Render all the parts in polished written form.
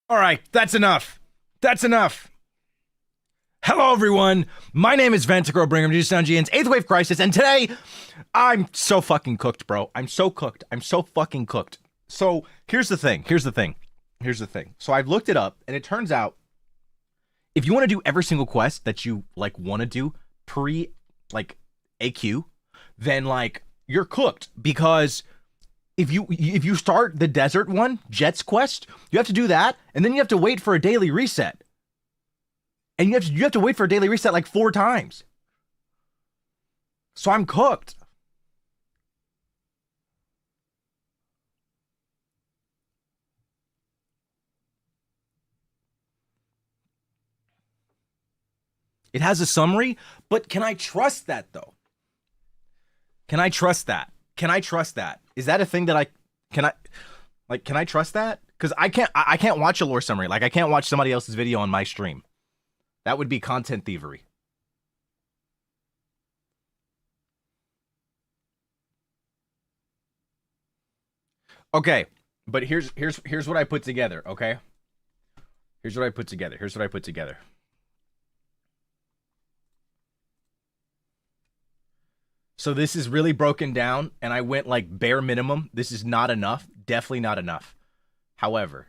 All right, that's enough. That's enough. Hello, everyone. My name is VantacrowBringer. I'm Nijisanji, and it's 8th Wave Crisis, and today, I'm so fucking cooked, bro. I'm so cooked. I'm so fucking cooked. So, here's the thing. So, I've looked it up, and it turns out, if you want to do every single quest that you, like, want to do pre, like, AQ, then, like, you're cooked, because if you start the desert one, Jet's quest, you have to do that, and then you have to wait for a daily reset. And you have to wait for a daily reset like 4 times. So I'm cooked. It has a summary, but can I trust that though? Can I trust that? Can I trust that? Is that a thing that can I trust that? Because I can't watch a lore summary. Like, I can't watch somebody else's video on my stream. That would be content thievery. Okay, but here's what I put together, okay? Here's what I put together. So this is really broken down, and I went like bare minimum. This is not enough. Definitely not enough. However.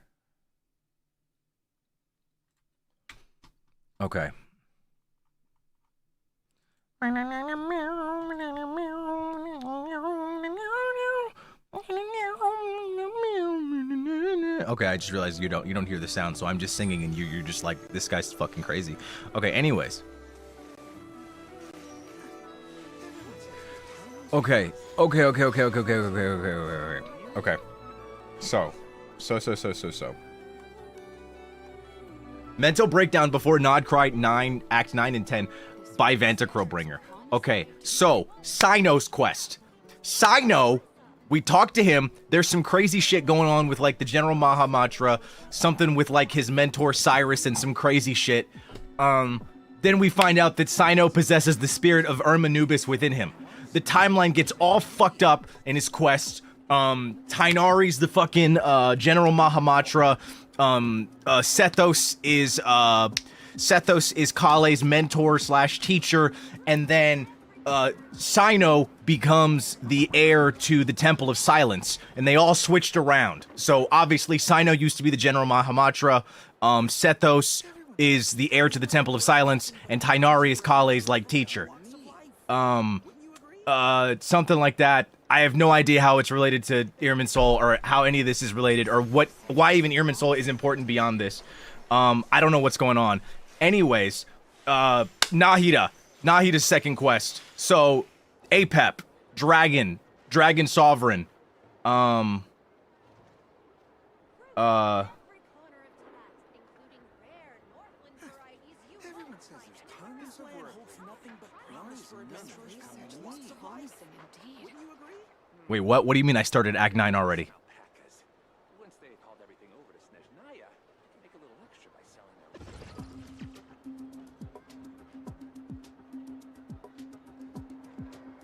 Okay. Okay, I just realized you don't hear the sound, so I'm just singing and you're just like, this guy's fucking crazy. Okay, anyways. Okay. So. Mental Breakdown Before Nodcry 9, Act 9 and 10 by VantacrowBringer. Okay, so, Cyno's quest. Cyno, we talked to him, there's some crazy shit going on with, like, the General Mahamatra, something with, like, his mentor Cyrus and some crazy shit. Then we find out that Cyno possesses the spirit of Irmanubis within him. The timeline gets all fucked up in his quest. Tainari's the fucking, General Mahamatra. Sethos is, Sethos is Kale's mentor slash teacher, and then Sino becomes the heir to the Temple of Silence, and they all switched around. So obviously Sino used to be the General Mahamatra, Sethos is the heir to the Temple of Silence, and Tighnari is Kale's like teacher. Something like that. I have no idea how it's related to Irminsul, or how any of this is related, or why even Irminsul is important beyond this. I don't know what's going on. Anyways, Nahida's second quest. So, Apep, Dragon Sovereign, Wait, what? What do you mean I started Act 9 already?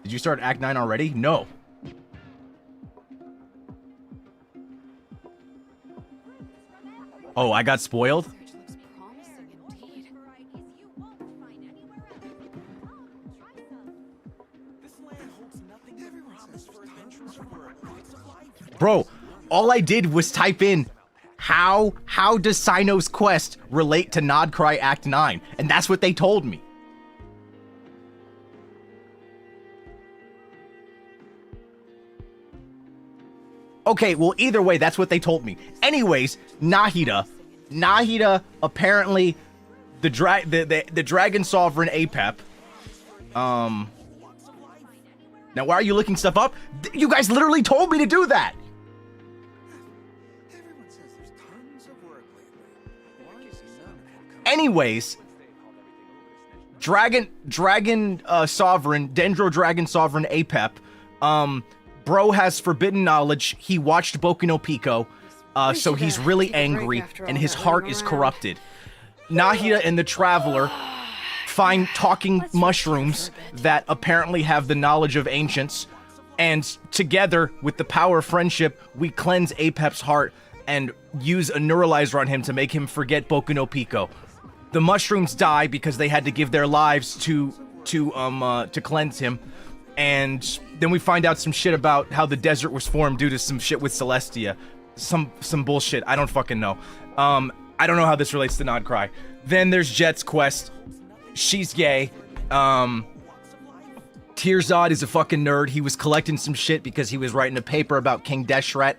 Did you start Act 9 already? No. Oh, I got spoiled? Bro, all I did was type in, how does Sino's quest relate to Nodcry Act 9? And that's what they told me. Okay, well, either way, that's what they told me. Anyways, Nahida apparently the Dragon Sovereign Apep. Now why are you looking stuff up? You guys literally told me to do that. Anyways, Dragon Sovereign, Dendro Dragon Sovereign Apep, bro has forbidden knowledge. He watched Boku no Pico, so he's really angry, and his heart is corrupted. Nahida and the Traveler find talking mushrooms that apparently have the knowledge of ancients, and together, with the power of friendship, we cleanse Apep's heart and use a neuralizer on him to make him forget Boku no Pico. The mushrooms die because they had to give their lives to cleanse him, and then we find out some shit about how the desert was formed due to some shit with Celestia. Some bullshit. I don't fucking know. I don't know how this relates to Nodcry. Then there's Jet's quest. She's gay. Tirzad is a fucking nerd. He was collecting some shit because he was writing a paper about King Deshret.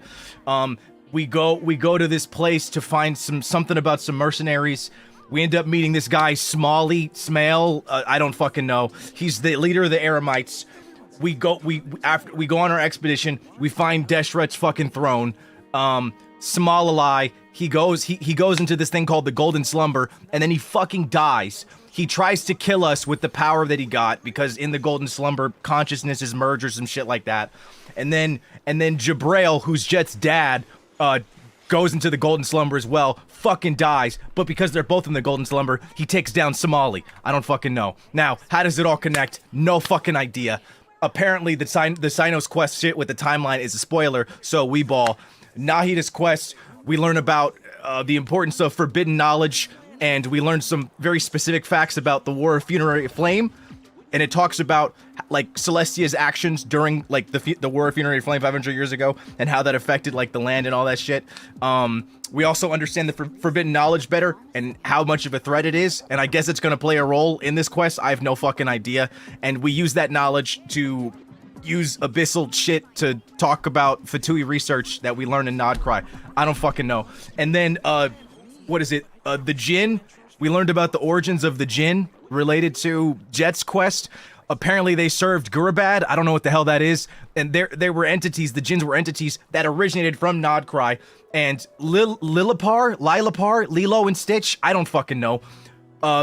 We go to this place to find something about some mercenaries. We end up meeting this guy, Smale. I don't fucking know. He's the leader of the Eremites. After we go on our expedition, we find Deshret's fucking throne. Smalalai, he goes into this thing called the Golden Slumber, and then he fucking dies. He tries to kill us with the power that he got, because in the Golden Slumber, consciousness is merged or some shit like that. And then Jabrail, who's Jet's dad, goes into the Golden Slumber as well, fucking dies, but because they're both in the Golden Slumber, he takes down Somali. I don't fucking know. Now, how does it all connect? No fucking idea. Apparently, the Sino's quest shit with the timeline is a spoiler, so we ball. Nahida's quest, we learn about the importance of forbidden knowledge, and we learn some very specific facts about the War of Funerary Flame, and it talks about like Celestia's actions during like the War of Funerary Flame 500 years ago, and how that affected like the land and all that shit. We also understand the forbidden knowledge better and how much of a threat it is, and I guess it's gonna play a role in this quest. I have no fucking idea, and we use that knowledge to use abyssal shit to talk about Fatui research that we learn in Nodcry. I don't fucking know. And then what is it? The Jinn. We learned about the origins of the Jinn related to Jet's quest. Apparently they served Gurabad. I don't know what the hell that is. And there were entities, the Jinns were entities that originated from Nodcry. And Lilapar, Lilo, and Stitch, I don't fucking know.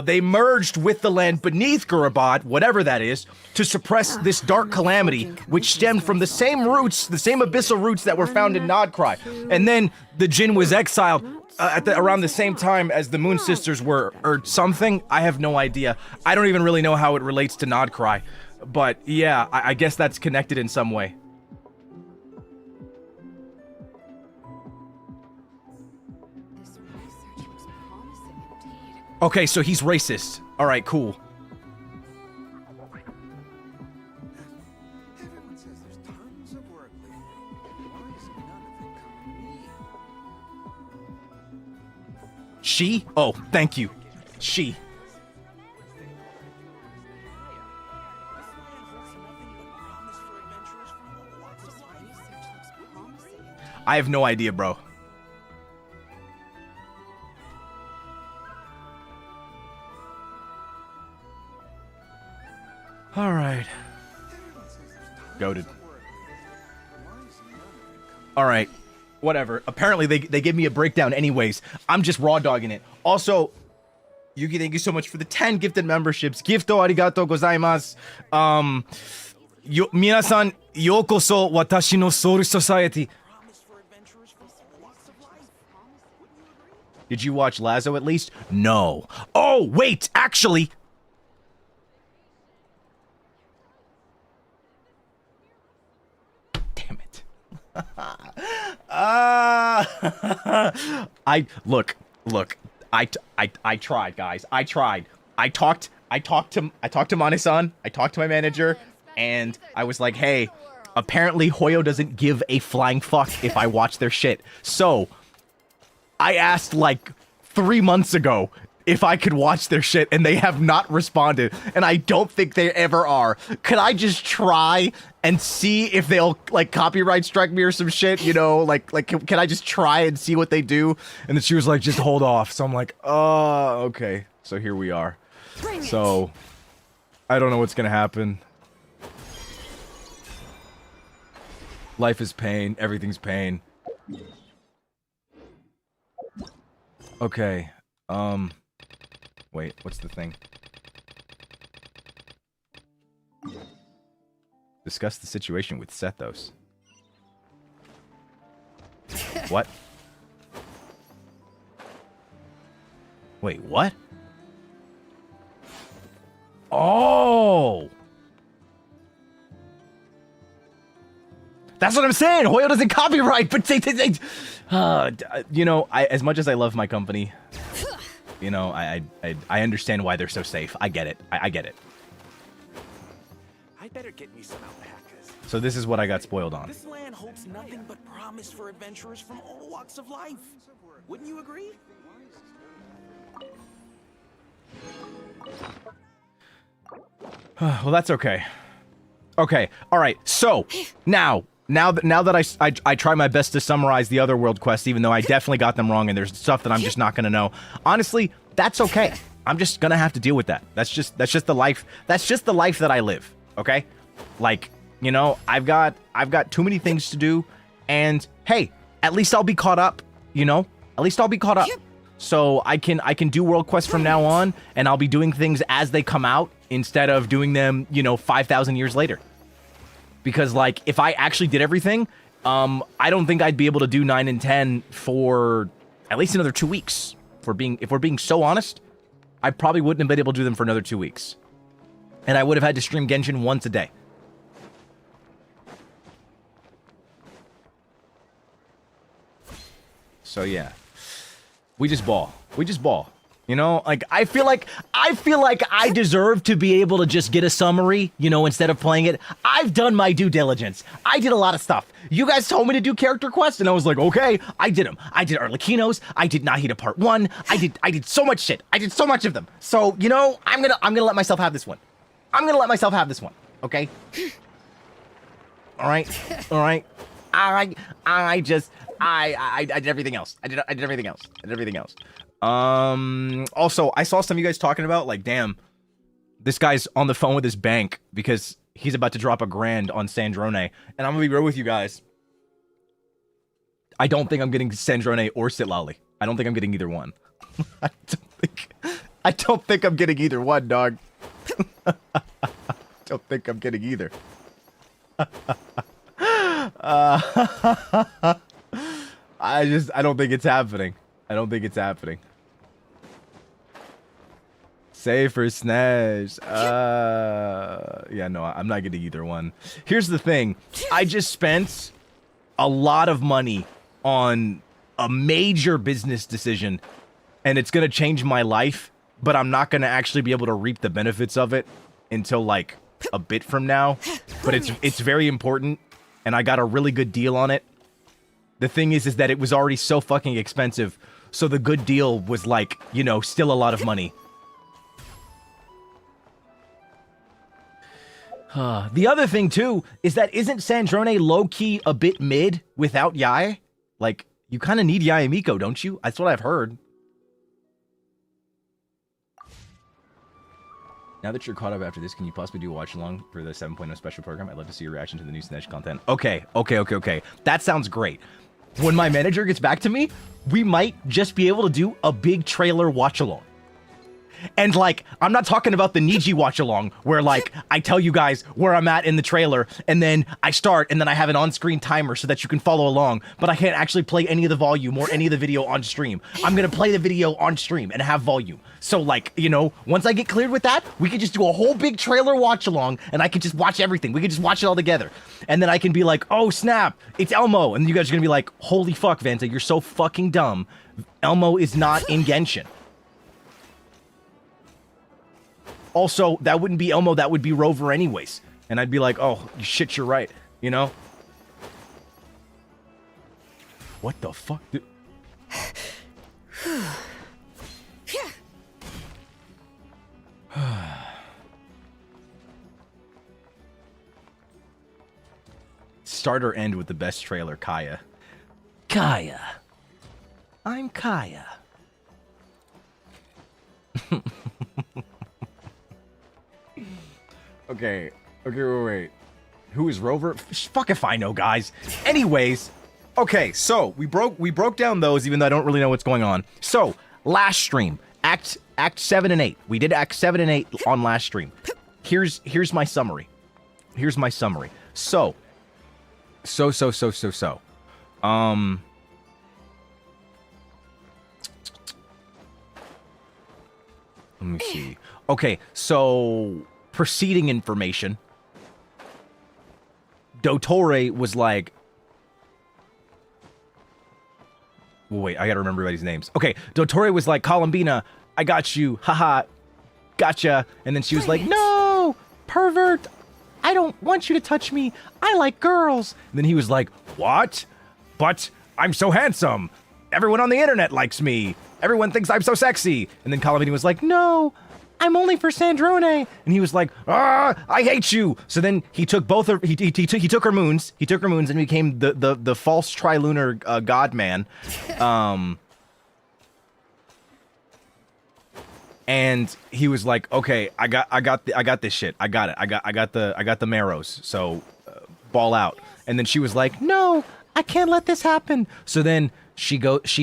They merged with the land beneath Gurabad, whatever that is, to suppress this dark calamity, which stemmed from the same roots, the same abyssal roots that were found in Nodcry. And then the Jinn was exiled around the same time as the Moon Sisters were, or something. I have no idea. I don't even really know how it relates to Nodcry. But yeah, I guess that's connected in some way. Okay, so he's racist. All right, cool. Everyone says there's tons of work lately. Why is none of it coming to me? She? Oh, thank you. She. I have no idea, bro. All right. Goated. All right. Whatever. Apparently, they give me a breakdown anyways. I'm just raw dogging it. Also, Yuki, thank you so much for the 10 gifted memberships. Gifto arigatou gozaimasu. Minasan, yokoso watashi no soul society. Did you watch Lazo at least? No. Oh, wait, actually. Damn it. Look. I tried, guys. I tried. I talked to Mane-san. I talked to my manager, and I was like, hey, apparently Hoyo doesn't give a flying fuck if I watch their shit. So I asked like 3 months ago if I could watch their shit, and they have not responded, and I don't think they ever are. Could I just try and see if they'll like copyright strike me or some shit, you know, like can I just try and see what they do? And then she was like, just hold off. So I'm like, oh, okay. So here we are. So I don't know what's gonna happen. Life is pain, everything's pain. Okay, wait, what's the thing? Discuss the situation with Sethos. What? Wait, what? Oh! That's what I'm saying! Hoyo doesn't copyright, but you know, as much as I love my company, you know, I understand why they're so safe. I get it. I get it. I better get me some alpacas. So this is what I got spoiled on. This land holds nothing but promise for adventurers from all walks of life. Wouldn't you agree? Well, that's okay. Okay, all right. So now that I try my best to summarize the other world quests, even though I definitely got them wrong and there's stuff that I'm just not gonna know. Honestly, that's okay. I'm just gonna have to deal with that. That's just the life. That's just the life that I live. Okay, like, you know, I've got too many things to do, and hey, at least I'll be caught up. You know, at least I'll be caught up. So I can do world quests from now on, and I'll be doing things as they come out instead of doing them, you know, 5,000 years later. Because, like, if I actually did everything, I don't think I'd be able to do 9 and 10 for at least another 2 weeks. If we're being so honest, I probably wouldn't have been able to do them for another 2 weeks. And I would have had to stream Genshin once a day. So, yeah. We just ball. We just ball. You know, like, I feel like I deserve to be able to just get a summary, you know, instead of playing it. I've done my due diligence. I did a lot of stuff. You guys told me to do character quests, and I was like, okay, I did them. I did Arlekinos. I did Nahida Part 1. I did so much shit. I did so much of them. So, you know, I'm gonna let myself have this one. I'm gonna let myself have this one. Okay? All right? All right? I did everything else. I did everything else. I did everything else. Also, I saw some of you guys talking about, like, damn, this guy's on the phone with his bank because he's about to drop $1,000 on Sandrone. And I'm gonna be real with you guys. I don't think I'm getting Sandrone or Sitlali. I don't think I'm getting either one. I don't think I'm getting either one, dog. Don't think I'm getting either. I don't think it's happening. I don't think it's happening. Save for Snatch. Yeah, no, I'm not getting either one. Here's the thing. I just spent a lot of money on a major business decision, and it's gonna change my life, but I'm not gonna actually be able to reap the benefits of it until like a bit from now. But it's very important, and I got a really good deal on it. The thing is that it was already so fucking expensive, so the good deal was like, you know, still a lot of money. The other thing too is that isn't Sandrone low-key a bit mid without Yae? Like, you kind of need Yae Miko, don't you? That's what I've heard. Now that you're caught up after this, can you possibly do a watch-along for the 7.0 special program? I'd love to see your reaction to the new Snatch content. Okay. That sounds great. When my manager gets back to me, we might just be able to do a big trailer watch-along. And, like, I'm not talking about the NIJI watch-along, where, like, I tell you guys where I'm at in the trailer, and then I start, and then I have an on-screen timer so that you can follow along, but I can't actually play any of the volume or any of the video on stream. I'm gonna play the video on stream and have volume. So, like, you know, once I get cleared with that, we could just do a whole big trailer watch-along, and I could just watch everything. We could just watch it all together. And then I can be like, oh, snap, it's Elmo. And you guys are gonna be like, holy fuck, Vanta, you're so fucking dumb. Elmo is not in Genshin. Also, that wouldn't be Elmo, that would be Rover anyways. And I'd be like, oh, shit, you're right, you know? What the fuck? Start or end with the best trailer, Kaya. Kaya. I'm Kaya. Okay, wait. Who is Rover? Fuck if I know, guys. Anyways, okay, so we broke down those, even though I don't really know what's going on. So, last stream, Act 7 and 8. We did Act 7 and 8 on last stream. Here's my summary. Here's my summary. So. Let me see. Okay, so preceding information. Dottore was like... Wait, I gotta remember everybody's names. Okay, Dottore was like, Columbina, I got you, haha, gotcha. And then she was like, no, pervert, I don't want you to touch me, I like girls. And then he was like, what? But I'm so handsome. Everyone on the internet likes me. Everyone thinks I'm so sexy. And then Columbina was like, no, I'm only for Sandrone. And he was like, I hate you. So then he took both of he took her moons. He took her moons and became the false trilunar god man. And he was like, okay, I got this shit. I got it. I got the marrows. So ball out. And then she was like, no, I can't let this happen. So then she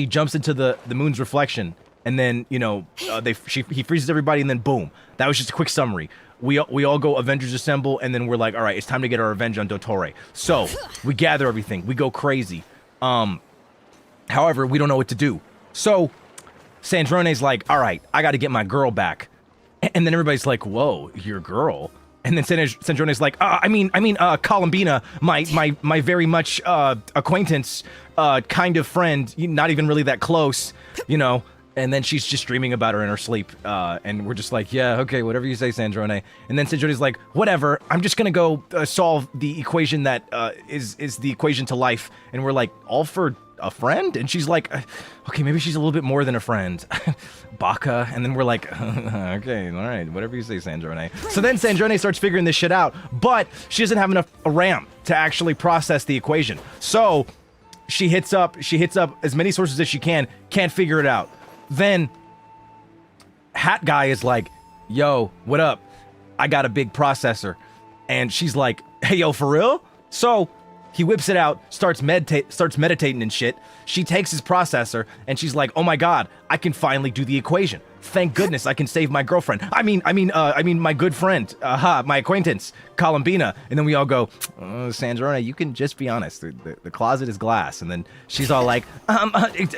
jumps into the moon's reflection. And then, you know, he freezes everybody, and then boom. That was just a quick summary. We all go Avengers Assemble, and then we're like, all right, it's time to get our revenge on Dottore. So we gather everything. We go crazy. However, we don't know what to do. So Sandrone's like, all right, I got to get my girl back. And then everybody's like, whoa, your girl? And then Sandrone's like, I mean, Columbina, my very much acquaintance, kind of friend, not even really that close, you know. And then she's just dreaming about her in her sleep. And we're just like, yeah, okay, whatever you say, Sandrone. And then Sandrone's like, whatever, I'm just gonna go solve the equation that is the equation to life. And we're like, all for a friend? And she's like, okay, maybe she's a little bit more than a friend. Baka. And then we're like, okay, all right, whatever you say, Sandrone. So then Sandrone starts figuring this shit out, but she doesn't have enough RAM to actually process the equation. So she hits up as many sources as she can, can't figure it out. Then Hat Guy is like, yo, what up? I got a big processor. And she's like, hey, yo, for real? So he whips it out, starts meditating and shit. She takes his processor and she's like, oh my god, I can finally do the equation. Thank goodness I can save my girlfriend. I mean my good friend, my acquaintance, Columbina. And then we all go, Sandrone, you can just be honest. The closet is glass. And then she's all like,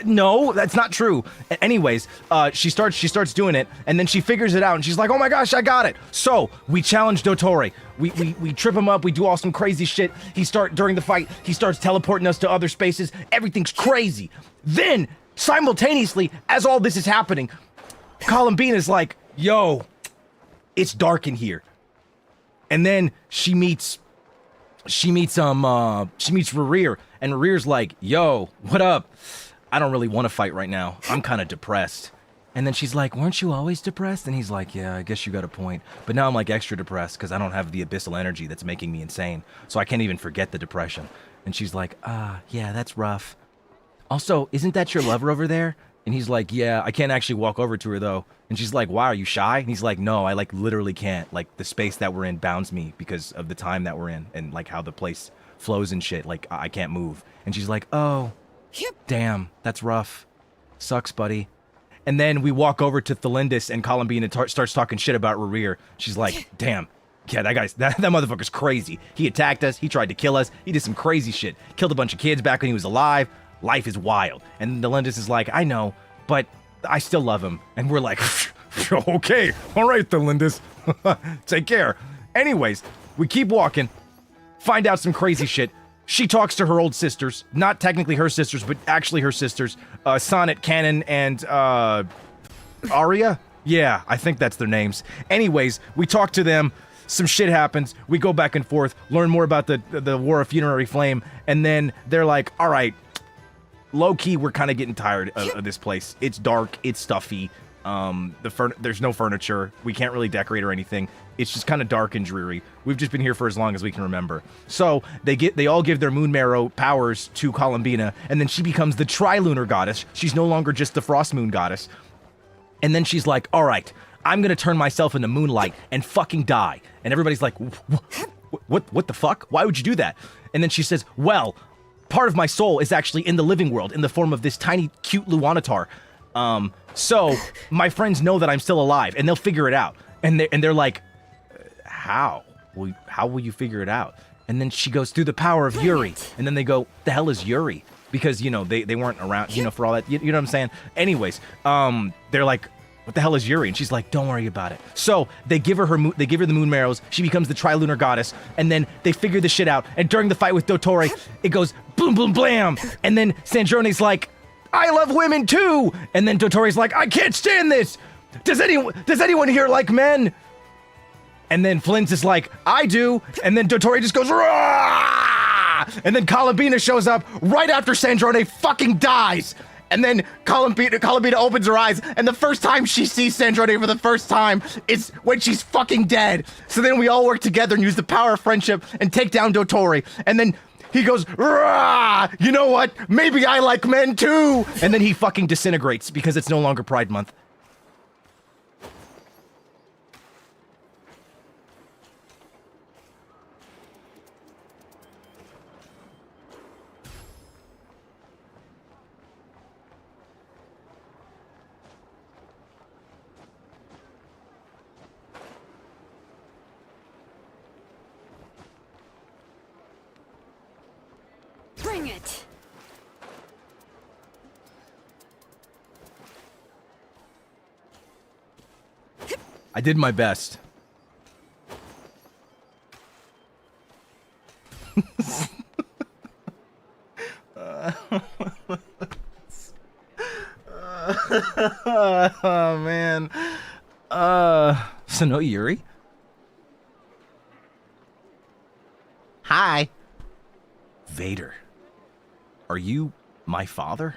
no, that's not true. Anyways, she starts doing it, and then she figures it out, and she's like, oh my gosh, I got it. So we challenge Dottore. We trip him up. We do all some crazy shit. During the fight, he starts teleporting us to other spaces. Everything's crazy. Then, simultaneously, as all this is happening, Columbina's like, yo, it's dark in here. And then she meets Rereer, and Rereer's like, yo, what up? I don't really want to fight right now. I'm kind of depressed. And then she's like, weren't you always depressed? And he's like, yeah, I guess you got a point. But now I'm like extra depressed because I don't have the abyssal energy that's making me insane. So I can't even forget the depression. And she's like, yeah, that's rough. Also, isn't that your lover over there? And he's like, yeah, I can't actually walk over to her though. And she's like, why, are you shy? And he's like, no, I like literally can't. Like the space that we're in bounds me because of the time that we're in and like how the place flows and shit. Like I can't move. And she's like, oh, damn, that's rough. Sucks, buddy. And then we walk over to Thelindis and Columbina starts talking shit about Rereer. She's like, damn, yeah, that motherfucker's crazy. He attacked us. He tried to kill us. He did some crazy shit. Killed a bunch of kids back when he was alive. Life is wild. And Thelindis is like, I know, but I still love him. And we're like, okay, all right, Thelindis. Take care. Anyways, we keep walking, find out some crazy shit. She talks to her old sisters, not technically her sisters, but actually her sisters, Sonnet, Cannon, and Aria? Yeah, I think that's their names. Anyways, we talk to them, some shit happens, we go back and forth, learn more about the War of Funerary Flame, and then they're like, all right, low-key, we're kind of getting tired of this place. It's dark, it's stuffy, there's no furniture, we can't really decorate or anything. It's just kind of dark and dreary. We've just been here for as long as we can remember. So they all give their moon marrow powers to Columbina, and then she becomes the Trilunar goddess. She's no longer just the Frost Moon goddess. And then she's like, all right, I'm gonna turn myself into moonlight and fucking die. And everybody's like, what the fuck? Why would you do that? And then she says, well, part of my soul is actually in the living world in the form of this tiny, cute Luanatar. So my friends know that I'm still alive, and they'll figure it out. And they're like, how will you figure it out? And then she goes through the power of Yuri, and then they go, the hell is Yuri? Because, you know, they weren't around, you know, for all that, you know what I'm saying? Anyways, they're like, what the hell is Yuri? And she's like, don't worry about it. So they give her the moon marrows. She becomes the Trilunar goddess, and then they figure the shit out. And during the fight with Dottore, it goes boom, boom, blam. And then Sandrone's like, I love women too. And then Dottore's like, I can't stand this. Does anyone here like men? And then Flint's is like, I do. And then Dottore just goes, Rah! And then Columbina shows up right after Sandrone fucking dies. And then Columbina opens her eyes, and the first time she sees Sandrone for the first time is when she's fucking dead. So then we all work together and use the power of friendship and take down Dottore. And then he goes, Rah! You know what? Maybe I like men too. And then he fucking disintegrates because it's no longer Pride Month. Bring it! I did my best. Oh man. So no Yuri? Hi. Vader. Are you my father?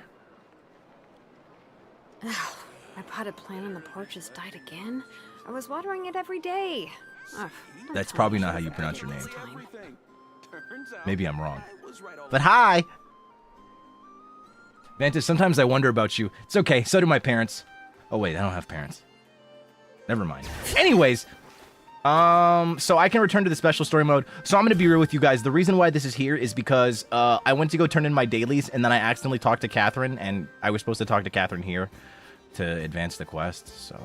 My potted plant on the porch has died again. I was watering it every day. Ugh, That's probably not how you pronounce your name. Turns out Maybe I'm wrong. I was right all But hi! Vantage, sometimes I wonder about you. It's okay, so do my parents. Oh wait, I don't have parents. Never mind. Anyways, so I can return to the special story mode. So I'm gonna be real with you guys. The reason why this is here is because I went to go turn in my dailies, and then I accidentally talked to Catherine, and I was supposed to talk to Catherine here to advance the quest. So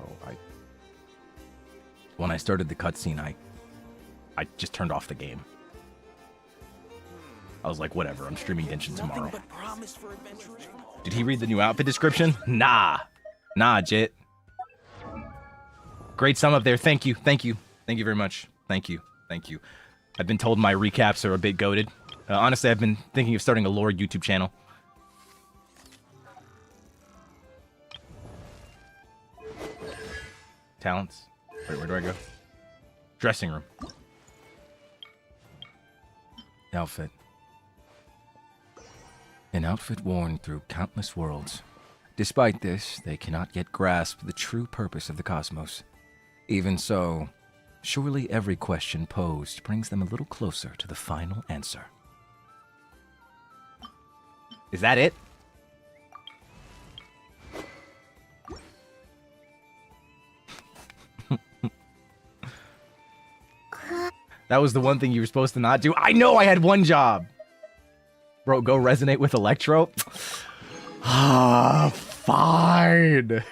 when I started the cutscene, I just turned off the game. I was like, whatever, I'm streaming Genshin tomorrow. but promise for adventurers from all Did he read the new outfit description? Nah, Jit. Great sum up there. Thank you very much. Thank you. I've been told my recaps are a bit goated. Honestly, I've been thinking of starting a lore YouTube channel. Talents. Wait, where do I go? Dressing room. Outfit. An outfit worn through countless worlds. Despite this, they cannot yet grasp the true purpose of the cosmos. Even so, surely every question posed brings them a little closer to the final answer. Is that it? That was the one thing you were supposed to not do. I know I had one job. Bro, go resonate with Electro. Ah, fine.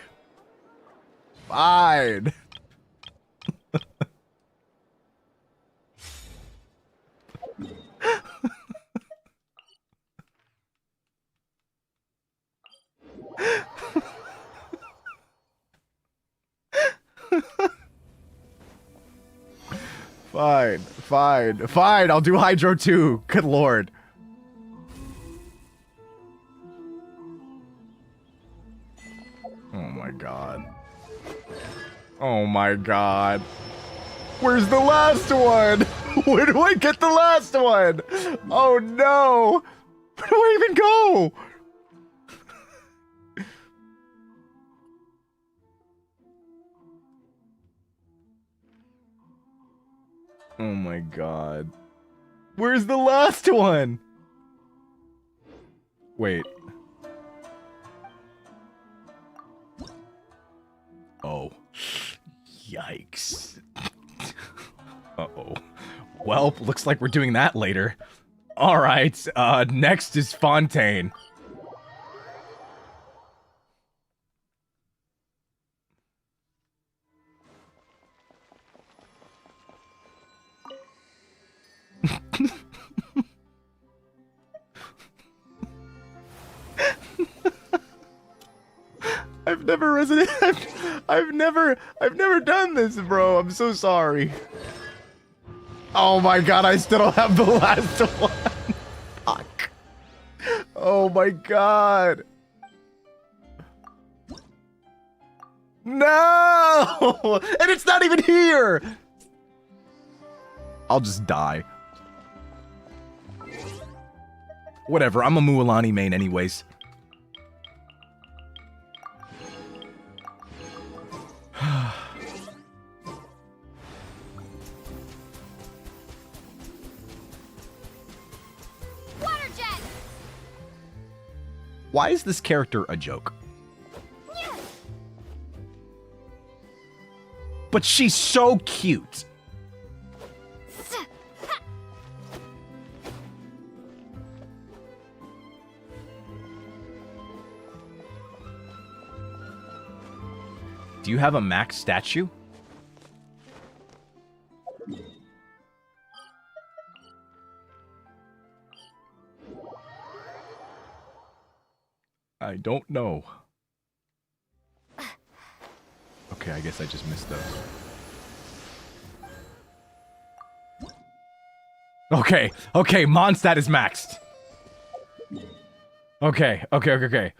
Fine. Fine. I'll do Hydro too. Good lord. Oh my god. Oh my god. Where's the last one? Where do I get the last one? Oh no. Where do I even go? Oh my god. Where's the last one? Wait. Oh. Yikes. Uh-oh. Well, looks like we're doing that later. Alright, next is Fontaine. I've never resonated. I've never done this, bro. I'm so sorry. Oh my god, I still don't have the last one. Fuck. Oh my god. No! And it's not even here! I'll just die. Whatever, I'm a Mualani main anyways. Why is this character a joke? Yeah. But she's so cute. Do you have a max statue? I don't know. Okay, I guess I just missed those. Okay, Mondstadt is maxed. Okay.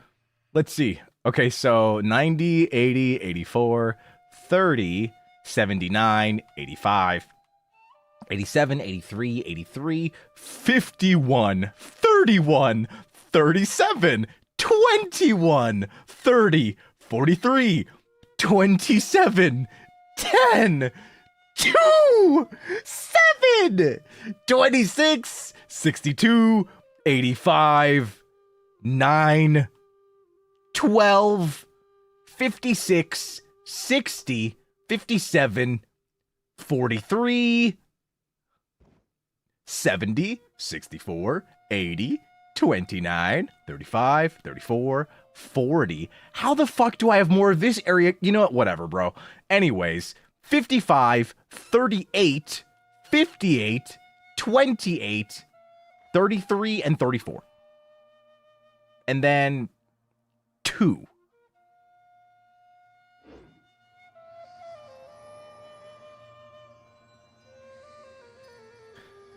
Let's see. Okay, so 90, 80, 84, 30, 79, 85, 87, 83, 83, 51, 31, 37, 21, 30, 43, 27, 10, 2, 7, 26, 62, 85, 9, 12, 56, 60, 57, 43, 70, 64, 80, 29, 35, 34, 40. How the fuck do I have more of this area? You know what? Whatever, bro. Anyways, 55, 38, 58, 28, 33, and 34. And then 2.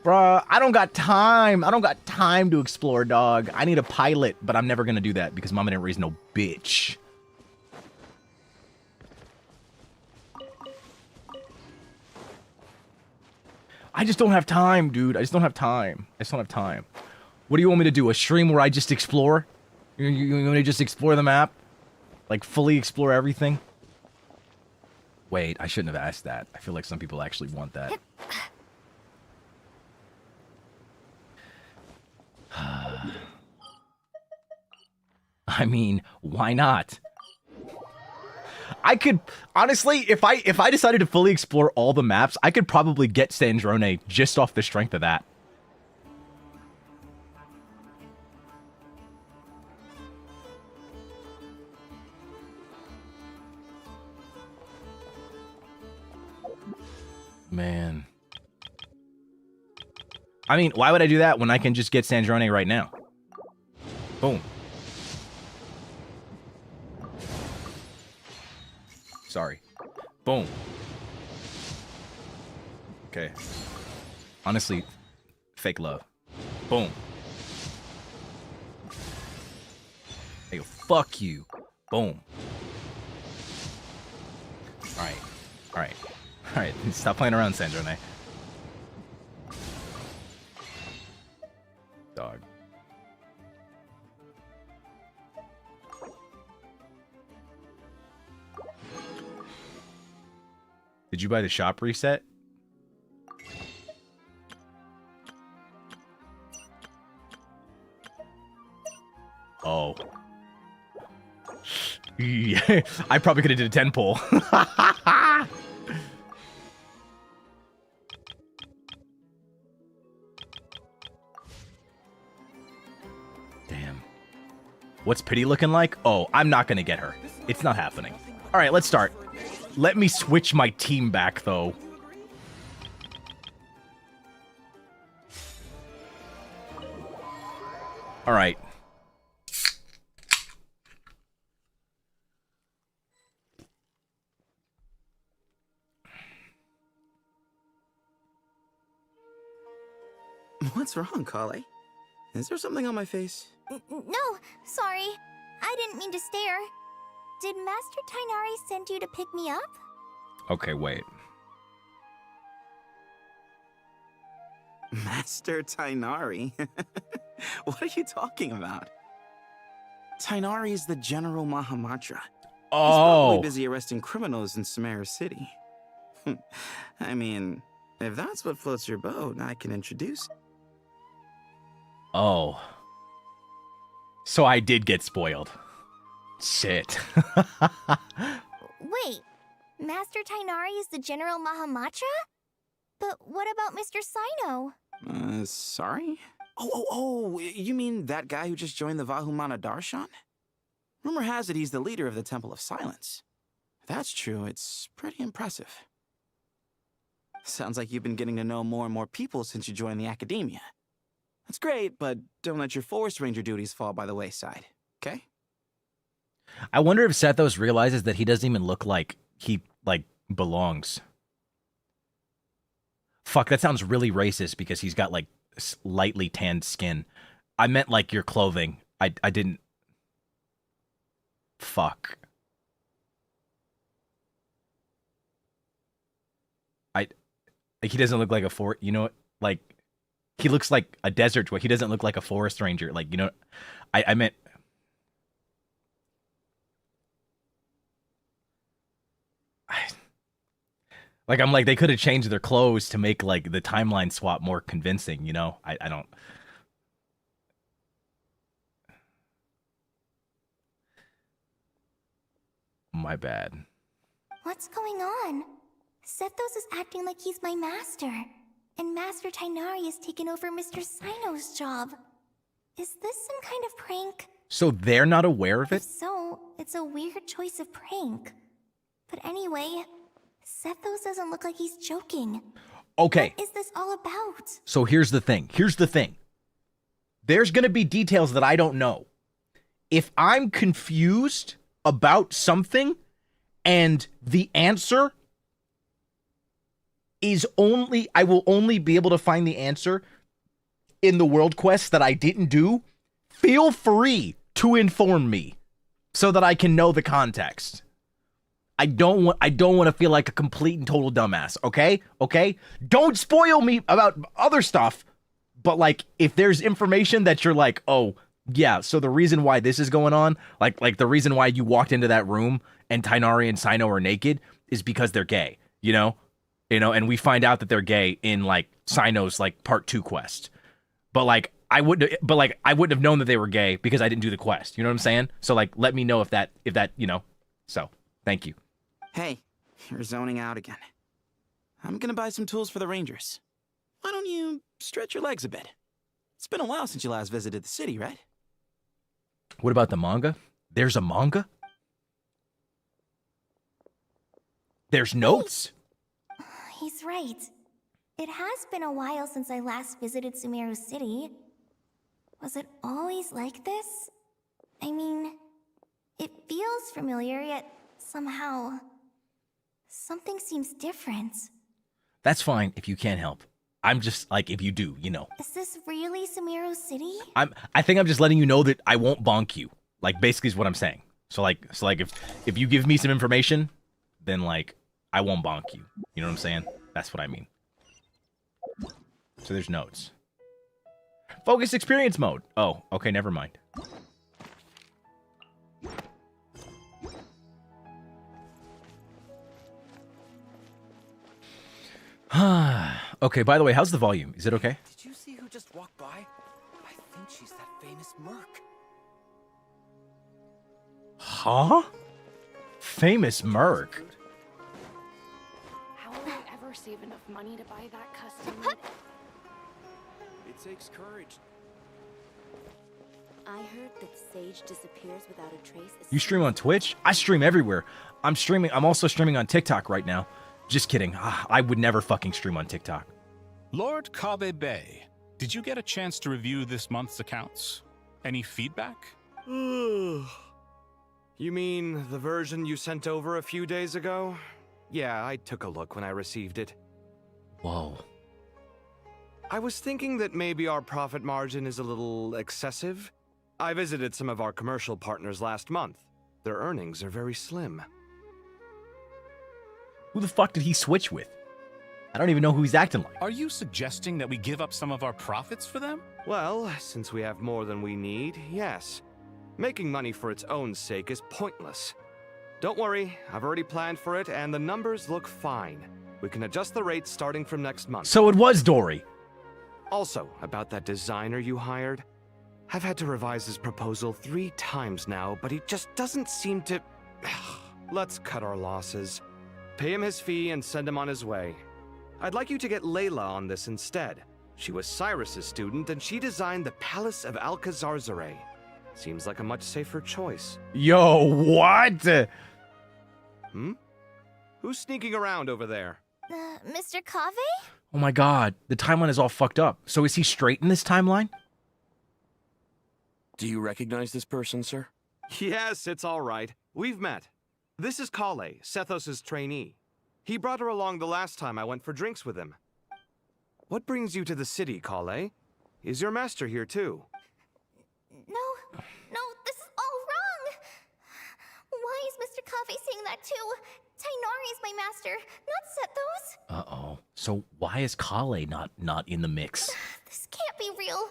Bruh, I don't got time. I don't got time to explore, dog. I need a pilot, but I'm never gonna do that because mama didn't raise no bitch. I just don't have time, dude. I just don't have time. What do you want me to do? A stream where I just explore? You want me to just explore the map? Like, fully explore everything? Wait, I shouldn't have asked that. I feel like some people actually want that. I mean, why not? I could, honestly, if I decided to fully explore all the maps, I could probably get Sandrone just off the strength of that. Man. I mean, why would I do that when I can just get Sandrone right now? Boom. Sorry. Boom. Okay. Honestly, fake love. Boom. Hey, fuck you. Boom. Alright. Alright. Alright. Stop playing around, Sandrone. Dog. Did you buy the shop reset? Oh. Yeah, I probably could have did a 10 pull. Damn. What's Pity looking like? Oh, I'm not gonna get her. It's not happening. All right, let's start. Let me switch my team back, though. All right. What's wrong, Kale? Is there something on my face? No, sorry. I didn't mean to stare. Did Master Tainari send you to pick me up? Okay, wait. Master Tainari? What are you talking about? Tainari is the General Mahamatra. Oh. He's probably busy arresting criminals in Samara City. I mean, if that's what floats your boat, I can introduce. Oh. So I did get spoiled. Shit. Wait, Master Tainari is the General Mahamatra? But what about Mr. Sino? Sorry? Oh, you mean that guy who just joined the Vahumana Darshan? Rumor has it he's the leader of the Temple of Silence. If that's true, it's pretty impressive. Sounds like you've been getting to know more and more people since you joined the academia. That's great, but don't let your Forest Ranger duties fall by the wayside, okay? I wonder if Sethos realizes that he doesn't even look like he, belongs. Fuck, that sounds really racist because he's got, lightly tanned skin. I meant, your clothing. I didn't... Fuck. He doesn't look like a you know, he looks like a desert. He doesn't look like a forest ranger. I meant... they could have changed their clothes to make, the timeline swap more convincing, you know? I don't... My bad. What's going on? Sethos is acting like he's my master, and Master Tainari has taken over Mr. Sino's job. Is this some kind of prank? So they're not aware of If it? so, it's a weird choice of prank. But anyway, Sethos doesn't look like he's joking. Okay. What is this all about? So here's the thing. There's going to be details that I don't know. If I'm confused about something and the answer is I will only be able to find the answer in the world quest that I didn't do, feel free to inform me so that I can know the context. I don't want to feel like a complete and total dumbass, okay? Okay? Don't spoil me about other stuff. But like if there's information that you're like, "Oh, yeah, so the reason why this is going on, like the reason why you walked into that room and Tighnari and Cyno are naked is because they're gay, you know, and we find out that they're gay in like Cyno's like part 2 quest. But like I wouldn't have known that they were gay because I didn't do the quest. You know what I'm saying? So like let me know if that, you know. So, thank you. Hey, you're zoning out again. I'm gonna buy some tools for the Rangers. Why don't you stretch your legs a bit? It's been a while since you last visited the city, right? What about the manga? There's a manga? There's notes? He's right. It has been a while since I last visited Sumeru City. Was it always like this? I mean, it feels familiar, yet somehow something seems different. That's fine if you can't help. I'm just like, if you do, you know. Is this really Sumeru City? I think I'm just letting you know that I won't bonk you. Like, basically is what I'm saying. So like if you give me some information, then like I won't bonk you. You know what I'm saying? That's what I mean. So there's notes. Focus experience mode. Oh, okay, never mind. Okay, by the way, how's the volume? Is it okay? Did you see who just walked by? I think she's that famous merc. Huh? Famous merc? How will you ever save enough money to buy that custom? It takes courage. I heard that Sage disappears without a trace. You stream on Twitch? I stream everywhere. I'm also streaming on TikTok right now. Just kidding. I would never fucking stream on TikTok. Lord Kabe Bay, did you get a chance to review this month's accounts? Any feedback? You mean the version you sent over a few days ago? Yeah, I took a look when I received it. Whoa. I was thinking that maybe our profit margin is a little excessive. I visited some of our commercial partners last month. Their earnings are very slim. Who the fuck did he switch with? I don't even know who he's acting like. Are you suggesting that we give up some of our profits for them? Well, since we have more than we need, yes. Making money for its own sake is pointless. Don't worry, I've already planned for it, and the numbers look fine. We can adjust the rates starting from next month. So it was Dory. Also, about that designer you hired, I've had to revise his proposal 3 times now, but he just doesn't seem to... Let's cut our losses. Pay him his fee and send him on his way. I'd like you to get Layla on this instead. She was Cyrus's student, and she designed the Palace of Alcazarzaray. Seems like a much safer choice. Yo, what? Who's sneaking around over there? Mr. Cave? Oh my god, the timeline is all fucked up. So is he straight in this timeline? Do you recognize this person, sir? Yes, it's all right. We've met. This is Kale, Sethos' trainee. He brought her along the last time I went for drinks with him. What brings you to the city, Kale? Is your master here too? No, this is all wrong! Why is Mr. Cave saying that too? Tighnari is my master, not Sethos. Uh-oh. So why is Kale not in the mix? This can't be real.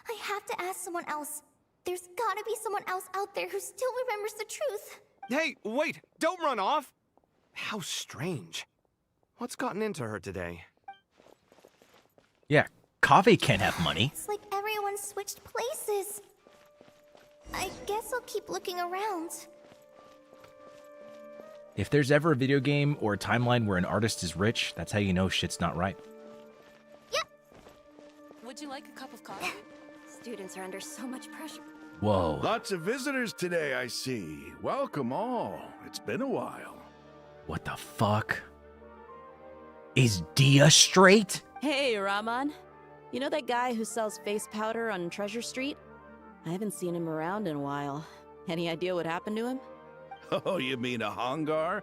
I have to ask someone else. There's gotta be someone else out there who still remembers the truth. Hey, wait! Don't run off! How strange. What's gotten into her today? Yeah, Kave can't have money. It's like everyone switched places. I guess I'll keep looking around. If there's ever a video game or a timeline where an artist is rich, that's how you know shit's not right. Yep. Would you like a cup of coffee? Students are under so much pressure. Whoa. Lots of visitors today, I see. Welcome all. It's been a while. What the fuck? Is Dia straight? Hey, Rahman. You know that guy who sells face powder on Treasure Street? I haven't seen him around in a while. Any idea what happened to him? Oh, you mean a Hongar?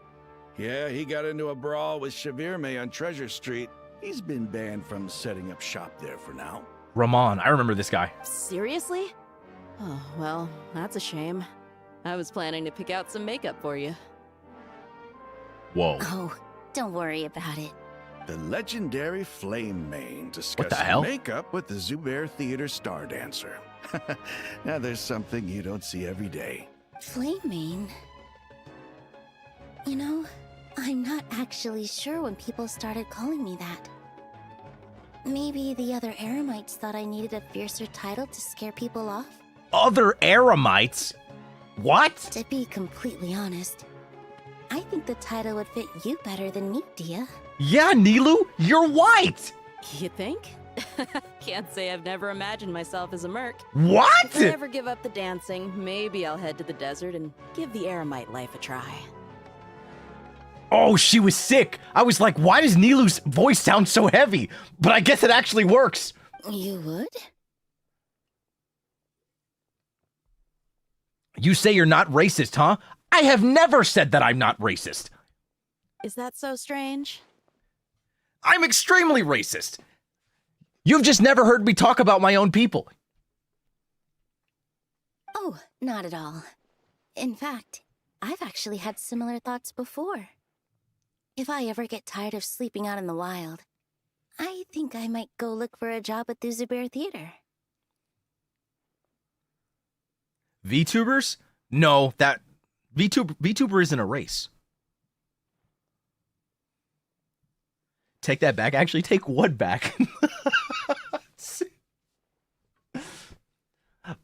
Yeah, he got into a brawl with Shavirme on Treasure Street. He's been banned from setting up shop there for now. Ramon, I remember this guy. Seriously? Oh, well, that's a shame. I was planning to pick out some makeup for you. Whoa. Oh, don't worry about it. The legendary Flame Mane What the hell? discussing makeup with the Zubair Theater star dancer. Now there's something you don't see every day. Flame Mane? You know, I'm not actually sure when people started calling me that. Maybe the other Eremites thought I needed a fiercer title to scare people off? Other Eremites? What? To be completely honest, I think the title would fit you better than me, Dia. Yeah, Nilu, you're white! You think? Can't say I've never imagined myself as a merc. What? If I ever give up the dancing, maybe I'll head to the desert and give the Eremite life a try. Oh, she was sick. I was like, why does Nilu's voice sound so heavy? But I guess it actually works. You would? You say you're not racist, huh? I have never said that I'm not racist. Is that so strange? I'm extremely racist. You've just never heard me talk about my own people. Oh, not at all. In fact, I've actually had similar thoughts before. If I ever get tired of sleeping out in the wild, I think I might go look for a job at the Zubair Theater. VTubers? No, that VTuber isn't a race. Take that back. Actually, take what back?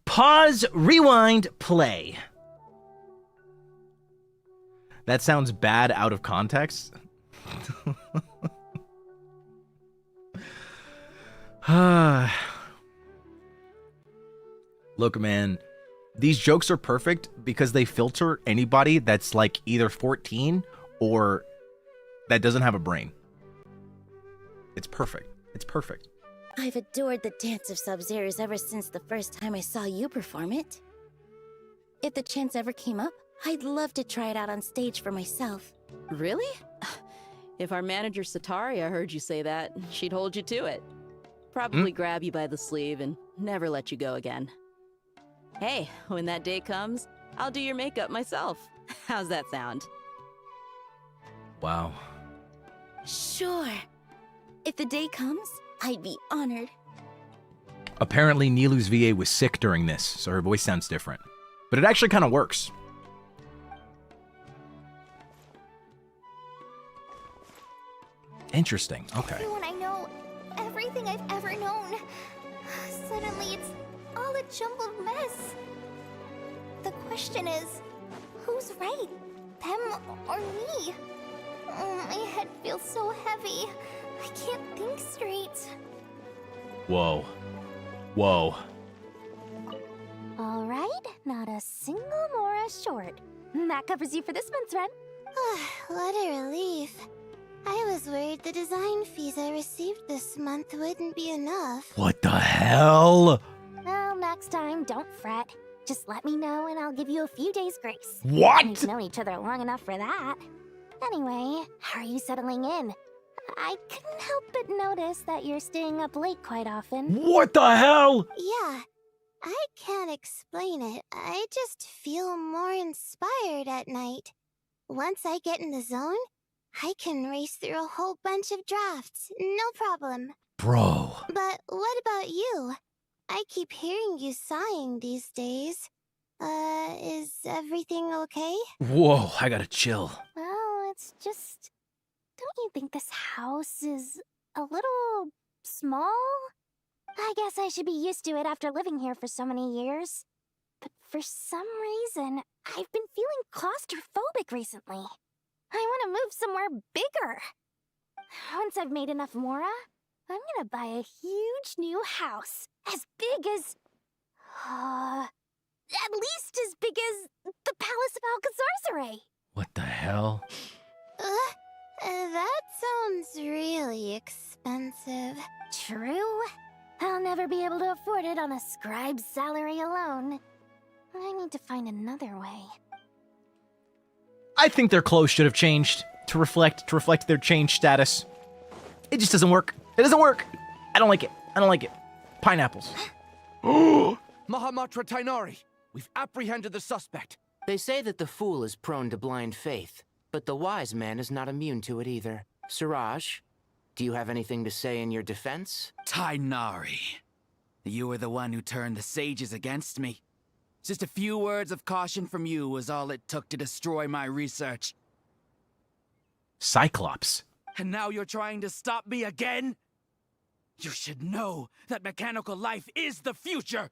Pause, rewind, play. That sounds bad out of context. Look, man, these jokes are perfect because they filter anybody that's like either 14 or that doesn't have a brain. It's perfect. It's perfect. I've adored the dance of Sub-Zeros ever since the first time I saw you perform it. If the chance ever came up, I'd love to try it out on stage for myself. Really? If our manager Sataria heard you say that, she'd hold you to it. Probably grab you by the sleeve and never let you go again. Hey, when that day comes, I'll do your makeup myself. How's that sound? Wow. Sure. If the day comes, I'd be honored. Apparently, Nilu's VA was sick during this, so her voice sounds different. But it actually kind of works. Interesting. Okay. Everyone I know, everything I've ever known. Suddenly it's all a jumbled mess. The question is, who's right? Them or me? Oh, my head feels so heavy. I can't think straight. Whoa. Whoa. All right, not a single Mora short. That covers you for this month's rent. What a relief. I was worried the design fees I received this month wouldn't be enough. What the hell? Well, next time, don't fret. Just let me know and I'll give you a few days grace. What? We've known each other long enough for that. Anyway, how are you settling in? I couldn't help but notice that you're staying up late quite often. What the hell? Yeah, I can't explain it. I just feel more inspired at night. Once I get in the zone, I can race through a whole bunch of drafts, no problem. Bro. But what about you? I keep hearing you sighing these days. Is everything okay? Whoa, I gotta chill. Well, it's just... Don't you think this house is a little small? I guess I should be used to it after living here for so many years. But for some reason, I've been feeling claustrophobic recently. I want to move somewhere bigger. Once I've made enough Mora, I'm gonna buy a huge new house. As big as... at least as big as the Palace of Alcazarzaray. What the hell? That sounds really expensive. True. I'll never be able to afford it on a scribe's salary alone. I need to find another way. I think their clothes should have changed to reflect their changed status. It just doesn't work. It doesn't work. I don't like it. I don't like it. Pineapples. Mahamatra Tainari, we've apprehended the suspect. They say that the fool is prone to blind faith, But the wise man is not immune to it either. Siraj, do you have anything to say in your defense? Tainari, you were the one who turned the sages against me. Just a few words of caution from you was all it took to destroy my research. Cyclops. And now you're trying to stop me again? You should know that mechanical life is the future.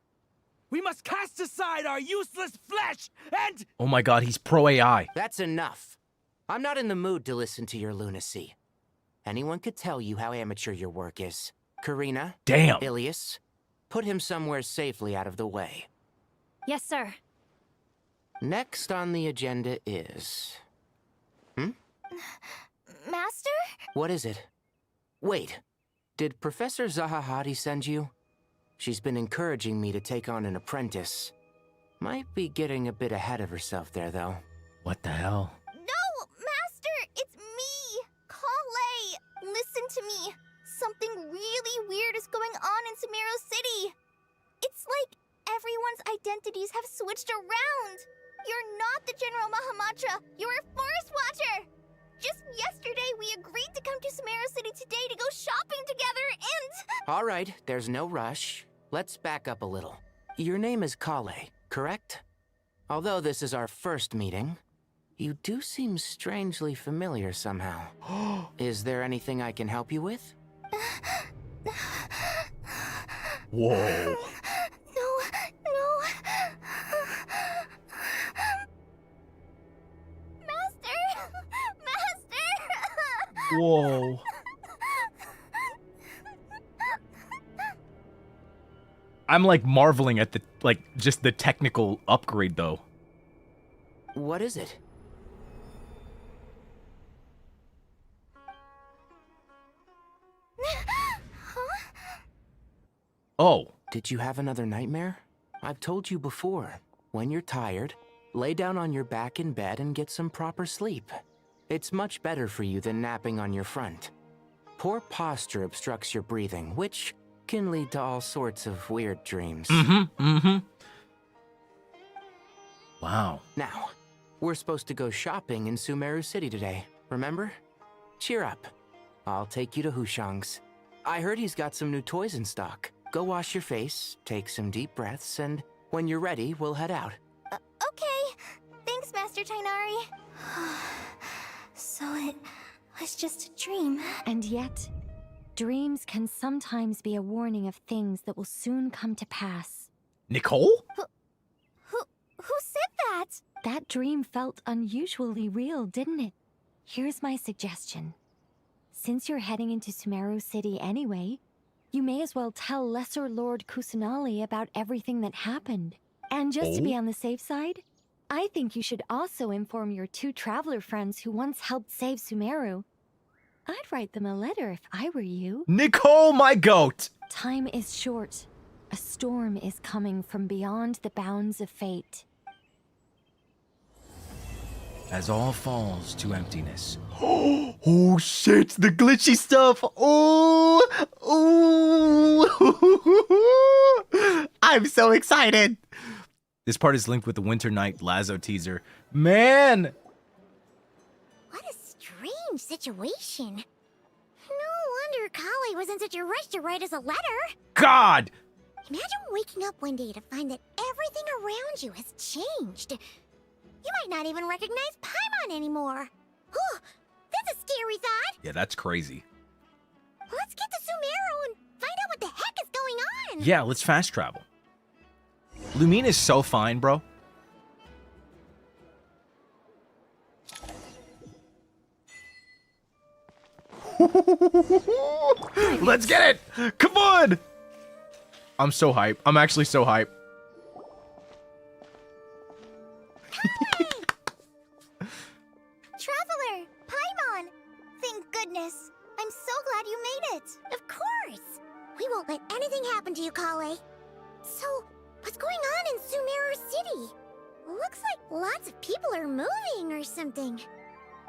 We must cast aside our useless flesh and— Oh my god, he's pro AI. That's enough. I'm not in the mood to listen to your lunacy. Anyone could tell you how amateur your work is. Karina? Damn. Ilias? Put him somewhere safely out of the way. Yes, sir. Next on the agenda is... Master? What is it? Wait, did Professor Zahahati send you? She's been encouraging me to take on an apprentice. Might be getting a bit ahead of herself there, though. What the hell? No, Master! It's me! Kale! Listen to me! Something really weird is going on in Sumeru City! It's like everyone's identities have switched around! You're not the General Mahamatra! You're a Forest Watcher! Just yesterday, we agreed to come to Sumeru City today to go shopping together, and— All right, there's no rush. Let's back up a little. Your name is Kale, correct? Although this is our first meeting, you do seem strangely familiar somehow. Is there anything I can help you with? Whoa. No. Master! Whoa. I'm like marveling at the, just the technical upgrade though. What is it? Oh. Did you have another nightmare? I've told you before, when you're tired, lay down on your back in bed and get some proper sleep. It's much better for you than napping on your front. Poor posture obstructs your breathing, which can lead to all sorts of weird dreams. Wow. Now, we're supposed to go shopping in Sumeru City today, remember? Cheer up. I'll take you to Hushang's. I heard he's got some new toys in stock. Go wash your face, take some deep breaths, and when you're ready, we'll head out. Okay. Thanks, Master Tainari. So it was just a dream. And yet, dreams can sometimes be a warning of things that will soon come to pass. Nicole? Who said that? That dream felt unusually real, didn't it? Here's my suggestion. Since you're heading into Sumeru City anyway, you may as well tell Lesser Lord Kusanali about everything that happened. And just to be on the safe side, I think you should also inform your 2 traveler friends who once helped save Sumeru. I'd write them a letter if I were you. Nicole, my goat! Time is short. A storm is coming from beyond the bounds of fate. As all falls to emptiness. Oh shit, the glitchy stuff! Oh! I'm so excited! This part is linked with the Winter Night Lazo teaser. Man! What a strange situation. No wonder Kale was in such a rush to write us a letter. God! Imagine waking up one day to find that everything around you has changed. You might not even recognize Paimon anymore. Oh, that's a scary thought. Yeah, that's crazy. Let's get to Sumeru and find out what the heck is going on. Yeah, let's fast travel. Lumine is so fine, bro. Let's get it! Come on! I'm so hype. I'm actually so hype. Traveler, Paimon. Thank goodness. I'm so glad you made it. Of course. We won't let anything happen to you, Kale. So, what's going on in Sumeru City? Looks like lots of people are moving or something.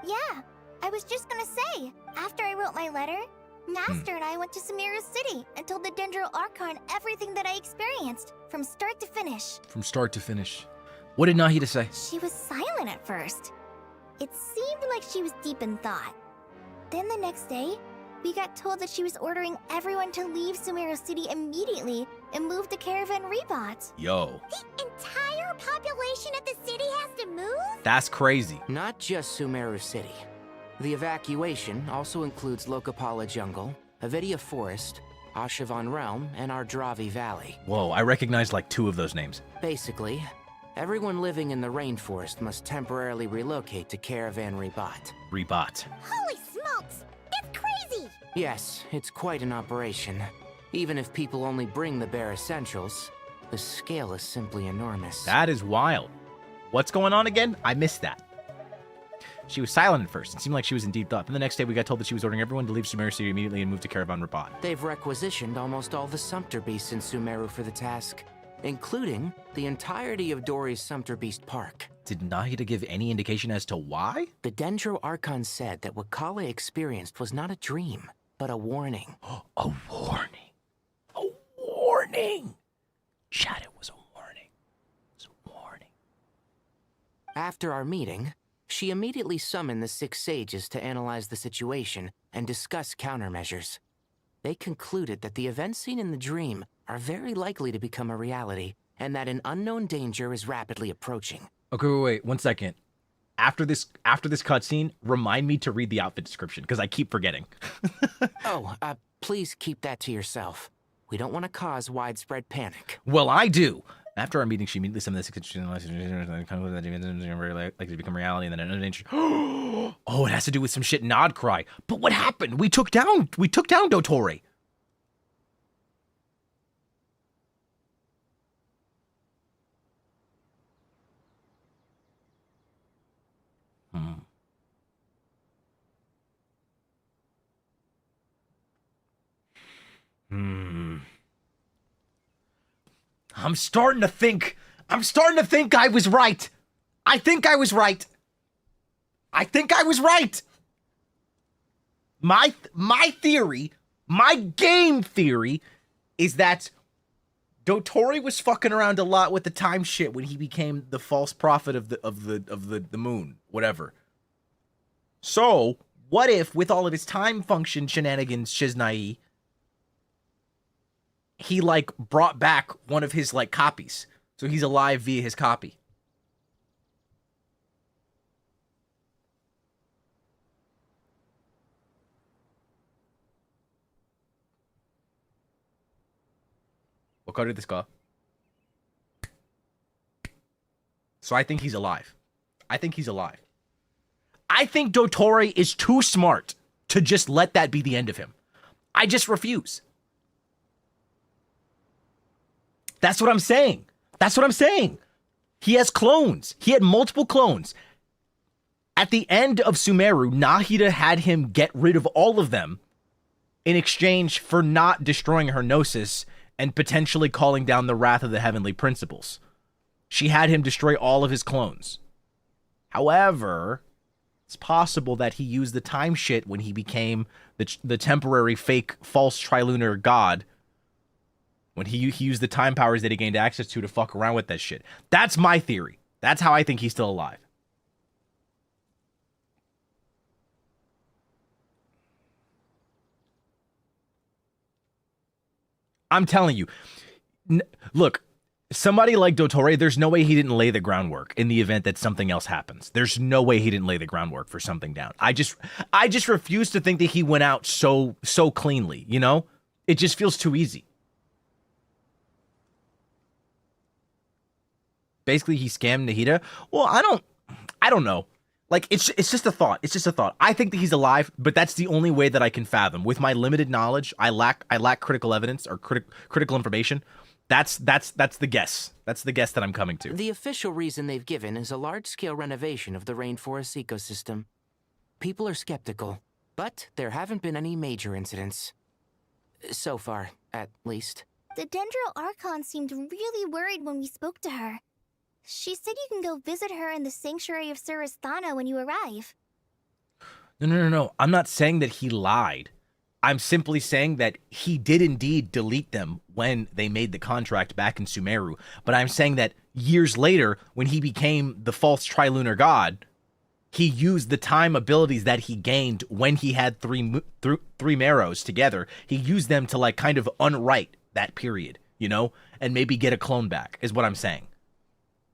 Yeah, I was just gonna say, after I wrote my letter, Master and I went to Sumeru City and told the Dendro Archon everything that I experienced, from start to finish. From start to finish. What did Nahida say? She was silent at first. It seemed like she was deep in thought. Then the next day, we got told that she was ordering everyone to leave Sumeru City immediately and move to Caravan Rebot. Yo. The entire population of the city has to move? That's crazy. Not just Sumeru City. The evacuation also includes Lokapala Jungle, Avidia Forest, Ashavan Realm, and Ardravi Valley. Whoa, I recognize like 2 of those names. Basically, everyone living in the rainforest must temporarily relocate to Caravan Rebot. Rebot. Holy smokes! That's crazy! Yes, it's quite an operation. Even if people only bring the bare essentials, the scale is simply enormous. That is wild. What's going on again? I missed that. She was silent at first. It seemed like she was in deep thought. Then the next day we got told that she was ordering everyone to leave Sumeru City immediately and move to Caravan Rebot. They've requisitioned almost all the Sumpter Beasts in Sumeru for the task, including the entirety of Dori's Sumpter Beast Park. Did Nahida give any indication as to why? The Dendro Archon said that what Kale experienced was not a dream, but a warning. A warning. A warning. Chat, it was a warning. It was a warning. After our meeting, she immediately summoned the 6 sages to analyze the situation and discuss countermeasures. They concluded that the events seen in the dream are very likely to become a reality, and that an unknown danger is rapidly approaching. Okay, wait, 1 second. After this cutscene, remind me to read the outfit description, because I keep forgetting. Please keep that to yourself. We don't want to cause widespread panic. Well, I do. After our meeting, she immediately summoned the 6 very likely to become reality, and then another danger. Oh, it has to do with some shit Nod Cry. But what happened? We took down Dottore. I'm starting to think I was right. I think I was right. My theory, my game theory, is that Dottore was fucking around a lot with the time shit when he became the false prophet of the moon, whatever. So, what if, with all of his time function shenanigans, Shiznai, he, like, brought back one of his, like, copies. So he's alive via his copy. What card did this go? So I think he's alive. I think Dottore is too smart to just let that be the end of him. I just refuse. That's what I'm saying. He has clones. He had multiple clones. At the end of Sumeru, Nahida had him get rid of all of them in exchange for not destroying her Gnosis and potentially calling down the wrath of the heavenly principles. She had him destroy all of his clones. However, it's possible that he used the time shit when he became the temporary fake false trilunar god. When he used the time powers that he gained access to fuck around with that shit. That's my theory. That's how I think he's still alive. I'm telling you. Look, somebody like Dottore, there's no way he didn't lay the groundwork in the event that something else happens. There's no way he didn't lay the groundwork for something down. I just refuse to think that he went out so cleanly, you know? It just feels too easy. Basically, he scammed Nahida. Well, I don't know. Like, it's just a thought. I think that he's alive, but that's the only way that I can fathom. With my limited knowledge, I lack critical evidence or critical information. That's the guess. That's the guess that I'm coming to. The official reason they've given is a large-scale renovation of the rainforest ecosystem. People are skeptical, but there haven't been any major incidents. So far, at least. The Dendro Archon seemed really worried when we spoke to her. She said you can go visit her in the Sanctuary of Surasthana when you arrive. No. I'm not saying that he lied. I'm simply saying that he did indeed delete them when they made the contract back in Sumeru. But I'm saying that years later, when he became the false trilunar god, he used the time abilities that he gained when he had three marrows together. He used them to like kind of unwrite that period, you know, and maybe get a clone back is what I'm saying.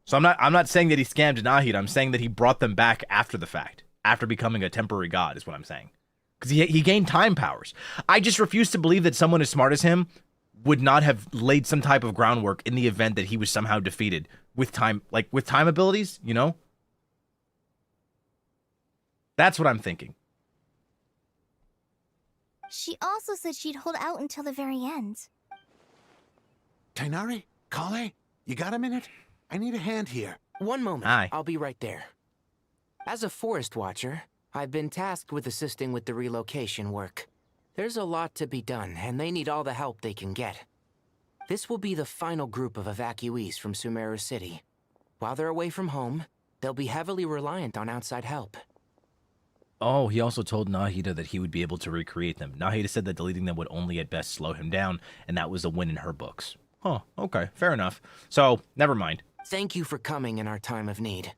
So I'm not saying that he scammed Nahida. I'm saying that he brought them back after the fact, after becoming a temporary god is what I'm saying. Because he gained time powers. I just refuse to believe that someone as smart as him would not have laid some type of groundwork in the event that he was somehow defeated with time, like with time abilities, you know? That's what I'm thinking. She also said she'd hold out until the very end. Tainari? Kale? You got a minute? I need a hand here. One moment. Aye. I'll be right there. As a forest watcher, I've been tasked with assisting with the relocation work. There's a lot to be done, and they need all the help they can get. This will be the final group of evacuees from Sumeru City. While they're away from home, they'll be heavily reliant on outside help. Oh, he also told Nahida that he would be able to recreate them. Nahida said that deleting them would only at best slow him down, and that was a win in her books. Huh, okay, fair enough. So, never mind. Thank you for coming in our time of need.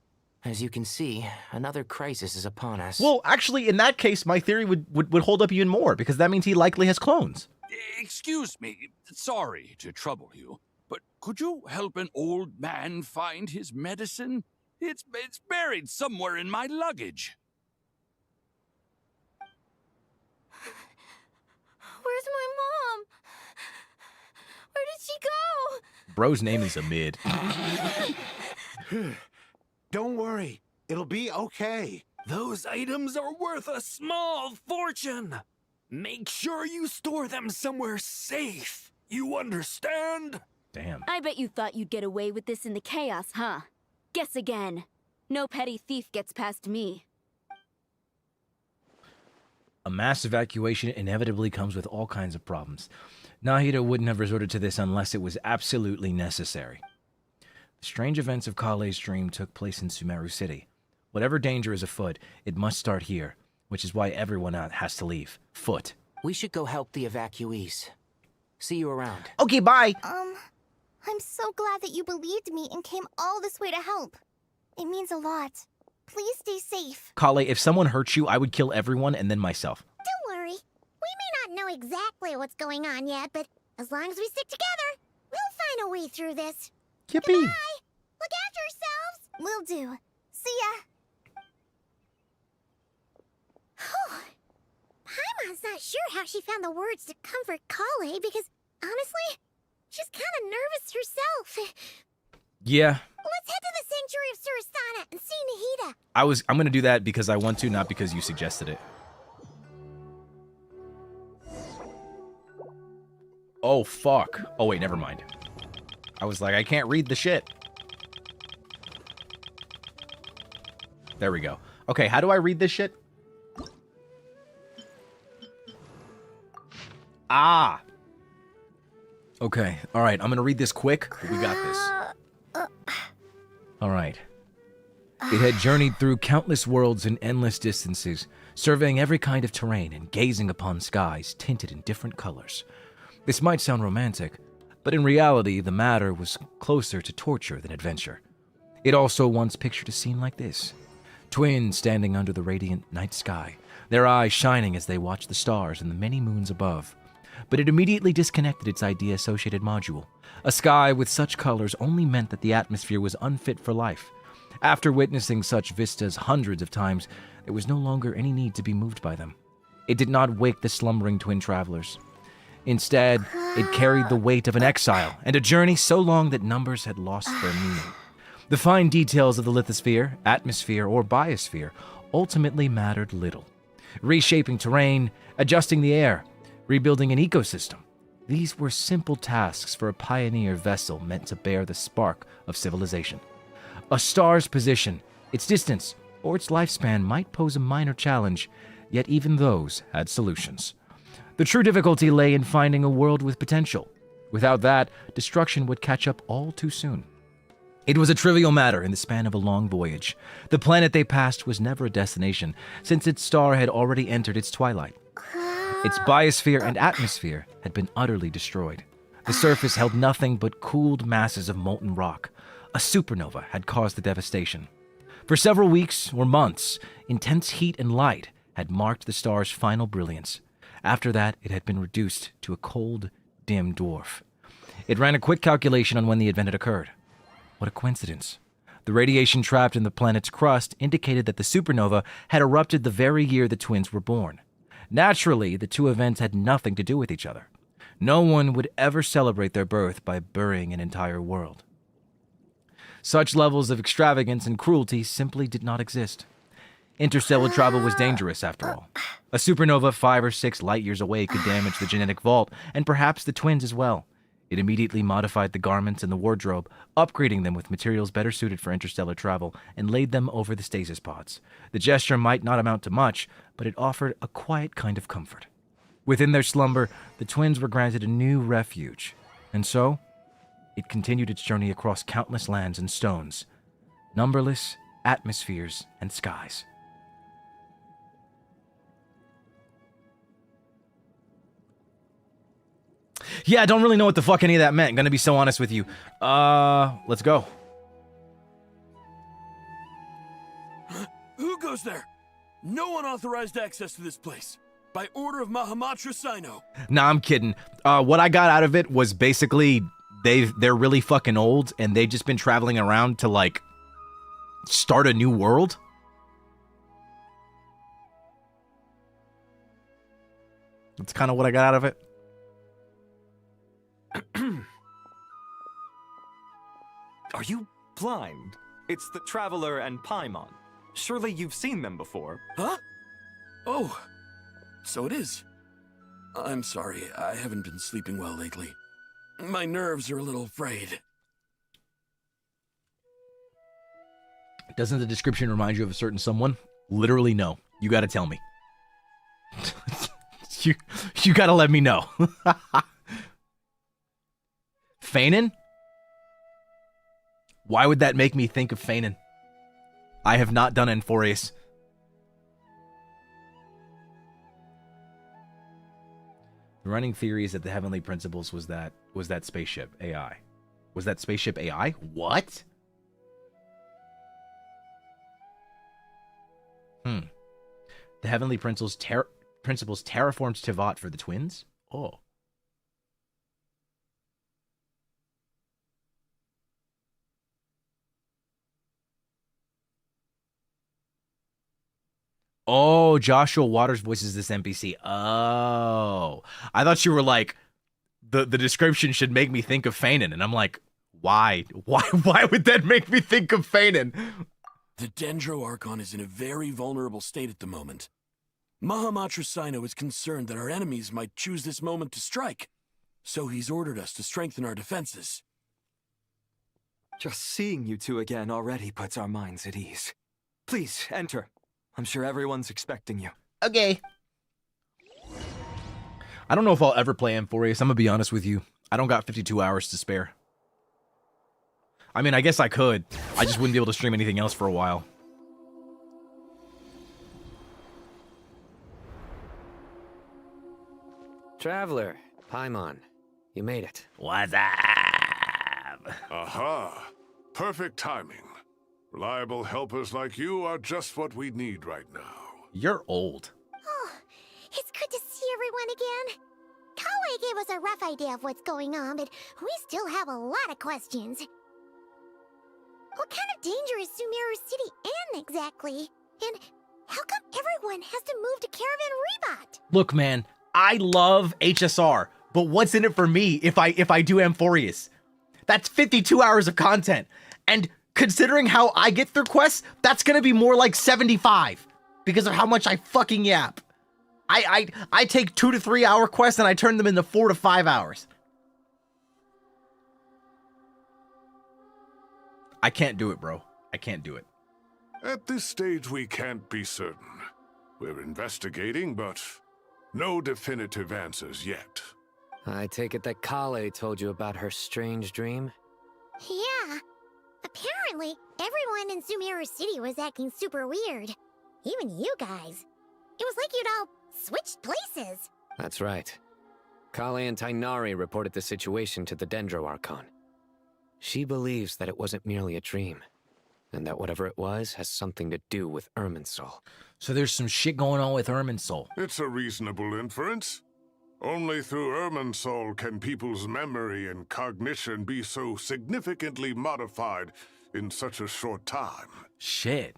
As you can see, another crisis is upon us. Well, actually, in that case, my theory would hold up even more, because that means he likely has clones. Excuse me, sorry to trouble you, but could you help an old man find his medicine? It's buried somewhere in my luggage. Where's my mom? Where did she go? Bro's name is Amid. Don't worry. It'll be okay. Those items are worth a small fortune. Make sure you store them somewhere safe. You understand? Damn. I bet you thought you'd get away with this in the chaos, huh? Guess again. No petty thief gets past me. A mass evacuation inevitably comes with all kinds of problems. Nahida wouldn't have resorted to this unless it was absolutely necessary. The strange events of Kale's dream took place in Sumeru City. Whatever danger is afoot, it must start here, which is why everyone out has to leave. Foot. We should go help the evacuees. See you around. Okay, bye! I'm so glad that you believed me and came all this way to help. It means a lot. Please stay safe. Kale, if someone hurts you, I would kill everyone and then myself. Don't worry. We may not know exactly what's going on yet, but as long as we stick together, we'll find a way through this. Yippee! Goodbye. Look after yourselves. Will do. See ya. Paimon's not sure how she found the words to comfort Kale because, honestly, she's kind of nervous herself. Yeah. Let's head to the Sanctuary of Surasana and see Nahida. I'm gonna do that because I want to, not because you suggested it. Oh, fuck. Oh, wait, never mind. I was like, I can't read the shit. There we go. Okay, how do I read this shit? Ah! Okay, alright, I'm gonna read this quick, but we got this. Alright. It had journeyed through countless worlds and endless distances, surveying every kind of terrain and gazing upon skies tinted in different colors. This might sound romantic, but in reality, the matter was closer to torture than adventure. It also once pictured a scene like this. Twins standing under the radiant night sky, their eyes shining as they watched the stars and the many moons above. But it immediately disconnected its idea-associated module. A sky with such colors only meant that the atmosphere was unfit for life. After witnessing such vistas hundreds of times, there was no longer any need to be moved by them. It did not wake the slumbering twin travelers. Instead, it carried the weight of an exile and a journey so long that numbers had lost their meaning. The fine details of the lithosphere, atmosphere, or biosphere ultimately mattered little. Reshaping terrain, adjusting the air, rebuilding an ecosystem. These were simple tasks for a pioneer vessel meant to bear the spark of civilization. A star's position, its distance, or its lifespan might pose a minor challenge, yet even those had solutions. The true difficulty lay in finding a world with potential. Without that, destruction would catch up all too soon. It was a trivial matter in the span of a long voyage. The planet they passed was never a destination, since its star had already entered its twilight. Its biosphere and atmosphere had been utterly destroyed. The surface held nothing but cooled masses of molten rock. A supernova had caused the devastation. For several weeks or months, intense heat and light had marked the star's final brilliance. After that, it had been reduced to a cold, dim dwarf. It ran a quick calculation on when the event had occurred. What a coincidence. The radiation trapped in the planet's crust indicated that the supernova had erupted the very year the twins were born. Naturally, the two events had nothing to do with each other. No one would ever celebrate their birth by burying an entire world. Such levels of extravagance and cruelty simply did not exist. Interstellar travel was dangerous, after all. A supernova 5 or 6 light years away could damage the genetic vault, and perhaps the twins as well. It immediately modified the garments and the wardrobe, upgrading them with materials better suited for interstellar travel, and laid them over the stasis pods. The gesture might not amount to much, but it offered a quiet kind of comfort. Within their slumber, the twins were granted a new refuge, and so it continued its journey across countless lands and stones, numberless atmospheres and skies. Yeah, I don't really know what the fuck any of that meant. I'm gonna be so honest with you. Let's go. Who goes there? No unauthorized access to this place. By order of Mahamatra Sino. Nah, I'm kidding. What I got out of it was basically they're really fucking old and they've just been traveling around to like start a new world. That's kind of what I got out of it. Are you blind? It's the Traveler and Paimon. Surely you've seen them before. Huh? Oh, so it is. I'm sorry, I haven't been sleeping well lately. My nerves are a little frayed. Doesn't the description remind you of a certain someone? Literally, no. You gotta tell me. you gotta let me know. Fanon? Why would that make me think of Fanon? I have not done Enforius. The running theory is that the Heavenly Principles was that spaceship AI. Was that spaceship AI? What? The Heavenly Principles terraformed Tivat for the twins? Oh. Oh, Joshua Waters voices this NPC. Oh. I thought you were like, the description should make me think of Fanon. And I'm like, why? Why would that make me think of Fanon? The Dendro Archon is in a very vulnerable state at the moment. Mahamatra Sino is concerned that our enemies might choose this moment to strike. So he's ordered us to strengthen our defenses. Just seeing you two again already puts our minds at ease. Please, enter. I'm sure everyone's expecting you. Okay. I don't know if I'll ever play Enforius. I'm gonna be honest with you. I don't got 52 hours to spare. I mean, I guess I could. I just wouldn't be able to stream anything else for a while. Traveler, Paimon, you made it. What's up? Aha! Perfect timing. Reliable helpers like you are just what we need right now. You're old. Oh, it's good to see everyone again. Kawaii gave us a rough idea of what's going on, but we still have a lot of questions. What kind of danger is Sumeru City in exactly? And how come everyone has to move to Caravan Rebot? Look, man, I love HSR, but what's in it for me if I do Enforius? That's 52 hours of content. And considering how I get through quests, that's gonna be more like 75 because of how much I fucking yap. I take 2 to 3 hour quests and I turn them into 4 to 5 hours. I can't do it, bro. I can't do it. At this stage, we can't be certain. We're investigating, but no definitive answers yet. I take it that Kale told you about her strange dream? Yeah. Apparently, everyone in Sumeru City was acting super weird. Even you guys. It was like you'd all switched places. That's right. Kale and Tainari reported the situation to the Dendro Archon. She believes that it wasn't merely a dream. and that whatever it was has something to do with Irminsul. So there's some shit going on with Irminsul. It's a reasonable inference. Only through Irminsul can people's memory and cognition be so significantly modified in such a short time. Shit.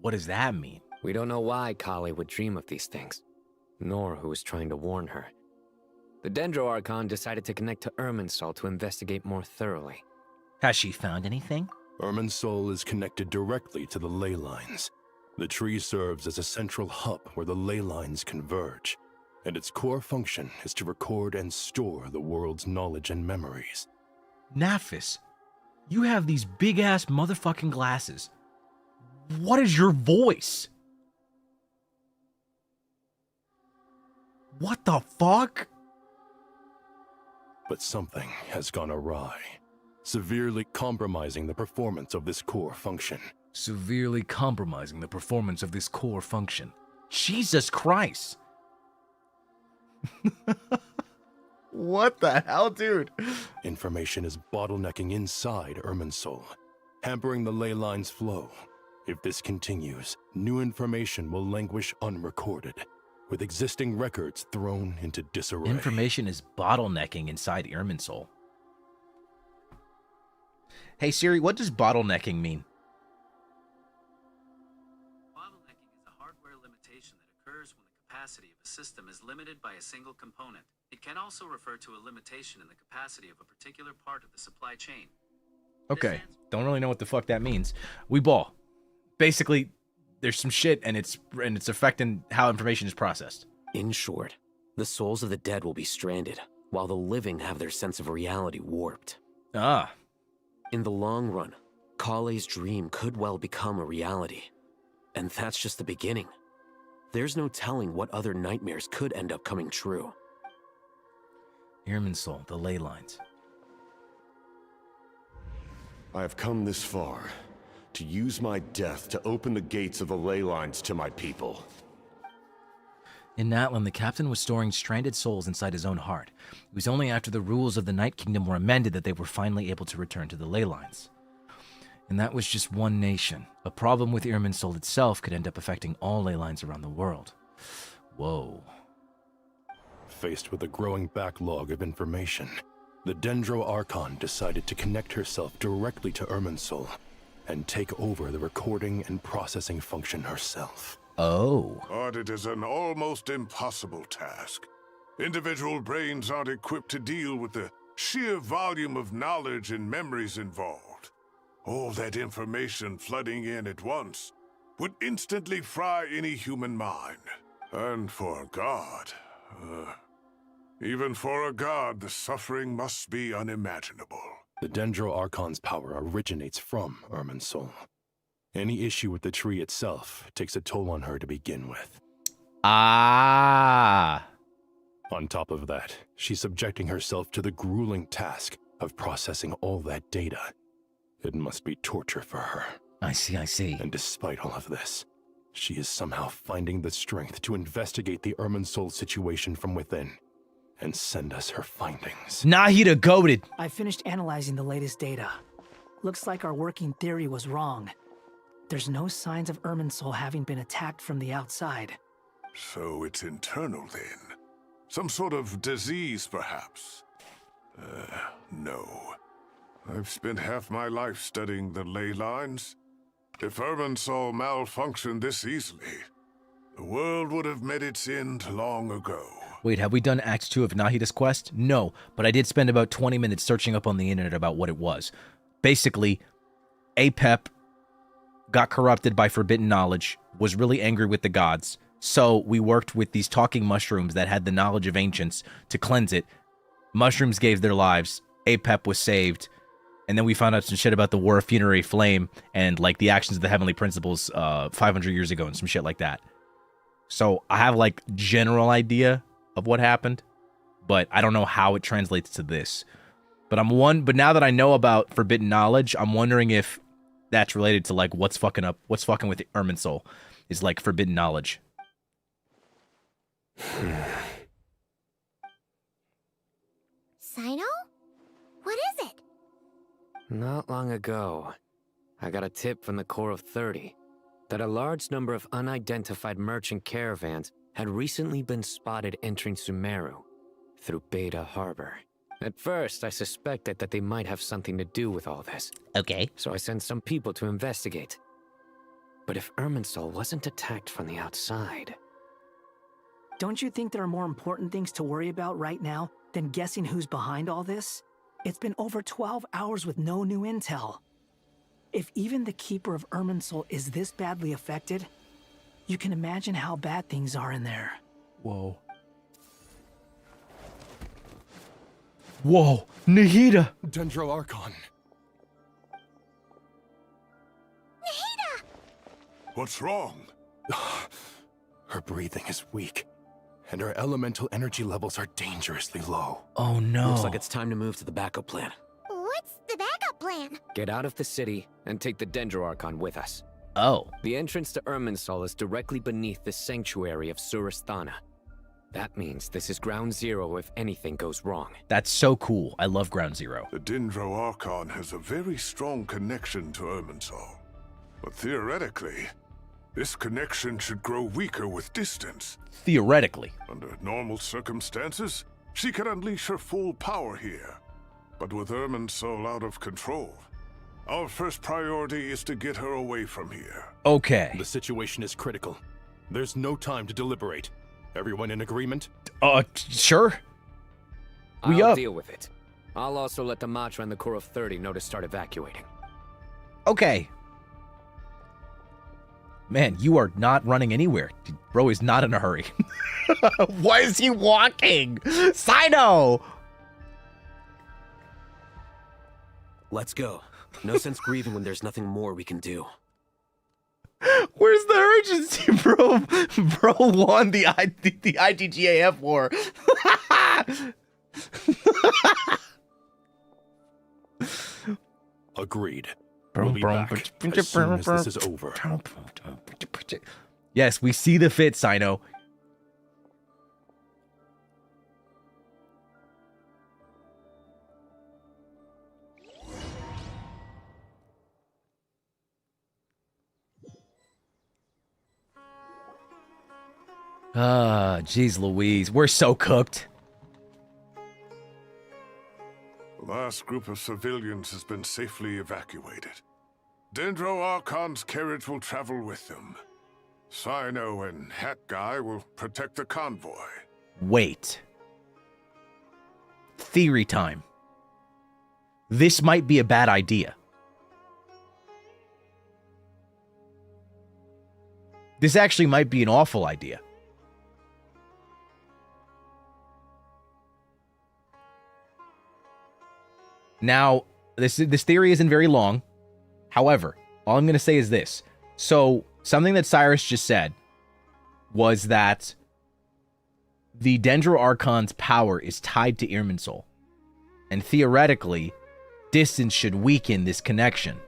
What does that mean? We don't know why Kali would dream of these things, nor who was trying to warn her. The Dendro Archon decided to connect to Irminsul to investigate more thoroughly. Has she found anything? Irminsul is connected directly to the ley lines. The tree serves as a central hub where the ley lines converge, and its core function is to record and store the world's knowledge and memories. Nafis, you have these big-ass motherfucking glasses. What is your voice? What the fuck? But something has gone awry, severely compromising the performance of this core function. Severely compromising the performance of this core function. Jesus Christ. What the hell, dude? Information is bottlenecking inside Irminsul, hampering the ley line's flow. If this continues, new information will languish unrecorded, with existing records thrown into disarray. Information is bottlenecking inside Irminsul. Hey Siri, what does bottlenecking mean? Bottlenecking is a hardware limitation that occurs when the capacity of a system is limited by a single component. It can also refer to a limitation in the capacity of a particular part of the supply chain. Okay, don't really know what the fuck that means. We ball. Basically, there's some shit and it's affecting how information is processed. In short, the souls of the dead will be stranded, while the living have their sense of reality warped. Ah. In the long run, Kale's dream could well become a reality. And that's just the beginning. There's no telling what other nightmares could end up coming true. Irminsul, the ley lines. I have come this far to use my death to open the gates of the ley lines to my people. In Natlan, the captain was storing stranded souls inside his own heart. It was only after the rules of the Night Kingdom were amended that they were finally able to return to the ley lines. And that was just one nation. A problem with Irminsul itself could end up affecting all ley lines around the world. Whoa. Faced with a growing backlog of information, the Dendro Archon decided to connect herself directly to Irminsul and take over the recording and processing function herself. Oh. But it is an almost impossible task. Individual brains aren't equipped to deal with the sheer volume of knowledge and memories involved. All that information flooding in at once would instantly fry any human mind. And for a god, even for a god, the suffering must be unimaginable. The Dendro Archon's power originates from Irminsul. Any issue with the tree itself takes a toll on her to begin with. Ah. On top of that, she's subjecting herself to the grueling task of processing all that data. It must be torture for her. I see. And despite all of this, she is somehow finding the strength to investigate the Irminsul situation from within and send us her findings. Nahida goated. I finished analyzing the latest data. Looks like our working theory was wrong. There's no signs of Irminsul having been attacked from the outside. So it's internal then? Some sort of disease, perhaps? No. I've spent half my life studying the ley lines. If Irminsul malfunctioned this easily, the world would have met its end long ago. Wait, have we done Act 2 of Nahida's quest? No, but I did spend about 20 minutes searching up on the internet about what it was. Basically, Apep got corrupted by forbidden knowledge, was really angry with the gods, so we worked with these talking mushrooms that had the knowledge of ancients to cleanse it. Mushrooms gave their lives, Apep was saved, and then we found out some shit about the War of Funerary Flame and like the actions of the Heavenly Principles 500 years ago and some shit like that. So I have like general idea of what happened, but I don't know how it translates to this. But now that I know about forbidden knowledge, I'm wondering if that's related to like what's fucking with Irminsul is like forbidden knowledge. Sino? What is it? Not long ago, I got a tip from the Corps of 30 that a large number of unidentified merchant caravans had recently been spotted entering Sumeru through Beta Harbor. At first, I suspected that they might have something to do with all this. Okay. So I sent some people to investigate. But if Irminsul wasn't attacked from the outside... Don't you think there are more important things to worry about right now than guessing who's behind all this? It's been over 12 hours with no new intel. If even the Keeper of Irminsul is this badly affected, you can imagine how bad things are in there. Whoa. Whoa, Nahida! Dendro Archon. Nahida! What's wrong? Her breathing is weak, and her elemental energy levels are dangerously low. Oh no. Looks like it's time to move to the backup plan. What's the backup plan? Get out of the city and take the Dendro Archon with us. Oh. The entrance to Irminsul is directly beneath the sanctuary of Surasthana. That means this is ground zero if anything goes wrong. That's so cool. I love Ground Zero. The Dendro Archon has a very strong connection to Irminsul. But theoretically, this connection should grow weaker with distance. Theoretically. Under normal circumstances, she can unleash her full power here. But with Irminsul out of control, our first priority is to get her away from here. Okay. The situation is critical. There's no time to deliberate. Everyone in agreement? Sure. I'll deal with it. I'll also let the Matra and the Corps of 30 know to start evacuating. Okay. Man, you are not running anywhere. Bro is not in a hurry. Why is he walking? Sino! Let's go. No sense grieving when there's nothing more we can do. Where's the urgency, bro? Bro won the ITGAF war. Agreed. We'll be back as soon as this is over. Yes, we see the fit, Sino. Ah, jeez Louise. We're so cooked. The last group of civilians has been safely evacuated. Dendro Archon's carriage will travel with them. Sino and Hat Guy will protect the convoy. Wait. Theory time. This might be a bad idea. This actually might be an awful idea. Now, this theory isn't very long. However, all I'm going to say is this. So, something that Cyrus just said was that the Dendro Archon's power is tied to Irminsul. And theoretically, distance should weaken this connection.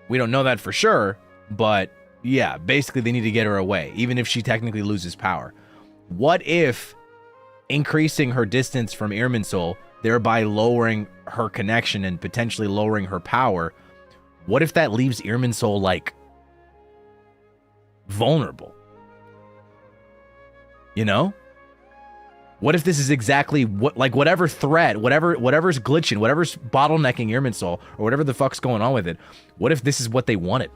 We don't know that for sure, but yeah, basically they need to get her away, even if she technically loses power. What if increasing her distance from Irminsul, thereby lowering her connection and potentially lowering her power, what if that leaves Irminsul, like, vulnerable? You know? What if this is exactly what, like, whatever threat, whatever's glitching, whatever's bottlenecking Irminsul, or whatever the fuck's going on with it, what if this is what they wanted?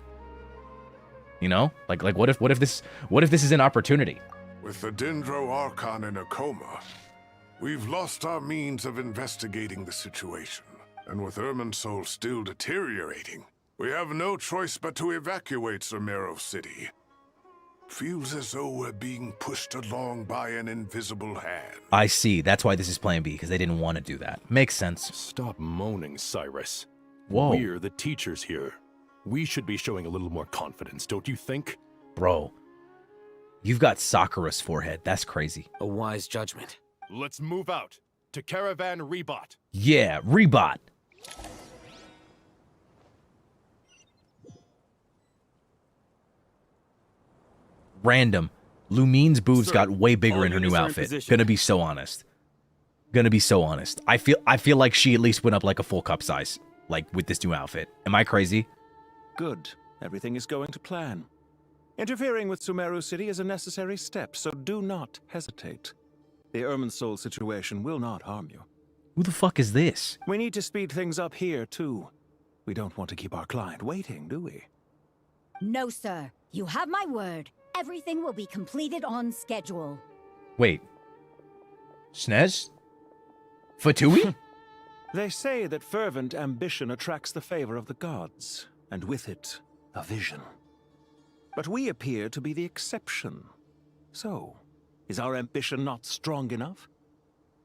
You know? Like what if this is an opportunity? With the Dendro Archon in a coma, we've lost our means of investigating the situation. And with Irminsul still deteriorating, we have no choice but to evacuate Sumeru City. Feels as though we're being pushed along by an invisible hand. I see. That's why this is plan B, because they didn't want to do that. Makes sense. Stop moaning, Cyrus. Whoa. We're the teachers here. We should be showing a little more confidence, don't you think? Bro, you've got Sakura's forehead. That's crazy. A wise judgment. Let's move out to Caravan Rebot. Yeah, Rebot. Random. Lumine's boobs got way bigger in her new outfit. Gonna be so honest. I feel like she at least went up like a full cup size. like with this new outfit. Am I crazy? Good. Everything is going to plan. Interfering with Sumeru City is a necessary step, so do not hesitate. The Irminsul situation will not harm you. Who the fuck is this? We need to speed things up here, too. We don't want to keep our client waiting, do we? No, sir. You have my word. Everything will be completed on schedule. Wait. Snez? Fatui? They say that fervent ambition attracts the favor of the gods, and with it, a vision. But we appear to be the exception. So, is our ambition not strong enough?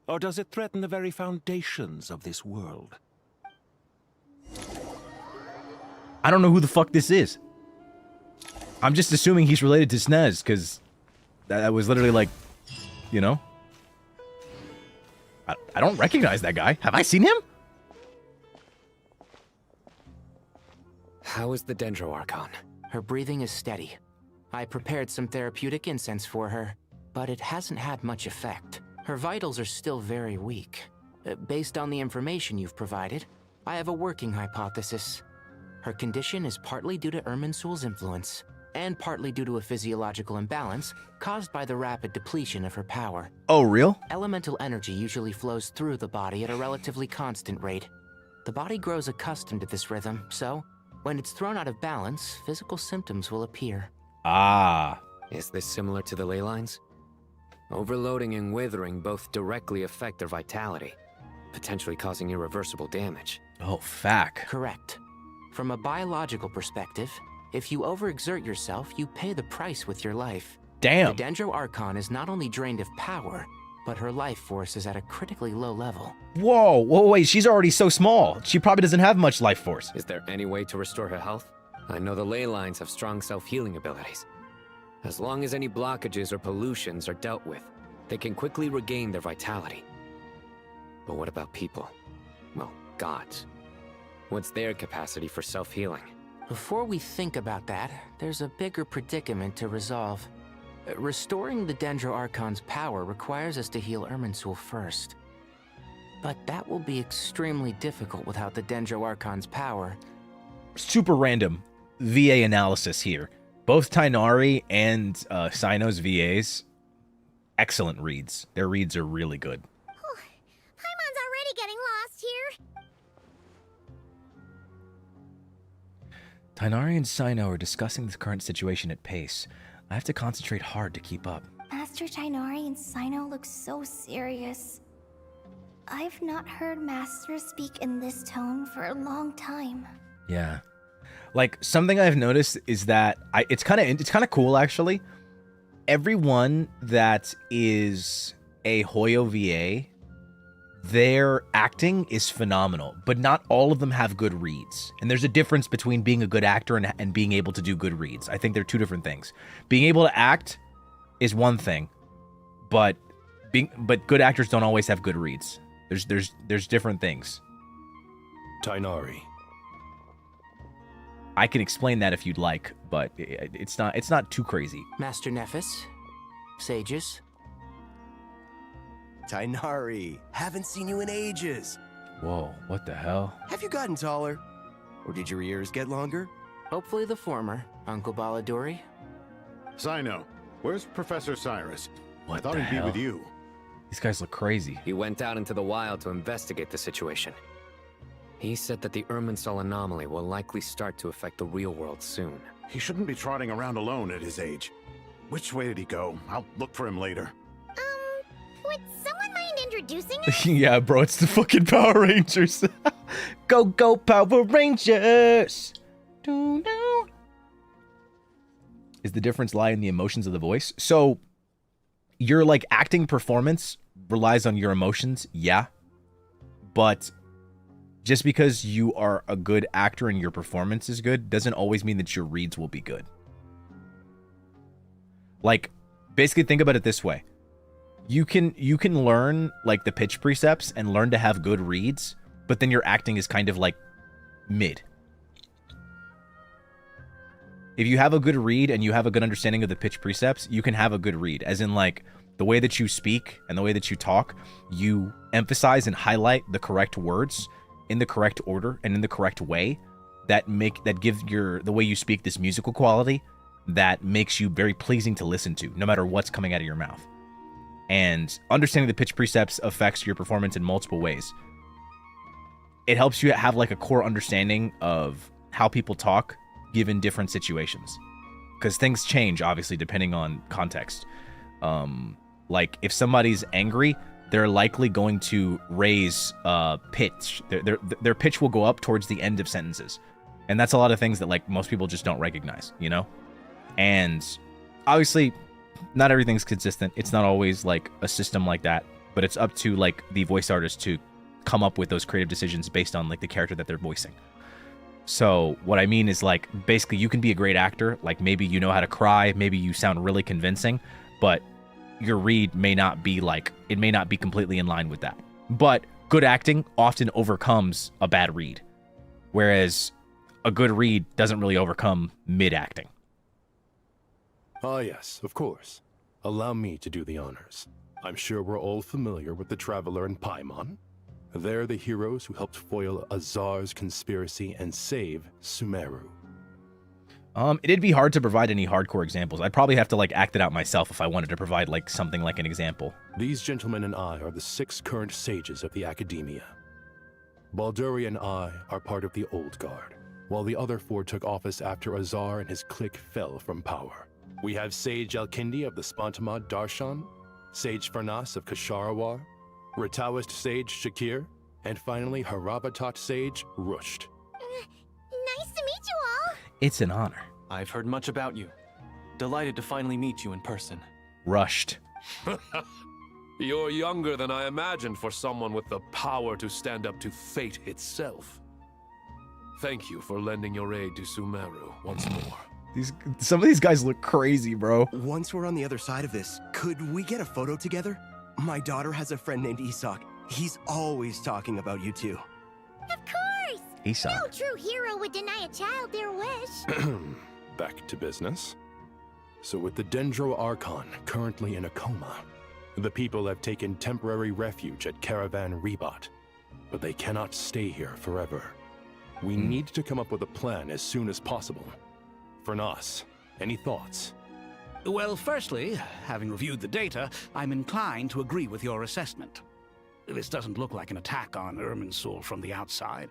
Or does it threaten the very foundations of this world? I don't know who the fuck this is. I'm just assuming he's related to Snez, because that was literally like, you know? I don't recognize that guy. Have I seen him? How is the Dendro Archon? Her breathing is steady. I prepared some therapeutic incense for her, but it hasn't had much effect. Her vitals are still very weak. Based on the information you've provided, I have a working hypothesis. Her condition is partly due to Irminsul's influence, and partly due to a physiological imbalance caused by the rapid depletion of her power. Oh, real? Elemental energy usually flows through the body at a relatively constant rate. The body grows accustomed to this rhythm, so when it's thrown out of balance, physical symptoms will appear. Ah. Is this similar to the ley lines? Overloading and withering both directly affect their vitality, potentially causing irreversible damage. Oh, fuck. Correct. From a biological perspective, if you overexert yourself, you pay the price with your life. Damn. The Dendro Archon is not only drained of power, but her life force is at a critically low level. Whoa, wait, she's already so small. She probably doesn't have much life force. Is there any way to restore her health? I know the ley lines have strong self-healing abilities. As long as any blockages or pollutions are dealt with, they can quickly regain their vitality. But what about people? Well, gods. What's their capacity for self-healing? Before we think about that, there's a bigger predicament to resolve. Restoring the Dendro Archon's power requires us to heal Irminsul first. But that will be extremely difficult without the Dendro Archon's power. Super random VA analysis here. Both Tainari and Sino's VAs, excellent reads. Their reads are really good. Paimon's already getting lost here. Tainari and Sino are discussing the current situation at pace. I have to concentrate hard to keep up. Master Tainari and Sino look so serious. I've not heard Master speak in this tone for a long time. Yeah. Like, something I've noticed is that it's kind of cool, actually. Everyone that is a Hoyo VA, their acting is phenomenal, but not all of them have good reads. And there's a difference between being a good actor and being able to do good reads. I think they're two different things. Being able to act is one thing, but good actors don't always have good reads. There's different things. Tainari. I can explain that if you'd like, but it's not too crazy. Master Nephis, sages. Tainari, haven't seen you in ages. Whoa, what the hell? Have you gotten taller? Or did your ears get longer? Hopefully the former, Uncle Baladuri. Sino, where's Professor Cyrus? What I thought the he'd hell? be with you. These guys look crazy. He went out into the wild to investigate the situation. He said that the Irminsul anomaly will likely start to affect the real world soon. He shouldn't be trotting around alone at his age. Which way did he go? I'll look for him later. Would someone mind introducing us? Yeah, bro, it's the fucking Power Rangers. Go, Power Rangers! Is the difference lie in the emotions of the voice? So, your, like, acting performance relies on your emotions, yeah. But just because you are a good actor and your performance is good doesn't always mean that your reads will be good. Like, basically think about it this way. You can learn, like, the pitch precepts and learn to have good reads, but then your acting is kind of, like, mid. If you have a good read and you have a good understanding of the pitch precepts, you can have a good read. As in, like, the way that you speak and the way that you talk, you emphasize and highlight the correct words, in the correct order and in the correct way that give the way you speak this musical quality that makes you very pleasing to listen to, no matter what's coming out of your mouth. And understanding the pitch precepts affects your performance in multiple ways. It helps you have like a core understanding of how people talk given different situations, because things change obviously depending on context. Like if somebody's angry, they're likely going to raise pitch. Their pitch will go up towards the end of sentences, and that's a lot of things that like most people just don't recognize, you know. And obviously, not everything's consistent. It's not always like a system like that, but it's up to like the voice artist to come up with those creative decisions based on like the character that they're voicing. So what I mean is like basically you can be a great actor, like maybe you know how to cry, maybe you sound really convincing, but your read may not be like, it may not be completely in line with that. But good acting often overcomes a bad read, whereas a good read doesn't really overcome mid-acting. Ah yes, of course. Allow me to do the honors. I'm sure we're all familiar with the Traveler and Paimon. They're the heroes who helped foil Azar's conspiracy and save Sumeru. It'd be hard to provide any hardcore examples. I'd probably have to like act it out myself if I wanted to provide like something like an example. These gentlemen and I are the 6 current sages of the Academia. Balduri and I are part of the Old Guard, while the other 4 took office after Azar and his clique fell from power. We have Sage Alkindi of the Spantamad Darshan, Sage Farnas of Kasharawar, Rataoist Sage Shakir, and finally Harabatot Sage Rusht. Nice to meet you all. It's an honor. I've heard much about you. Delighted to finally meet you in person. Rushed. You're younger than I imagined for someone with the power to stand up to fate itself. Thank you for lending your aid to Sumeru once more. Some of these guys look crazy, bro. Once we're on the other side of this, could we get a photo together? My daughter has a friend named Isak. He's always talking about you two. Of course! Isak. No true hero would deny a child their wish. Back to business. So with the Dendro Archon currently in a coma, the people have taken temporary refuge at Caravan Rebat. But they cannot stay here forever. We need to come up with a plan as soon as possible. Farnas, any thoughts? Well, firstly, having reviewed the data, I'm inclined to agree with your assessment. This doesn't look like an attack on Irminsul from the outside.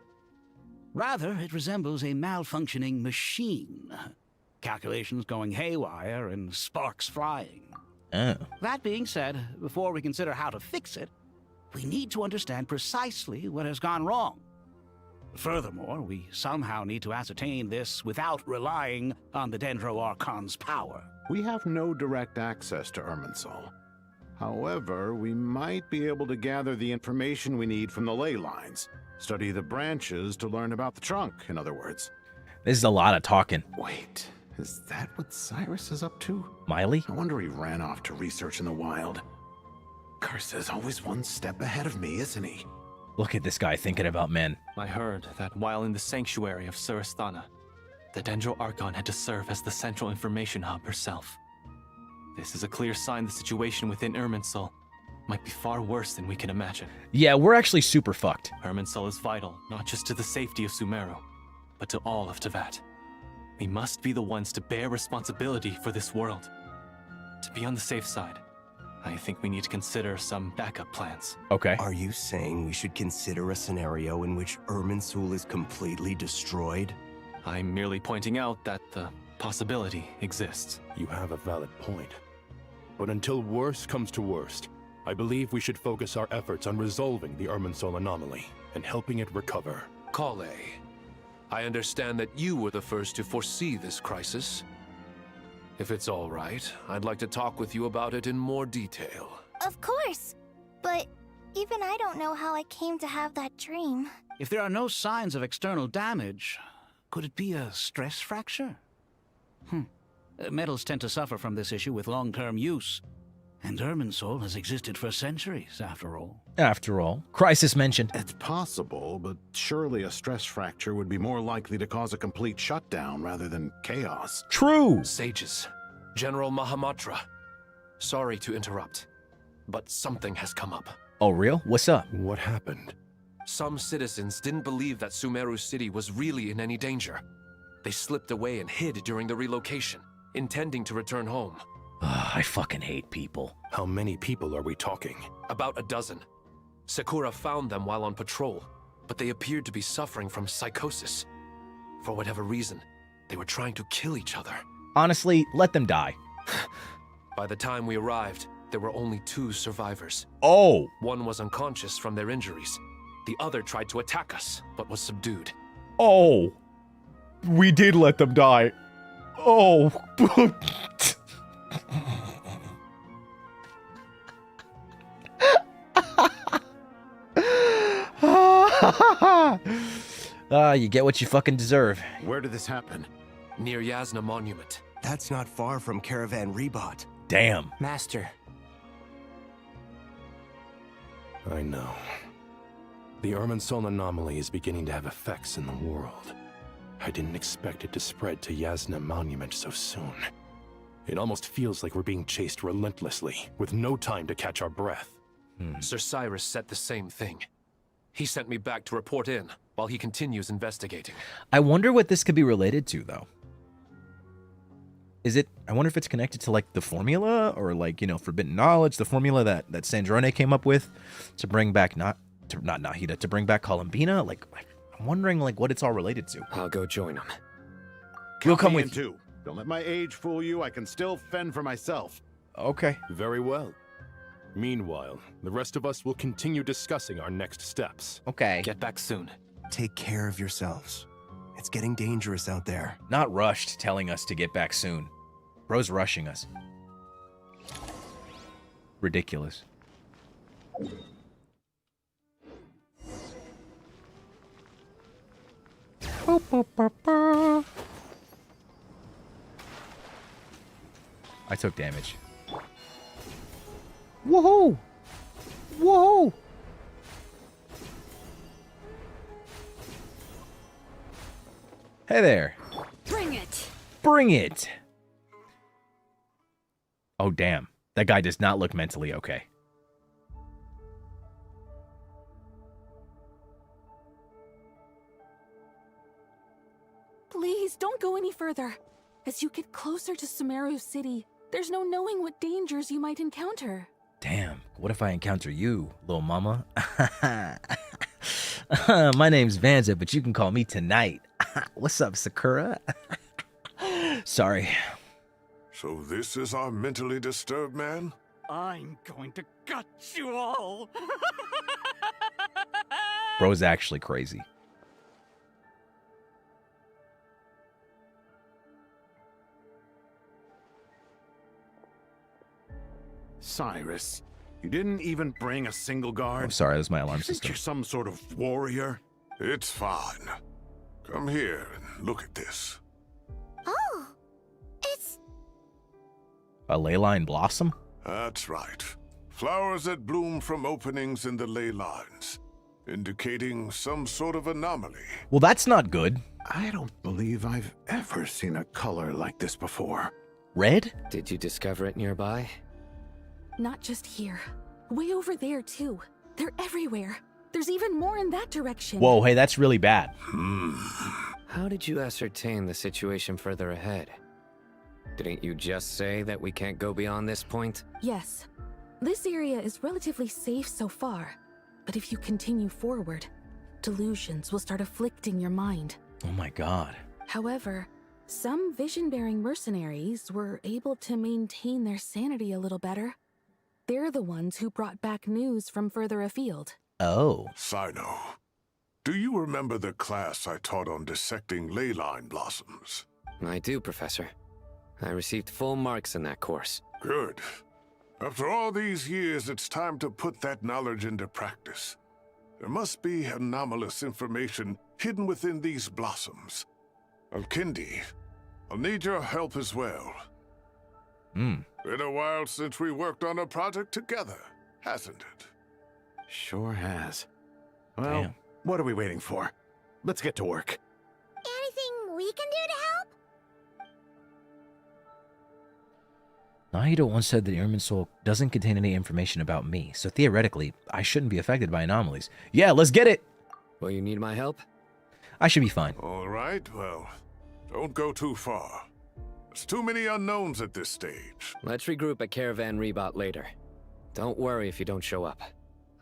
Rather, it resembles a malfunctioning machine. Calculations going haywire and sparks flying. Oh. That being said, before we consider how to fix it, we need to understand precisely what has gone wrong. Furthermore, we somehow need to ascertain this without relying on the Dendro Archon's power. We have no direct access to Irminsul. However, we might be able to gather the information we need from the ley lines. Study the branches to learn about the trunk, in other words. This is a lot of talking. Wait, is that what Cyrus is up to? Miley? I wonder he ran off to research in the wild. Curse always one step ahead of me, isn't he? Look at this guy thinking about men. I heard that while in the sanctuary of Surasthana, the Dendro Archon had to serve as the central information hub herself. This is a clear sign the situation within Irminsul might be far worse than we can imagine. Yeah, we're actually super fucked. Irminsul is vital, not just to the safety of Sumeru, but to all of Teyvat. We must be the ones to bear responsibility for this world. To be on the safe side, I think we need to consider some backup plans. Okay. Are you saying we should consider a scenario in which Irminsul is completely destroyed? I'm merely pointing out that the possibility exists. You have a valid point. But until worst comes to worst, I believe we should focus our efforts on resolving the Irminsul anomaly and helping it recover. Kale, I understand that you were the first to foresee this crisis. If it's all right, I'd like to talk with you about it in more detail. Of course. But even I don't know how I came to have that dream. If there are no signs of external damage, could it be a stress fracture? Metals tend to suffer from this issue with long-term use. And Irminsul has existed for centuries, after all. After all. Krisis mentioned. It's possible, but surely a stress fracture would be more likely to cause a complete shutdown rather than chaos. True! Sages, General Mahamatra, sorry to interrupt, but something has come up. Oh, real? What's up? What happened? Some citizens didn't believe that Sumeru City was really in any danger. They slipped away and hid during the relocation, intending to return home. I fucking hate people. How many people are we talking? About a dozen. Sakura found them while on patrol, but they appeared to be suffering from psychosis. For whatever reason, they were trying to kill each other. Honestly, let them die. By the time we arrived, there were only 2 survivors. Oh! One was unconscious from their injuries. The other tried to attack us, but was subdued. Oh! We did let them die. Oh! You get what you fucking deserve. Where did this happen? Near Yasna Monument. That's not far from Caravan Rebot. Damn. Master. I know. The Irminsul anomaly is beginning to have effects in the world. I didn't expect it to spread to Yasna Monument so soon. It almost feels like we're being chased relentlessly, with no time to catch our breath. Sir Cyrus said the same thing. He sent me back to report in, while he continues investigating. I wonder what this could be related to, though. Is it, I wonder if it's connected to, like, the formula, or, like, you know, forbidden knowledge, the formula that Sandrone came up with to bring back, not Nahida, to bring back Columbina? Like, I'm wondering, like, what it's all related to. I'll go join them. We'll come with you. Too. Don't let my age fool you. I can still fend for myself. Okay. Very well. Meanwhile, the rest of us will continue discussing our next steps. Okay. Get back soon. Take care of yourselves. It's getting dangerous out there. Not rushed telling us to get back soon. Bro's rushing us. Ridiculous. I took damage. Woohoo! Woohoo! Hey there. Bring it! Bring it! Oh, damn. That guy does not look mentally okay. Please, don't go any further. As you get closer to Sumeru City, there's no knowing what dangers you might encounter. Damn, what if I encounter you, little mama? My name's Vanza, but you can call me Tonight. What's up, Sakura? Sorry. So this is our mentally disturbed man? I'm going to gut you all. Bro's actually crazy. Cyrus, you didn't even bring a single guard? I'm sorry, that's my alarm Think system. you're some sort of warrior? It's fine. Come here and look at this. Oh, it's... A ley line blossom? That's right. Flowers that bloom from openings in the ley lines, indicating some sort of anomaly. Well, that's not good. I don't believe I've ever seen a color like this before. Red? Did you discover it nearby? Not just here. Way over there, too. They're everywhere. There's even more in that direction. Whoa, hey, that's really bad. How did you ascertain the situation further ahead? Didn't you just say that we can't go beyond this point? Yes. This area is relatively safe so far. But if you continue forward, delusions will start afflicting your mind. Oh my god. However, some vision-bearing mercenaries were able to maintain their sanity a little better. They're the ones who brought back news from further afield. Oh. Sino, do you remember the class I taught on dissecting ley line blossoms? I do, Professor. I received full marks in that course. Good. After all these years, it's time to put that knowledge into practice. There must be anomalous information hidden within these blossoms. Alkindi, I'll need your help as well. Been a while since we worked on a project together, hasn't it? Sure has. Well, what are we waiting for? Let's get to work. Anything we can do to help? Nahida once said that the Irminsul doesn't contain any information about me, so theoretically, I shouldn't be affected by anomalies. Yeah, let's get it! Will you need my help? I should be fine. All right, well, don't go too far. There's too many unknowns at this stage. Let's regroup at Caravan Rebot later. Don't worry if you don't show up.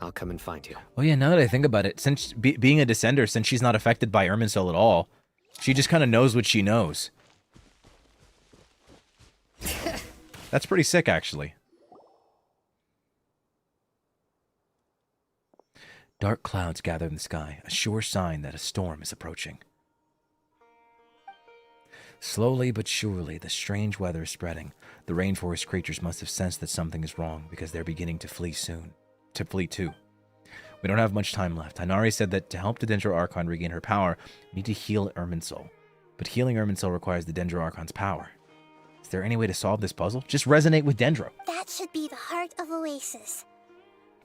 I'll come and find you. Oh yeah, now that I think about it, since being a descender, since she's not affected by Irminsul at all, she just kind of knows what she knows. That's pretty sick, actually. Dark clouds gather in the sky, a sure sign that a storm is approaching. Slowly but surely, the strange weather is spreading. The rainforest creatures must have sensed that something is wrong because they're beginning to flee soon. To flee too. We don't have much time left. Inari said that to help the Dendro Archon regain her power, we need to heal Irminsul. But healing Irminsul requires the Dendro Archon's power. Is there any way to solve this puzzle? Just resonate with Dendro. That should be the heart of Oasis.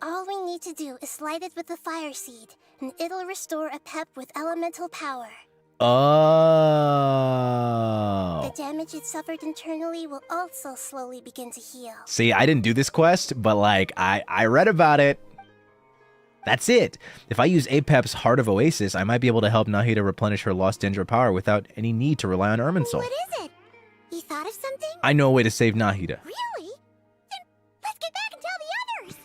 All we need to do is light it with the fire seed, and it'll restore a pep with elemental power. Oh. The damage it suffered internally will also slowly begin to heal. See, I didn't do this quest, but like, I read about it. That's it. If I use Apep's Heart of Oasis, I might be able to help Nahida replenish her lost Dendro power without any need to rely on Irminsul. What is it? You thought of something? I know a way to save Nahida. Really? Then let's get back and tell the others!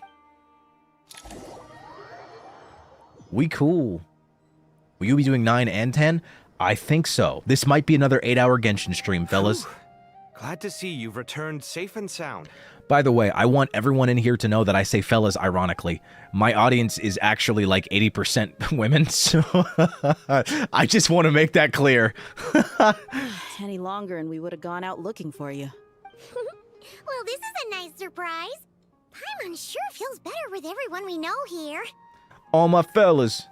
We cool. Will you be doing 9 and 10? I think so. This might be another 8-hour Genshin stream, fellas. Glad to see you've returned safe and sound. By the way, I want everyone in here to know that I say fellas ironically. My audience is actually like 80% women, so I just want to make that clear. Any longer and we would have gone out looking for you. Well, this is a nice surprise. Paimon sure feels better with everyone we know here. All my fellas.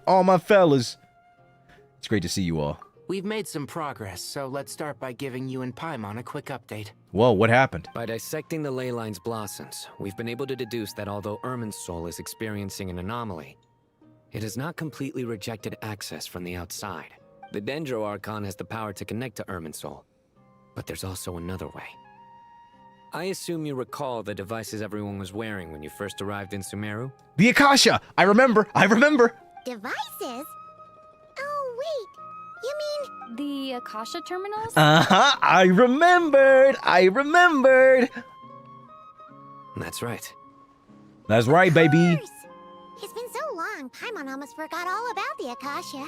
All my fellas. It's great to see you all. We've made some progress, so let's start by giving you and Paimon a quick update. Whoa, what happened? By dissecting the ley line's blossoms, we've been able to deduce that although Irminsul is experiencing an anomaly, it has not completely rejected access from the outside. The Dendro Archon has the power to connect to Irminsul, but there's also another way. I assume you recall the devices everyone was wearing when you first arrived in Sumeru? The Akasha! I remember! Devices? Oh, wait. You mean... The Akasha terminals? Uh-huh! I remembered! That's right. That's right, baby! It's been so long, Paimon almost forgot all about the Akasha.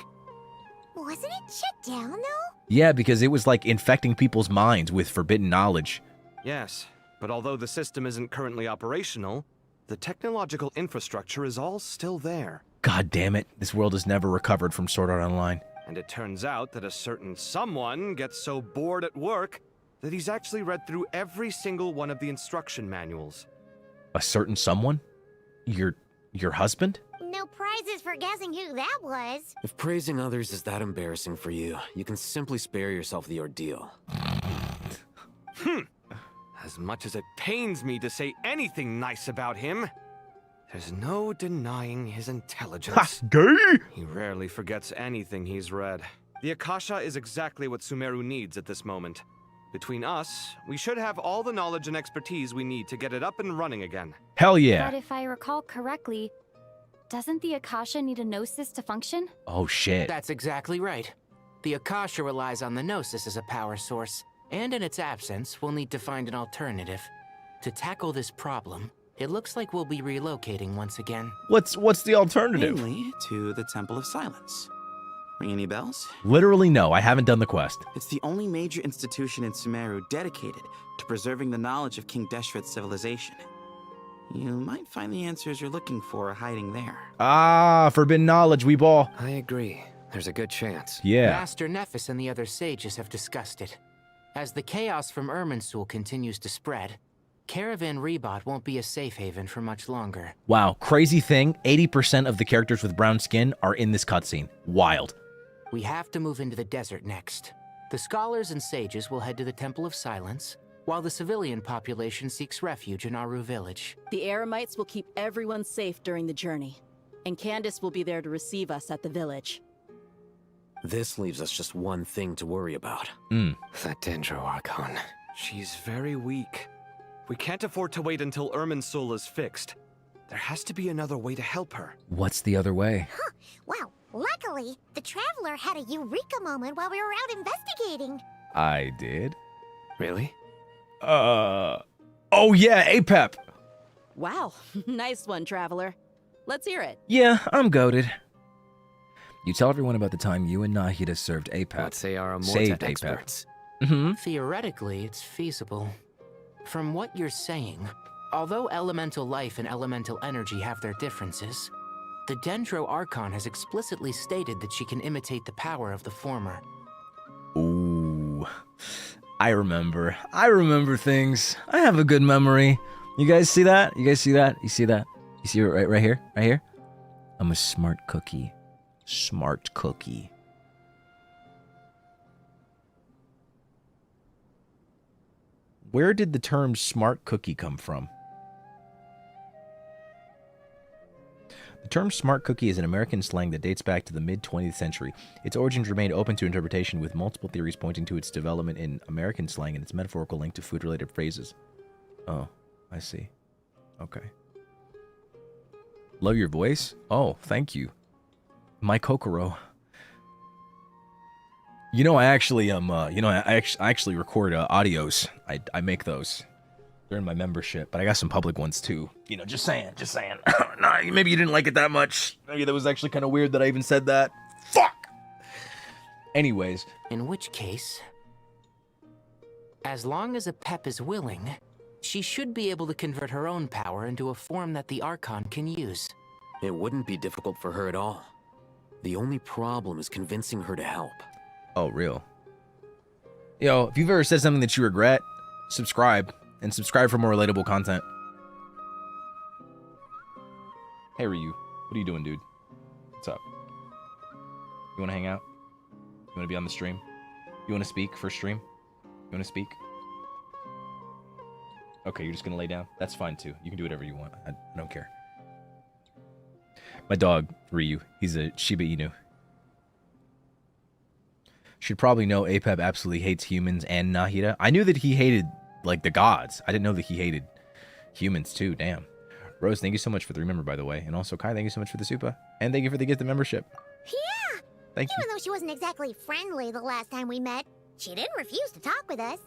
Wasn't it shut down, though? Yeah, because it was like infecting people's minds with forbidden knowledge. Yes, but although the system isn't currently operational, the technological infrastructure is all still there. God damn it, this world has never recovered from Sword Art Online. And it turns out that a certain someone gets so bored at work that he's actually read through every single one of the instruction manuals. A certain someone? Your husband? No prizes for guessing who that was. If praising others is that embarrassing for you, you can simply spare yourself the ordeal. As much as it pains me to say anything nice about him, there's no denying his intelligence. Gay! He rarely forgets anything he's read. The Akasha is exactly what Sumeru needs at this moment. Between us, we should have all the knowledge and expertise we need to get it up and running again. Hell yeah. But if I recall correctly, doesn't the Akasha need a Gnosis to function? Oh shit. That's exactly right. The Akasha relies on the Gnosis as a power source, and in its absence, we'll need to find an alternative. To tackle this problem, it looks like we'll be relocating once again. What's the alternative? Mainly to the Temple of Silence. Ring any bells? Literally no, I haven't done the quest. It's the only major institution in Sumeru dedicated to preserving the knowledge of King Deshret's civilization. You might find the answers you're looking for hiding there. Ah, forbidden knowledge, we ball. I agree. There's a good chance. Yeah. Master Nephis and the other sages have discussed it. As the chaos from Irminsul continues to spread, Caravan Rebot won't be a safe haven for much longer. Wow, crazy thing, 80% of the characters with brown skin are in this cutscene. Wild. We have to move into the desert next. The scholars and sages will head to the Temple of Silence, while the civilian population seeks refuge in Aru village. The Eremites will keep everyone safe during the journey, and Candace will be there to receive us at the village. This leaves us just one thing to worry about. That Dendro Archon. She's very weak. We can't afford to wait until Irminsul is fixed. There has to be another way to help her. What's the other way? Well, luckily, the Traveler had a eureka moment while we were out investigating. I did? Really? Oh yeah, APEP! Wow, nice one, Traveler. Let's hear it. Yeah, I'm goated. You tell everyone about the time you and Nahida served APEP. Let's say our Saved Amortet APEP. experts. Mm-hmm. Theoretically, it's feasible. From what you're saying, although elemental life and elemental energy have their differences, the Dendro Archon has explicitly stated that she can imitate the power of the former. Ooh. I remember things. I have a good memory. You guys see that? You see it right here? Right here? I'm a smart cookie. Smart cookie. Where did the term smart cookie come from? The term smart cookie is an American slang that dates back to the mid-20th century. Its origins remain open to interpretation, with multiple theories pointing to its development in American slang and its metaphorical link to food-related phrases. Oh, I see. Okay. Love your voice? Oh, thank you. My Kokoro. You know, I actually I actually record audios. I make those. They're in my membership, but I got some public ones too. You know, just saying. Nah, maybe you didn't like it that much. Maybe that was actually kind of weird that I even said that. Fuck! Anyways. In which case, as long as a Pep is willing, she should be able to convert her own power into a form that the Archon can use. It wouldn't be difficult for her at all. The only problem is convincing her to help. Oh, real? Yo, if you've ever said something that you regret, subscribe. And subscribe for more relatable content. Hey, Ryu. What are you doing, dude? What's up? You want to hang out? You want to be on the stream? You want to speak for stream? You want to speak? Okay, you're just going to lay down? That's fine, too. You can do whatever you want. I don't care. My dog, Ryu. He's a Shiba Inu. Should probably know APEP absolutely hates humans and Nahida. I knew that he hated, like, the gods. I didn't know that he hated humans, too. Damn. Rose, thank you so much for the remember, by the way. And also, Kai, thank you so much for the super. And thank you for the gift of membership. Yeah! Thank you. Even though she wasn't exactly friendly the last time we met, she didn't refuse to talk with us.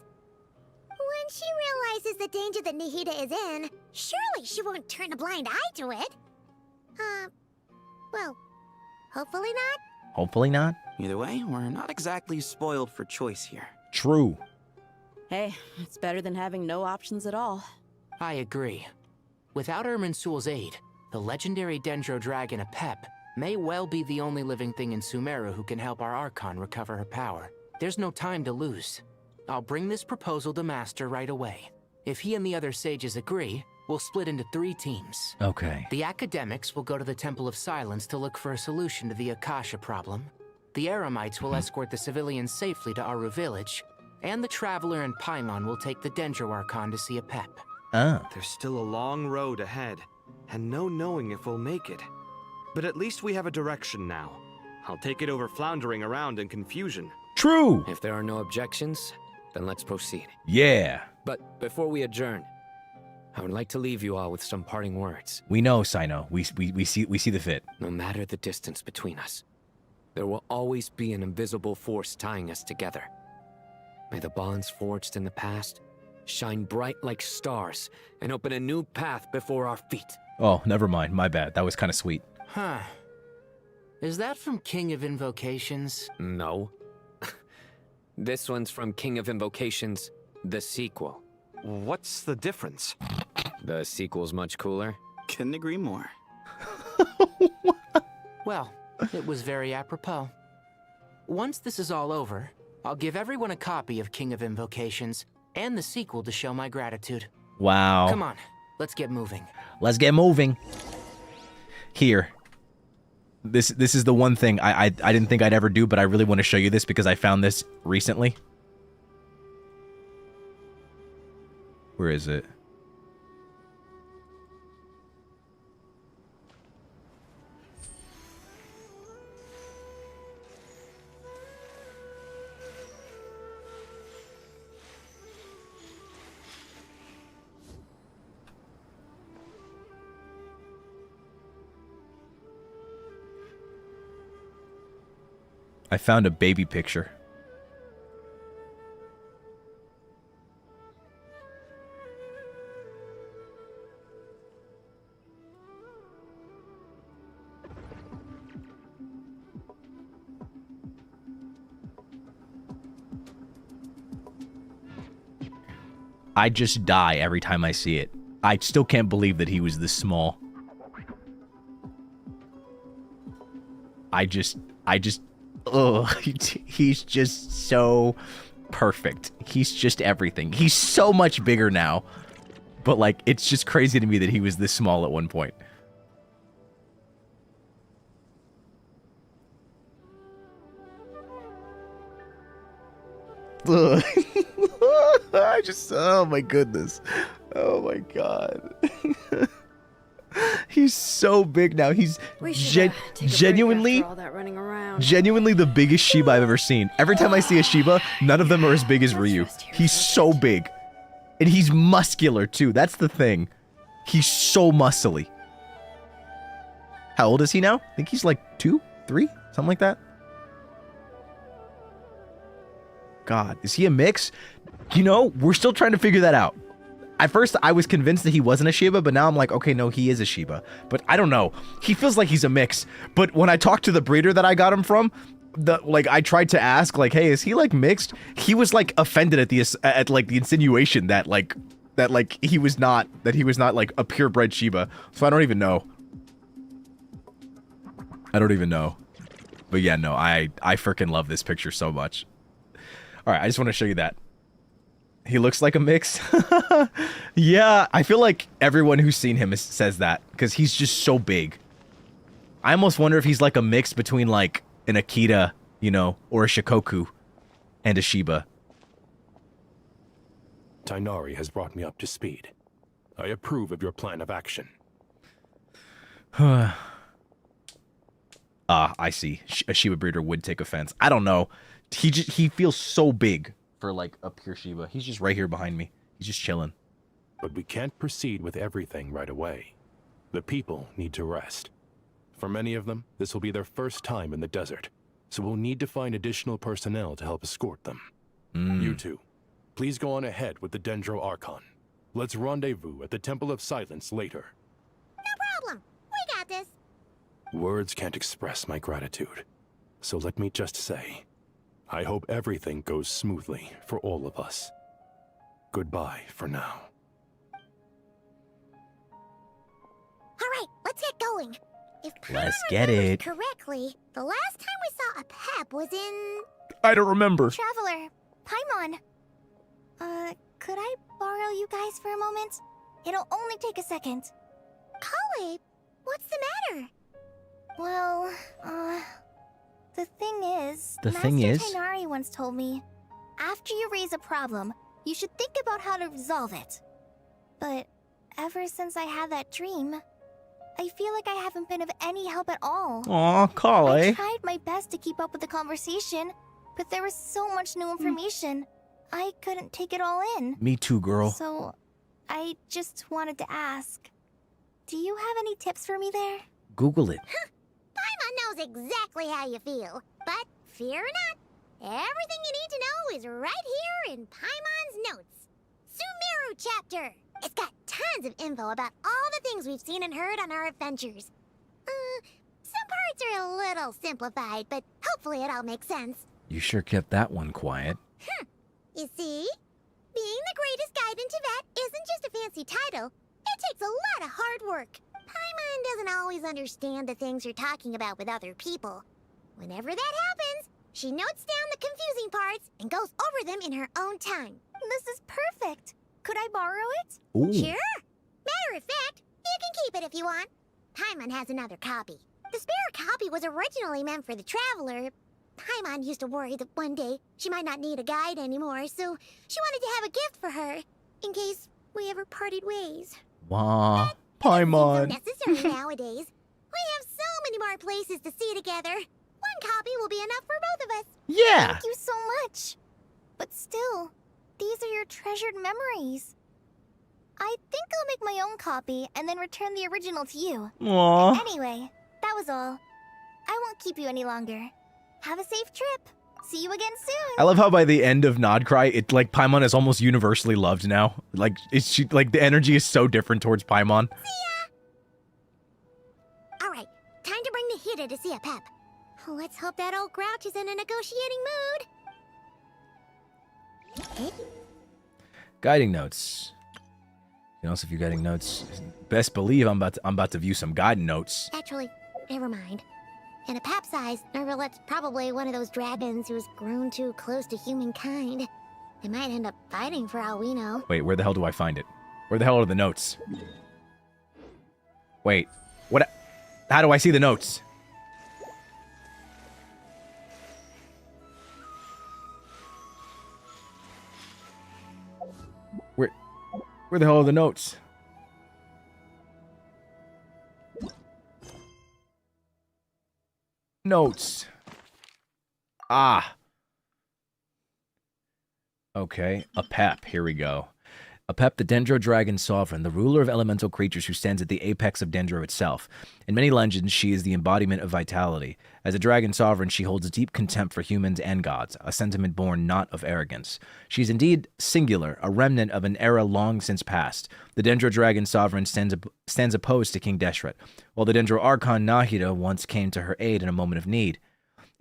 When she realizes the danger that Nahida is in, surely she won't turn a blind eye to it. Well, hopefully not. Hopefully not. Either way, we're not exactly spoiled for choice here. True. Hey, it's better than having no options at all. I agree. Without Irminsul's aid, the legendary Dendro Dragon Apep may well be the only living thing in Sumeru who can help our Archon recover her power. There's no time to lose. I'll bring this proposal to Master right away. If he and the other sages agree, we'll split into 3 teams. Okay. The academics will go to the Temple of Silence to look for a solution to the Akasha problem. The Eremites will escort the civilians safely to Aru Village, and the Traveler and Paimon will take the Dendro Archon to see Apep. There's still a long road ahead, and no knowing if we'll make it. But at least we have a direction now. I'll take it over floundering around in confusion. True! If there are no objections, then let's proceed. Yeah. But before we adjourn, I would like to leave you all with some parting words. We know, Sino. We see the fit. No matter the distance between us, there will always be an invisible force tying us together. May the bonds forged in the past shine bright like stars and open a new path before our feet. Oh, never mind. My bad. That was kind of sweet. Huh. Is that from King of Invocations? No. This one's from King of Invocations, the sequel. What's the difference? The sequel's much cooler. Couldn't agree more. Well, it was very apropos. Once this is all over, I'll give everyone a copy of King of Invocations and the sequel to show my gratitude. Wow. Come on, let's get moving. Let's get moving. Here. This is the one thing I didn't think I'd ever do, but I really want to show you this because I found this recently. Where is it? I found a baby picture. I just die every time I see it. I still can't believe that he was this small. Ugh, he's just so perfect. He's just everything. He's so much bigger now. But, like, it's just crazy to me that he was this small at one point. Ugh. Oh my goodness. Oh my god. He's so big now. He's genuinely the biggest Shiba I've ever seen. Every time I see a Shiba, none of them are as big as Ryu. He's so big. And he's muscular too. That's the thing. He's so muscly. How old is he now? I think he's like 2, 3, something like that. God, is he a mix? You know, we're still trying to figure that out. At first, I was convinced that he wasn't a Shiba, but now I'm like, okay, no, he is a Shiba. But I don't know. He feels like he's a mix. But when I talked to the breeder that I got him from, I tried to ask, like, hey, is he like mixed? He was like offended at the insinuation that he was not like a purebred Shiba. So I don't even know. But yeah, no, I freaking love this picture so much. All right, I just want to show you that. He looks like a mix. Yeah, I feel like everyone who's seen him says that because he's just so big. I almost wonder if he's like a mix between like an Akita, you know, or a Shikoku and a Shiba. Tighnari has brought me up to speed. I approve of your plan of action. I see. A Shiba breeder would take offense. I don't know. He feels so big for like a pure Shiba. He's just right here behind me. He's just chilling. But we can't proceed with everything right away. The people need to rest. For many of them, this will be their first time in the desert, so we'll need to find additional personnel to help escort them. You two, please go on ahead with the Dendro Archon. Let's rendezvous at the Temple of Silence later. No problem. We got this. Words can't express my gratitude. So let me just say, I hope everything goes smoothly for all of us. Goodbye for now. All right, let's get going. If Let's get it. Correctly, the last time we saw a Pep was in... I don't remember. Traveler, Paimon. Could I borrow you guys for a moment? It'll only take a second. Kawe, what's the matter? Well, the thing is... Master Tighnari once told me, after you raise a problem, you should think about how to resolve it. But ever since I had that dream, I feel like I haven't been of any help at all. Aw, Kawe. I tried my best to keep up with the conversation, but there was so much new information. I couldn't take it all in. Me too, girl. So, I just wanted to ask, do you have any tips for me there? Google it. Paimon knows exactly how you feel, but fear not, everything you need to know is right here in Paimon's notes. Sumeru chapter. It's got tons of info about all the things we've seen and heard on our adventures. Some parts are a little simplified, but hopefully it all makes sense. You sure kept that one quiet. You see? Being the greatest guide in Tibet isn't just a fancy title. It takes a lot of hard work. Paimon doesn't always understand the things you're talking about with other people. Whenever that happens, she notes down the confusing parts and goes over them in her own time. This is perfect. Could I borrow it? Ooh. Sure. Matter of fact, you can keep it if you want. Paimon has another copy. The spare copy was originally meant for the Traveler. Paimon used to worry that one day she might not need a guide anymore, so she wanted to have a gift for her, in case we ever parted ways. Wow, Paimon. Necessary nowadays. We have so many more places to see together. One copy will be enough for both of us. Yeah. Thank you so much. But still, these are your treasured memories. I think I'll make my own copy and then return the original to you. Aww. Anyway, that was all. I won't keep you any longer. Have a safe trip. See you again soon. I love how by the end of Nodcry, it like Paimon is almost universally loved now. Like like the energy is so different towards Paimon. All right, time to bring the Hida to see a Pep. Let's hope that old grouch is in a negotiating mood. Guiding notes. You know, also a few guiding notes. Best believe I'm about to view some guiding notes. Actually, never mind. In a Pep size, Nervalet's probably one of those dragons who's grown too close to humankind. They might end up fighting for all we know. Wait, where the hell do I find it? Where the hell are the notes? Wait, what? How do I see the notes? Where the hell are the notes? Notes. Ah. Okay, a Pep. Here we go. A Pep, the Dendro Dragon Sovereign, the ruler of elemental creatures who stands at the apex of Dendro itself. In many legends, she is the embodiment of vitality. As a Dragon Sovereign, she holds deep contempt for humans and gods, a sentiment born not of arrogance. She is indeed singular, a remnant of an era long since past. The Dendro Dragon Sovereign stands opposed to King Deshret, while the Dendro Archon Nahida once came to her aid in a moment of need.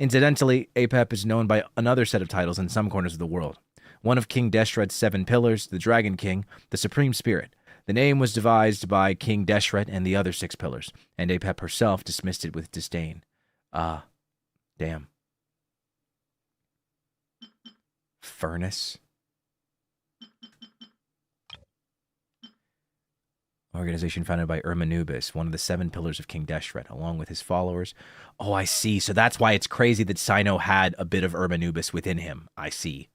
Incidentally, Apep is known by another set of titles in some corners of the world. One of King Deshret's 7 pillars, the Dragon King, the Supreme Spirit. The name was devised by King Deshret and the other 6 pillars, and Apep herself dismissed it with disdain. Ah, damn. Furnace. Organization founded by Irmanubis, one of the 7 pillars of King Deshret, along with his followers. Oh, I see. So that's why it's crazy that Cyno had a bit of Irmanubis within him. I see.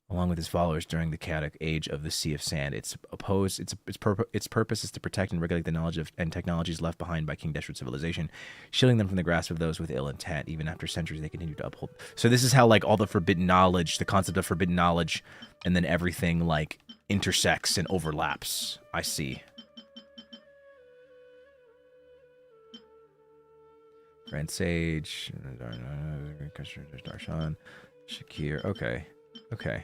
Along with his followers during the chaotic age of the Sea of Sand. Its purpose is to protect and regulate the knowledge and technologies left behind by King Deshret's civilization, shielding them from the grasp of those with ill intent. Even after centuries, they continue to uphold. So this is how, like, all the forbidden knowledge, the concept of forbidden knowledge, and then everything, like, intersects and overlaps. I see. Grand Sage, Darshan, Shakir. Okay. Okay.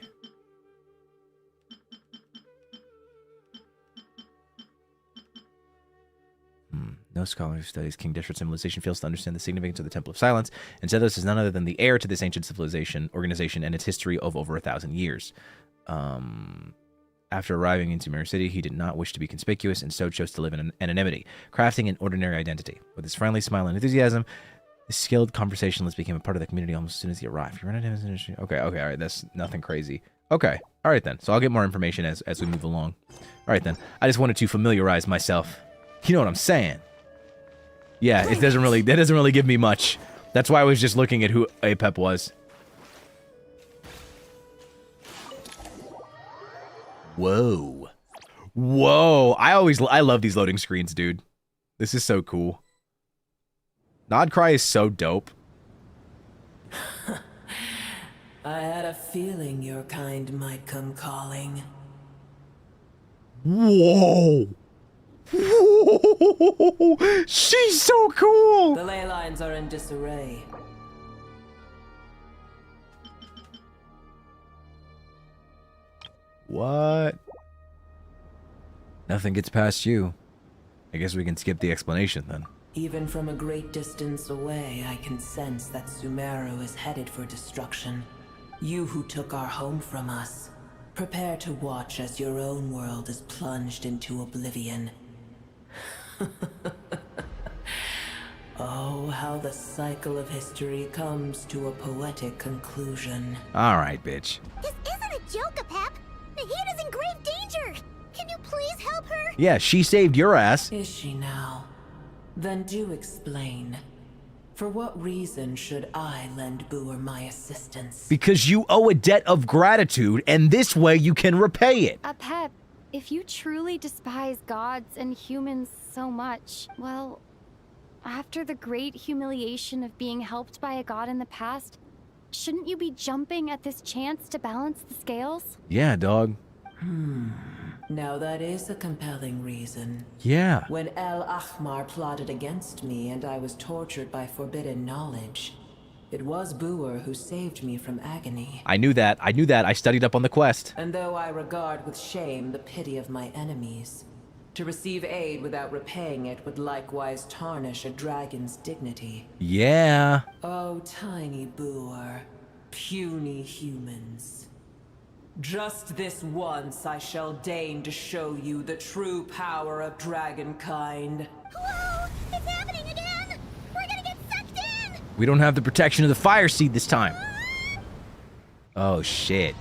No scholar who studies King Deshret's civilization fails to understand the significance of the Temple of Silence, and Zethos is none other than the heir to this ancient civilization, organization, and its history of over 1,000 years. After arriving in Sumeru City, he did not wish to be conspicuous, and so chose to live in anonymity, crafting an ordinary identity. With his friendly smile and enthusiasm, the skilled conversationalist became a part of the community almost as soon as he arrived. You run into him as an industry. Okay, all right, that's nothing crazy. Okay, all right then. So I'll get more information as we move along. All right then. I just wanted to familiarize myself. You know what I'm saying? Yeah, that doesn't really give me much. That's why I was just looking at who Apep was. Whoa. Whoa. I love these loading screens, dude. This is so cool. Nodcry is so dope. I had a feeling your kind might come calling. Whoa. Whoa. She's so cool. The ley lines are in disarray. What? Nothing gets past you. I guess we can skip the explanation then. Even from a great distance away, I can sense that Sumeru is headed for destruction. You who took our home from us, prepare to watch as your own world is plunged into oblivion. Oh, how the cycle of history comes to a poetic conclusion. All right, bitch. This isn't a joke, Apep. Nahida's in grave danger. Can you please help her? Yeah, she saved your ass. Is she now? Then do explain. For what reason should I lend Booer my assistance? Because you owe a debt of gratitude, and this way you can repay it. Apep, if you truly despise gods and humans so much, well, after the great humiliation of being helped by a god in the past, shouldn't you be jumping at this chance to balance the scales? Yeah, dog. Now that is a compelling reason. Yeah. When El Ahmar plotted against me and I was tortured by forbidden knowledge, it was Boer who saved me from agony. I knew that. I studied up on the quest. And though I regard with shame the pity of my enemies, to receive aid without repaying it would likewise tarnish a dragon's dignity. Yeah. Oh, tiny Boer, puny humans. Just this once I shall deign to show you the true power of dragonkind. Whoa! It's happening again! We're gonna get sucked in! We don't have the protection of the fire seed this time. Oh, shit.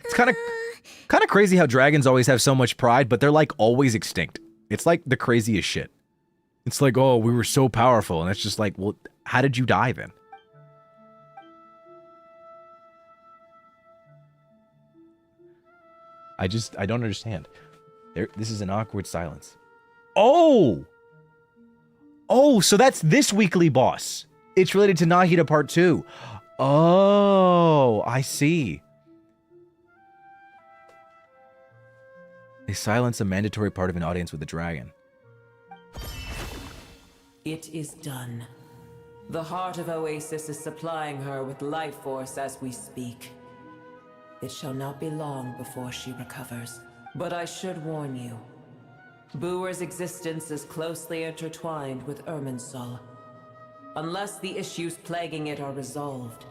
It's kind of crazy how dragons always have so much pride, but they're like always extinct. It's like the craziest shit. It's like, oh, we were so powerful, and it's just like, well, how did you die then? I don't understand. This is an awkward silence. Oh! Oh, so that's this weekly boss. It's related to Nahida Part 2. Oh, I see. They silence a mandatory part of an audience with a dragon. It is done. The heart of Oasis is supplying her with life force as we speak. It shall not be long before she recovers. But I should warn you. Boer's existence is closely intertwined with Irminsul. Unless the issues plaguing it are resolved,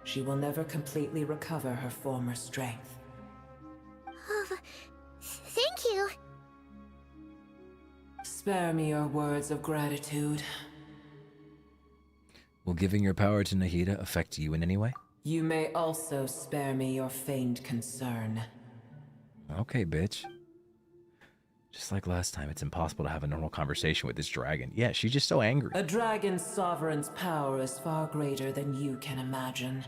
she will never completely recover her former strength. Oh, thank you. Spare me your words of gratitude. Will giving your power to Nahida affect you in any way? You may also spare me your feigned concern. Okay, bitch. Just like last time, it's impossible to have a normal conversation with this dragon. Yeah, she's just so angry. A dragon's sovereign's power is far greater than you can imagine.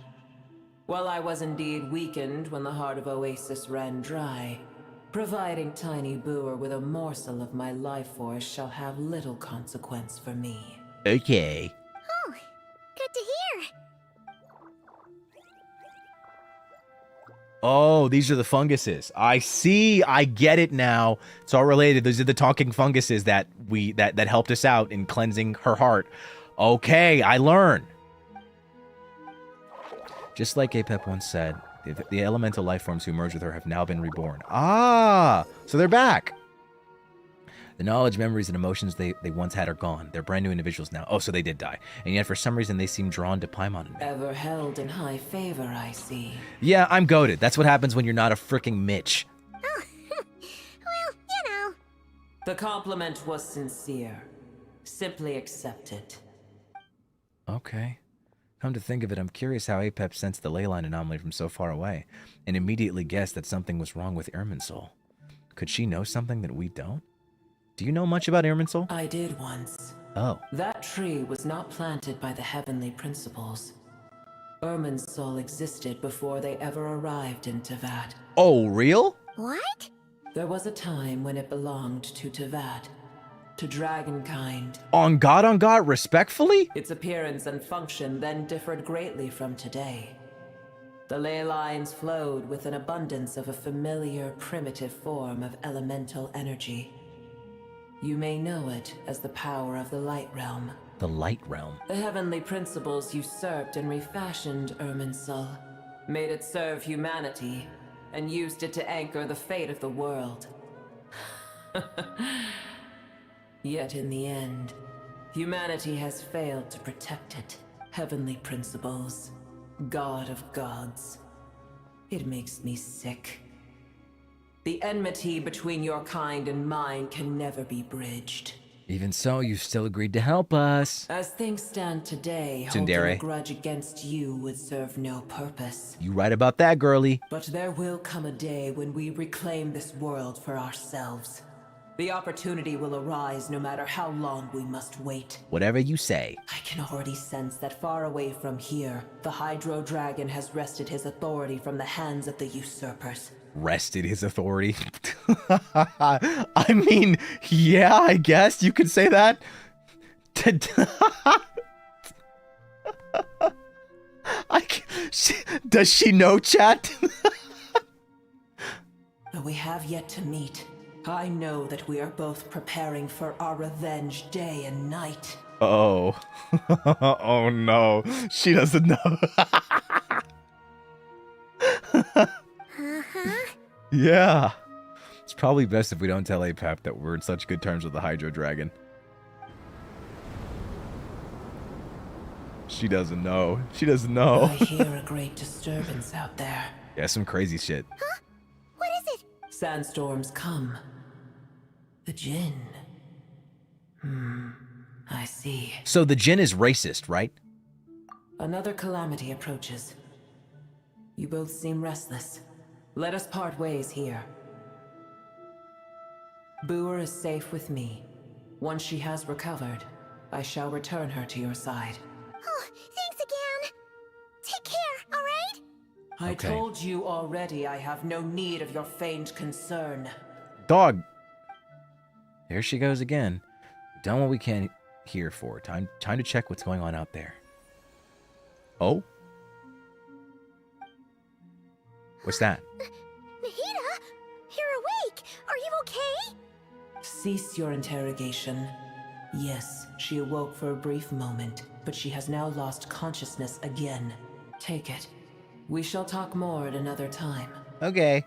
While I was indeed weakened when the heart of Oasis ran dry, providing tiny Boer with a morsel of my life force shall have little consequence for me. Okay. Oh, good to hear. Oh, these are the funguses. I see. I get it now. It's all related. These are the talking funguses that that helped us out in cleansing her heart. Okay, I learn. Just like Apep once said, the elemental life forms who merged with her have now been reborn. Ah, so they're back. The knowledge, memories, and emotions they once had are gone. They're brand new individuals now. Oh, so they did die. And yet for some reason they seem drawn to Paimon and me. Ever held in high favor, I see. Yeah, I'm goated. That's what happens when you're not a freaking Mitch. Oh, well, you know. The compliment was sincere. Simply accept it. Okay. Come to think of it, I'm curious how Apep sensed the leyline anomaly from so far away, and immediately guessed that something was wrong with Irminsul. Could she know something that we don't? Do you know much about Irminsul? I did once. Oh. That tree was not planted by the heavenly principles. Irminsul existed before they ever arrived in Tevat. Oh, real? What? There was a time when it belonged to Tevat, to dragonkind. On God, respectfully? Its appearance and function then differed greatly from today. The ley lines flowed with an abundance of a familiar, primitive form of elemental energy. You may know it as the power of the Light Realm. The Light Realm? The heavenly principles usurped and refashioned Irminsul, made it serve humanity, and used it to anchor the fate of the world. Yet in the end, humanity has failed to protect it. Heavenly principles, God of gods. It makes me sick. The enmity between your kind and mine can never be bridged. Even so, you still agreed to help us. As things stand today, holding a grudge against you would serve no purpose. You right about that, girlie. But there will come a day when we reclaim this world for ourselves. The opportunity will arise no matter how long we must wait. Whatever you say. I can already sense that far away from here, the Hydro Dragon has wrested his authority from the hands of the usurpers. Wrested his authority? I mean, yeah, I guess you could say that. Does she know, chat? Though we have yet to meet, I know that we are both preparing for our revenge day and night. Oh. Oh no. She doesn't know. Yeah. It's probably best if we don't tell Apap that we're in such good terms with the Hydro Dragon. She doesn't know. She doesn't know. I hear a great disturbance out there. Yeah, some crazy shit. Huh? What is it? Sandstorms come. The Jinn. I see. So the Jinn is racist, right? Another calamity approaches. You both seem restless. Let us part ways here. Boer is safe with me. Once she has recovered, I shall return her to your side. Oh, thanks again. Take care, alright? I told you already I have no need of your feigned concern. Dog. There she goes again. We've done what we can here for. Time to check what's going on out there. Oh? What's that? Nahida, you're awake. Are you okay? Cease your interrogation. Yes, she awoke for a brief moment, but she has now lost consciousness again. Take it. We shall talk more at another time. Okay.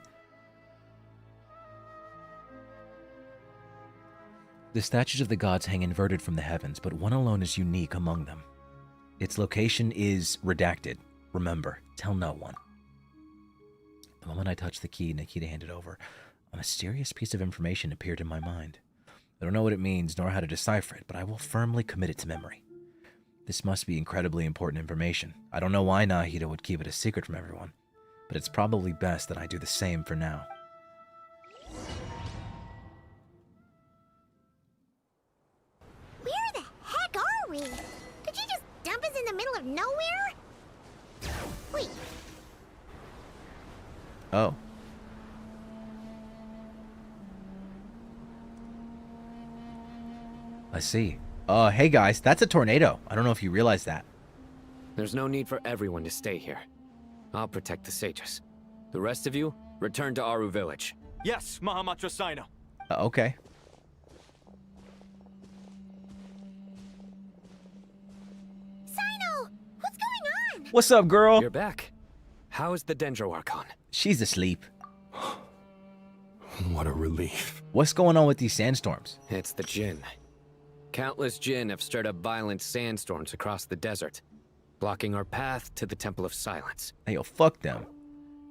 The statues of the gods hang inverted from the heavens, but one alone is unique among them. Its location is redacted. Remember, tell no one. The moment I touched the key Nikita handed over, a mysterious piece of information appeared in my mind. I don't know what it means, nor how to decipher it, but I will firmly commit it to memory. This must be incredibly important information. I don't know why Nahida would keep it a secret from everyone, but it's probably best that I do the same for now. Where the heck are we? Did you just dump us in the middle of nowhere? Wait. Oh. I see. Hey guys, that's a tornado. I don't know if you realize that. There's no need for everyone to stay here. I'll protect the sages. The rest of you, return to Aru village. Yes, Mahamatra Sino. Okay. Sino, what's going on? What's up, girl? You're back. How is the Dendro Archon? She's asleep. What a relief. What's going on with these sandstorms? It's the Jinn. Countless Jinn have stirred up violent sandstorms across the desert, blocking our path to the Temple of Silence. Hey, yo, fuck them.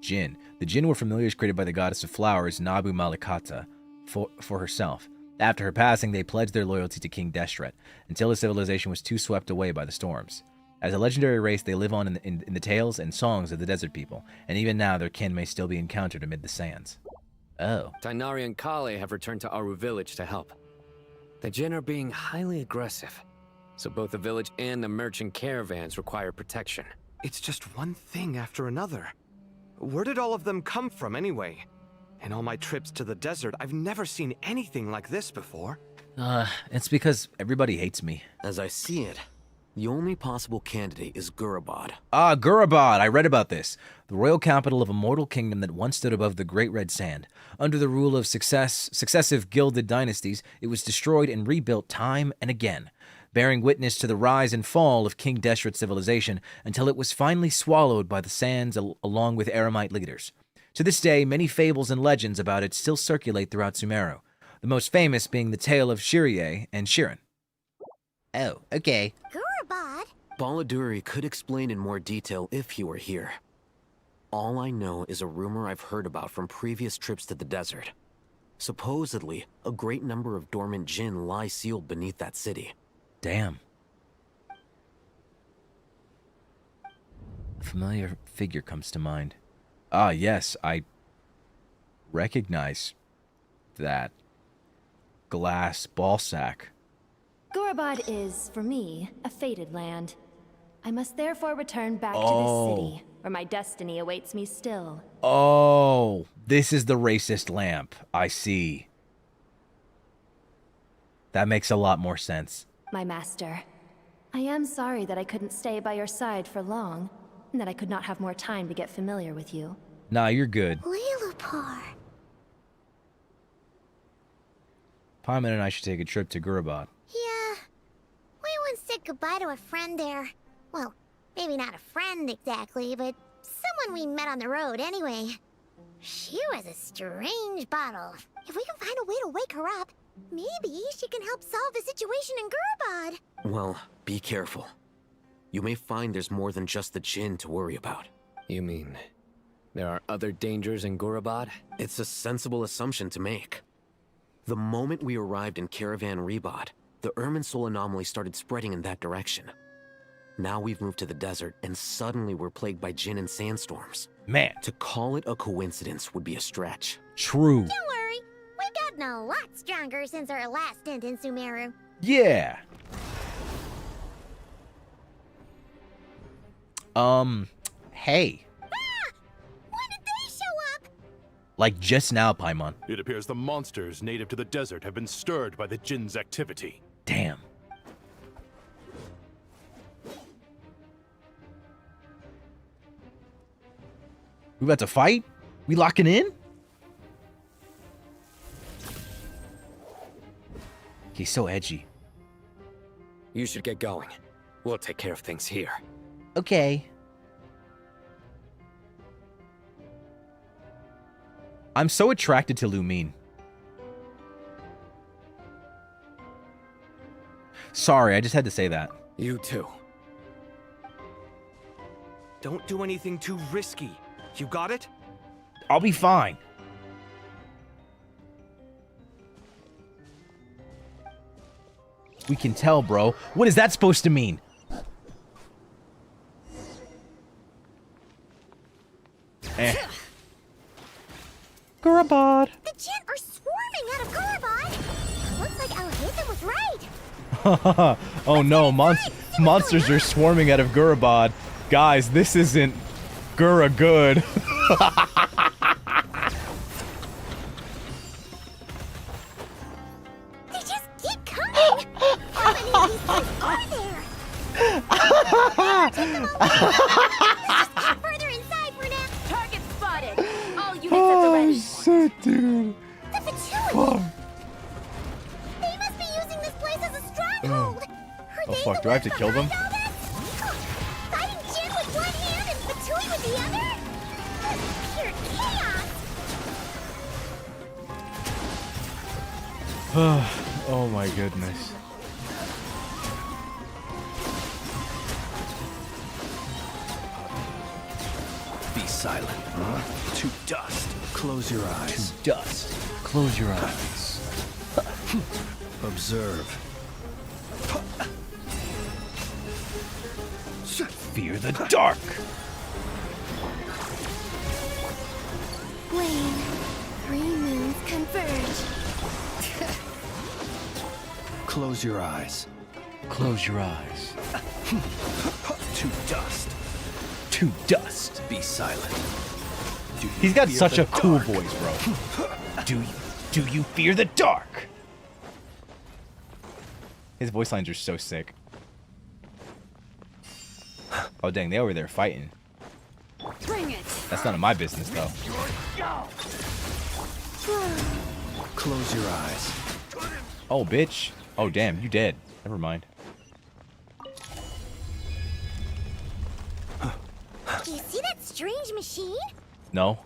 Jinn. The Jinn were familiars created by the goddess of flowers, Nabu Malikata, for herself. After her passing, they pledged their loyalty to King Deshret, until his civilization was too swept away by the storms. As a legendary race, they live on in the tales and songs of the desert people, and even now their kin may still be encountered amid the sands. Oh. Tainari and Kale have returned to Aru village to help. The Jinn are being highly aggressive, so both the village and the merchant caravans require protection. It's just one thing after another. Where did all of them come from anyway? In all my trips to the desert, I've never seen anything like this before. It's because everybody hates me. As I see it, the only possible candidate is Gurabad. Ah, Gurabad! I read about this. The royal capital of a mortal kingdom that once stood above the Great Red Sand. Under the rule of successive gilded dynasties, it was destroyed and rebuilt time and again, bearing witness to the rise and fall of King Deshret's civilization until it was finally swallowed by the sands along with Eremite leaders. To this day, many fables and legends about it still circulate throughout Sumeru, the most famous being the tale of Shirye and Shirin. Oh, okay. Gurabad? Baladuri could explain in more detail if he were here. All I know is a rumor I've heard about from previous trips to the desert. Supposedly, a great number of dormant Jinn lie sealed beneath that city. Damn. A familiar figure comes to mind. Ah, yes, I recognize that glass ball sack. Gurabad is, for me, a fated land. I must therefore return back to this city, where my destiny awaits me still. Oh, this is the racist lamp. I see. That makes a lot more sense. My master, I am sorry that I couldn't stay by your side for long. and that I could not have more time to get familiar with you. Nah, you're good. Lilupar. Paimon and I should take a trip to Gurabad. Yeah. We once said goodbye to a friend there. Well, maybe not a friend exactly, but someone we met on the road anyway. She was a strange bottle. If we can find a way to wake her up, maybe she can help solve the situation in Gurabad. Well, be careful. You may find there's more than just the Jinn to worry about. You mean there are other dangers in Gurabad? It's a sensible assumption to make. The moment we arrived in Caravan Rebod, the Irminsul anomaly started spreading in that direction. Now we've moved to the desert, and suddenly we're plagued by Jinn and sandstorms. Man. To call it a coincidence would be a stretch. True. Don't worry, we've gotten a lot stronger since our last stint in Sumeru. Yeah. Hey. Ah! When did they show up? Like just now, Paimon. It appears the monsters native to the desert have been stirred by the Jinn's activity. Damn. We about to fight? We locking in? He's so edgy. You should get going. We'll take care of things here. Okay. I'm so attracted to Lumine. Sorry, I just had to say that. You too. Don't do anything too risky. You got it? I'll be fine. We can tell, bro. What is that supposed to mean? Eh. Gurabad. The Jinn are swarming out of Gurabad. Looks like Al-Haytham was right. Oh no, monsters are swarming out of Gurabad. Guys, this isn't Gura good. They just keep coming. How many of these things are there? Take them away. Let's just get further inside for now. Target spotted. All units at the ready. Shit, dude. The Vezalius. They must be using this place as a stronghold. Oh fuck, do I have to kill them? Fighting Jinn with one hand and Vezalius with the other? That's pure chaos. Oh my goodness. Be silent. To dust. Close your eyes. To dust. Close your eyes. Observe. Fear the dark. Flame. 3 moons converge. Close your eyes. Close your eyes. To dust. To dust. Be silent. He's got such a cool voice, bro. Do you fear the dark? His voice lines are so sick. Oh dang, they over there fighting. Bring it. That's none of my business though. Close your eyes. Oh bitch. Oh damn, you dead. Never mind. Do you see that strange machine? No.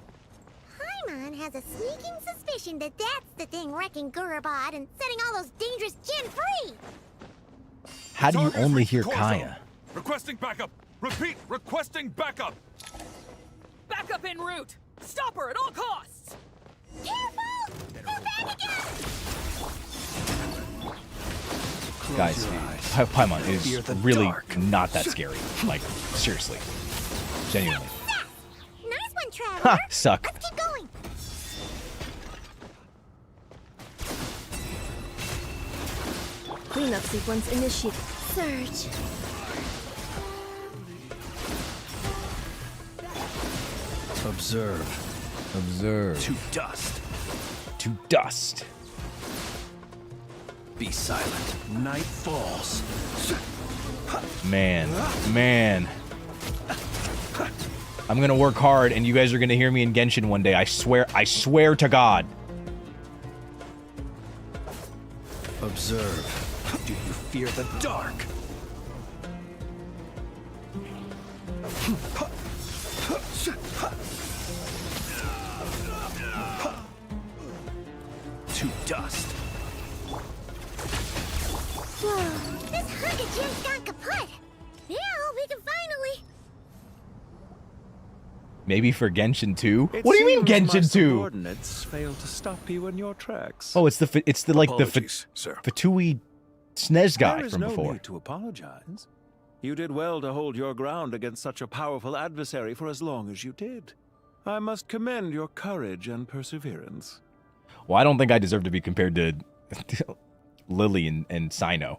Paimon has a sneaking suspicion that that's the thing wrecking Gurabad and setting all those dangerous Jinn free. How do you only hear Kaya? Requesting backup. Repeat, requesting backup. Backup en route. Stop her at all costs. Careful! They're back again! Guys, Paimon is really not that scary. Like, seriously. Genuinely. Nice one, Traveler. Ha! Suck. Let's keep going. Cleanup sequence initiated. Surge. Observe. Observe. To dust. To dust. Be silent. Night falls. Man. Man. I'm gonna work hard, and you guys are gonna hear me in Genshin one day. I swear to God. Observe. Do you fear the dark? To dust. Whoa, this Hunger Gym's gone kaput. Now we can finally... Maybe for Genshin 2? It What do you mean seems my Genshin 2? subordinates failed to stop you in your tracks. Oh, it's the Apologies, sir. Fatui SNES guy There is from no before. need to apologize. You did well to hold your ground against such a powerful adversary for as long as you did. I must commend your courage and perseverance. Well, I don't think I deserve to be compared to Lily and Sino,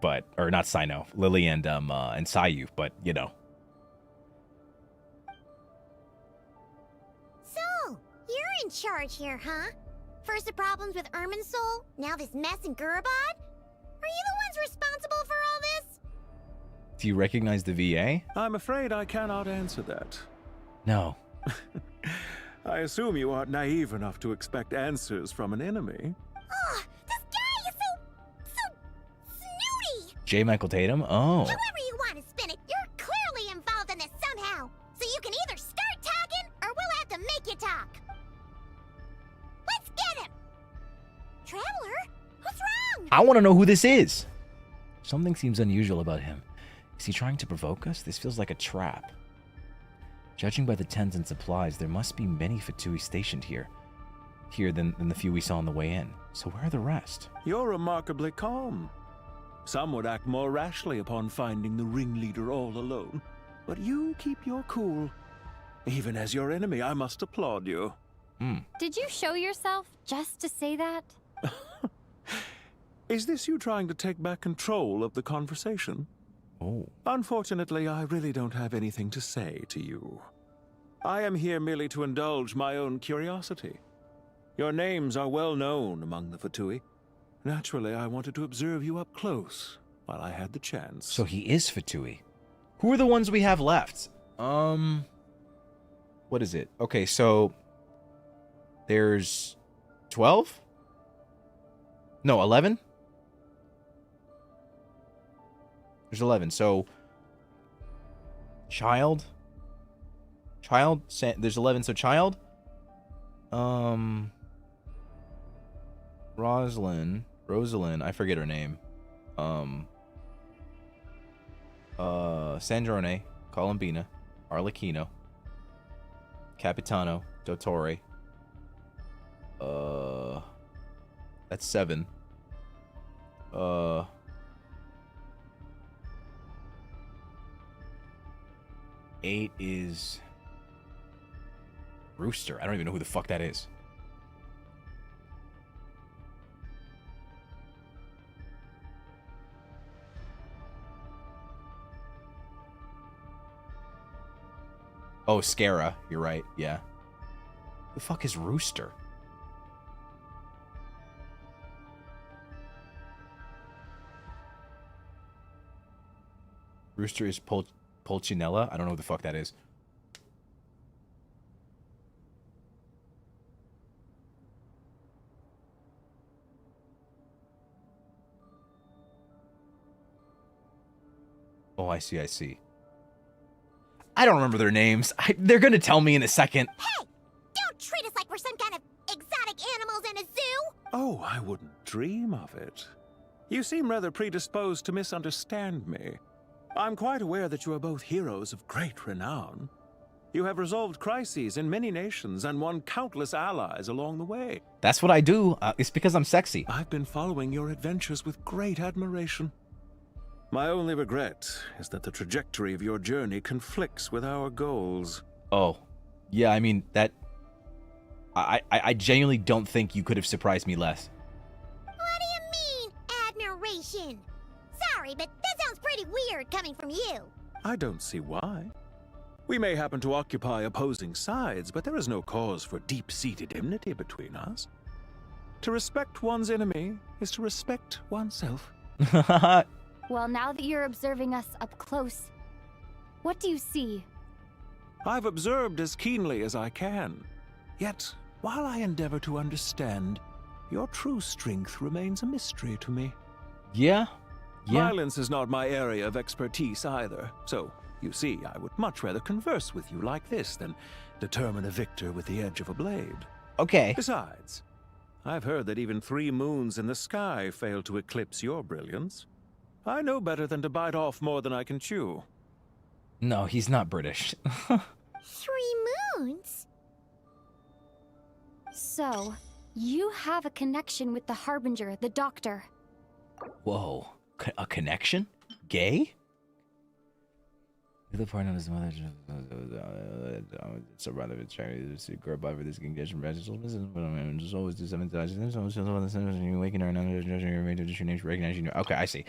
but or not Sino, Lily and Sayu, but you know. So, you're in charge here, huh? First the problems with Irminsul, now this mess in Gurabad? Are you the ones responsible for all this? Do you recognize the VA? I'm afraid I cannot answer that. No. I assume you aren't naive enough to expect answers from an enemy. Oh, this guy is so snooty! J. Michael Tatum? Oh. However you want to spin it, you're clearly involved in this somehow. So you can either start talking, or we'll have to make you talk. Let's get him! Traveler, what's wrong? I want to know who this is. Something seems unusual about him. Is he trying to provoke us? This feels like a trap. Judging by the tents and supplies, there must be many Fatui stationed here than the few we saw on the way in. So where are the rest? You're remarkably calm. Some would act more rashly upon finding the ringleader all alone. But you keep your cool. Even as your enemy, I must applaud you. Did you show yourself just to say that? Is this you trying to take back control of the conversation? Oh. Unfortunately, I really don't have anything to say to you. I am here merely to indulge my own curiosity. Your names are well known among the Fatui. Naturally, I wanted to observe you up close while I had the chance. So he is Fatui. Who are the ones we have left? What is it? Okay, so there's 12? No, 11? There's 11. So Child, there's 11. So Child, Rosalind, I forget her name. Sandrone, Columbina, Arlecchino, Capitano, Dottore. That's 7. 8 is Rooster. I don't even know who the fuck that is. Oh, Scara. You're right. Yeah. Who the fuck is Rooster? Rooster is Pulcinella? I don't know what the fuck that is. Oh, I see, I see. I don't remember their names. They're gonna tell me in a second. Hey! Don't treat us like we're some kind of exotic animals in a zoo! Oh, I wouldn't dream of it. You seem rather predisposed to misunderstand me. I'm quite aware that you are both heroes of great renown. You have resolved crises in many nations and won countless allies along the way. That's what I do. It's because I'm sexy. I've been following your adventures with great admiration. My only regret is that the trajectory of your journey conflicts with our goals. Oh, yeah, I mean, that... I genuinely don't think you could have surprised me less. What do you mean, admiration? Sorry, but that sounds pretty weird coming from you. I don't see why. We may happen to occupy opposing sides, but there is no cause for deep-seated enmity between us. To respect one's enemy is to respect oneself. Well, now that you're observing us up close, what do you see? I've observed as keenly as I can. Yet, while I endeavor to understand, your true strength remains a mystery to me. Yeah? Yeah. Violence is not my area of expertise either, so, you see, I would much rather converse with you like this than determine a victor with the edge of a blade. Okay. Besides, I've heard that even 3 moons in the sky fail to eclipse your brilliance. I know better than to bite off more than I can chew. No, he's not British. 3 moons? So, you have a connection with the Harbinger, the Doctor. Whoa. A connection? Gay? The point of his mother. So rather it's trying to girl by for this Genshin business, but I'm just always do something that you waking her and your name recognize you. Okay, I see.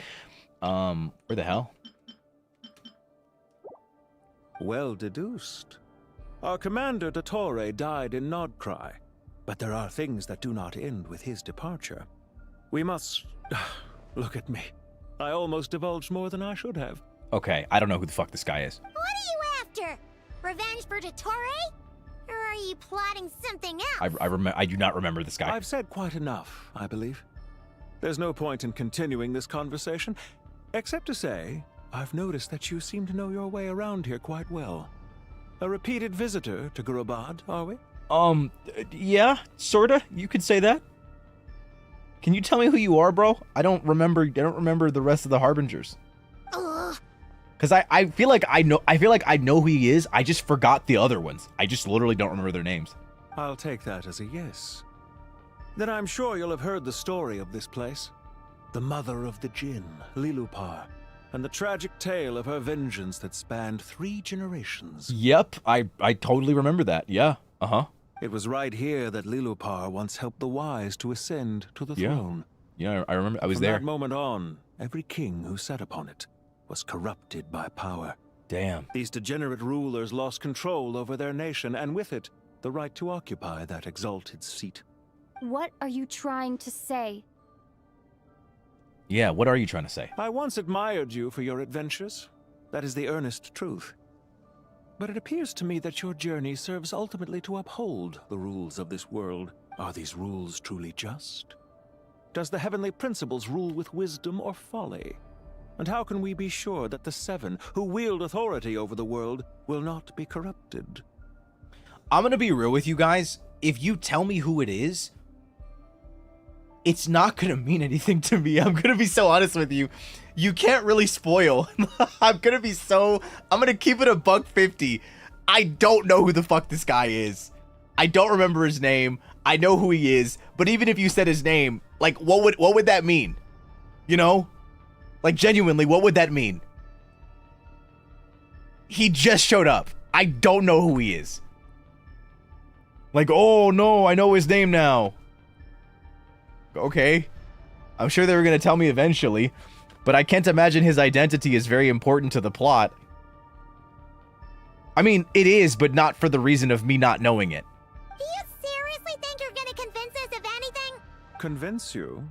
Where the hell? Well deduced. Our commander Dottore died in Nodcry, but there are things that do not end with his departure. We must look at me. I almost divulged more than I should have. Okay, I don't know who the fuck this guy is. What are you after? Revenge for Dottore? Or are you plotting something else? I do not remember this guy. I've said quite enough, I believe. There's no point in continuing this conversation, except to say, I've noticed that you seem to know your way around here quite well. A repeated visitor to Gurubad, are we? Yeah, sorta. You could say that. Can you tell me who you are, bro? I don't remember the rest of the Harbingers. Cause I feel like I know who he is. I just forgot the other ones. I just literally don't remember their names. I'll take that as a yes. Then I'm sure you'll have heard the story of this place. The mother of the Jinn, Lilupar, and the tragic tale of her vengeance that spanned 3 generations. Yep, I totally remember that. Yeah, uh-huh. It was right here that Lilupar once helped the wise to ascend to the throne. Yeah, I remember. I was From there. that moment on, every king who sat upon it was corrupted by power. Damn. These degenerate rulers lost control over their nation, and with it, the right to occupy that exalted seat. What are you trying to say? Yeah, what are you trying to say? I once admired you for your adventures. That is the earnest truth. But it appears to me that your journey serves ultimately to uphold the rules of this world. Are these rules truly just? Does the heavenly principles rule with wisdom or folly? And how can we be sure that the 7 who wield authority over the world will not be corrupted? I'm gonna be real with you guys. If you tell me who it is, it's not gonna mean anything to me. I'm gonna be so honest with you. You can't really spoil. I'm gonna keep it a $150. I don't know who the fuck this guy is. I don't remember his name. I know who he is, but even if you said his name, like what would that mean? You know? Like genuinely, what would that mean? He just showed up. I don't know who he is. Like, oh no, I know his name now. Okay. I'm sure they were going to tell me eventually, but I can't imagine his identity is very important to the plot. I mean, it is, but not for the reason of me not knowing it. Do you seriously think you're gonna convince us of anything? Convince you?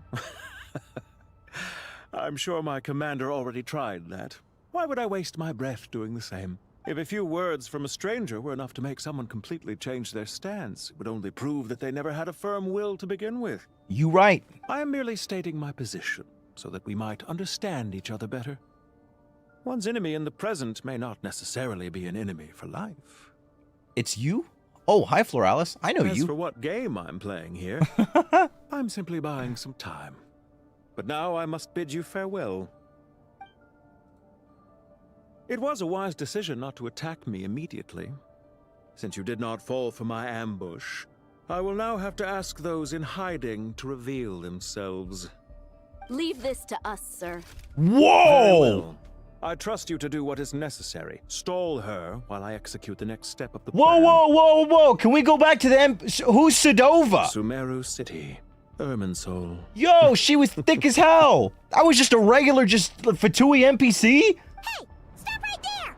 I'm sure my commander already tried that. Why would I waste my breath doing the same? If a few words from a stranger were enough to make someone completely change their stance, it would only prove that they never had a firm will to begin with. You right. I am merely stating my position, so that we might understand each other better. One's enemy in the present may not necessarily be an enemy for life. It's you? Oh, hi, Floralis. I know As you. for what game I'm playing here, I'm simply buying some time. But now I must bid you farewell. It was a wise decision not to attack me immediately. Since you did not fall for my ambush, I will now have to ask those in hiding to reveal themselves. Leave this to us, sir. Whoa! Very well. I trust you to do what is necessary. Stall her while I execute the next step of the plan. Whoa! Can we go back to them? Who's Sedova? Sumeru City. Irminsul. Yo, she was thick as hell. I was just a regular, Fatui NPC? Hey, stop right there!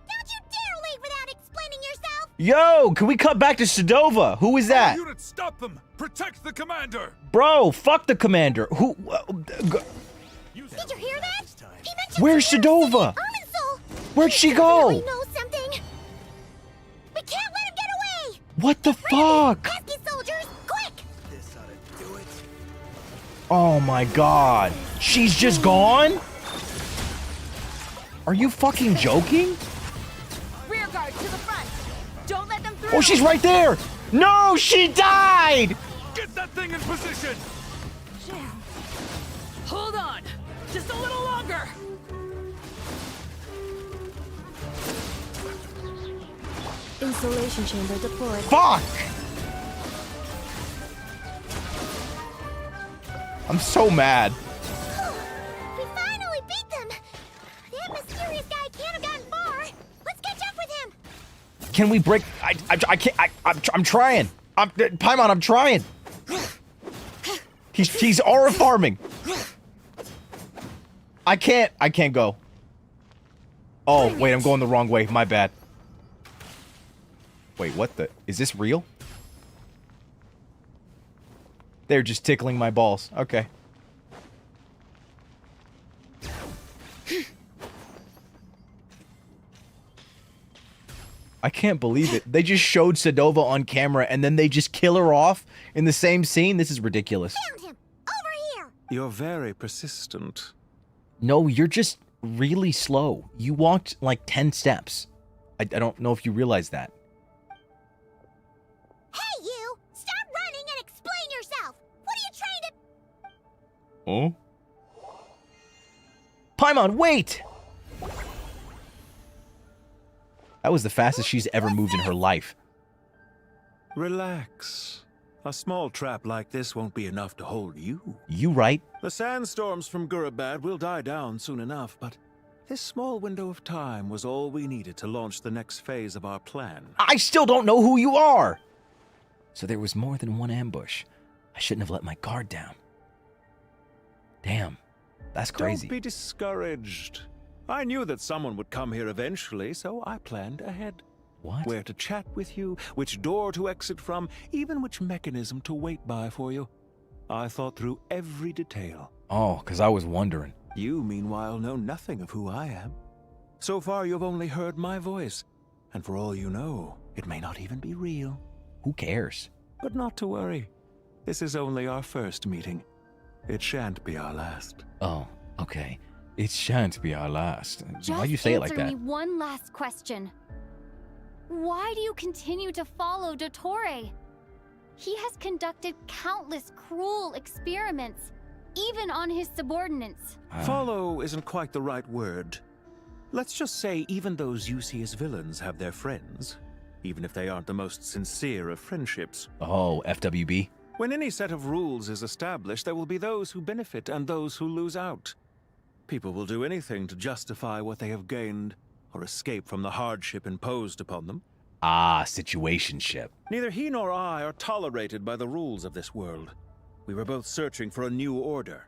Don't you dare leave without explaining yourself! Yo, can we cut back to Sedova? Who is that? Units, stop them! Protect the commander! Bro, fuck the commander. Who? Did you hear that? He mentioned Where's Sedova? Irminsul. Where'd she go? Really knows something. What the fuck? Pesky soldiers, quick! This ought to do it. Oh my god. She's just gone? Are you fucking joking? Rear guard to the front. Don't let them through. Oh, she's right there. No, she died. Get that thing in position! Hold on. Just a little longer. Insulation chamber deployed. Fuck! I'm so mad. We finally beat them! That mysterious guy can't have gotten far. Let's catch up with him. Can we break? I can't. I'm trying. Paimon, I'm trying. He's aura farming. I can't go. Oh wait, I'm going the wrong way. My bad. Wait, what the? Is this real? They're just tickling my balls. Okay. I can't believe it. They just showed Sedova on camera and then they just kill her off in the same scene. This is ridiculous. Found him! Over here! You're very persistent. No, you're just really slow. You walked like 10 steps. I don't know if you realize that. Hey, you! Stop running and explain yourself! What are you trying to... Oh? Paimon, wait! That was the fastest she's ever moved in her life. Relax. A small trap like this won't be enough to hold you. You right. The sandstorms from Gurabad will die down soon enough, but this small window of time was all we needed to launch the next phase of our plan. I still don't know who you are! So there was more than one ambush. I shouldn't have let my guard down. Damn. That's crazy. Don't be discouraged. I knew that someone would come here eventually, so I planned ahead. What? Where to chat with you, which door to exit from, even which mechanism to wait by for you. I thought through every detail. Oh, because I was wondering. You, meanwhile, know nothing of who I am. So far, you've only heard my voice. And for all you know, it may not even be real. Who cares? But not to worry. This is only our first meeting. It shan't be our last. Oh, okay. It shan't be our last. Just Why'd you say it like answer that? me one last question. Why do you continue to follow Dottore? He has conducted countless cruel experiments, even on his subordinates. Follow isn't quite the right word. Let's just say even those you see as villains have their friends, even if they aren't the most sincere of friendships. Oh, FWB? When any set of rules is established, there will be those who benefit and those who lose out. People will do anything to justify what they have gained, or escape from the hardship imposed upon them. Ah, situationship. Neither he nor I are tolerated by the rules of this world. We were both searching for a new order.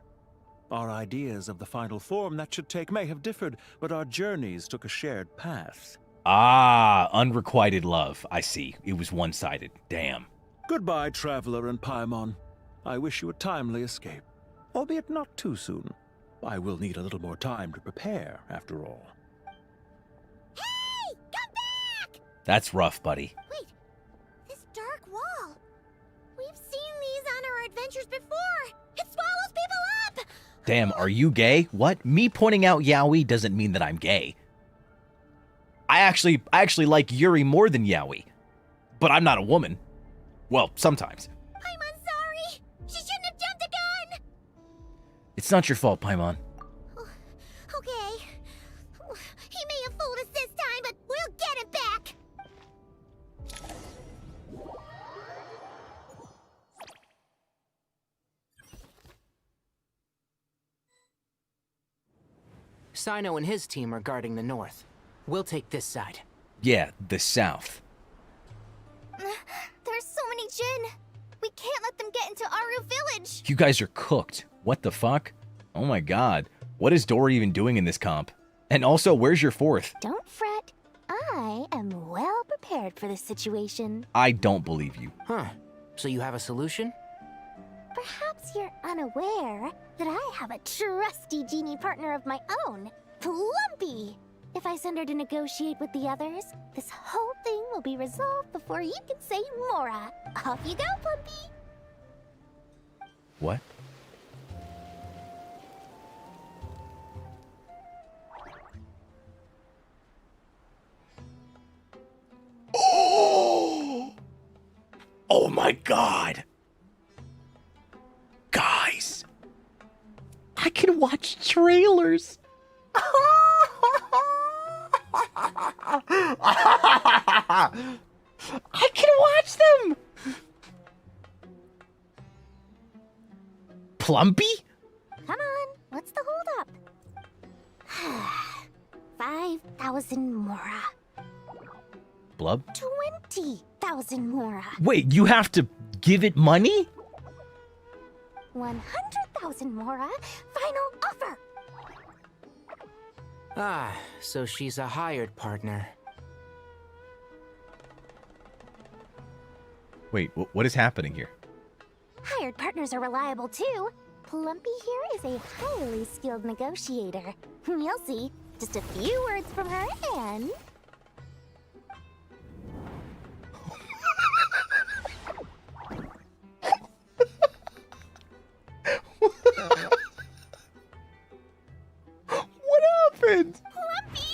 Our ideas of the final form that should take may have differed, but our journeys took a shared path. Ah, unrequited love. I see. It was one-sided. Damn. Goodbye, Traveler and Paimon. I wish you a timely escape, albeit not too soon. I will need a little more time to prepare, after all. Hey! Come back! That's rough, buddy. Wait, this dark wall. We've seen these on our adventures before. It swallows people up! Damn, are you gay? What? Me pointing out yaoi doesn't mean that I'm gay. I actually like Yuri more than yaoi. But I'm not a woman. Well, sometimes. Paimon, sorry! She shouldn't have jumped the gun! It's not your fault, Paimon. Okay. He may have fooled us this time, but we'll get him back! Sino and his team are guarding the north. We'll take this side. Yeah, the south. There's so many Jin. We can't let them get into Aru Village. You guys are cooked. What the fuck? Oh my god. What is Dora even doing in this comp? And also, where's your fourth? Don't fret. I am well prepared for this situation. I don't believe you. Huh. So you have a solution? Perhaps you're unaware that I have a trusty genie partner of my own, Plumpy. If I send her to negotiate with the others, this whole thing will be resolved before you can say Mora. Off you go, Plumpy. What? Oh! Oh my god! Guys! I can watch trailers! I can watch them! Plumpy? Come on, what's the holdup? 5,000 Mora. Blub? 20,000 Mora. Wait, you have to give it money? 100,000 Mora. Final offer. Ah, so she's a hired partner. Wait, what is happening here? Hired partners are reliable too. Plumpy here is a highly skilled negotiator. You'll see. Just a few words from her and... What happened? Plumpy!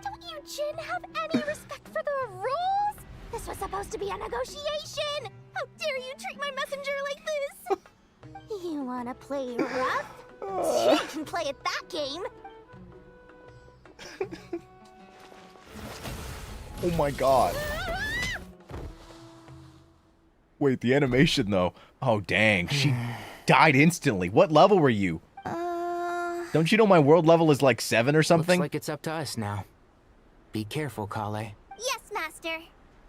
Don't you, Jin, have any respect for the rules? This was supposed to be a negotiation! How dare you treat my messenger like this? You wanna play rough? You can play at that game! Oh my god. Wait, the animation though. Oh dang, she died instantly. What level were you? Don't you know my world level is like 7 or something? Looks like it's up to us now. Be careful, Kale. Yes, Master.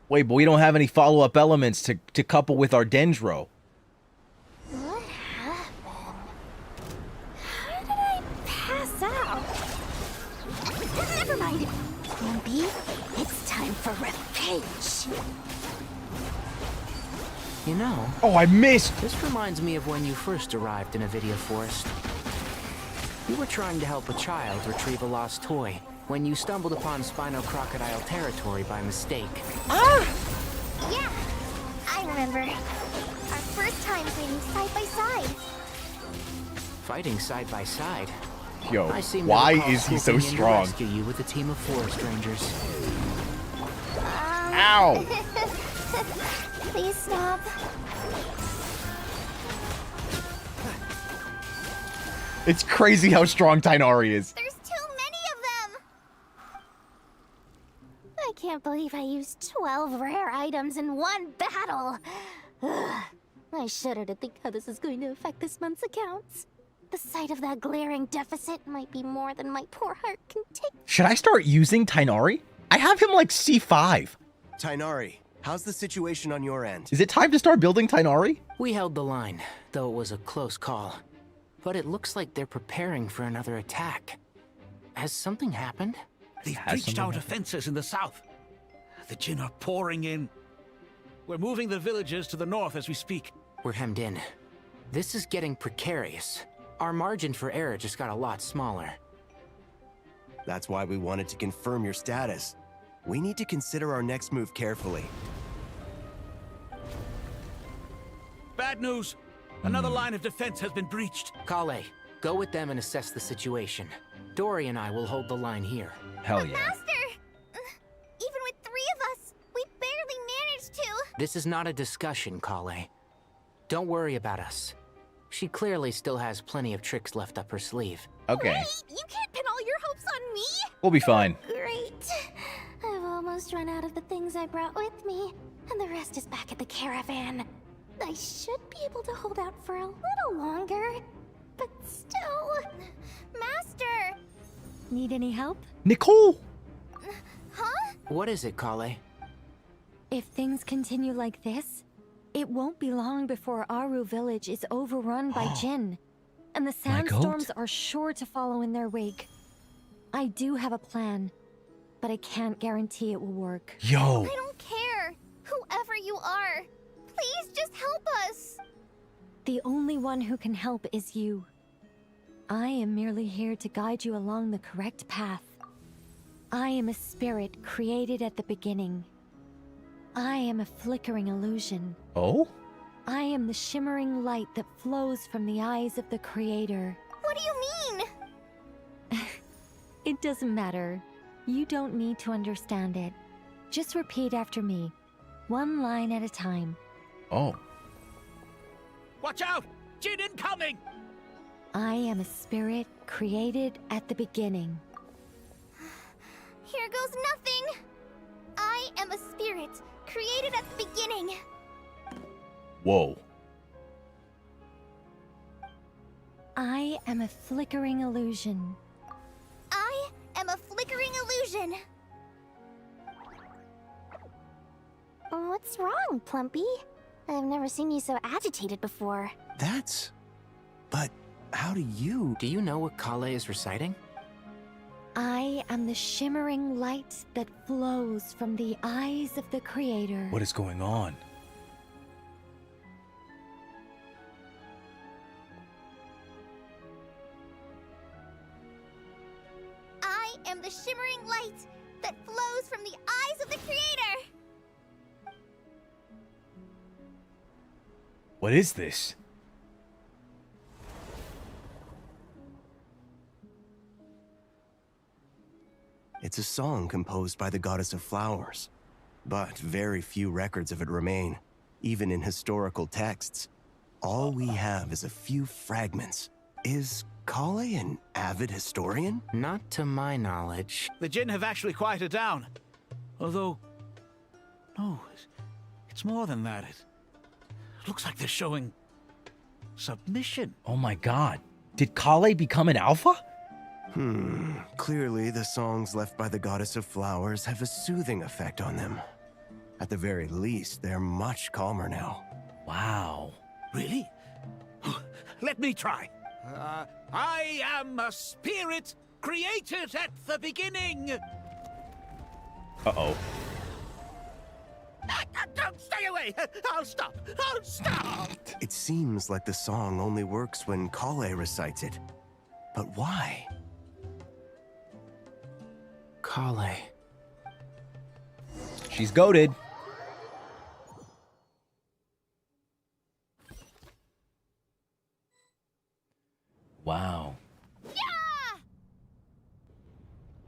Wait, but we don't have any follow-up elements to couple with our Dendro. What happened? How did I pass out? Never mind. Plumpy, it's time for revenge. You know... Oh, I missed! This reminds me of when you first arrived in Avidia Forest. You were trying to help a child retrieve a lost toy when you stumbled upon Spino Crocodile territory by mistake. Ah! Yeah, I remember. Our first time fighting side by side. Fighting side by side? Yo, I seem to why recall is he so swooping in to strong? rescue you with a team of forest rangers. Ow! Please stop. It's crazy how strong Tainari is. There's too many of them! I can't believe I used 12 rare items in one battle. Ugh. I shudder to think how this is going to affect this month's accounts. The sight of that glaring deficit might be more than my poor heart can take. Should I start using Tainari? I have him like C5. Tainari, how's the situation on your end? Is it time to start building Tainari? We held the line, though it was a close call. But it looks like they're preparing for another attack. Has something happened? They've breached our defenses in the south. The Jin are pouring in. We're moving the villagers to the north as we speak. We're hemmed in. This is getting precarious. Our margin for error just got a lot smaller. That's why we wanted to confirm your status. We need to consider our next move carefully. Bad news! Another line of defense has been breached. Kale, go with them and assess the situation. Dory and I will hold the line here. Hell yeah. Master! Even with 3 of us, we barely managed to. This is not a discussion, Kale. Don't worry about us. She clearly still has plenty of tricks left up her sleeve. Okay. Wait, you can't pin all your hopes on me? We'll be fine. Great. I've almost run out of the things I brought with me, and the rest is back at the caravan. I should be able to hold out for a little longer, but still... Master! Need any help? Nicole! Huh? What is it, Kale? If things continue like this, it won't be long before Aru village is overrun by Jin, and the sandstorms are sure to follow in their wake. I do have a plan, but I can't guarantee it will work. Yo! I don't care, whoever you are. Please just help us. The only one who can help is you. I am merely here to guide you along the correct path. I am a spirit created at the beginning. I am a flickering illusion. Oh? I am the shimmering light that flows from the eyes of the Creator. What do you mean? It doesn't matter. You don't need to understand it. Just repeat after me, one line at a time. Oh. Watch out! Jin incoming! I am a spirit created at the beginning. Here goes nothing. I am a spirit created at the beginning. Whoa. I am a flickering illusion. I am a flickering illusion. What's wrong, Plumpy? I've never seen you so agitated before. But how do you... Do you know what Kale is reciting? I am the shimmering light that flows from the eyes of the Creator. What is going on? I am the shimmering light that flows from the eyes of the Creator. What is this? It's a song composed by the goddess of flowers, but very few records of it remain, even in historical texts. All we have is a few fragments. Is Kale an avid historian? Not to my knowledge. The Jin have actually quieted down. Although, no, it's more than that. It looks like they're showing submission. Oh my god. Did Kale become an alpha? Clearly the songs left by the goddess of flowers have a soothing effect on them. At the very least, they're much calmer now. Wow. Really? Let me try. I am a spirit created at the beginning. Uh-oh. Don't stay away. I'll stop. I'll stop. It seems like the song only works when Kale recites it. But why? Kale. She's goated. Wow. Yeah!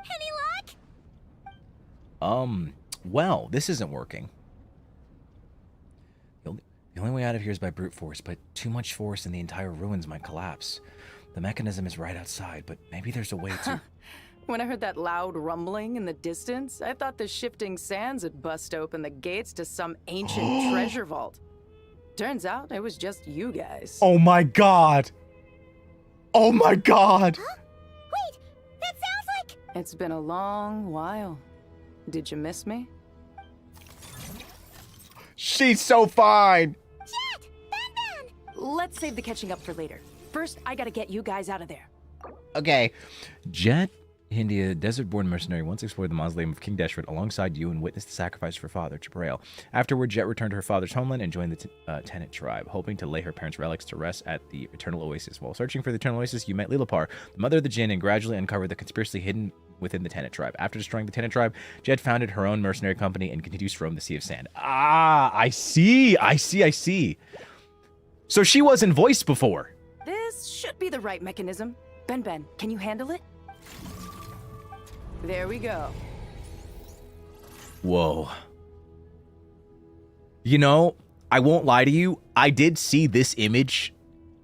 Any luck? Well, this isn't working. The only way out of here is by brute force, but too much force and the entire ruins might collapse. The mechanism is right outside, but maybe there's a way to... When I heard that loud rumbling in the distance, I thought the shifting sands had bust open the gates to some ancient treasure vault. Turns out it was just you guys. Oh my god! Oh my god! Huh? Wait, that sounds like... It's been a long while. Did you miss me? She's so fine! Jet! Ban! Let's save the catching up for later. First, I gotta get you guys out of there. Okay. Jet, India, desert-born mercenary, once explored the mausoleum of King Deshret alongside you and witnessed the sacrifice of her father, Chabrail. Afterward, Jet returned to her father's homeland and joined the Tenant tribe, hoping to lay her parents' relics to rest at the Eternal Oasis. While searching for the Eternal Oasis, you met Lilipar, the mother of the Jinn, and gradually uncovered the conspiracy hidden within the Tenant tribe. After destroying the Tenant tribe, Jet founded her own mercenary company and continues to roam the Sea of Sand. Ah, I see. So she wasn't voiced before. This should be the right mechanism. Ben, can you handle it? There we go. Whoa. You know, I won't lie to you. I did see this image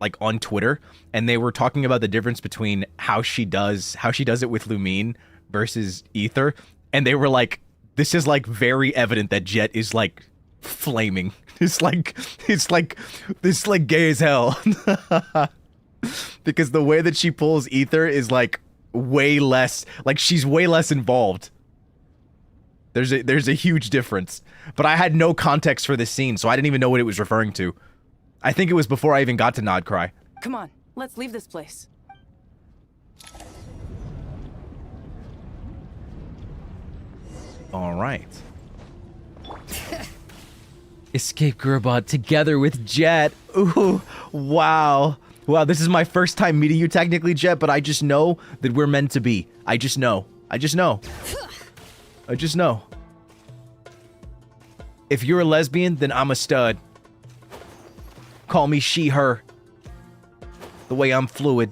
like on Twitter, and they were talking about the difference between how she does it with Lumine versus Ether, and they were like, this is like very evident that Jet is like flaming. It's like gay as hell. Because the way that she pulls Ether is like way less, like she's way less involved. There's a huge difference. But I had no context for this scene, so I didn't even know what it was referring to. I think it was before I even got to Nod Cry. Come on, let's leave this place. All right. Escape Gerbot together with Jet. Ooh, wow. Wow, this is my first time meeting you technically, Jet, but I just know that we're meant to be. I just know. I just know. I just know. If you're a lesbian, then I'm a stud. Call me she, her. The way I'm fluid.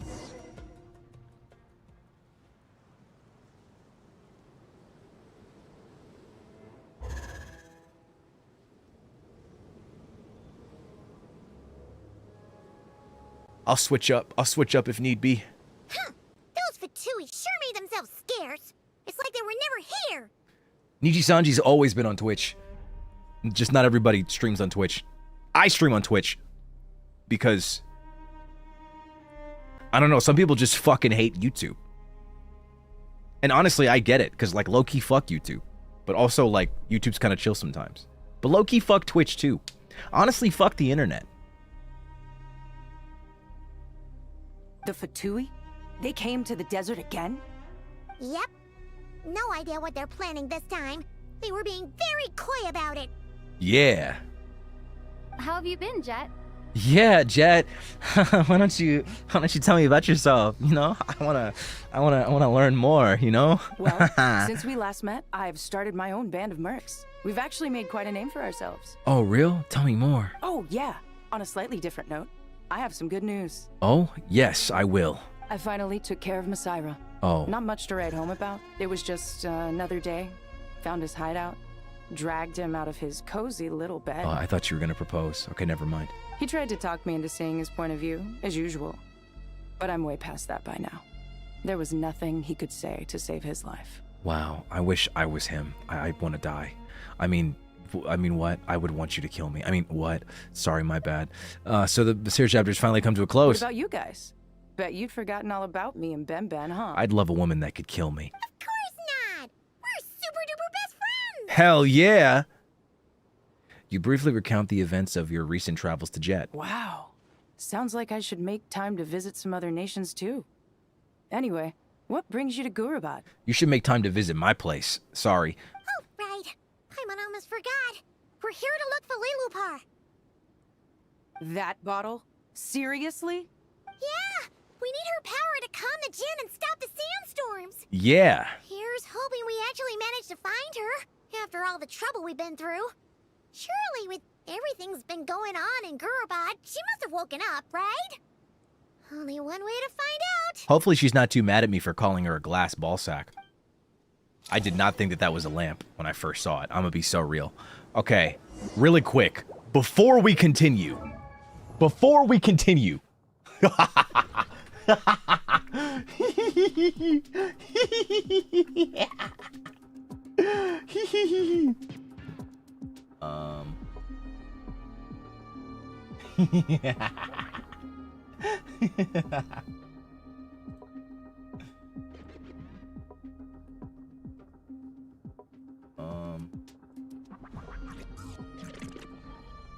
I'll switch up. I'll switch up if need be. Huh. Those Fatui sure made themselves scarce. It's like they were never here. Nijisanji's always been on Twitch. Just not everybody streams on Twitch. I stream on Twitch. Because... I don't know, some people just fucking hate YouTube. And honestly, I get it. Because, like, low-key fuck YouTube. But also, like, YouTube's kind of chill sometimes. But low-key fuck Twitch, too. Honestly, fuck the internet. The Fatui? They came to the desert again? Yep. No idea what they're planning this time. They were being very coy about it. Yeah. How have you been, Jet? Yeah, Jet. why don't you tell me about yourself? You know, I wanna learn more. You know. Well, since we last met, I've started my own band of mercs. We've actually made quite a name for ourselves. Oh, real? Tell me more. Oh yeah. On a slightly different note, I have some good news. Oh yes, I will. I finally took care of Masaira. Oh. Not much to write home about. It was just another day. Found his hideout. Dragged him out of his cozy little bed. Oh, I thought you were gonna propose. Okay, never mind. He tried to talk me into seeing his point of view, as usual. But I'm way past that by now. There was nothing he could say to save his life. Wow, I wish I was him. I want to die. I mean, what? I would want you to kill me. I mean, what? Sorry, my bad. So the series chapters finally come to a close. What about you guys? Bet you'd forgotten all about me and Ben, huh? I'd love a woman that could kill me. Of course not! We're super duper best friends! Hell yeah! You briefly recount the events of your recent travels to Jet. Wow. Sounds like I should make time to visit some other nations too. Anyway, what brings you to Gurubad? You should make time to visit my place. Sorry. Oh, right. I almost forgot. We're here to look for Lilupar. That bottle? Seriously? Yeah! We need her power to calm the Jinn and stop the sandstorms. Yeah. Here's hoping we actually manage to find her, after all the trouble we've been through. Surely, with everything's been going on in Gurubad, she must have woken up, right? Only one way to find out. Hopefully she's not too mad at me for calling her a glass ballsack. I did not think that that was a lamp when I first saw it. I'm gonna be so real. Okay, really quick, before we continue.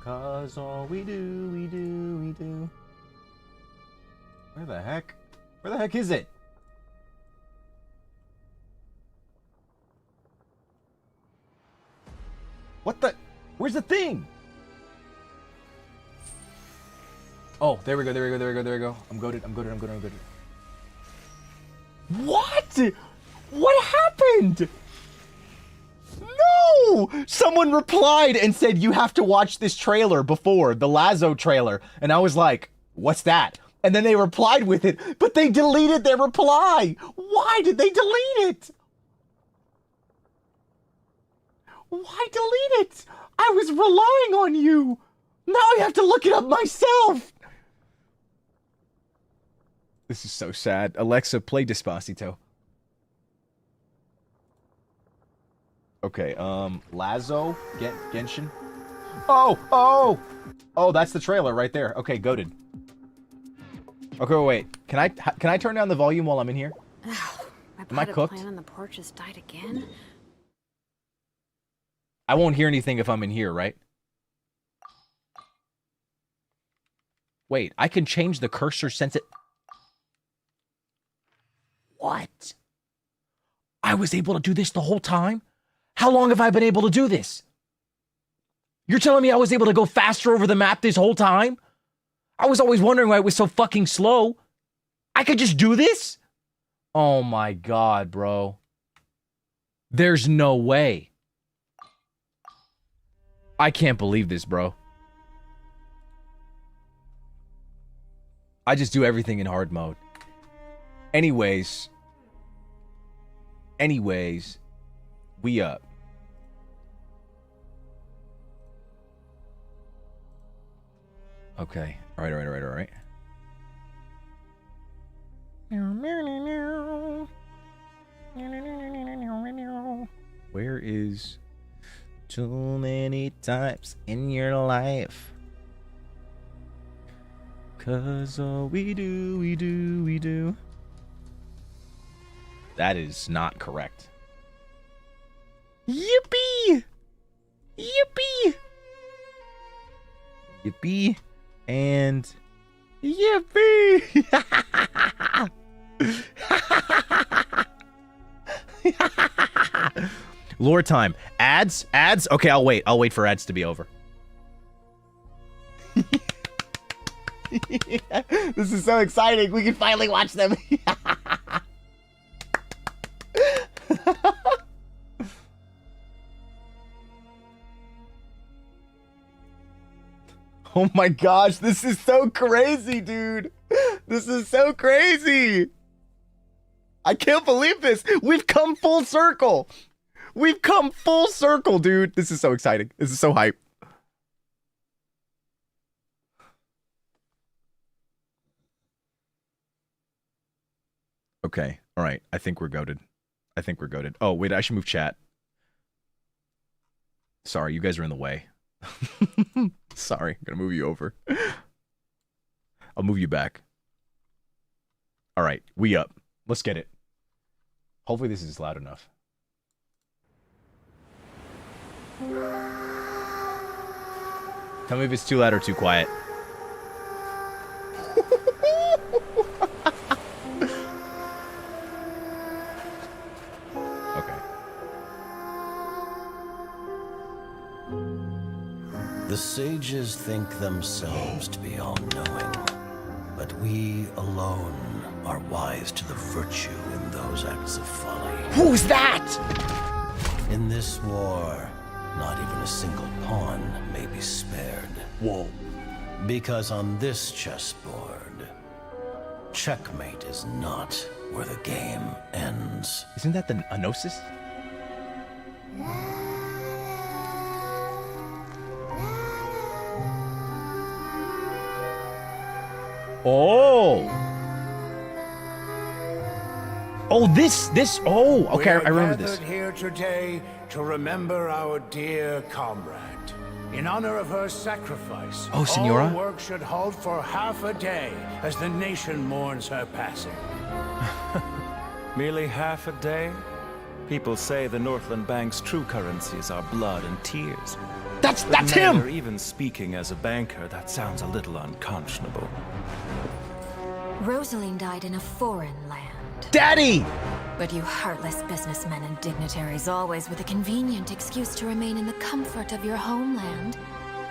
Cause all we do. Where the heck is it? What the? Where's the thing? Oh, there we go. I'm goaded. What? What happened? No! Someone replied and said, you have to watch this trailer before, the Lazo trailer. And I was like, what's that? And then they replied with it, but they deleted their reply. Why did they delete it? Why delete it? I was relying on you. Now I have to look it up myself. This is so sad. Alexa, play Despacito. Okay, Lazo, Genshin. Oh, that's the trailer right there. Okay, goated. Okay, wait. Can I turn down the volume while I'm in here? Am I cooked? Plan on the porch has died again. I won't hear anything if I'm in here, right? Wait, I can change the cursor sensitivity. What? I was able to do this the whole time? How long have I been able to do this? You're telling me I was able to go faster over the map this whole time? I was always wondering why it was so fucking slow. I could just do this? Oh my god, bro. There's no way. I can't believe this, bro. I just do everything in hard mode. Anyways, we up. Okay. All right. Where is too many times in your life? 'Cause all we do. That is not correct. Yippee! Yippee! Yippee and yippee! Lore time. Ads? Ads? Okay, I'll wait. I'll wait for ads to be over. This is so exciting. We can finally watch them. Oh my gosh, this is so crazy, dude. This is so crazy. I can't believe this. We've come full circle. We've come full circle, dude. This is so exciting. This is so hype. Okay. All right. I think we're goated. Oh, wait. I should move chat. Sorry. You guys are in the way. Sorry. I'm going to move you over. I'll move you back. All right. We up. Let's get it. Hopefully this is loud enough. Tell me if it's too loud or too quiet. Okay. The sages think themselves to be all-knowing, but we alone are wise to the virtue in those acts of folly. Who's that? In this war, not even a single pawn may be spared. Whoa. Because on this chessboard, checkmate is not where the game ends. Isn't that the Anosis? Oh. Oh, this, oh, okay, I remember this. We're gathered here today to remember our dear comrade. In honor of her sacrifice, oh, Senora? all work should halt for half a day as the nation mourns her passing. Merely half a day? People say the Northland Bank's true currencies are blood and tears. That's him! Or even speaking as a banker, that sounds a little unconscionable. Rosaline died in a foreign land. Daddy! But you heartless businessmen and dignitaries always with a convenient excuse to remain in the comfort of your homeland.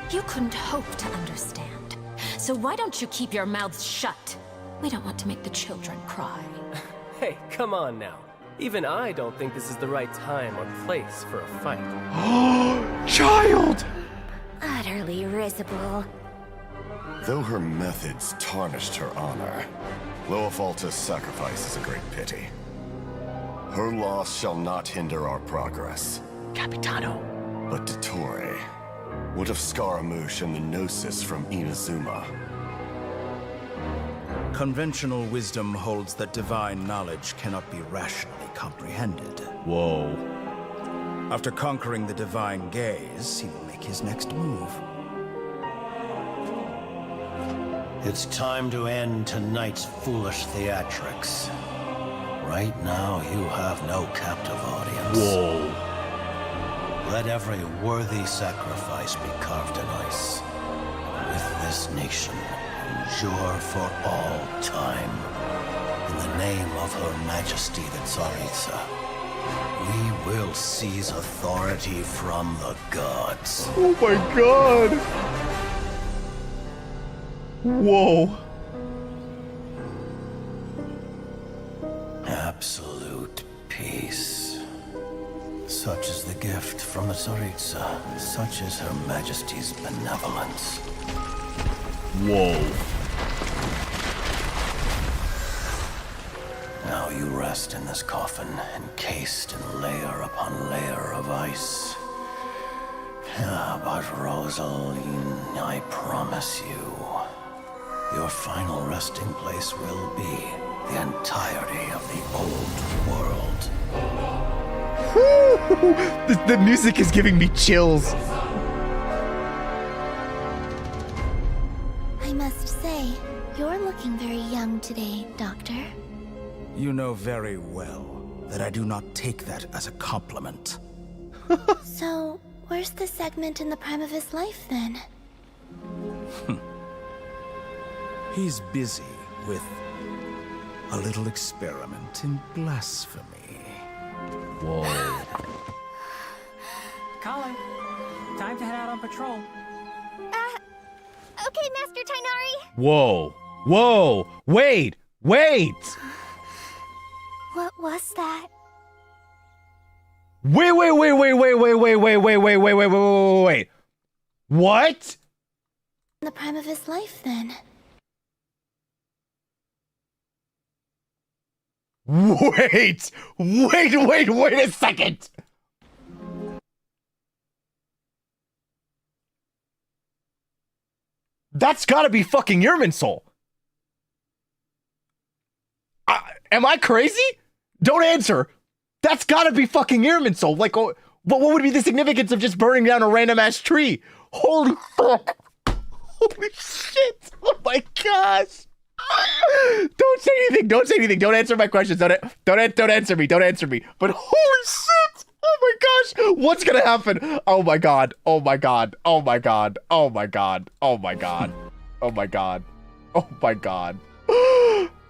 You couldn't hope to understand. So why don't you keep your mouths shut? We don't want to make the children cry. Hey, come on now. Even I don't think this is the right time or place for a fight. Child! Utterly risible. Though her methods tarnished her honor, Loafalta's sacrifice is a great pity. Her loss shall not hinder our progress. Capitano. But Dottore, what of Scaramouche and the Gnosis from Inazuma? Conventional wisdom holds that divine knowledge cannot be rationally comprehended. Whoa. After conquering the divine gaze, he will make his next move. It's time to end tonight's foolish theatrics. Right now, you have no captive audience. Whoa. Let every worthy sacrifice be carved in ice. With this nation, endure for all time. In the name of Her Majesty the Tsaritsa, we will seize authority from the gods. Oh my god! Whoa. Absolute peace. Such is the gift from the Tsaritsa. Such is Her Majesty's benevolence. Whoa. Now you rest in this coffin, encased in layer upon layer of ice. But Rosaline, I promise you, your final resting place will be the entirety of the old world. The music is giving me chills. I must say, you're looking very young today, Doctor. You know very well that I do not take that as a compliment. So, where's the segment in the prime of his life, then? He's busy with a little experiment in blasphemy. Whoa. Colin, time to head out on patrol. Okay, Master Tainari. Whoa. Whoa. Wait. Wait. What was that? Wait. What? In the prime of his life, then? Wait a second. That's gotta be fucking Irminsul. Am I crazy? Don't answer. That's gotta be fucking Irminsul. Like, oh, what would be the significance of just burning down a random ass tree? Holy fuck. Holy shit. Oh my gosh. Don't say anything. Don't say anything. Don't answer my questions. Don't answer me. Don't answer me. But holy shit. Oh my gosh. What's gonna happen? Oh my god. Oh my god. Oh my god. Oh my god. Oh my god. Oh my god. Oh my god.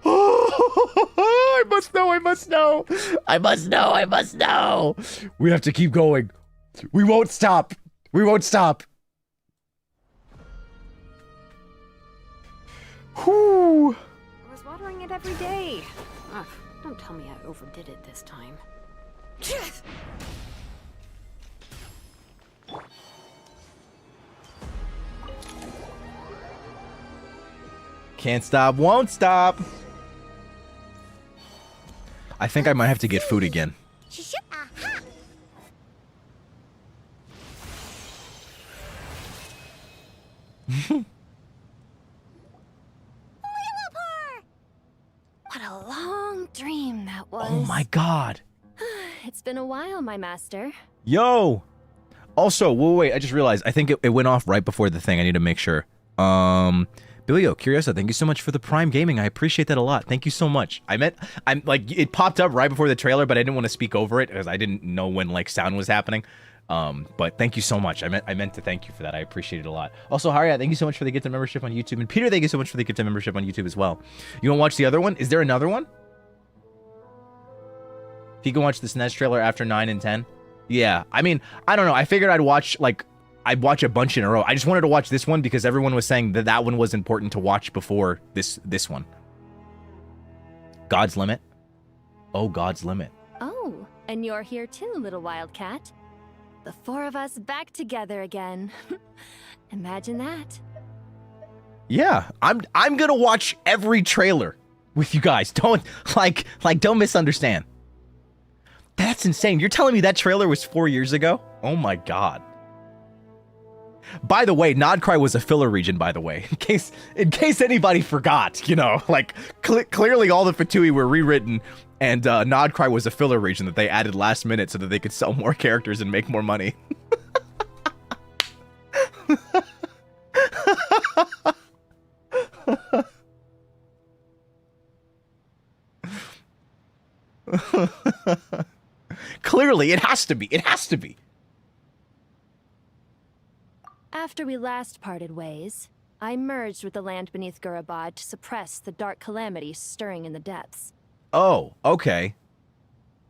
I must know. I must know. I must know. I must know. We have to keep going. We won't stop. We won't stop. Whew. I was watering it every day. Ugh, don't tell me I overdid it this time. Can't stop, won't stop. I think I might have to get food again. What a long dream that was. Oh my god. It's been a while, my master. Yo. Also, wait, I just realized, I think it went off right before the thing. I need to make sure. Billio, Curiosa, thank you so much for the Prime Gaming. I appreciate that a lot. Thank you so much. I'm like, it popped up right before the trailer, but I didn't want to speak over it because I didn't know when like sound was happening. But thank you so much. I meant to thank you for that. I appreciate it a lot. Also, Haria, thank you so much for the gift of membership on YouTube. And Peter, thank you so much for the gift of membership on YouTube as well. You want to watch the other one? Is there another one? If you can watch the SNES trailer after 9 and 10? Yeah, I mean, I don't know. I figured I'd watch a bunch in a row. I just wanted to watch this one because everyone was saying that that one was important to watch before this one. God's Limit. Oh, God's Limit. Oh, and you're here too, little wildcat. The four of us back together again. Imagine that. Yeah, I'm gonna watch every trailer with you guys. Don't don't misunderstand. That's insane. You're telling me that trailer was 4 years ago? Oh my god. By the way, Nodcry was a filler region, by the way. In case anybody forgot, you know, like clearly all the Fatui were rewritten and Nodcry was a filler region that they added last minute so that they could sell more characters and make more money. Clearly, it has to be. It has to be. After we last parted ways, I merged with the land beneath Gurabad to suppress the dark calamities stirring in the depths. Oh, okay.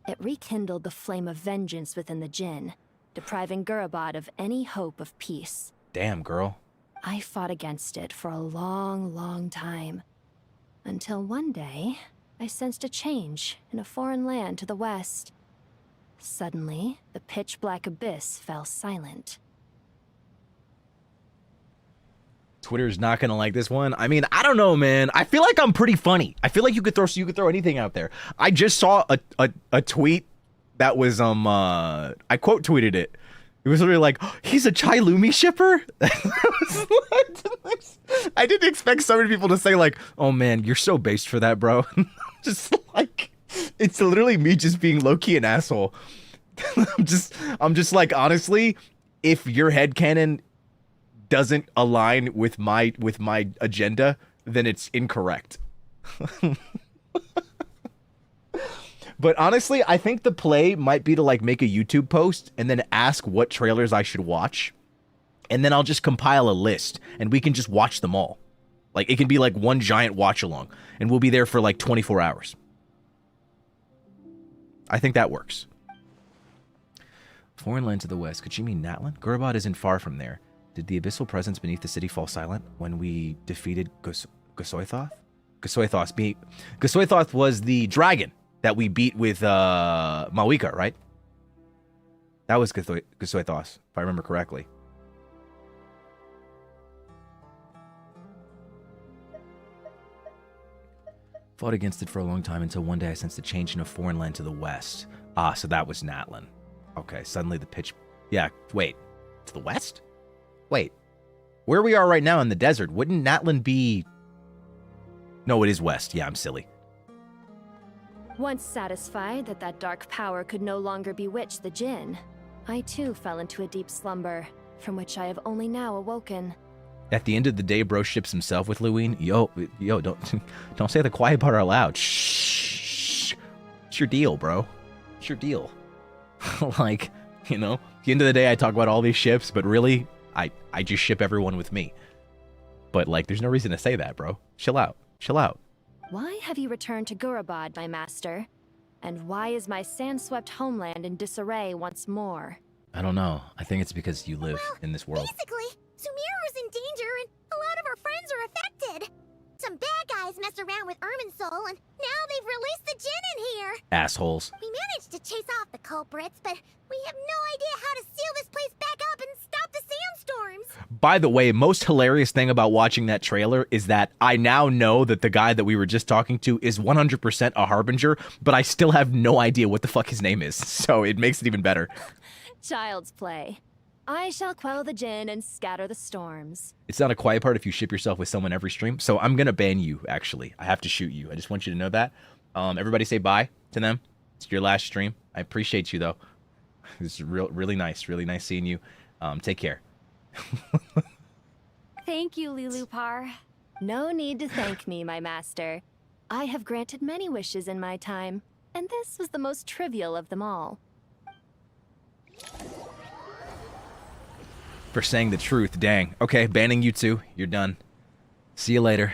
It rekindled the flame of vengeance within the Jinn, depriving Gurabad of any hope of peace. Damn, girl. I fought against it for a long, long time. Until one day, I sensed a change in a foreign land to the west. Suddenly, the pitch-black abyss fell silent. Twitter's not gonna like this one. I mean, I don't know, man. I feel like I'm pretty funny. I feel like you could throw anything out there. I just saw a tweet that was I quote tweeted it. It was literally like, oh, he's a Chai Lumi shipper? I didn't expect so many people to say like, oh man, you're so based for that, bro. Just like, it's literally me just being low-key an asshole. I'm just like, honestly, if your headcanon doesn't align with my agenda, then it's incorrect. But honestly, I think the play might be to like make a YouTube post and then ask what trailers I should watch. And then I'll just compile a list and we can just watch them all. Like it can be like one giant watch along and we'll be there for like 24 hours. I think that works. Foreign land to the west. Could you mean Natlan? Gurabad isn't far from there. Did the abyssal presence beneath the city fall silent when we defeated Gosoithoth? Gosoithoth was the dragon that we beat with Mawika, right? That was Gosoithoth, if I remember correctly. Fought against it for a long time until one day I sensed a change in a foreign land to the west. Ah, so that was Natlan. Okay, suddenly the pitch... Yeah, wait. To the west? Wait. Where we are right now in the desert, wouldn't Natlan be... No, it is west. Yeah, I'm silly. Once satisfied that that dark power could no longer bewitch the Jinn, I too fell into a deep slumber, from which I have only now awoken. At the end of the day, bro ships himself with Luwin. Yo, don't say the quiet part out loud. Shh. It's your deal, bro. It's your deal. Like, you know, at the end of the day, I talk about all these ships, but really, I just ship everyone with me. But like, there's no reason to say that, bro. Chill out. Chill out. Why have you returned to Gurabad, my master? And why is my sand-swept homeland in disarray once more? I don't know. I think it's because you live in this world. Basically, Sumeru's in danger and a lot of our friends are affected. Some bad guys messed around with Irminsul and now they've released the Jinn in here. Assholes. We managed to chase off the culprits, but we have no idea how to seal this place back up and stop the sandstorms. By the way, most hilarious thing about watching that trailer is that I now know that the guy that we were just talking to is 100% a Harbinger, but I still have no idea what the fuck his name is, so it makes it even better. Child's play. I shall quell the Jinn and scatter the storms. It's not a quiet part if you ship yourself with someone every stream, so I'm gonna ban you, actually. I have to shoot you. I just want you to know that. Everybody say bye to them. It's your last stream. I appreciate you, though. It's really nice seeing you. Take care. Thank you, Lilupar. No need to thank me, my master. I have granted many wishes in my time, and this was the most trivial of them all. For saying the truth, dang. Okay, banning you too. You're done. See you later.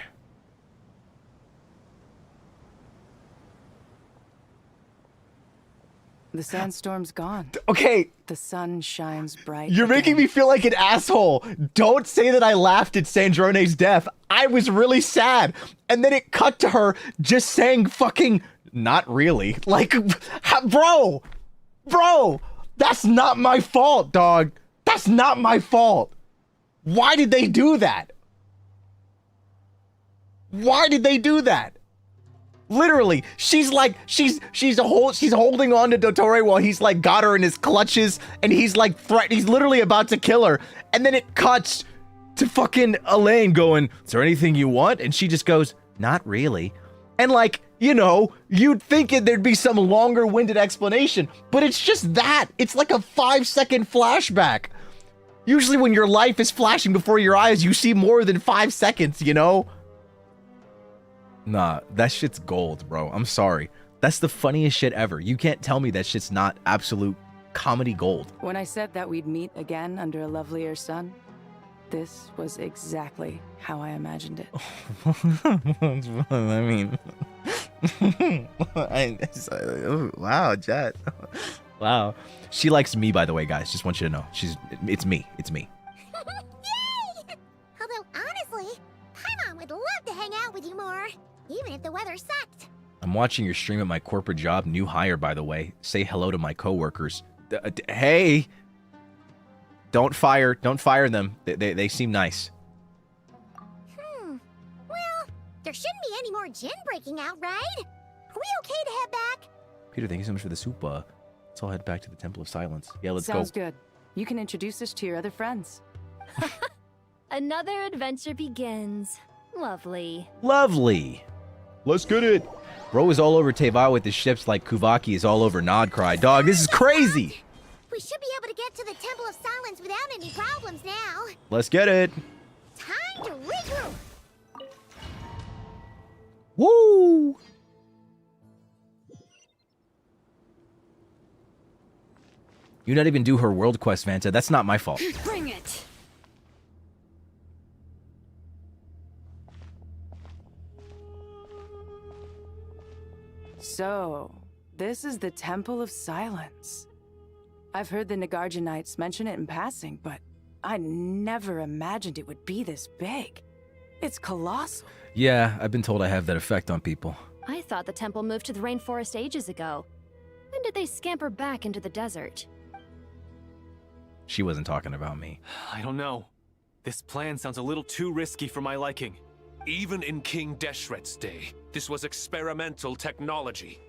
The sandstorm's gone. Okay. The sun shines bright. You're making me feel like an asshole. Don't say that I laughed at Sandrone's death. I was really sad. And then it cut to her just saying fucking, not really. Like, bro, that's not my fault, dog. That's not my fault. Why did they do that? Why did they do that? Literally, she's like, she's holding on to Dottore while he's like got her in his clutches, and he's like he's literally about to kill her, and then it cuts to fucking Elaine going, "Is there anything you want?" And she just goes, "Not really." And like, you know, you'd think there'd be some longer-winded explanation, but it's just that. It's like a 5-second flashback. Usually when your life is flashing before your eyes, you see more than 5 seconds, you know? Nah, that shit's gold, bro. I'm sorry. That's the funniest shit ever. You can't tell me that shit's not absolute comedy gold. When I said that we'd meet again under a lovelier sun, this was exactly how I imagined it. I mean... wow, Jet. Wow. She likes me, by the way, guys. Just want you to know. It's me. It's me. Yay! anymore, even if the weather sucked. I'm watching your stream at my corporate job. New hire, by the way. Say hello to my coworkers. Hey! Don't fire them. They seem nice. Well, there shouldn't be any more gin breaking out, right? Are we okay to head back? Peter, thank you so much for the soup. Let's all head back to the Temple of Silence. Yeah, let's go. Sounds good. You can introduce us to your other friends. Another adventure begins. Lovely. Lovely. Let's get it. Bro is all over Teva with his ships like Kuvaki is all over Nodcry. Dog, this is crazy. We should be able to get to the Temple of Silence without any problems now. Let's get it. Time to regroup. Woo! You not even do her world quest, Vanta. That's not my fault. Bring it. So, this is the Temple of Silence. I've heard the Nagarjanites mention it in passing, but I never imagined it would be this big. It's colossal. Yeah, I've been told I have that effect on people. I thought the temple moved to the rainforest ages ago. When did they scamper back into the desert? She wasn't talking about me. I don't know. This plan sounds a little too risky for my liking. Even in King Deshret's day, this was experimental technology.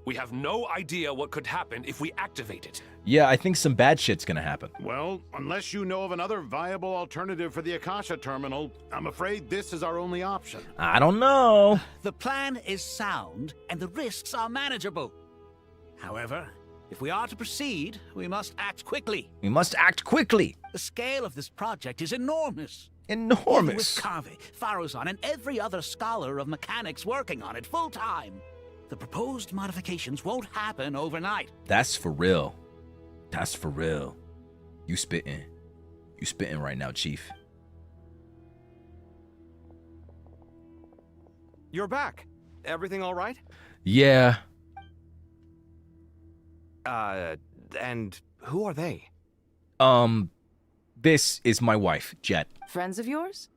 We have no idea what could happen if we activate it. Yeah, I think some bad shit's gonna happen. Well, unless you know of another viable alternative for the Akasha terminal, I'm afraid this is our only option. I don't know. The plan is sound, and the risks are manageable. However, if we are to proceed, we must act quickly. We must act quickly. The scale of this project is enormous. Enormous. With Kave, Faruzan, and every other scholar of mechanics working on it full-time. The proposed modifications won't happen overnight. That's for real. That's for real. You spitting. You spitting right now, Chief. You're back. Everything all right? Yeah. And who are they? This is my wife, Jet. Friends of yours?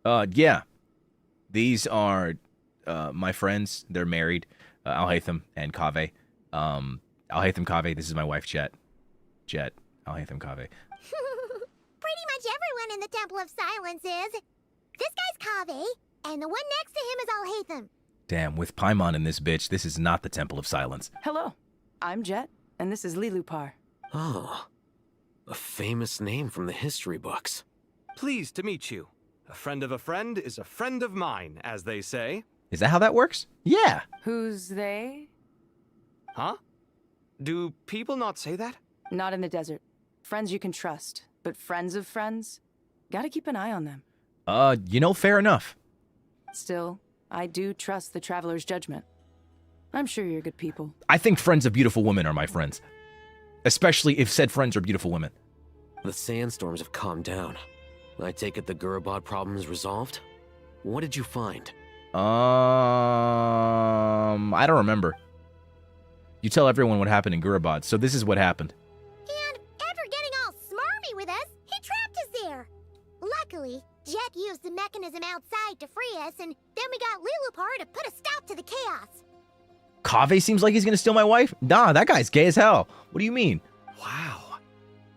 Yeah. These are, my friends. They're married. Al-Haytham and Kave. Al-Haytham, Kave, this is my wife, Jet. Jet, Al-Haytham, Kave. Pretty much everyone in the Temple of Silence is. This guy's Kave, and the one next to him is Al-Haytham. Damn, with Paimon in this bitch, this is not the Temple of Silence. Hello, I'm Jet, and this is Lilupar. Oh, a famous name from the history books. Pleased to meet you. A friend of a friend is a friend of mine, as they say. Is that how that works? Yeah. Who's they? Huh? Do people not say that? Not in the desert. Friends you can trust, but friends of friends? Gotta keep an eye on them. Fair enough. Still, I do trust the Traveler's judgment. I'm sure you're good people. I think friends of beautiful women are my friends. Especially if said friends are beautiful women. The sandstorms have calmed down. I take it the Gurubad problem is resolved? What did you find? I don't remember. You tell everyone what happened in Gurubad, so this is what happened. And after getting all smarmy with us, he trapped us there. Luckily, Jet used the mechanism outside to free us, and then we got Lilupar to put a stop to the chaos. Kave seems like he's gonna steal my wife? Nah, that guy's gay as hell. What do you mean? Wow.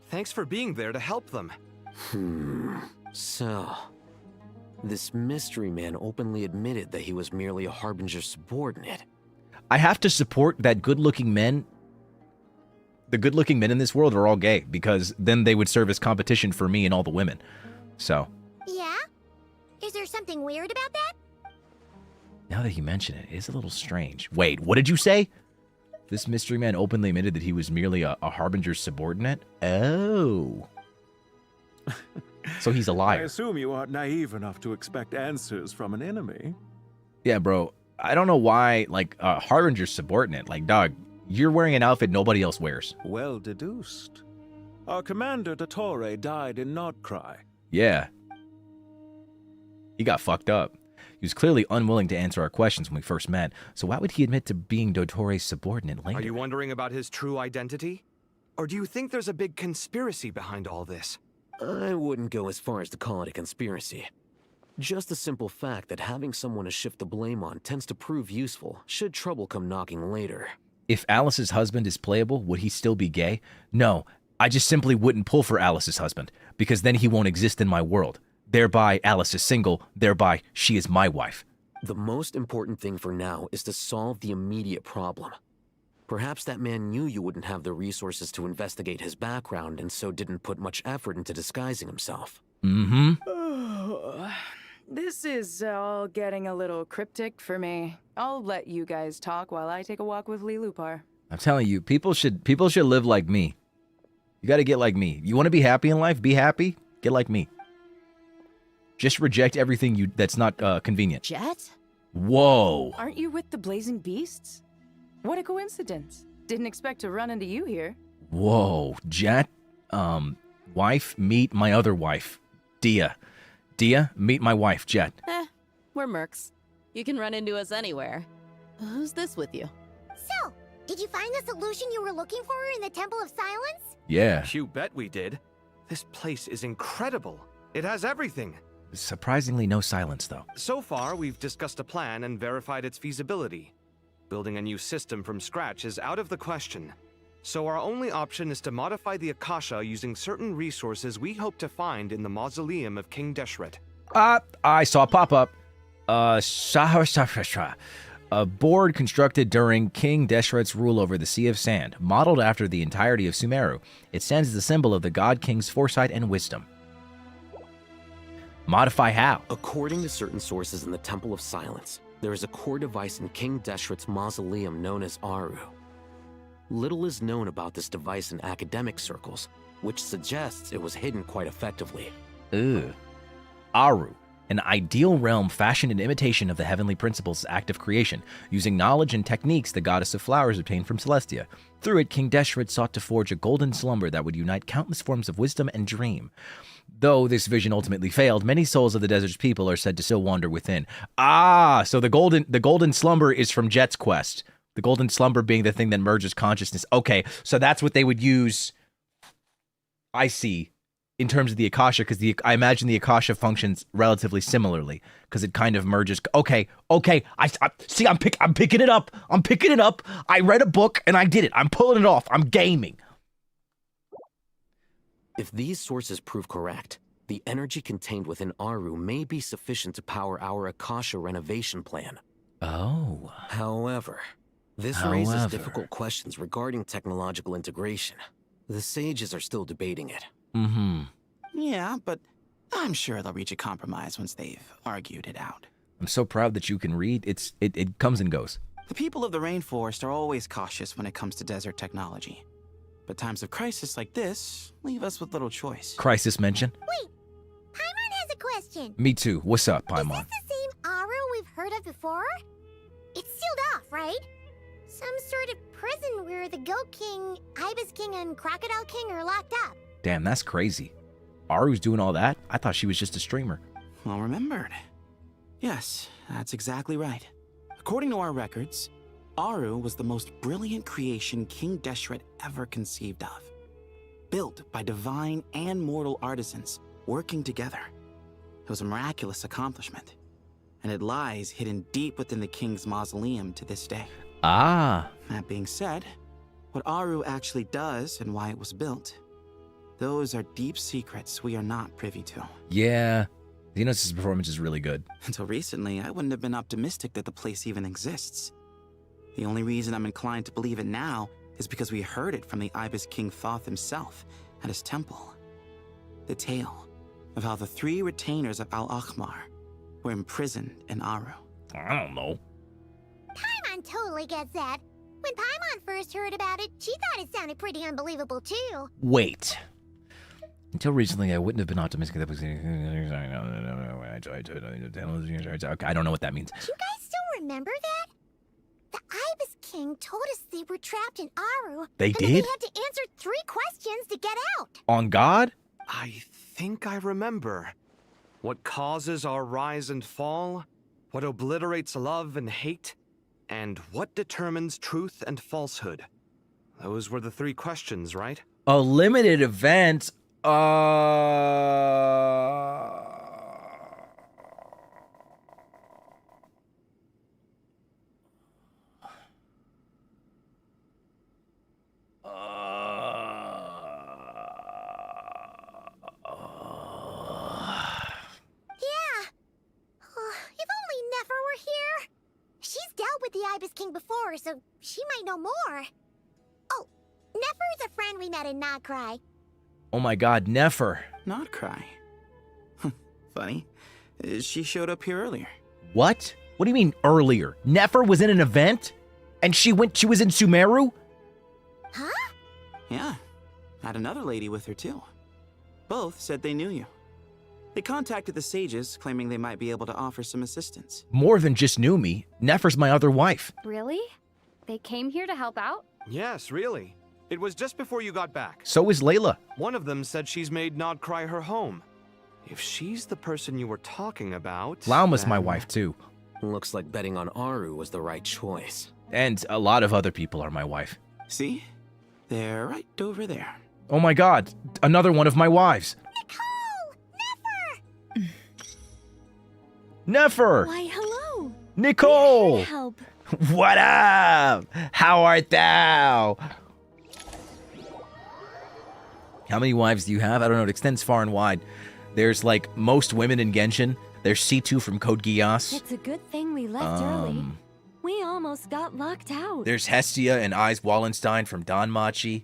Thanks for being there to help them. So, this mystery man openly admitted that he was merely a Harbinger subordinate. I have to support that good-looking men. The good-looking men in this world are all gay, because then they would serve as competition for me and all the women. So. Yeah? Is there something weird about that? Now that you mention it, it is a little strange. Wait, what did you say? This mystery man openly admitted that he was merely a Harbinger subordinate? Oh. So he's a liar. I assume you aren't naive enough to expect answers from an enemy. Yeah, bro. I don't know why, Harbinger subordinate. Like, dog, you're wearing an outfit nobody else wears. Well deduced. Our commander, Dottore, died in Nodcry. Yeah. He got fucked up. He was clearly unwilling to answer our questions when we first met, so why would he admit to being Dottore's subordinate later? Are you wondering about his true identity? Or do you think there's a big conspiracy behind all this? I wouldn't go as far as to call it a conspiracy. Just the simple fact that having someone to shift the blame on tends to prove useful, should trouble come knocking later. If Alice's husband is playable, would he still be gay? No, I just simply wouldn't pull for Alice's husband, because then he won't exist in my world. Thereby, Alice is single, thereby, she is my wife. The most important thing for now is to solve the immediate problem. Perhaps that man knew you wouldn't have the resources to investigate his background and so didn't put much effort into disguising himself. Mm-hmm. This is all getting a little cryptic for me. I'll let you guys talk while I take a walk with Lilupar. I'm telling you, people should live like me. You gotta get like me. You wanna be happy in life? Be happy? Get like me. Just reject everything that's not convenient. Jet? Whoa. Aren't you with the Blazing Beasts? What a coincidence. Didn't expect to run into you here. Whoa. Jet, wife, meet my other wife, Dia. Dia, meet my wife, Jet. We're mercs. You can run into us anywhere. Who's this with you? So, did you find the solution you were looking for in the Temple of Silence? Yeah. You bet we did. This place is incredible. It has everything. Surprisingly no silence, though. So far, we've discussed a plan and verified its feasibility. Building a new system from scratch is out of the question. So our only option is to modify the Akasha using certain resources we hope to find in the mausoleum of King Deshret. I saw pop-up. A board constructed during King Deshret's rule over the Sea of Sand, modeled after the entirety of Sumeru. It stands as a symbol of the God King's foresight and wisdom. Modify how? According to certain sources in the Temple of Silence, there is a core device in King Deshret's mausoleum known as Aru. Little is known about this device in academic circles, which suggests it was hidden quite effectively. Ugh. Aru, an ideal realm fashioned in imitation of the heavenly principles' act of creation, using knowledge and techniques the goddess of flowers obtained from Celestia. Through it, King Deshret sought to forge a golden slumber that would unite countless forms of wisdom and dream. Though this vision ultimately failed, many souls of the desert's people are said to still wander within. So the golden slumber is from Jet's quest. The golden slumber being the thing that merges consciousness. Okay, so that's what they would use, I see, in terms of the Akasha, because I imagine the Akasha functions relatively similarly, because it kind of merges. Okay, I see. I'm picking it up. I read a book and I did it. I'm pulling it off. I'm gaming. If these sources prove correct, the energy contained within Aru may be sufficient to power our Akasha renovation plan. Oh. However, this raises difficult questions regarding technological integration. The sages are still debating it. Mm-hmm. Yeah, but I'm sure they'll reach a compromise once they've argued it out. I'm so proud that you can read. It comes and goes. The people of the rainforest are always cautious when it comes to desert technology. But times of crisis like this leave us with little choice. Krisis mention. Wait, Paimon has a question. Me too. What's up, Paimon? Is this the same Aru we've heard of before? It's sealed off, right? Some sort of prison where the Goat King, Ibis King, and Crocodile King are locked up. Damn, that's crazy. Aru's doing all that? I thought she was just a streamer. Well remembered. Yes, that's exactly right. According to our records, Aru was the most brilliant creation King Deshret ever conceived of. Built by divine and mortal artisans working together. It was a miraculous accomplishment, and it lies hidden deep within the king's mausoleum to this day. That being said, what Aru actually does and why it was built, those are deep secrets we are not privy to. Yeah, Xenos' performance is really good. Until recently, I wouldn't have been optimistic that the place even exists. The only reason I'm inclined to believe it now is because we heard it from the Ibis King Thoth himself at his temple. The tale of how the 3 retainers of Al-Akhmar were imprisoned in Aru. I don't know. Paimon totally gets that. When Paimon first heard about it, she thought it sounded pretty unbelievable too. Wait. Until recently, I wouldn't have been optimistic that was... Okay, I don't know what that means. Do you guys still remember that? The Ibis King told us they were trapped in Aru. They did? They had to answer 3 questions to get out. On God? I think I remember. What causes our rise and fall? What obliterates love and hate? And what determines truth and falsehood? Those were the 3 questions, right? A limited event. Ibis King before, so she might know more. Oh, Nefer's a friend we met in Notcry. Oh my god, Nefer. Notcry? Funny. She showed up here earlier. What? What do you mean earlier? Nefer was in an event? And she was in Sumeru? Huh? Yeah. Had another lady with her too. Both said they knew you. They contacted the sages, claiming they might be able to offer some assistance. More than just knew me. Nefer's my other wife. Really? They came here to help out? Yes, really. It was just before you got back. So is Layla. One of them said she's made Notcry her home. If she's the person you were talking about... Lauma's my wife too. Looks like betting on Aru was the right choice. And a lot of other people are my wife. See? They're right over there. Oh my god, another one of my wives. Nefer! Why, hello. Nicole! Help. What up? How art thou? How many wives do you have? I don't know. It extends far and wide. There's like most women in Genshin. There's C2 from Code Geass. It's a good thing we left early. We almost got locked out. There's Hestia and Eyes Wallenstein from Danmachi.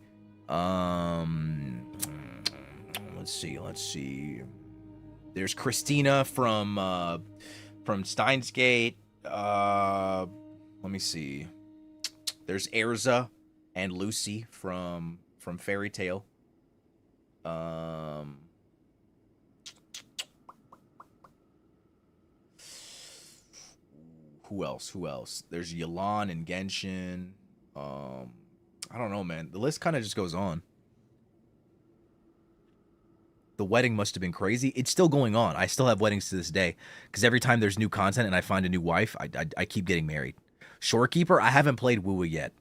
Let's see. There's Christina from Steins Gate. Let me see. There's Erza and Lucy from Fairy Tail. Who else? There's Yelan and Genshin. I don't know, man. The list kind of just goes on. The wedding must have been crazy. It's still going on. I still have weddings to this day. Because every time there's new content and I find a new wife, I keep getting married. Shorekeeper, I haven't played Wuwa yet.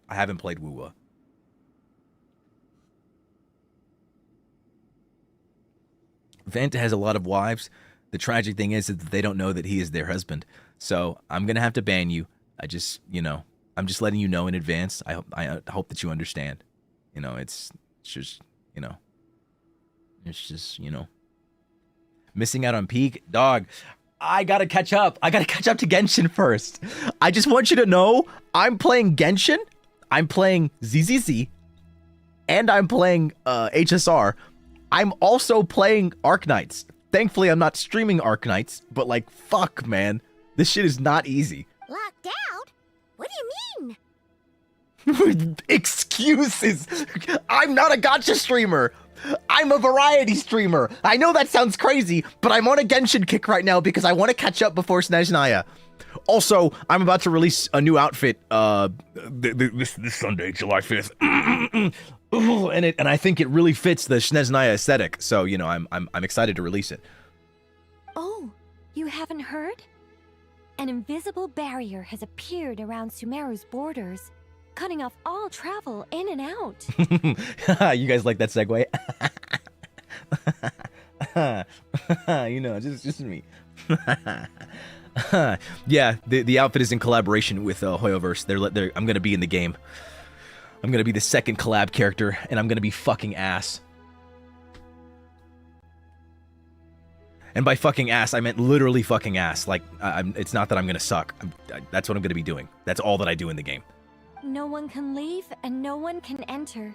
Vanta has a lot of wives. The tragic thing is that they don't know that he is their husband. So I'm going to have to ban you. I'm just letting you know in advance. I hope that you understand. It's just, missing out on peak. Dog, I got to catch up. I got to catch up to Genshin first. I just want you to know I'm playing Genshin. I'm playing ZZZ. And I'm playing HSR. I'm also playing Arknights. Thankfully, I'm not streaming Arknights, but like, fuck, man. This shit is not easy. Locked out? What do you mean? Excuses. I'm not a gacha streamer. I'm a variety streamer. I know that sounds crazy, but I'm on a Genshin kick right now because I want to catch up before Snezhnaya. Also, I'm about to release a new outfit this Sunday, July 5th. and I think it really fits the Snezhnaya aesthetic. So, I'm excited to release it. Oh, you haven't heard? An invisible barrier has appeared around Sumeru's borders, cutting off all travel in and out. You guys like that segue? Just me. Yeah, the outfit is in collaboration with Hoyoverse. I'm gonna be in the game. I'm gonna be the second collab character, and I'm gonna be fucking ass. And by fucking ass, I meant literally fucking ass. Like, it's not that I'm gonna suck. That's what I'm gonna be doing. That's all that I do in the game. No one can leave and no one can enter.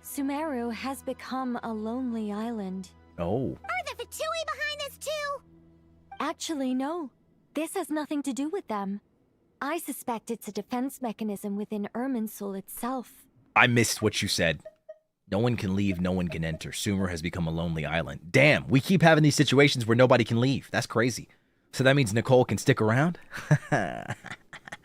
Sumeru has become a lonely island. Oh. Are the Fatui behind this too? Actually, no. This has nothing to do with them. I suspect it's a defense mechanism within Irminsul itself. I missed what you said. No one can leave, no one can enter. Sumer has become a lonely island. Damn, we keep having these situations where nobody can leave. That's crazy. So that means Nicole can stick around?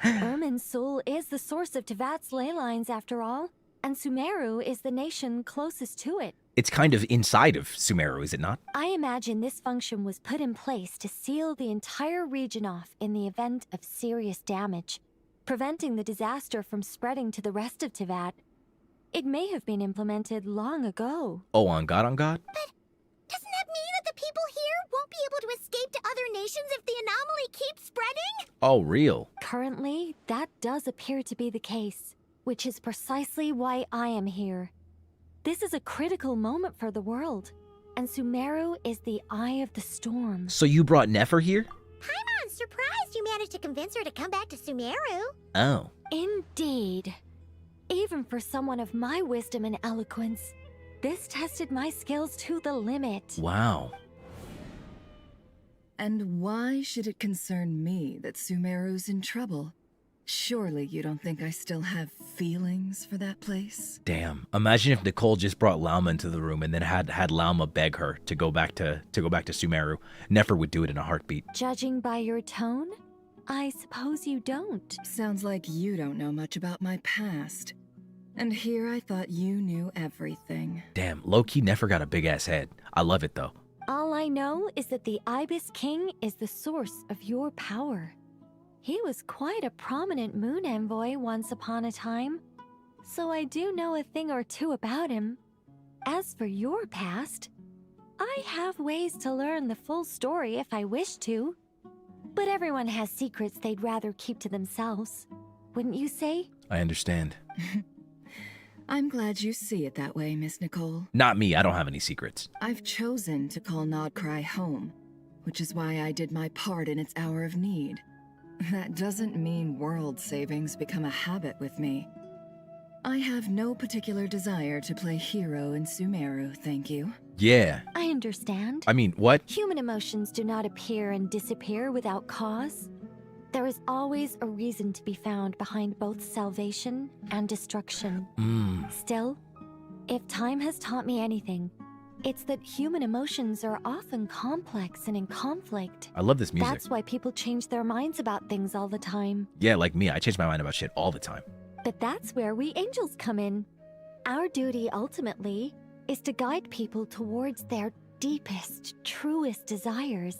Irminsul is the source of Tevat's ley lines, after all, and Sumeru is the nation closest to it. It's kind of inside of Sumeru, is it not? I imagine this function was put in place to seal the entire region off in the event of serious damage, preventing the disaster from spreading to the rest of Tevat. It may have been implemented long ago. Oh, on God, on God? But doesn't that mean that the people here won't be able to escape to other nations if the anomaly keeps spreading? Oh, real? Currently, that does appear to be the case, which is precisely why I am here. This is a critical moment for the world, and Sumeru is the eye of the storm. So you brought Nefer here? Paimon, surprised you managed to convince her to come back to Sumeru. Oh. Indeed. Even for someone of my wisdom and eloquence, this tested my skills to the limit. Wow. And why should it concern me that Sumeru's in trouble? Surely you don't think I still have feelings for that place? Damn. Imagine if Nicole just brought Lauma into the room and then had Lauma beg her to go back to Sumeru. Nefer would do it in a heartbeat. Judging by your tone, I suppose you don't. Sounds like you don't know much about my past. And here I thought you knew everything. Damn, low-key Nefer got a big-ass head. I love it, though. All I know is that the Ibis King is the source of your power. He was quite a prominent moon envoy once upon a time, so I do know a thing or two about him. As for your past, I have ways to learn the full story if I wish to. But everyone has secrets they'd rather keep to themselves, wouldn't you say? I understand. I'm glad you see it that way, Miss Nicole. Not me, I don't have any secrets. I've chosen to call Nodcry home, which is why I did my part in its hour of need. That doesn't mean world savings become a habit with me. I have no particular desire to play hero in Sumeru, thank you. Yeah. I understand. I mean, what? Human emotions do not appear and disappear without cause. There is always a reason to be found behind both salvation and destruction. Still, if time has taught me anything, it's that human emotions are often complex and in conflict. I love this music. That's why people change their minds about things all the time. Yeah, like me, I change my mind about shit all the time. But that's where we angels come in. Our duty, ultimately, is to guide people towards their deepest, truest desires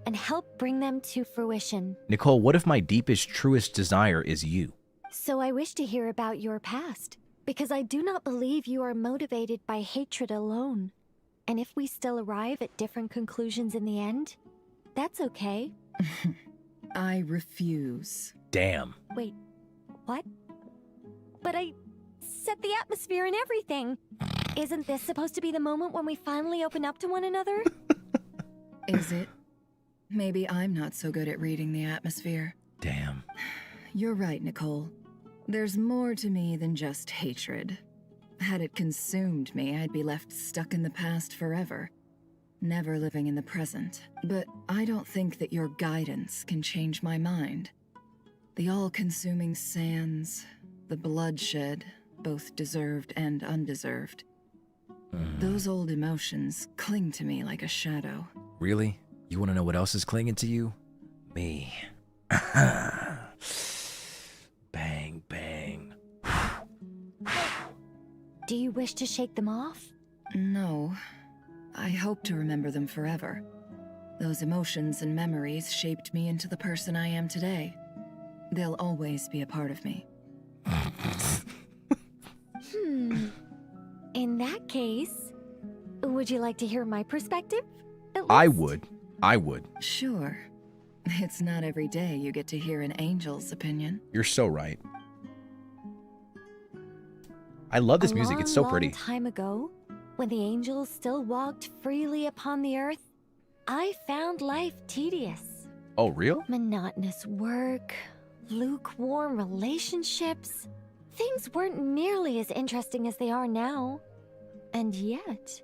and help bring them to fruition. Nicole, what if my deepest, truest desire is you? So I wish to hear about your past, because I do not believe you are motivated by hatred alone. And if we still arrive at different conclusions in the end, that's okay. I refuse. Damn. Wait, what? But I set the atmosphere and everything. Isn't this supposed to be the moment when we finally open up to one another? Is it? Maybe I'm not so good at reading the atmosphere. Damn. You're right, Nicole. There's more to me than just hatred. Had it consumed me, I'd be left stuck in the past forever, never living in the present. But I don't think that your guidance can change my mind. The all-consuming sands, the bloodshed, both deserved and undeserved. Those old emotions cling to me like a shadow. Really? You want to know what else is clinging to you? Me. Bang, bang. Do you wish to shake them off? No. I hope to remember them forever. Those emotions and memories shaped me into the person I am today. They'll always be a part of me. In that case, would you like to hear my perspective? I would. Sure. It's not every day you get to hear an angel's opinion. You're so right. I love this music. It's so pretty. A long time ago, when the angels still walked freely upon the earth, I found life tedious. Oh, real? Monotonous work, lukewarm relationships. Things weren't nearly as interesting as they are now. And yet,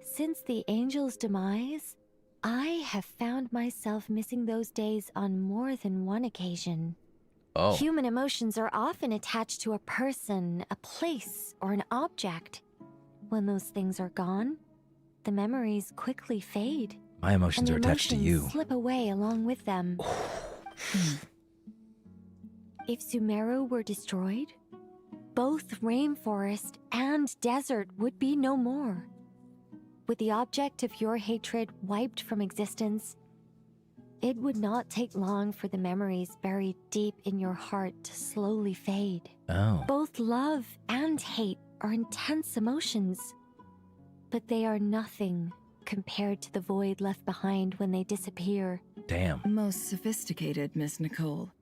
since the angel's demise, I have found myself missing those days on more than one occasion. Oh. Human emotions are often attached to a person, a place, or an object. When those things are gone, the memories quickly fade. My emotions are attached to you. Slip away along with them. If Sumeru were destroyed, both rainforest and desert would be no more. With the object of your hatred wiped from existence, it would not take long for the memories buried deep in your heart to slowly fade. Oh. Both love and hate are intense emotions, but they are nothing compared to the void left behind when they disappear. Damn. Most sophisticated, Miss Nicole.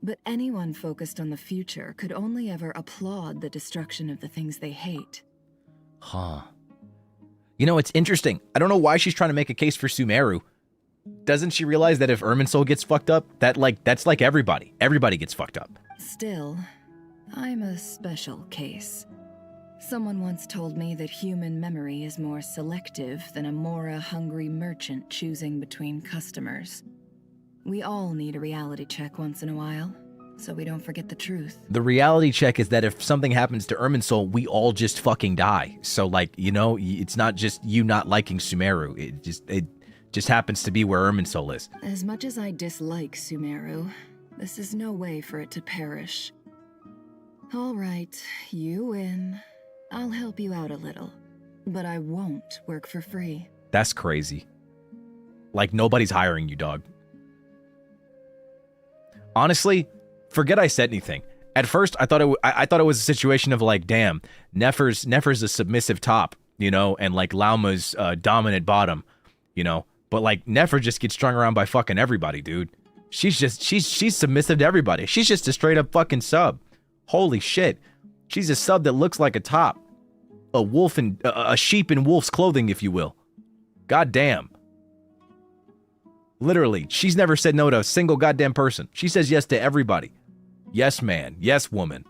But anyone focused on the future could only ever applaud the destruction of the things they hate. Huh. You know, it's interesting. I don't know why she's trying to make a case for Sumeru. Doesn't she realize that if Irminsul gets fucked up, that's like everybody. Everybody gets fucked up. Still, I'm a special case. Someone once told me that human memory is more selective than a Mora-hungry merchant choosing between customers. We all need a reality check once in a while, so we don't forget the truth. The reality check is that if something happens to Irminsul, we all just fucking die. So, like, you know, it's not just you not liking Sumeru. It just happens to be where Irminsul is. As much as I dislike Sumeru, this is no way for it to perish. All right, you win. I'll help you out a little, but I won't work for free. That's crazy. Like, nobody's hiring you, dog. Honestly, forget I said anything. At first, I thought it was a situation of like, damn, Nefer's a submissive top, you know, and like Lauma's dominant bottom, you know. But like Nefer just gets strung around by fucking everybody, dude. She's submissive to everybody. She's just a straight up fucking sub. Holy shit. She's a sub that looks like a top. A sheep in wolf's clothing, if you will. God damn. Literally, she's never said no to a single goddamn person. She says yes to everybody. Yes, man. Yes, woman.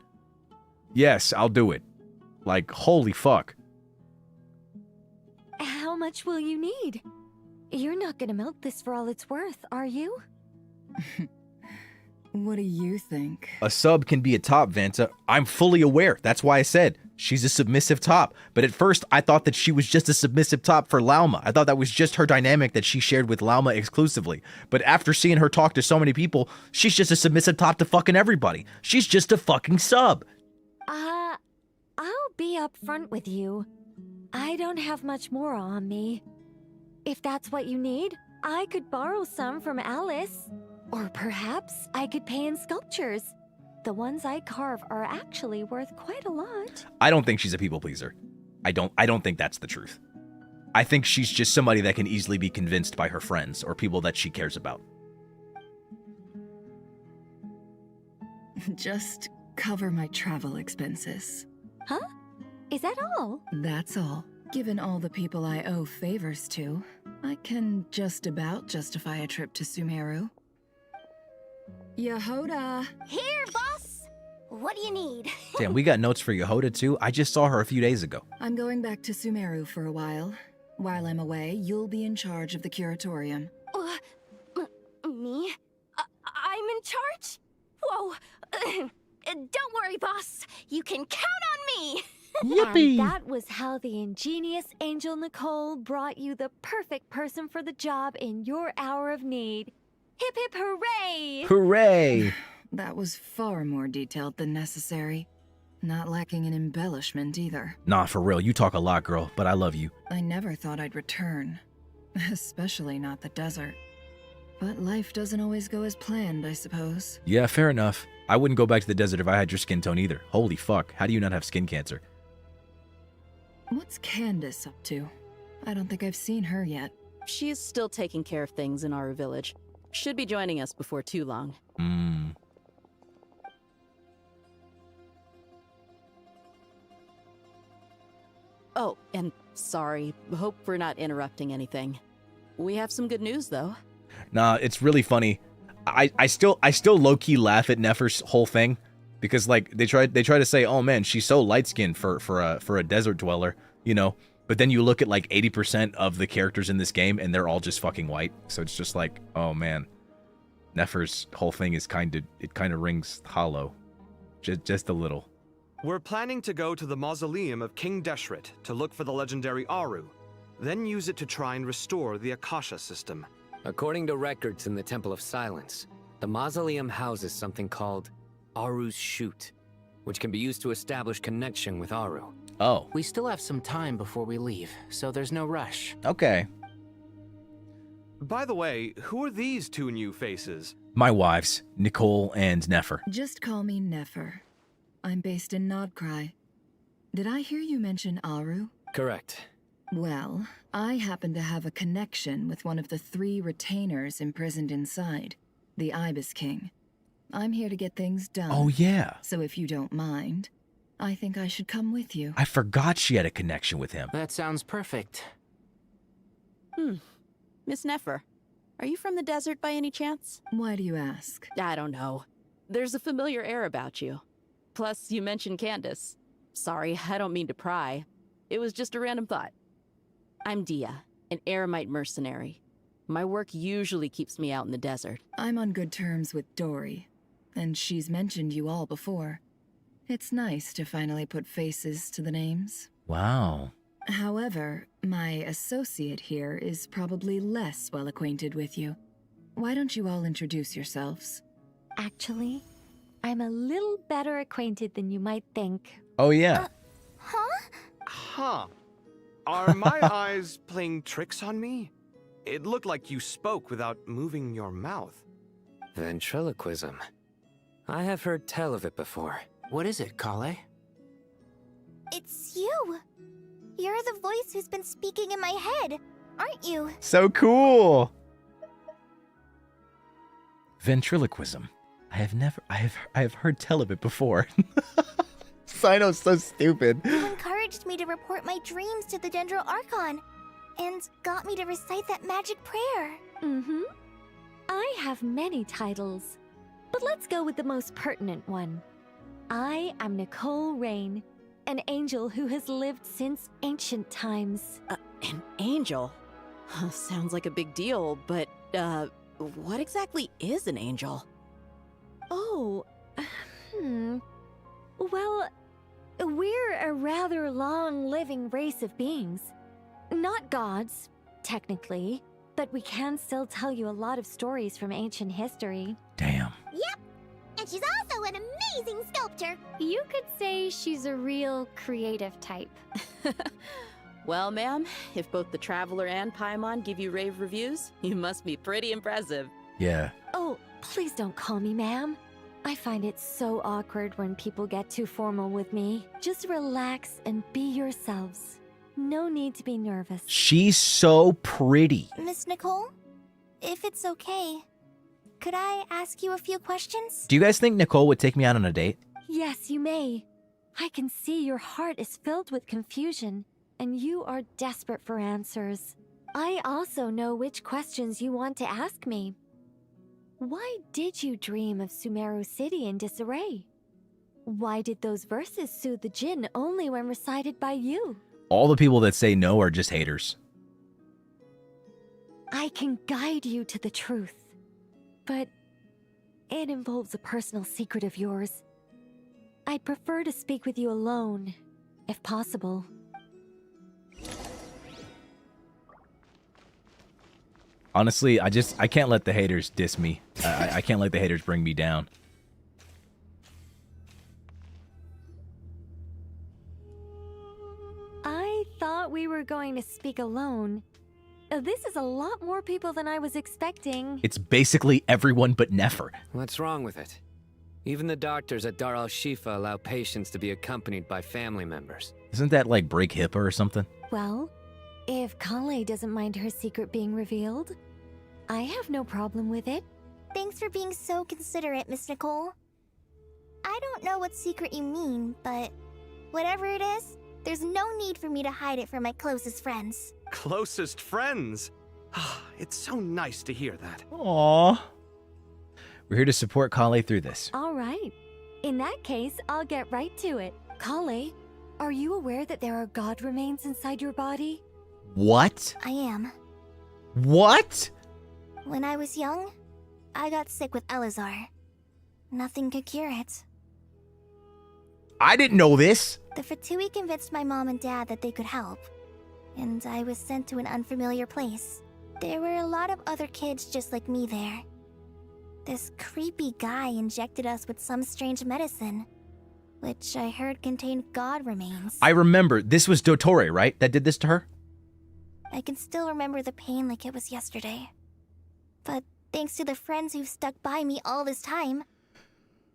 Yes, I'll do it. Like, holy fuck. How much will you need? You're not gonna milk this for all it's worth, are you? What do you think? A sub can be a top, Vanta. I'm fully aware. That's why I said she's a submissive top. But at first, I thought that she was just a submissive top for Lauma. I thought that was just her dynamic that she shared with Lauma exclusively. But after seeing her talk to so many people, she's just a submissive top to fucking everybody. She's just a fucking sub. I'll be upfront with you. I don't have much more on me. If that's what you need, I could borrow some from Alice. Or perhaps I could pay in sculptures. The ones I carve are actually worth quite a lot. I don't think she's a people pleaser. I don't think that's the truth. I think she's just somebody that can easily be convinced by her friends or people that she cares about. Just cover my travel expenses. Huh? Is that all? That's all. Given all the people I owe favors to, I can just about justify a trip to Sumeru. Yehoda! Here, boss! What do you need? Damn, we got notes for Yehoda too? I just saw her a few days ago. I'm going back to Sumeru for a while. While I'm away, you'll be in charge of the curatorium. Me? I'm in charge? Whoa! Don't worry, boss. You can count on me! And that was how the ingenious Angel Nicole brought you the perfect person for the job in your hour of need. Hip hip hooray! Hooray! That was far more detailed than necessary. Not lacking in embellishment either. Nah, for real, you talk a lot, girl, but I love you. I never thought I'd return. Especially not the desert. But life doesn't always go as planned, I suppose. Yeah, fair enough. I wouldn't go back to the desert if I had your skin tone either. Holy fuck, how do you not have skin cancer? What's Candace up to? I don't think I've seen her yet. She is still taking care of things in our village. Should be joining us before too long. Oh, and sorry. Hope we're not interrupting anything. We have some good news, though. Nah, it's really funny. I still low-key laugh at Nefer's whole thing. Because, like, they try to say, oh man, she's so light-skinned for a desert dweller, you know? But then you look at, like, 80% of the characters in this game, and they're all just fucking white. So it's just like, oh man. Nefer's whole thing is kind of rings hollow. Just a little. We're planning to go to the mausoleum of King Deshret to look for the legendary Aru, then use it to try and restore the Akasha system. According to records in the Temple of Silence, the mausoleum houses something called Aru's Chute, which can be used to establish connection with Aru. Oh. We still have some time before we leave, so there's no rush. Okay. By the way, who are these two new faces? My wives, Nicole and Nefer. Just call me Nefer. I'm based in Nodcry. Did I hear you mention Aru? Correct. Well, I happen to have a connection with one of the 3 retainers imprisoned inside, the Ibis King. I'm here to get things done. Oh, yeah. So if you don't mind, I think I should come with you. I forgot she had a connection with him. That sounds perfect. Miss Nefer, Are you from the desert by any chance? Why do you ask? I don't know. There's a familiar air about you. Plus, you mentioned Candace. Sorry, I don't mean to pry. It was just a random thought. I'm Dia, an eremite mercenary. My work usually keeps me out in the desert. I'm on good terms with Dory, and she's mentioned you all before. It's nice to finally put faces to the names. Wow. However, my associate here is probably less well acquainted with you. Why don't you all introduce yourselves? Actually, I'm a little better acquainted than you might think. Oh, yeah. Huh. Are my eyes playing tricks on me? It looked like you spoke without moving your mouth. Ventriloquism. I have heard tell of it before. What is it, Kale? It's you! You're the voice who's been speaking in my head, aren't you? So cool. Ventriloquism. I have heard tell of it before. Sino's so stupid. You encouraged me to report my dreams to the Dendro Archon, and got me to recite that magic prayer. Mm-hmm. I have many titles, but let's go with the most pertinent one. I am Nicole Rain, an angel who has lived since ancient times. An angel? Sounds like a big deal, but, what exactly is an angel? Oh, Well, we're a rather long-living race of beings. Not gods, technically, but we can still tell you a lot of stories from ancient history. Damn. Yep. And she's also an amazing sculptor. You could say she's a real creative type. Well, ma'am, if both the Traveler and Paimon give you rave reviews, you must be pretty impressive. Yeah. Oh, please don't call me ma'am. I find it so awkward when people get too formal with me. Just relax and be yourselves. No need to be nervous. She's so pretty. Miss Nicole, if it's okay, could I ask you a few questions? Do you guys think Nicole would take me out on a date? Yes, you may. I can see your heart is filled with confusion, and you are desperate for answers. I also know which questions you want to ask me. Why did you dream of Sumeru City in disarray? Why did those verses soothe the djinn only when recited by you? All the people that say no are just haters. I can guide you to the truth, but it involves a personal secret of yours. I'd prefer to speak with you alone, if possible. Honestly, I can't let the haters diss me. I can't let the haters bring me down. I thought we were going to speak alone. This is a lot more people than I was expecting. It's basically everyone but Nefer. What's wrong with it? Even the doctors at Dar al-Shifa allow patients to be accompanied by family members. Isn't that like break HIPAA or something? Well, if Kale doesn't mind her secret being revealed, I have no problem with it. Thanks for being so considerate, Miss Nicole. I don't know what secret you mean, but whatever it is, there's no need for me to hide it from my closest friends. Closest friends? It's so nice to hear that. Aww. We're here to support Kale through this. All right. In that case, I'll get right to it. Kale, are you aware that there are god remains inside your body? What? I am. What? When I was young, I got sick with Elazar. Nothing could cure it. I didn't know this. The Fatui convinced my mom and dad that they could help, and I was sent to an unfamiliar place. There were a lot of other kids just like me there. This creepy guy injected us with some strange medicine, which I heard contained god remains. I remember. This was Dottore, right? That did this to her? I can still remember the pain like it was yesterday. But thanks to the friends who've stuck by me all this time,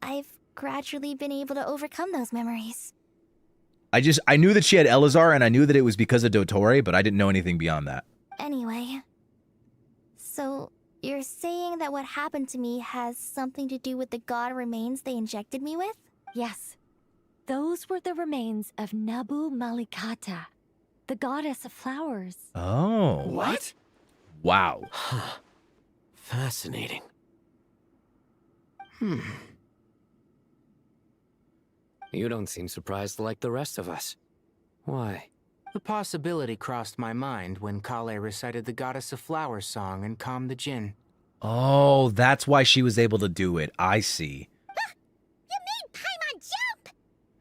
I've gradually been able to overcome those memories. I knew that she had Elazar, and I knew that it was because of Dottore, but I didn't know anything beyond that. Anyway, so you're saying that what happened to me has something to do with the god remains they injected me with? Yes. Those were the remains of Nabu Malikata, the goddess of flowers. Oh. What? Wow. Fascinating. You don't seem surprised like the rest of us. Why? The possibility crossed my mind when Kale recited the Goddess of Flowers song and calmed the Jinn. Oh, that's why she was able to do it. I see. You made Paimon jump!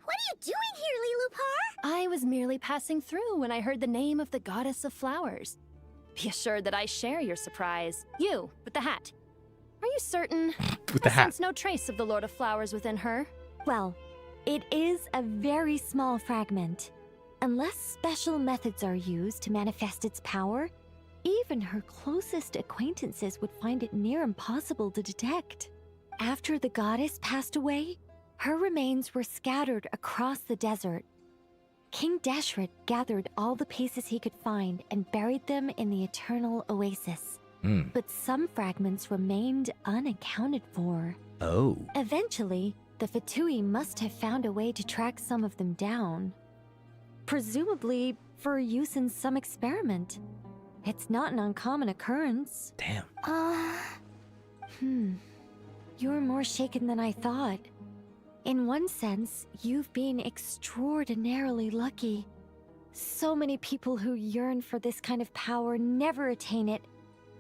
What are you doing here, Lilupar? I was merely passing through when I heard the name of the Goddess of Flowers. Be assured that I share your surprise. You, with the hat. Are you certain? With the hat. I sense no trace of the Lord of Flowers within her. Well, it is a very small fragment. Unless special methods are used to manifest its power, even her closest acquaintances would find it near impossible to detect. After the goddess passed away, her remains were scattered across the desert. King Deshret gathered all the pieces he could find and buried them in the eternal oasis. But some fragments remained unaccounted for. Oh. Eventually, the Fatui must have found a way to track some of them down. Presumably for use in some experiment. It's not an uncommon occurrence. Damn. You're more shaken than I thought. In one sense, you've been extraordinarily lucky. So many people who yearn for this kind of power never attain it,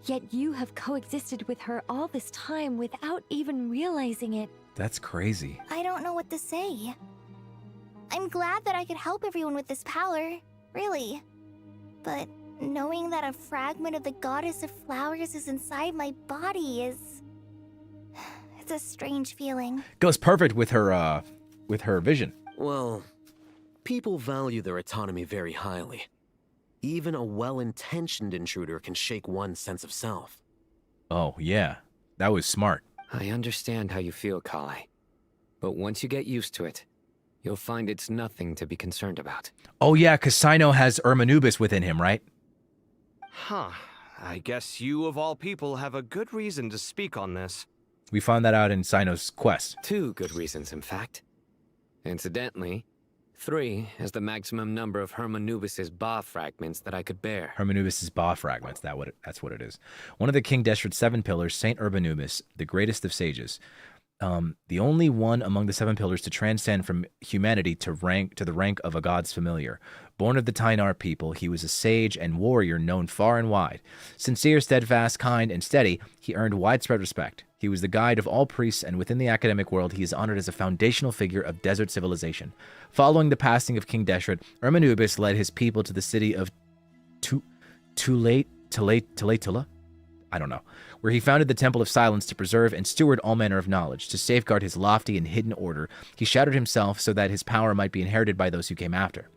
yet you have coexisted with her all this time without even realizing it. That's crazy. I don't know what to say. I'm glad that I could help everyone with this power, really. But knowing that a fragment of the Goddess of Flowers is inside my body is... it's a strange feeling. Goes perfect with her vision. Well, people value their autonomy very highly. Even a well-intentioned intruder can shake one's sense of self. Oh, yeah. That was smart. I understand how you feel, Kale. But once you get used to it, you'll find it's nothing to be concerned about. Oh, yeah, because Cyno has Ermanubis within him, right? Huh. I guess you, of all people, have a good reason to speak on this. We found that out in Cyno's quest. 2 good reasons, in fact. Incidentally, 3 is the maximum number of Hermanubis' Ba fragments that I could bear. Hermanubis' Ba fragments, that's what it is. One of the King Deshret's 7 pillars, Saint Urbanubis, the greatest of sages. The only one among the 7 pillars to transcend from humanity to the rank of a god's familiar. Born of the Tainar people, he was a sage and warrior known far and wide. Sincere, steadfast, kind, and steady, he earned widespread respect. He was the guide of all priests, and within the academic world, he is honored as a foundational figure of desert civilization. Following the passing of King Deshret, Ermanubis led his people to the city of Tulatula? I don't know, where he founded the Temple of Silence to preserve and steward all manner of knowledge. To safeguard his lofty and hidden order, he shattered himself so that his power might be inherited by those who came after.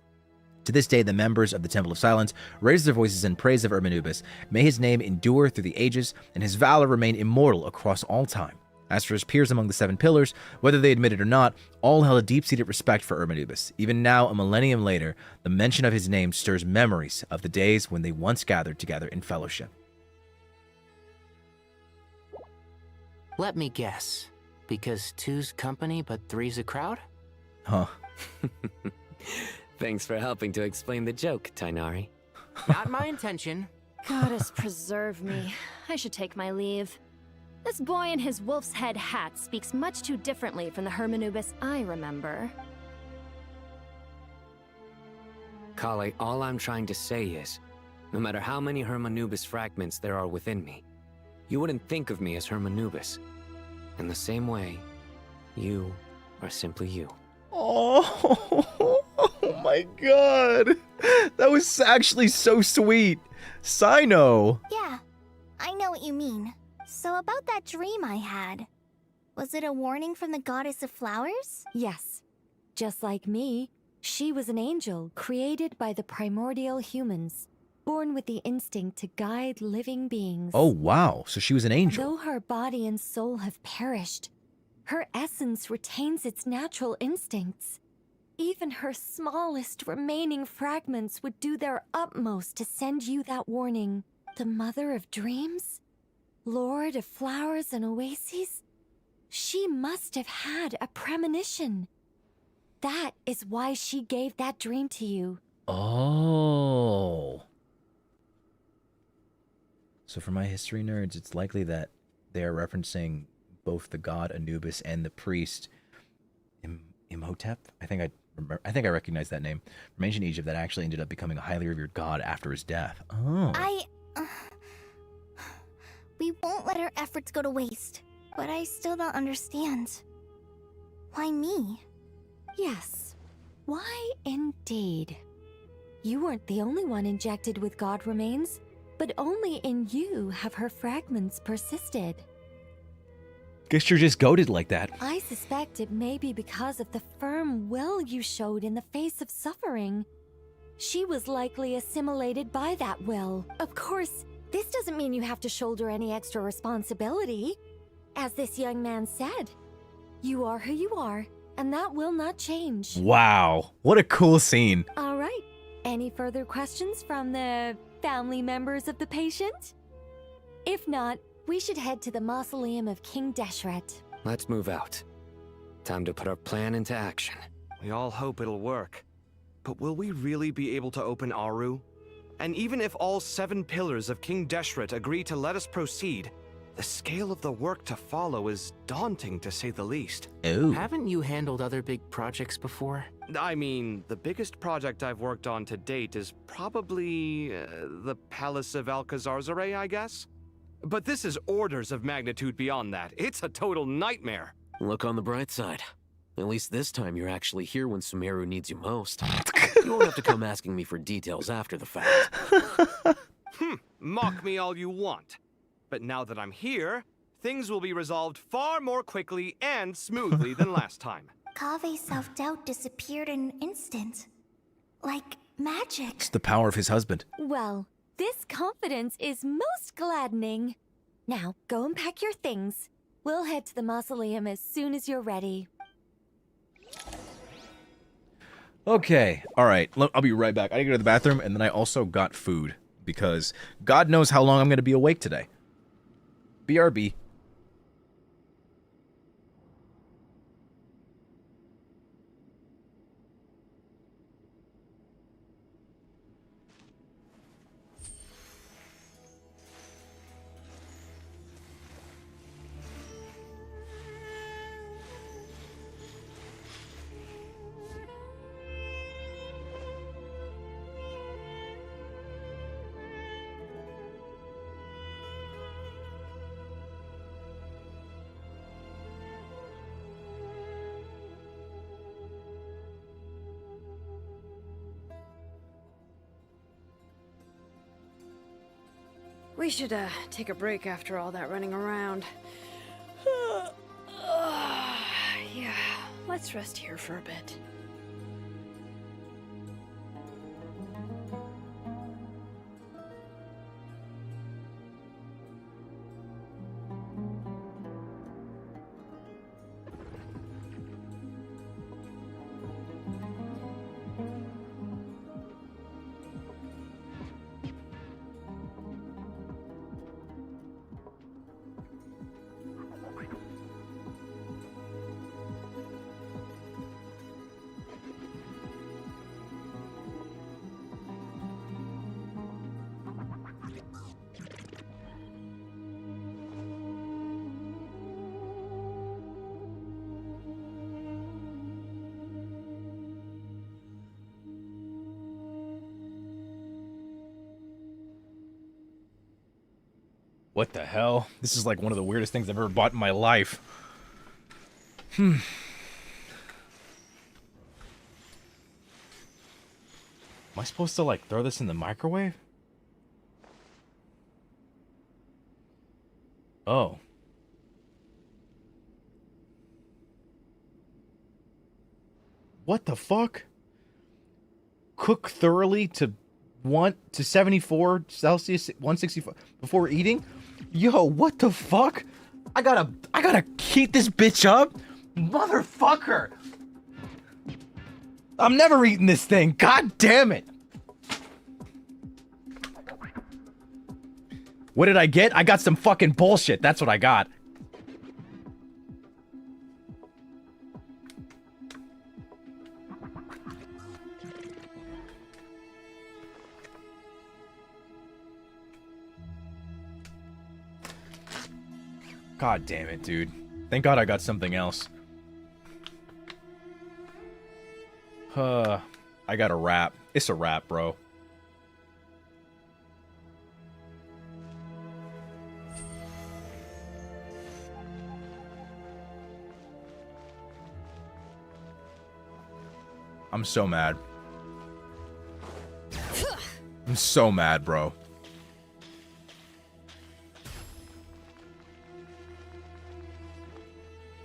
To this day, the members of the Temple of Silence raise their voices in praise of Ermanubis. May his name endure through the ages, and his valor remain immortal across all time. As for his peers among the 7 pillars, whether they admit it or not, all held a deep-seated respect for Ermanubis. Even now, a millennium later, the mention of his name stirs memories of the days when they once gathered together in fellowship. Let me guess. Because 2's company, but 3's a crowd? Huh. Thanks for helping to explain the joke, Tainari. Not my intention. Goddess preserve me. I should take my leave. This boy in his wolf's head hat speaks much too differently from the Hermanubis I remember. Kale, all I'm trying to say is, no matter how many Hermanubis fragments there are within me, you wouldn't think of me as Hermanubis. In the same way, you are simply you. Oh my god. That was actually so sweet. Cyno. Yeah, I know what you mean. So about that dream I had, was it a warning from the Goddess of Flowers? Yes. Just like me, she was an angel created by the primordial humans, born with the instinct to guide living beings. Oh, wow. So she was an angel. Though her body and soul have perished, her essence retains its natural instincts. Even her smallest remaining fragments would do their utmost to send you that warning. The Mother of Dreams? Lord of Flowers and Oases? She must have had a premonition. That is why she gave that dream to you. Oh. So for my history nerds, it's likely that they are referencing both the god Anubis and the priest Imhotep. I think I recognize that name from ancient Egypt that actually ended up becoming a highly revered god after his death. Oh. We won't let our efforts go to waste, but I still don't understand. Why me? Yes. Why indeed? You weren't the only one injected with god remains, but only in you have her fragments persisted. Guess you're just goated like that. I suspect it may be because of the firm will you showed in the face of suffering. She was likely assimilated by that will. Of course, this doesn't mean you have to shoulder any extra responsibility. As this young man said, you are who you are, and that will not change. Wow, what a cool scene. All right. Any further questions from the family members of the patient? If not, we should head to the mausoleum of King Deshret. Let's move out. Time to put our plan into action. We all hope it'll work. But will we really be able to open Aru? And even if all 7 pillars of King Deshret agree to let us proceed, the scale of the work to follow is daunting to say the least. Ooh. Haven't you handled other big projects before? I mean, the biggest project I've worked on to date is probably the Palace of Alcazarzaray, I guess? But this is orders of magnitude beyond that. It's a total nightmare. Look on the bright side. At least this time you're actually here when Sumeru needs you most. You won't have to come asking me for details after the fact. Mock me all you want. But now that I'm here, things will be resolved far more quickly and smoothly than last time. Kave's self-doubt disappeared in an instant. Like magic. It's the power of his husband. Well, this confidence is most gladdening. Now, go and pack your things. We'll head to the mausoleum as soon as you're ready. Okay, all right. I'll be right back. I gotta go to the bathroom, and then I also got food because God knows how long I'm gonna be awake today. BRB. We should, take a break after all that running around. Yeah, let's rest here for a bit. What the hell? This is like one of the weirdest things I've ever bought in my life. Am I supposed to like throw this in the microwave? Oh. What the fuck? Cook thoroughly to 74 Celsius, 165 before eating? Yo, what the fuck? I gotta heat this bitch up? Motherfucker! I'm never eating this thing. God damn it! What did I get? I got some fucking bullshit. That's what I got. God damn it, dude. Thank God I got something else. I got a wrap. It's a wrap, bro. I'm so mad. I'm so mad, bro.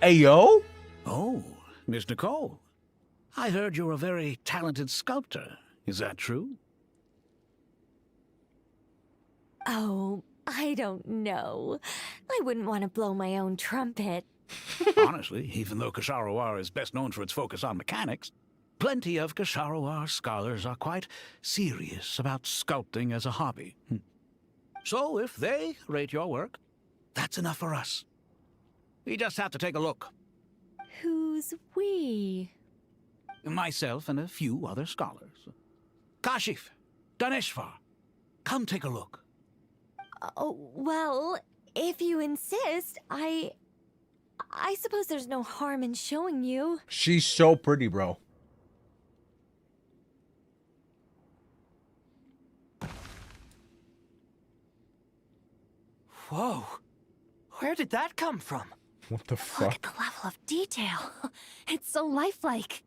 Hey, yo? Oh, Miss Nicole. I heard you're a very talented sculptor. Is that true? Oh, I don't know. I wouldn't want to blow my own trumpet. Honestly, even though Kasharawar is best known for its focus on mechanics, plenty of Kasharawar scholars are quite serious about sculpting as a hobby. So if they rate your work, that's enough for us. We just have to take a look. Who's we? Myself and a few other scholars. Kashif, Daneshvar, come take a look. Oh, well, if you insist, I suppose there's no harm in showing you. She's so pretty, bro. Whoa. Where did that come from? What the fuck? Look at the level of detail. It's so lifelike.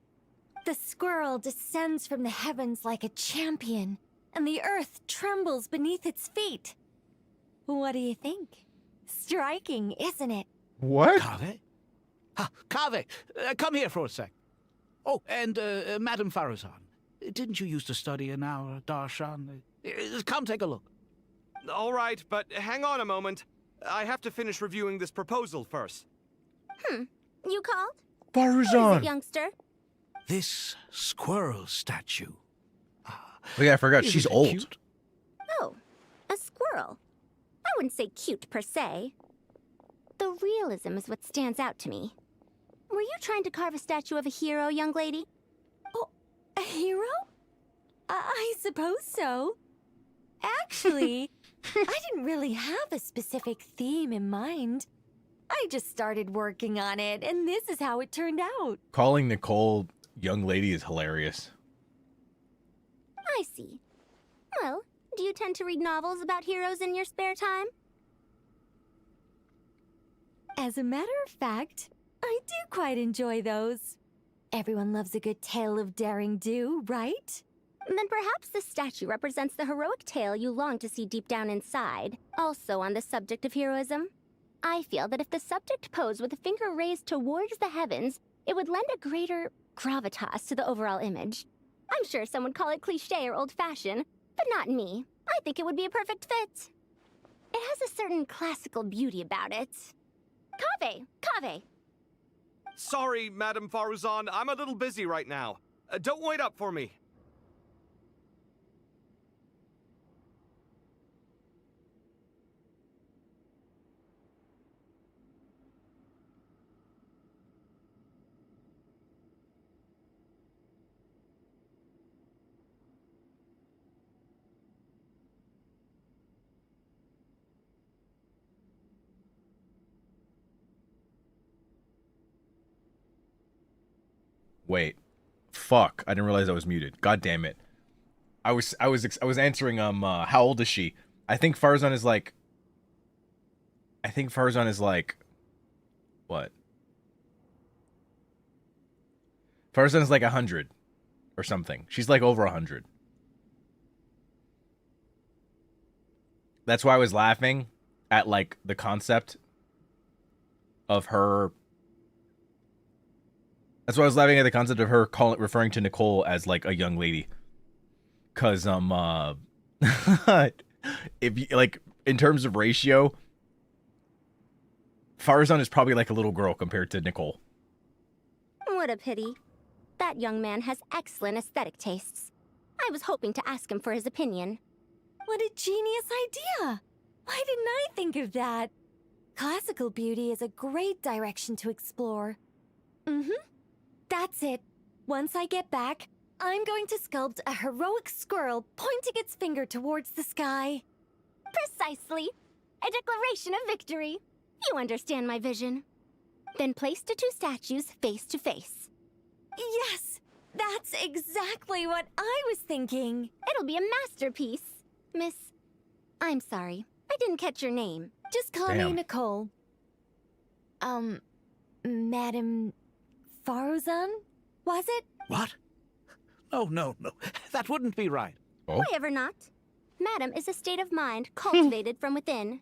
The squirrel descends from the heavens like a champion, and the earth trembles beneath its feet. What do you think? Striking, isn't it? What? Kaveh? Kaveh, come here for a sec. Oh, and Madame Farazan, didn't you used to study in our darshan? Come take a look. All right, but hang on a moment. I have to finish reviewing this proposal first. You called? Who is Farazan. it, youngster? This squirrel statue. Oh yeah, I forgot. Isn't She's it old. cute? Oh, a squirrel. I wouldn't say cute per se. The realism is what stands out to me. Were you trying to carve a statue of a hero, young lady? Oh, a hero? I suppose so. Actually, I didn't really have a specific theme in mind. I just started working on it, and this is how it turned out. Calling Nicole young lady is hilarious. I see. Well, do you tend to read novels about heroes in your spare time? As a matter of fact, I do quite enjoy those. Everyone loves a good tale of daring do, right? Then perhaps this statue represents the heroic tale you long to see deep down inside. Also on the subject of heroism, I feel that if the subject posed with a finger raised towards the heavens, it would lend a greater gravitas to the overall image. I'm sure some would call it cliché or old-fashioned, but not me. I think it would be a perfect fit. It has a certain classical beauty about it. Kaveh! Sorry, Madame Faruzan, I'm a little busy right now. Don't wait up for me. Wait. Fuck. I didn't realize I was muted. God damn it. I was answering how old is she? I think Farazan is like what? Farazan is like 100 or something. She's like over 100. That's why I was laughing at like the concept of her. That's why I was laughing at the concept of her referring to Nicole as like a young lady. Cause if you, like in terms of ratio, Farazan is probably like a little girl compared to Nicole. What a pity. That young man has excellent aesthetic tastes. I was hoping to ask him for his opinion. What a genius idea! Why didn't I think of that? Classical beauty is a great direction to explore. That's it. Once I get back, I'm going to sculpt a heroic squirrel pointing its finger towards the sky. Precisely. A declaration of victory. You understand my vision. Then place the two statues face to face. Yes! That's exactly what I was thinking. It'll be a masterpiece. Miss... I'm sorry. I didn't catch your name. Just call me Nicole. Madam Faruzan? Was it? What? Oh, no. That wouldn't be right. Why ever not? Madam is a state of mind cultivated from within.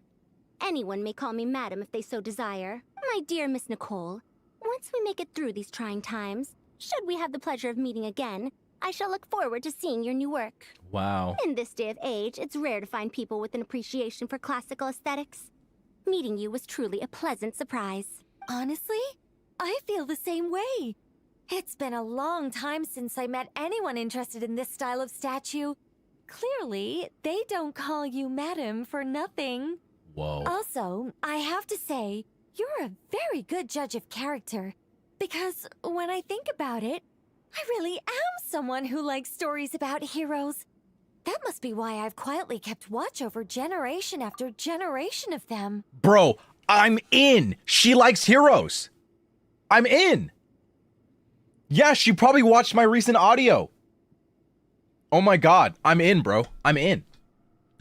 Anyone may call me Madam if they so desire. My dear Miss Nicole, once we make it through these trying times, should we have the pleasure of meeting again, I shall look forward to seeing your new work. Wow. In this day of age, it's rare to find people with an appreciation for classical aesthetics. Meeting you was truly a pleasant surprise. Honestly, I feel the same way. It's been a long time since I met anyone interested in this style of statue. Clearly, they don't call you Madam for nothing. Whoa. Also, I have to say, you're a very good judge of character. Because when I think about it, I really am someone who likes stories about heroes. That must be why I've quietly kept watch over generation after generation of them. Bro, I'm in. She likes heroes. I'm in. Yeah, she probably watched my recent audio. Oh my god, I'm in, bro. I'm in.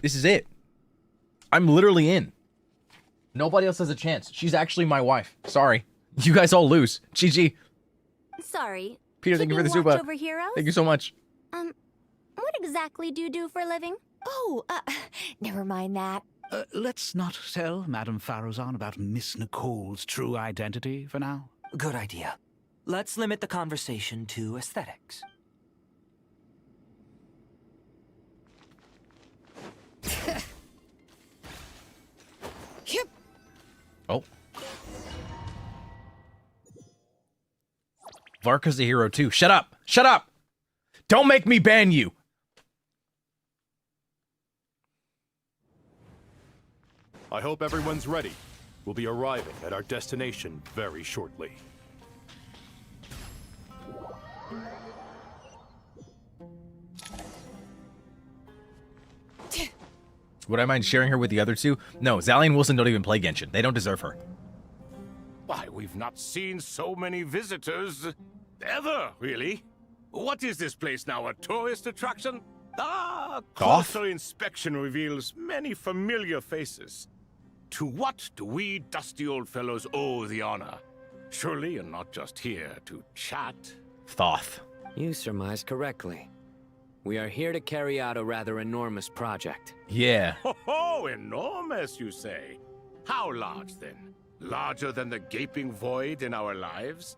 This is it. I'm literally in. Nobody else has a chance. She's actually my wife. Sorry. You guys all lose. GG. Sorry. Peter, thank you for the Keeping super. watch over heroes? Thank you so much. What exactly do you do for a living? Oh, never mind that. Let's not tell Madame Faruzan about Miss Nicole's true identity for now. Good idea. Let's limit the conversation to aesthetics. Yep. Oh. Varka's a hero too. Shut up. Shut up. Don't make me ban you. I hope everyone's ready. We'll be arriving at our destination very shortly. Would I mind sharing her with the other two? No, Zally and Wilson don't even play Genshin. They don't deserve her. Why, we've not seen so many visitors ever, really. What is this place now, a tourist attraction? Closer inspection reveals many familiar faces. To what do we dusty old fellows owe the honor? Surely you're not just here to chat. Thoth. You surmise correctly. We are here to carry out a rather enormous project. Yeah. Oh, enormous, you say? How large, then? Larger than the gaping void in our lives?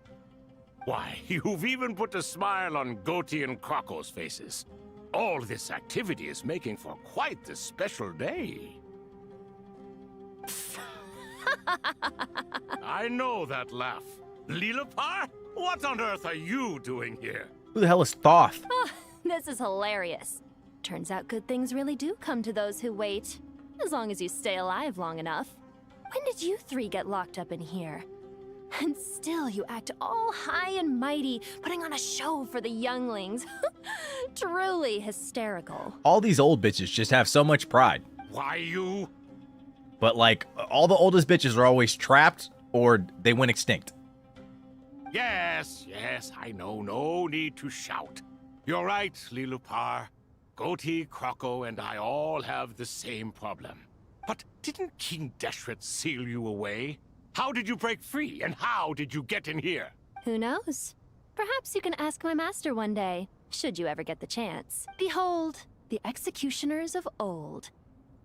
Why, you've even put a smile on Goatee and Crocco's faces. All this activity is making for quite the special day. I know that laugh. Lilipar? What on earth are you doing here? Who the hell is Thoth? Oh, this is hilarious. Turns out good things really do come to those who wait. As long as you stay alive long enough. When did you three get locked up in here? And still you act all high and mighty, putting on a show for the younglings. Truly hysterical. All these old bitches just have so much pride. Why you? But like, all the oldest bitches are always trapped or they went extinct. Yes, I know. No need to shout. You're right, Lilipar. Goatee, Crocco, and I all have the same problem. But didn't King Deshret seal you away? How did you break free, and how did you get in here? Who knows? Perhaps you can ask my master one day, should you ever get the chance. Behold, the executioners of old.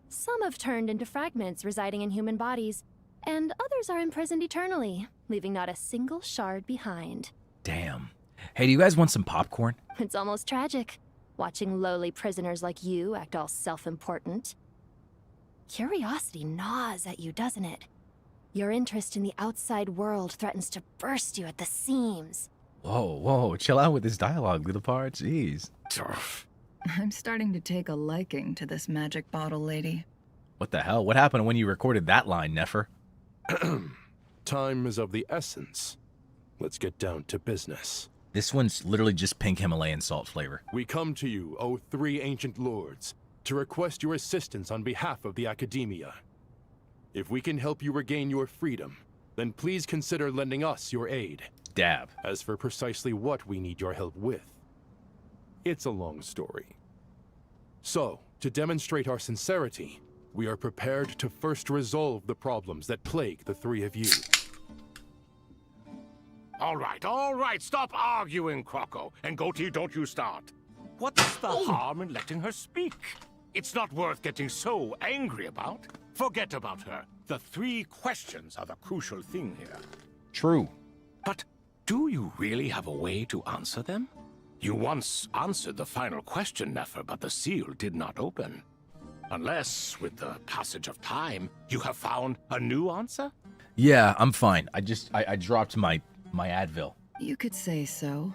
Some have turned into fragments residing in human bodies, and others are imprisoned eternally, leaving not a single shard behind. Damn. Hey, do you guys want some popcorn? It's almost tragic, watching lowly prisoners like you act all self-important. Curiosity gnaws at you, doesn't it? Your interest in the outside world threatens to burst you at the seams. Whoa, chill out with this dialogue, Lilipar. Jeez. I'm starting to take a liking to this magic bottle lady. What the hell? What happened when you recorded that line, Nefer? Time is of the essence. Let's get down to business. This one's literally just pink Himalayan salt flavor. We come to you, O three ancient lords, to request your assistance on behalf of the Academia. If we can help you regain your freedom, then please consider lending us your aid. Dab. As for precisely what we need your help with, it's a long story. So, to demonstrate our sincerity, we are prepared to first resolve the problems that plague the three of you. All right, stop arguing, Croco. And Goatee, don't you start. What's the harm in letting her speak? It's not worth getting so angry about. Forget about her. The 3 questions are the crucial thing here. True. But do you really have a way to answer them? You once answered the final question, Nefer, but the seal did not open. Unless, with the passage of time, you have found a new answer? Yeah, I'm fine. I dropped my Advil. You could say so.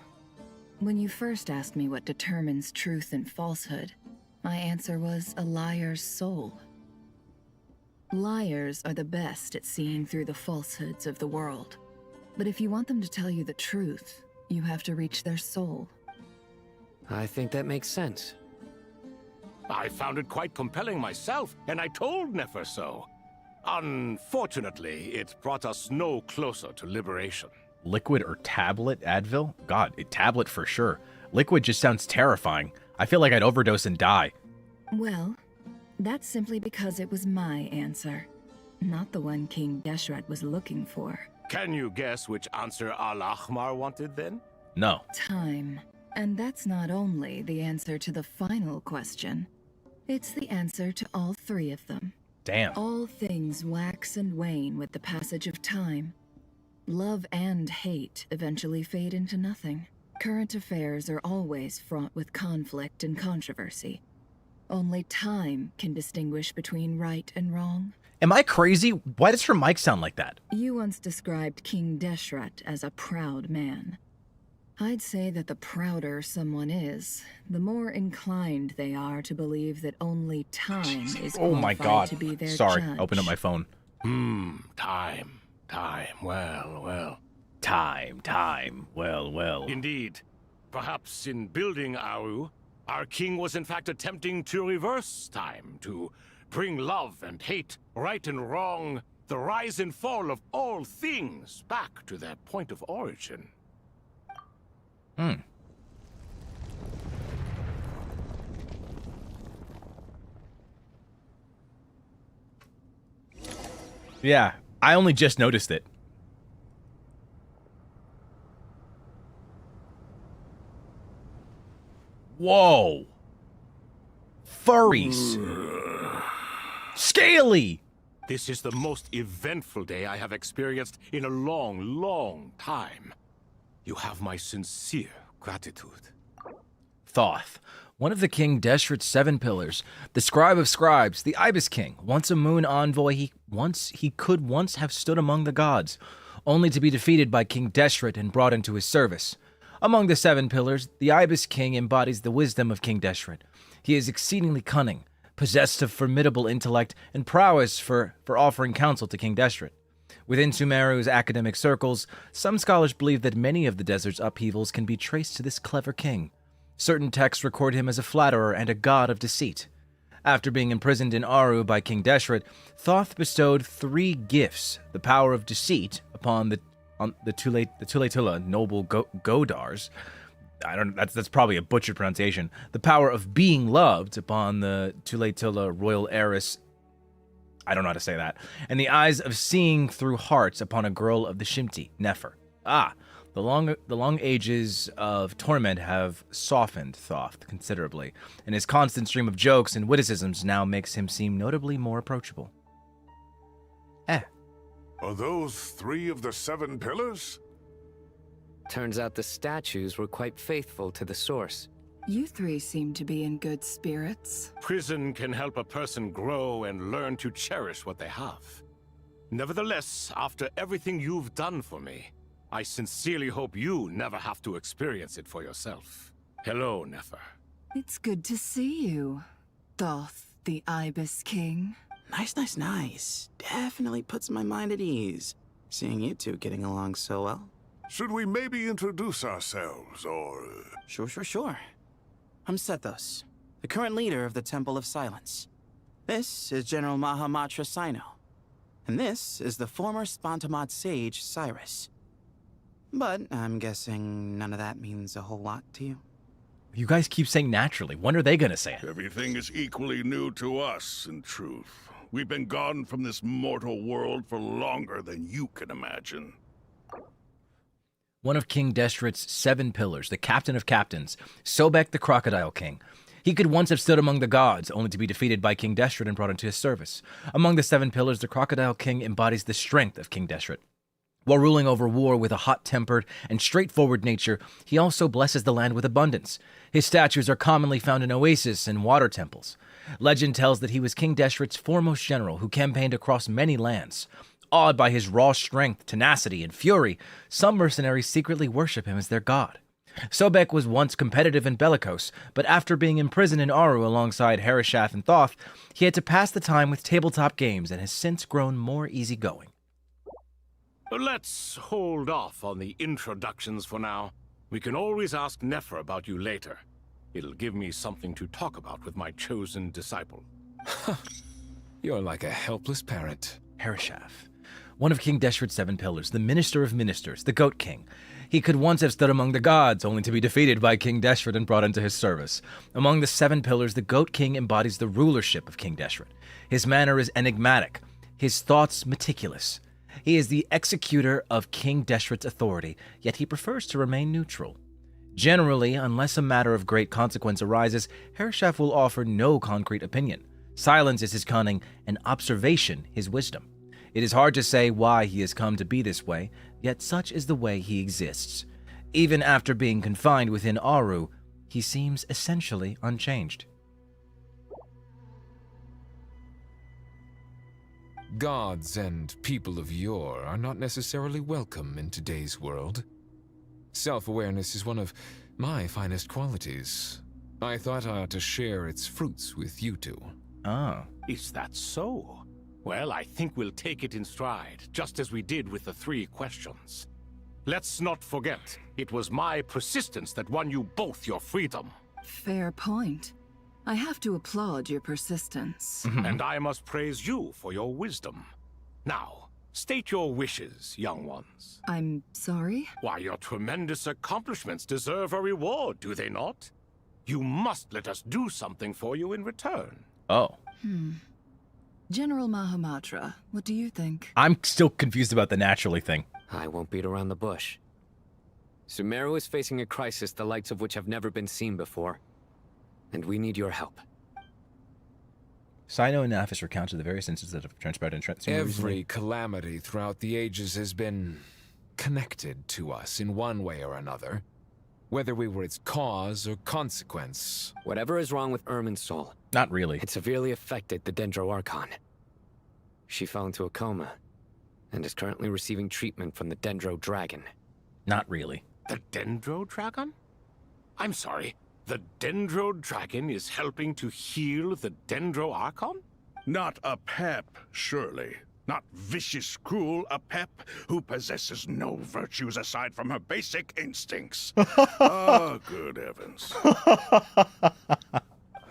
When you first asked me what determines truth and falsehood, my answer was a liar's soul. Liars are the best at seeing through the falsehoods of the world. But if you want them to tell you the truth, you have to reach their soul. I think that makes sense. I found it quite compelling myself, and I told Nefer so. Unfortunately, it brought us no closer to liberation. Liquid or tablet Advil? God, a tablet for sure. Liquid just sounds terrifying. I feel like I'd overdose and die. Well, that's simply because it was my answer, not the one King Deshret was looking for. Can you guess which answer Al-Ahmar wanted then? No. Time. And that's not only the answer to the final question. It's the answer to all 3 of them. Damn. All things wax and wane with the passage of time. Love and hate eventually fade into nothing. Current affairs are always fraught with conflict and controversy. Only time can distinguish between right and wrong. Am I crazy? Why does her mic sound like that? You once described King Deshret as a proud man. I'd say that the prouder someone is, the more inclined they are to believe that only time is Oh my God. to be their Sorry, judge. open up my phone. Time. Well. Time. Well. Indeed. Perhaps in building Aru, our king was in fact attempting to reverse time, to bring love and hate, right and wrong, the rise and fall of all things back to their point of origin. Yeah, I only just noticed it. Whoa. Furries. Scaly. This is the most eventful day I have experienced in a long time. You have my sincere gratitude. Thoth, one of the King Deshret's 7 pillars, the scribe of scribes, the Ibis King, once a moon envoy, he could once have stood among the gods, only to be defeated by King Deshret and brought into his service. Among the 7 pillars, the Ibis King embodies the wisdom of King Deshret. He is exceedingly cunning, possessed of formidable intellect, and prowess for offering counsel to King Deshret. Within Sumeru's academic circles, some scholars believe that many of the desert's upheavals can be traced to this clever king. Certain texts record him as a flatterer and a god of deceit. After being imprisoned in Aru by King Deshret, Thoth bestowed 3 gifts: the power of deceit upon the Tuletula noble Godars. That's probably a butchered pronunciation. The power of being loved upon the Tuletula royal heiress. I don't know how to say that. And the eyes of seeing through hearts upon a girl of the Shimti, Nefer. The long ages of torment have softened Thoth considerably, and his constant stream of jokes and witticisms now makes him seem notably more approachable. Are those 3 of the 7 pillars? Turns out the statues were quite faithful to the source. You 3 seem to be in good spirits. Prison can help a person grow and learn to cherish what they have. Nevertheless, after everything you've done for me, I sincerely hope you never have to experience it for yourself. Hello, Nefer. It's good to see you, Thoth, the Ibis King. Nice. Definitely puts my mind at ease, seeing you 2 getting along so well. Should we maybe introduce ourselves, or... Sure. I'm Sethos, the current leader of the Temple of Silence. This is General Mahamatra Sino. And this is the former Spontamod sage, Cyrus. But I'm guessing none of that means a whole lot to you. You guys keep saying naturally. When are they gonna say it? Everything is equally new to us, in truth. We've been gone from this mortal world for longer than you can imagine. One of King Deshret's 7 pillars, the captain of captains, Sobek the Crocodile King. He could once have stood among the gods, only to be defeated by King Deshret and brought into his service. Among the 7 pillars, the Crocodile King embodies the strength of King Deshret. While ruling over war with a hot-tempered and straightforward nature, he also blesses the land with abundance. His statues are commonly found in oases and water temples. Legend tells that he was King Deshret's foremost general who campaigned across many lands. Awed by his raw strength, tenacity, and fury, some mercenaries secretly worship him as their god. Sobek was once competitive and bellicose, but after being imprisoned in Aru alongside Harishaf and Thoth, he had to pass the time with tabletop games and has since grown more easygoing. Let's hold off on the introductions for now. We can always ask Nefer about you later. It'll give me something to talk about with my chosen disciple. You're like a helpless parent. Harishaf, one of King Deshret's 7 pillars, the Minister of Ministers, the Goat King. He could once have stood among the gods, only to be defeated by King Deshret and brought into his service. Among the 7 pillars, the Goat King embodies the rulership of King Deshret. His manner is enigmatic, his thoughts meticulous. He is the executor of King Deshret's authority, yet he prefers to remain neutral. Generally, unless a matter of great consequence arises, Harishaf will offer no concrete opinion. Silence is his cunning, and observation his wisdom. It is hard to say why he has come to be this way, yet such is the way he exists. Even after being confined within Aru, he seems essentially unchanged. Gods and people of yore are not necessarily welcome in today's world. Self-awareness is one of my finest qualities. I thought I ought to share its fruits with you two. Ah. Is that so? Well, I think we'll take it in stride, just as we did with the 3 questions. Let's not forget, it was my persistence that won you both your freedom. Fair point. I have to applaud your persistence. And I must praise you for your wisdom. Now, state your wishes, young ones. I'm sorry? Why, your tremendous accomplishments deserve a reward, do they not? You must let us do something for you in return. Oh. General Mahamatra, what do you think? I'm still confused about the naturally thing. I won't beat around the bush. Sumeru is facing a crisis the likes of which have never been seen before. And we need your help. Sino and Nafis recounted the various instances that have transpired in Sumeru Every recently. calamity throughout the ages has been connected to us in one way or another. Whether we were its cause or consequence. Whatever is wrong with Irminsul. Not really. It severely affected the Dendro Archon. She fell into a coma and is currently receiving treatment from the Dendro Dragon. Not really. The Dendro Dragon? I'm sorry, the Dendro Dragon is helping to heal the Dendro Archon? Not a pep, surely. Not vicious, cruel a pep who possesses no virtues aside from her basic instincts. Oh, good heavens.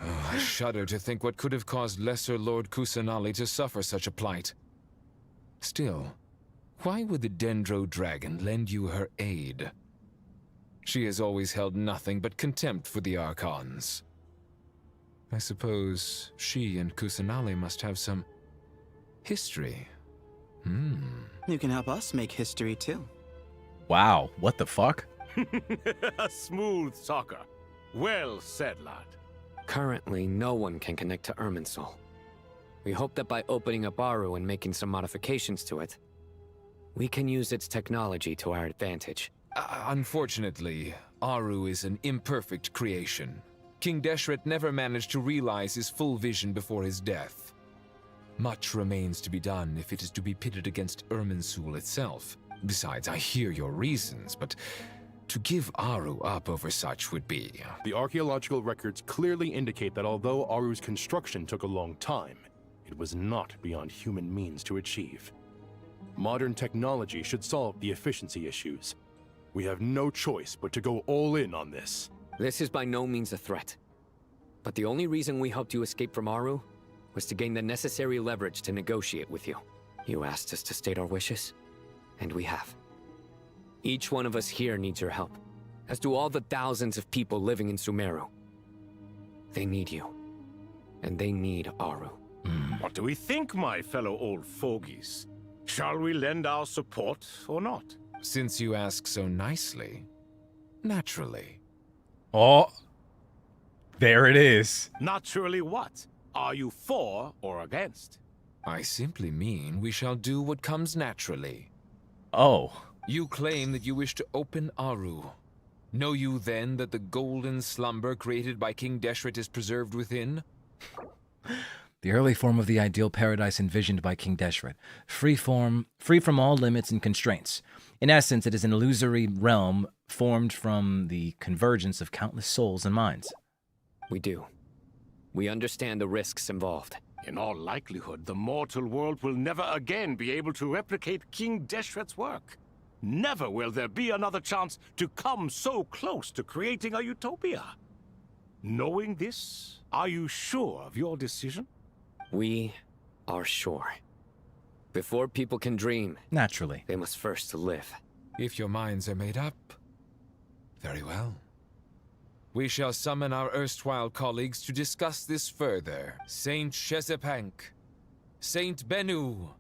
I shudder to think what could have caused Lesser Lord Kusanali to suffer such a plight. Still, why would the Dendro Dragon lend you her aid? She has always held nothing but contempt for the Archons. I suppose she and Kusanali must have some history. You can help us make history too. Wow, what the fuck? Smooth talker. Well said, lad. Currently, no one can connect to Irminsul. We hope that by opening up Aru and making some modifications to it, we can use its technology to our advantage. Unfortunately, Aru is an imperfect creation. King Deshret never managed to realize his full vision before his death. Much remains to be done if it is to be pitted against Irminsul itself. Besides, I hear your reasons, but to give Aru up over such would be... The archaeological records clearly indicate that although Aru's construction took a long time, it was not beyond human means to achieve. Modern technology should solve the efficiency issues. We have no choice but to go all in on this. This is by no means a threat. But the only reason we helped you escape from Aru was to gain the necessary leverage to negotiate with you. You asked us to state our wishes, and we have. Each one of us here needs your help, as do all the thousands of people living in Sumeru. They need you, and they need Aru. What do we think, my fellow old fogies? Shall we lend our support or not? Since you ask so nicely, naturally. Oh, there it is. Naturally what? Are you for or against? I simply mean we shall do what comes naturally. Oh. You claim that you wish to open Aru. Know you then that the golden slumber created by King Deshret is preserved within? The early form of the ideal paradise envisioned by King Deshret, free from all limits and constraints. In essence, it is an illusory realm formed from the convergence of countless souls and minds. We do. We understand the risks involved. In all likelihood, the mortal world will never again be able to replicate King Deshret's work. Never will there be another chance to come so close to creating a utopia. Knowing this, are you sure of your decision? We are sure. Before people can dream, naturally, they must first live. If your minds are made up, very well. We shall summon our erstwhile colleagues to discuss this further. Saint Shezepank, Saint Bennu.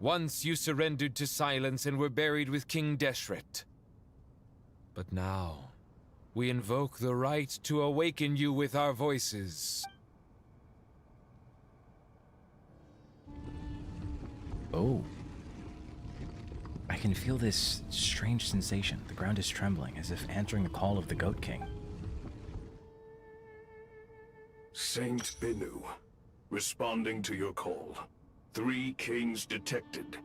Once you surrendered to silence and were buried with King Deshret. But now, we invoke the right to awaken you with our voices. Oh. I can feel this strange sensation. The ground is trembling, as if answering the call of the Goat King. Saint Bennu, responding to your call. 3 kings detected.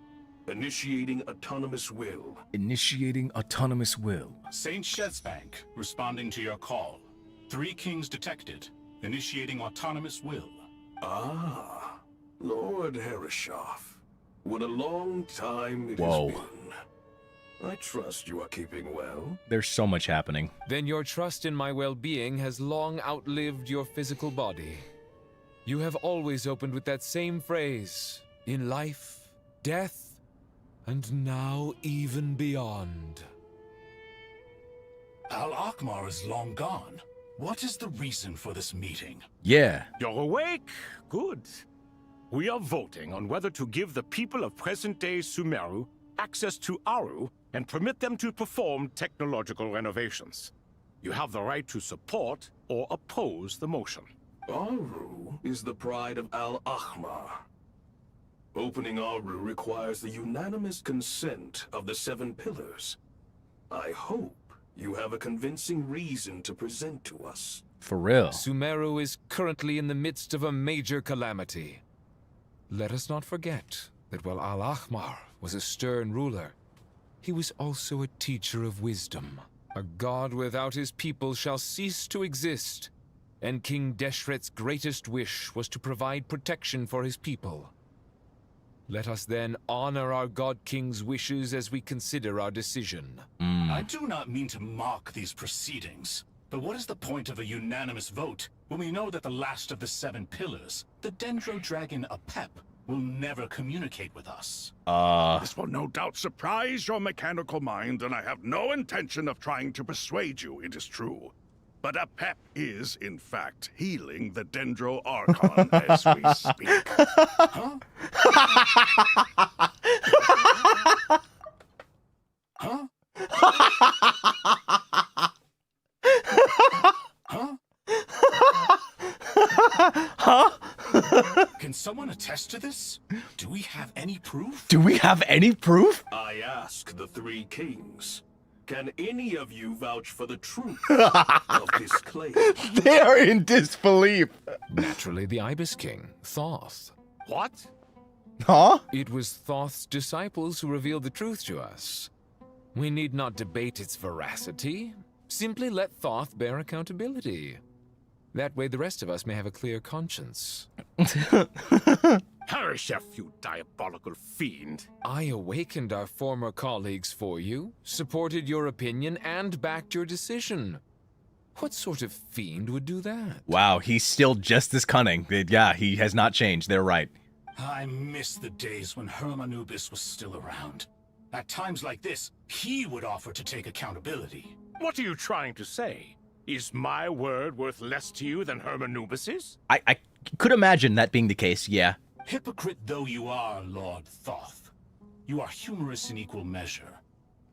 Initiating autonomous will. Initiating autonomous will. Saint Shezepank, responding to your call. 3 kings detected. Initiating autonomous will. Ah, Lord Herreshoff. What a long time it Whoa. has been. I trust you are keeping well. There's so much happening. Then your trust in my well-being has long outlived your physical body. You have always opened with that same phrase, in life, death, and now even beyond. Al-Akhmar is long gone. What is the reason for this meeting? Yeah. You're awake? Good. We are voting on whether to give the people of present-day Sumeru access to Aru and permit them to perform technological renovations. You have the right to support or oppose the motion. Aru is the pride of Al-Akhmar. Opening Aru requires the unanimous consent of the 7 pillars. I hope you have a convincing reason to present to us. For real. Sumeru is currently in the midst of a major calamity. Let us not forget that while Al-Akhmar was a stern ruler, he was also a teacher of wisdom. A god without his people shall cease to exist, and King Deshret's greatest wish was to provide protection for his people. Let us then honor our God King's wishes as we consider our decision. I do not mean to mock these proceedings, but what is the point of a unanimous vote when we know that the last of the 7 pillars, the Dendro Dragon Apep, will never communicate with us? This will no doubt surprise your mechanical mind, and I have no intention of trying to persuade you it is true. But Apep is, in fact, healing the Dendro Archon as we speak. Huh? Huh? Huh? Huh? Can someone attest to this? Do we have any proof? Do we have any proof? I ask the 3 kings. Can any of you vouch for the truth of this claim? They are in disbelief. Naturally, the Ibis King, Thoth. What? Huh? It was Thoth's disciples who revealed the truth to us. We need not debate its veracity. Simply let Thoth bear accountability. That way the rest of us may have a clear conscience. Herreshoff, you diabolical fiend. I awakened our former colleagues for you, supported your opinion, and backed your decision. What sort of fiend would do that? Wow, he's still just as cunning. Yeah, he has not changed. They're right. I miss the days when Hermanubis was still around. At times like this, he would offer to take accountability. What are you trying to say? Is my word worth less to you than Hermanubis's? I could imagine that being the case, yeah. Hypocrite though you are, Lord Thoth, you are humorous in equal measure.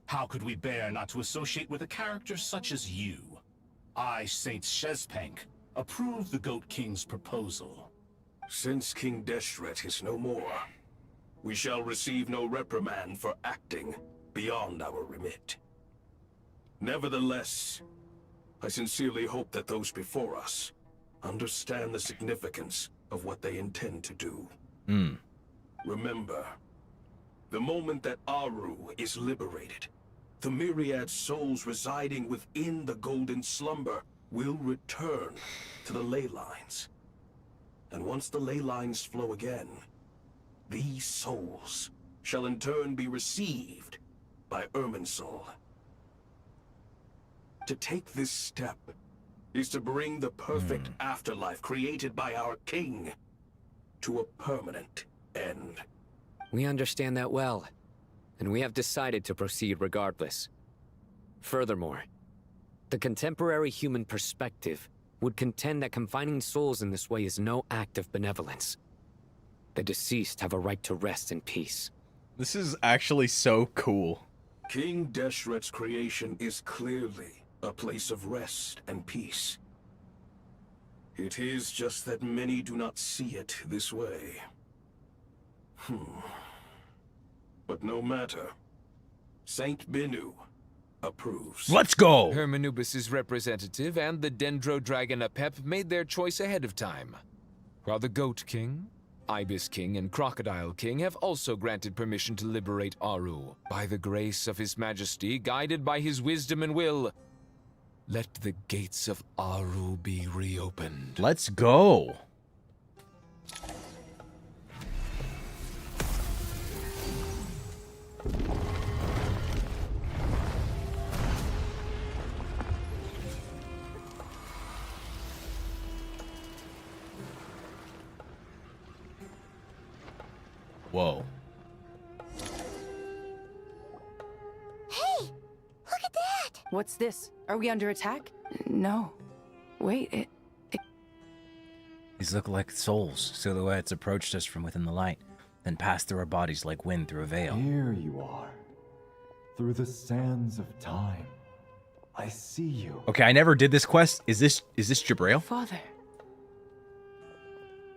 How could we bear not to associate with a character such as you? I, Saint Shezpank, approve the Goat King's proposal. Since King Deshret is no more, we shall receive no reprimand for acting beyond our remit. Nevertheless, I sincerely hope that those before us understand the significance of what they intend to do. Remember, the moment that Aru is liberated, the myriad souls residing within the Golden Slumber will return to the ley lines. And once the ley lines flow again, these souls shall in turn be received by Irminsul. To take this step is to bring the perfect afterlife created by our king to a permanent end. We understand that well, and we have decided to proceed regardless. Furthermore, the contemporary human perspective would contend that confining souls in this way is no act of benevolence. The deceased have a right to rest in peace. This is actually so cool. King Deshret's creation is clearly a place of rest and peace. It is just that many do not see it this way. But no matter. Saint Binu approves. Let's go! Hermanubis' representative and the Dendro Dragon Apep made their choice ahead of time, while the Goat King, Ibis King, and Crocodile King have also granted permission to liberate Aru. By the grace of His Majesty, guided by his wisdom and will, let the gates of Aru be reopened. Let's go! Whoa. Hey! Look at that! What's this? Are we under attack? No. Wait, it... These look like souls, silhouettes approached us from within the light, then passed through our bodies like wind through a veil. Here you are. Through the sands of time. I see you. Okay, I never did this quest. Is this Jabrail? Father.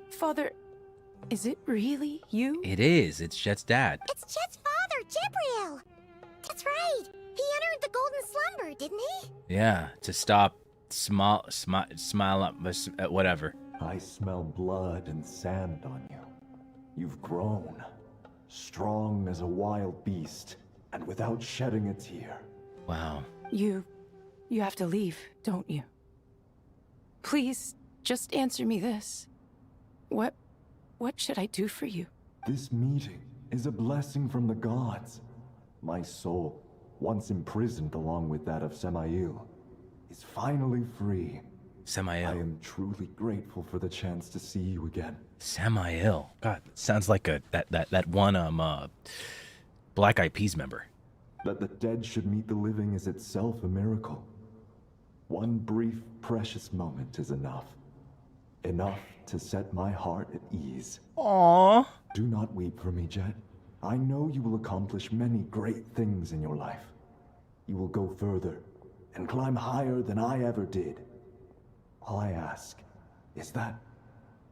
Father, is it really you? It is. It's Jet's dad. It's Jet's father, Jibriel! That's right! He entered the Golden Slumber, didn't he? Yeah, to stop smile up, whatever. I smell blood and sand on you. You've grown. Strong as a wild beast, and without shedding a tear. Wow. You have to leave, don't you? Please, just answer me this. What should I do for you? This meeting is a blessing from the gods. My soul, once imprisoned along with that of Samael, is finally free. Samael. I am truly grateful for the chance to see you again. Samael. God, sounds like that one Black Eyed Peas member. That the dead should meet the living is itself a miracle. One brief, precious moment is enough. Enough to set my heart at ease. Aww. Do not weep for me, Jet. I know you will accomplish many great things in your life. You will go further and climb higher than I ever did. All I ask is that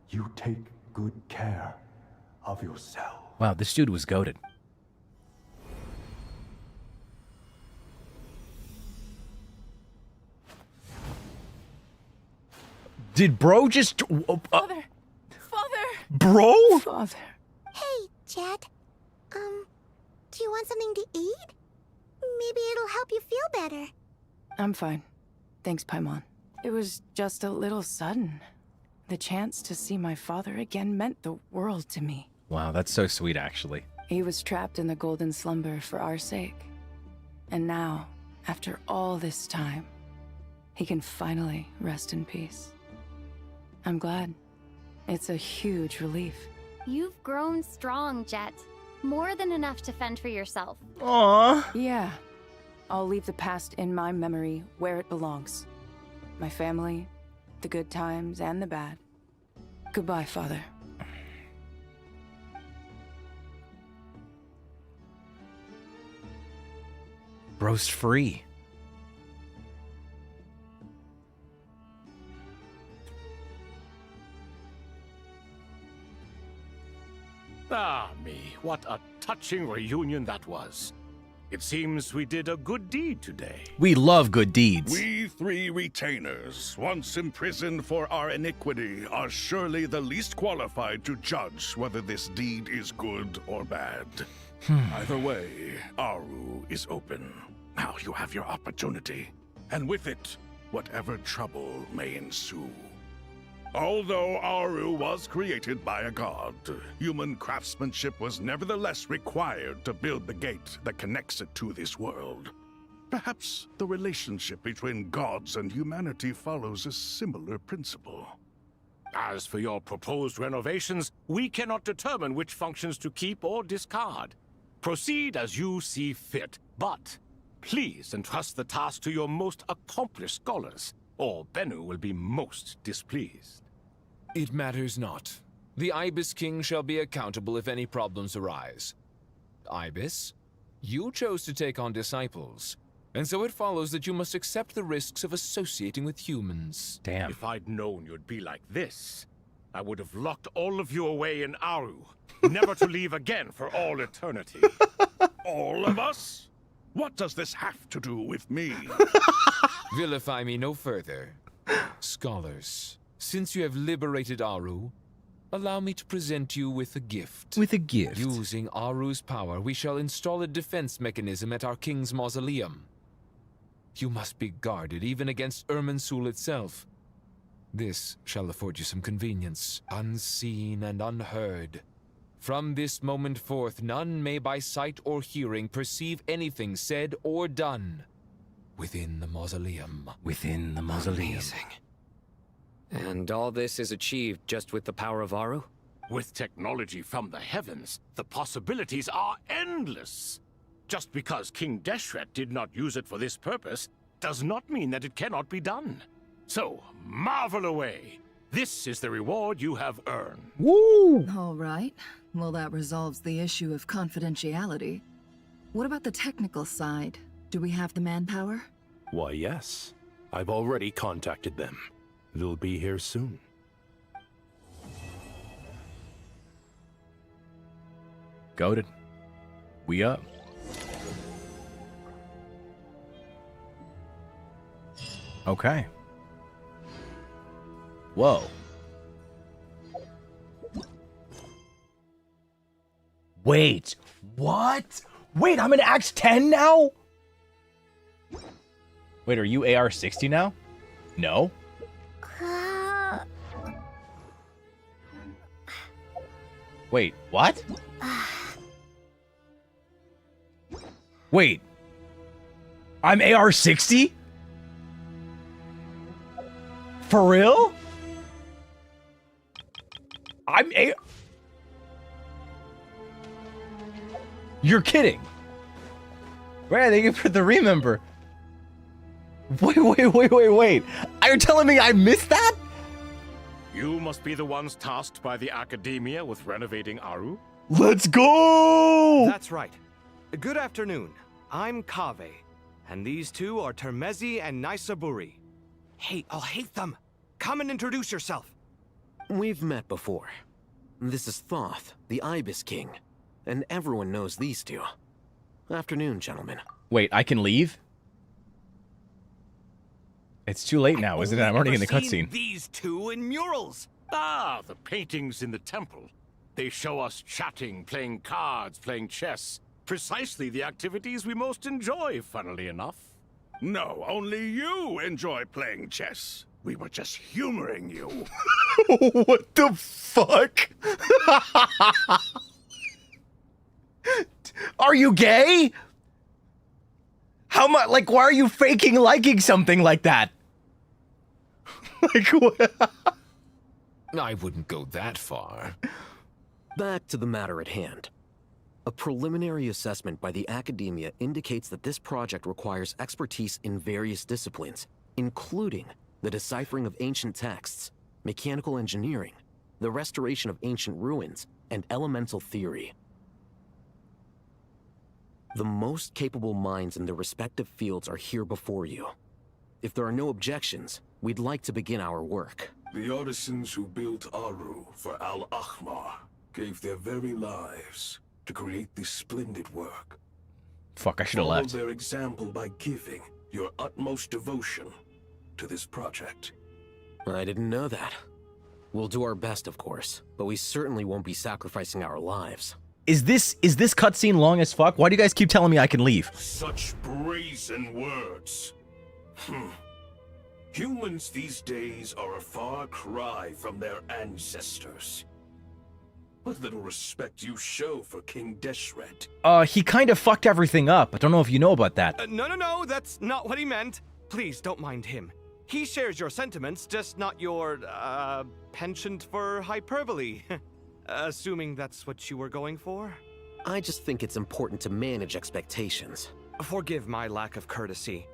you take good care of yourself. Wow, this dude was goated. Did bro just... Father! Bro? Father. Hey, Jet. Do you want something to eat? Maybe it'll help you feel better. I'm fine. Thanks, Paimon. It was just a little sudden. The chance to see my father again meant the world to me. Wow, that's so sweet, actually. He was trapped in the Golden Slumber for our sake. And now, after all this time, he can finally rest in peace. I'm glad. It's a huge relief. You've grown strong, Jet. More than enough to fend for yourself. Aww. Yeah. I'll leave the past in my memory where it belongs. My family, the good times and the bad. Goodbye, Father. Bro's free. Ah, me, what a touching reunion that was. It seems we did a good deed today. We love good deeds. We three retainers, once imprisoned for our iniquity, are surely the least qualified to judge whether this deed is good or bad. Either way, Aru is open. Now you have your opportunity, and with it, whatever trouble may ensue. Although Aru was created by a god, human craftsmanship was nevertheless required to build the gate that connects it to this world. Perhaps the relationship between gods and humanity follows a similar principle. As for your proposed renovations, we cannot determine which functions to keep or discard. Proceed as you see fit, but please entrust the task to your most accomplished scholars, or Bennu will be most displeased. It matters not. The Ibis King shall be accountable if any problems arise. Ibis, you chose to take on disciples, and so it follows that you must accept the risks of associating with humans. Damn. If I'd known you'd be like this, I would have locked all of you away in Aru, never to leave again for all eternity. All of us? What does this have to do with me? Vilify me no further. Scholars, since you have liberated Aru, allow me to present you with a gift. With a gift? Using Aru's power, we shall install a defense mechanism at our king's mausoleum. You must be guarded even against Irminsul itself. This shall afford you some convenience, unseen and unheard. From this moment forth, none may by sight or hearing perceive anything said or done within the mausoleum. Within the mausoleum. Amazing. And all this is achieved just with the power of Aru? With technology from the heavens, the possibilities are endless. Just because King Deshret did not use it for this purpose does not mean that it cannot be done. So, marvel away. This is the reward you have earned. Woo! All right. Well, that resolves the issue of confidentiality. What about the technical side? Do we have the manpower? Why, yes. I've already contacted them. They'll be here soon. Goated. We up. Okay. Whoa. Wait, what? Wait, I'm in Act 10 now? Wait, are you AR-60 now? No? Wait, what? Wait. I'm AR-60? For real? I'm A... You're kidding. Right, they can put the remember. Wait. Are you telling me I missed that? You must be the ones tasked by the Academia with renovating Aru? Let's go! That's right. Good afternoon. I'm Kaveh, and these two are Termezi and Naisaburi. Hey, I'll hate them. Come and introduce yourself. We've met before. This is Thoth, the Ibis King, and everyone knows these two. Afternoon, gentlemen. Wait, I can leave? It's too late now, isn't it? I'm already in the cutscene. These two in murals. Ah, the paintings in the temple. They show us chatting, playing cards, playing chess. Precisely the activities we most enjoy, funnily enough. No, only you enjoy playing chess. We were just humoring you. What the fuck? Are you gay? How much? Like, why are you faking liking something like that? Like, what? I wouldn't go that far. Back to the matter at hand. A preliminary assessment by the academia indicates that this project requires expertise in various disciplines, including the deciphering of ancient texts, mechanical engineering, the restoration of ancient ruins, and elemental theory. The most capable minds in their respective fields are here before you. If there are no objections, we'd like to begin our work. The artisans who built Aru for Al-Ahmar gave their very lives to create this splendid work. Fuck, I should have Follow left. their example by giving your utmost devotion to this project. I didn't know that. We'll do our best, of course, but we certainly won't be sacrificing our lives. Is this cutscene long as fuck? Why do you guys keep telling me I can leave? Such brazen words. Humans these days are a far cry from their ancestors. What little respect you show for King Deshret. He kind of fucked everything up. I don't know if you know about that. No, that's not what he meant. Please don't mind him. He shares your sentiments, just not your, penchant for hyperbole. Assuming that's what you were going for? I just think it's important to manage expectations. Forgive my lack of courtesy,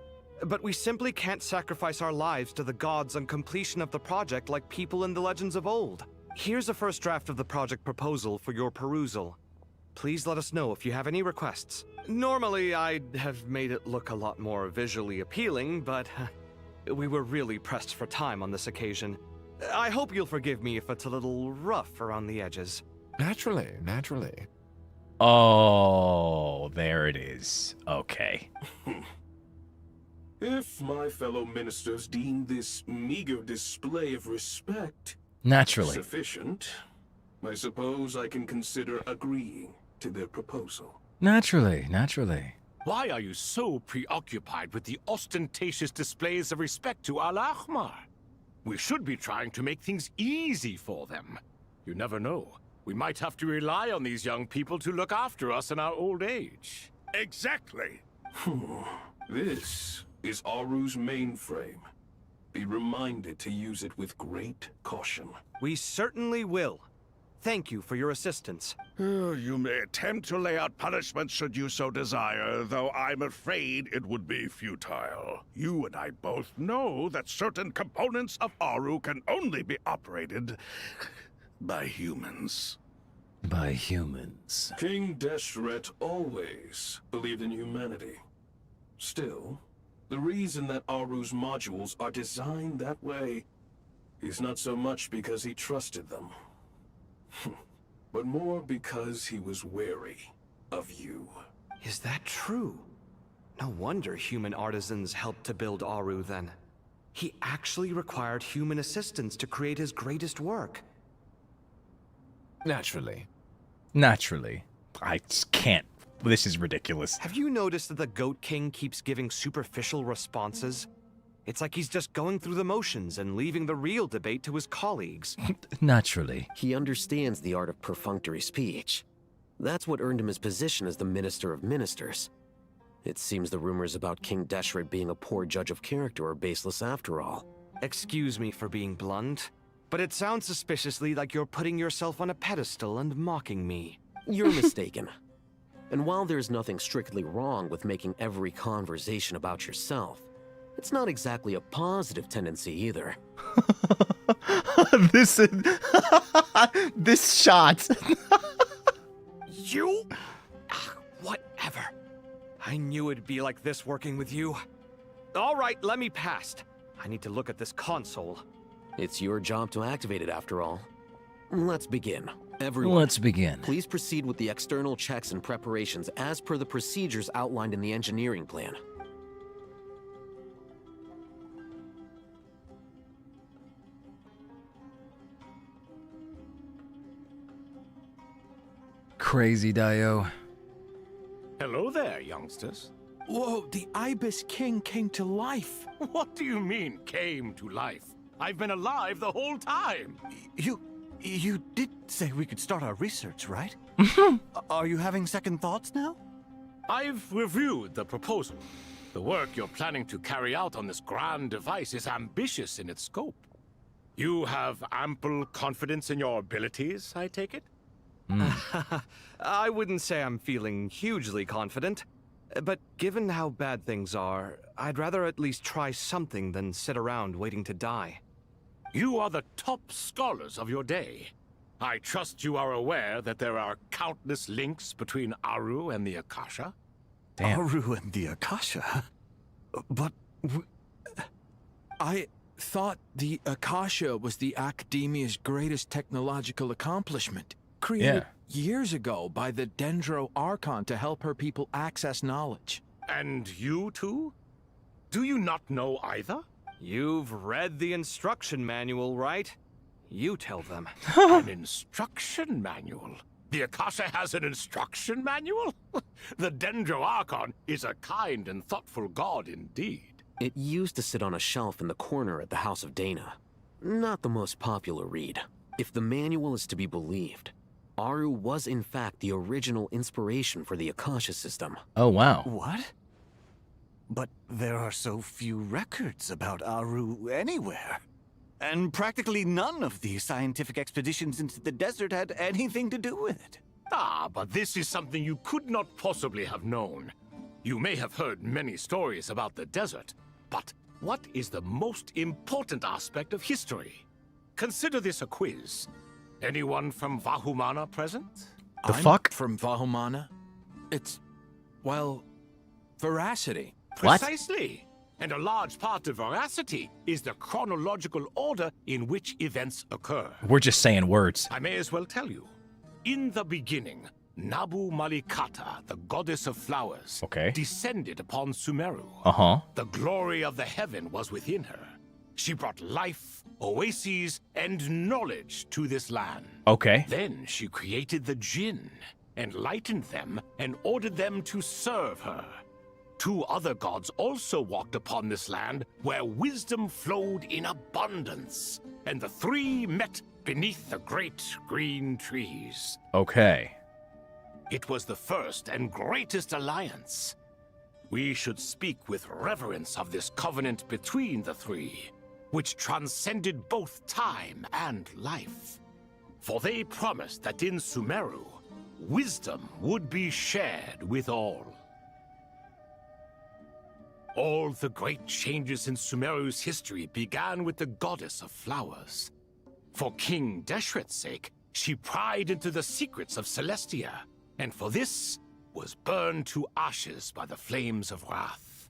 but we simply can't sacrifice our lives to the gods on completion of the project like people in the legends of old. Here's a first draft of the project proposal for your perusal. Please let us know if you have any requests. Normally, I'd have made it look a lot more visually appealing, but we were really pressed for time on this occasion. I hope you'll forgive me if it's a little rough around the edges. Naturally, naturally. Oh, there it is. Okay. If my fellow ministers deem this meager display of respect Naturally sufficient, I suppose I can consider agreeing to their proposal. Naturally. Why are you so preoccupied with the ostentatious displays of respect to Al-Ahmar? We should be trying to make things easy for them. You never know. We might have to rely on these young people to look after us in our old age. Exactly. This is Aru's mainframe. Be reminded to use it with great caution. We certainly will. Thank you for your assistance. You may attempt to lay out punishment should you so desire, though I'm afraid it would be futile. You and I both know that certain components of Aru can only be operated by humans. By humans. King Deshret always believed in humanity. Still, the reason that Aru's modules are designed that way is not so much because he trusted them, but more because he was wary of you. Is that true? No wonder human artisans helped to build Aru then. He actually required human assistance to create his greatest work. Naturally. I just can't. This is ridiculous. Have you noticed that the Goat King keeps giving superficial responses? It's like he's just going through the motions and leaving the real debate to his colleagues. Naturally. He understands the art of perfunctory speech. That's what earned him his position as the Minister of Ministers. It seems the rumors about King Deshret being a poor judge of character are baseless after all. Excuse me for being blunt, but it sounds suspiciously like you're putting yourself on a pedestal and mocking me. You're mistaken. And while there's nothing strictly wrong with making every conversation about yourself, it's not exactly a positive tendency either. This shot. You? Whatever. I knew it'd be like this working with you. All right, let me past. I need to look at this console. It's your job to activate it after all. Let's begin. Everyone, Let's begin. please proceed with the external checks and preparations as per the procedures outlined in the engineering plan. Crazy Dio. Hello there, youngsters. Whoa, the Ibis King came to life. What do you mean, came to life? I've been alive the whole time. You did say we could start our research, right? Are you having second thoughts now? I've reviewed the proposal. The work you're planning to carry out on this grand device is ambitious in its scope. You have ample confidence in your abilities, I take it? I wouldn't say I'm feeling hugely confident, but given how bad things are, I'd rather at least try something than sit around waiting to die. You are the top scholars of your day. I trust you are aware that there are countless links between Aru and the Akasha? Damn. Aru and the Akasha? But... I thought the Akasha was the Academia's greatest technological accomplishment, created years ago by the Dendro Archon to help her people access knowledge. And you too? Do you not know either? You've read the instruction manual, right? You tell them. An instruction manual? The Akasha has an instruction manual? The Dendro Archon is a kind and thoughtful god indeed. It used to sit on a shelf in the corner at the House of Dana. Not the most popular read. If the manual is to be believed, Aru was in fact the original inspiration for the Akasha system. Oh, wow. What? But there are so few records about Aru anywhere. And practically none of the scientific expeditions into the desert had anything to do with it. Ah, but this is something you could not possibly have known. You may have heard many stories about the desert, but what is the most important aspect of history? Consider this a quiz. Anyone from Vahumana present? The fuck? From Vahumana? It's, well, veracity. Precisely. And a large part of veracity is the chronological order in which events occur. We're just saying words. I may as well tell you. In the beginning, Nabu Malikata, the goddess of flowers, descended upon Sumeru. The glory of the heaven was within her. She brought life, oases, and knowledge to this land. Then she created the Jinn, enlightened them, and ordered them to serve her. 2 other gods also walked upon this land where wisdom flowed in abundance, and the 3 met beneath the great green trees. It was the first and greatest alliance. We should speak with reverence of this covenant between the 3, which transcended both time and life. For they promised that in Sumeru, wisdom would be shared with all. All the great changes in Sumeru's history began with the goddess of flowers. For King Deshret's sake, she pried into the secrets of Celestia, and for this was burned to ashes by the flames of wrath.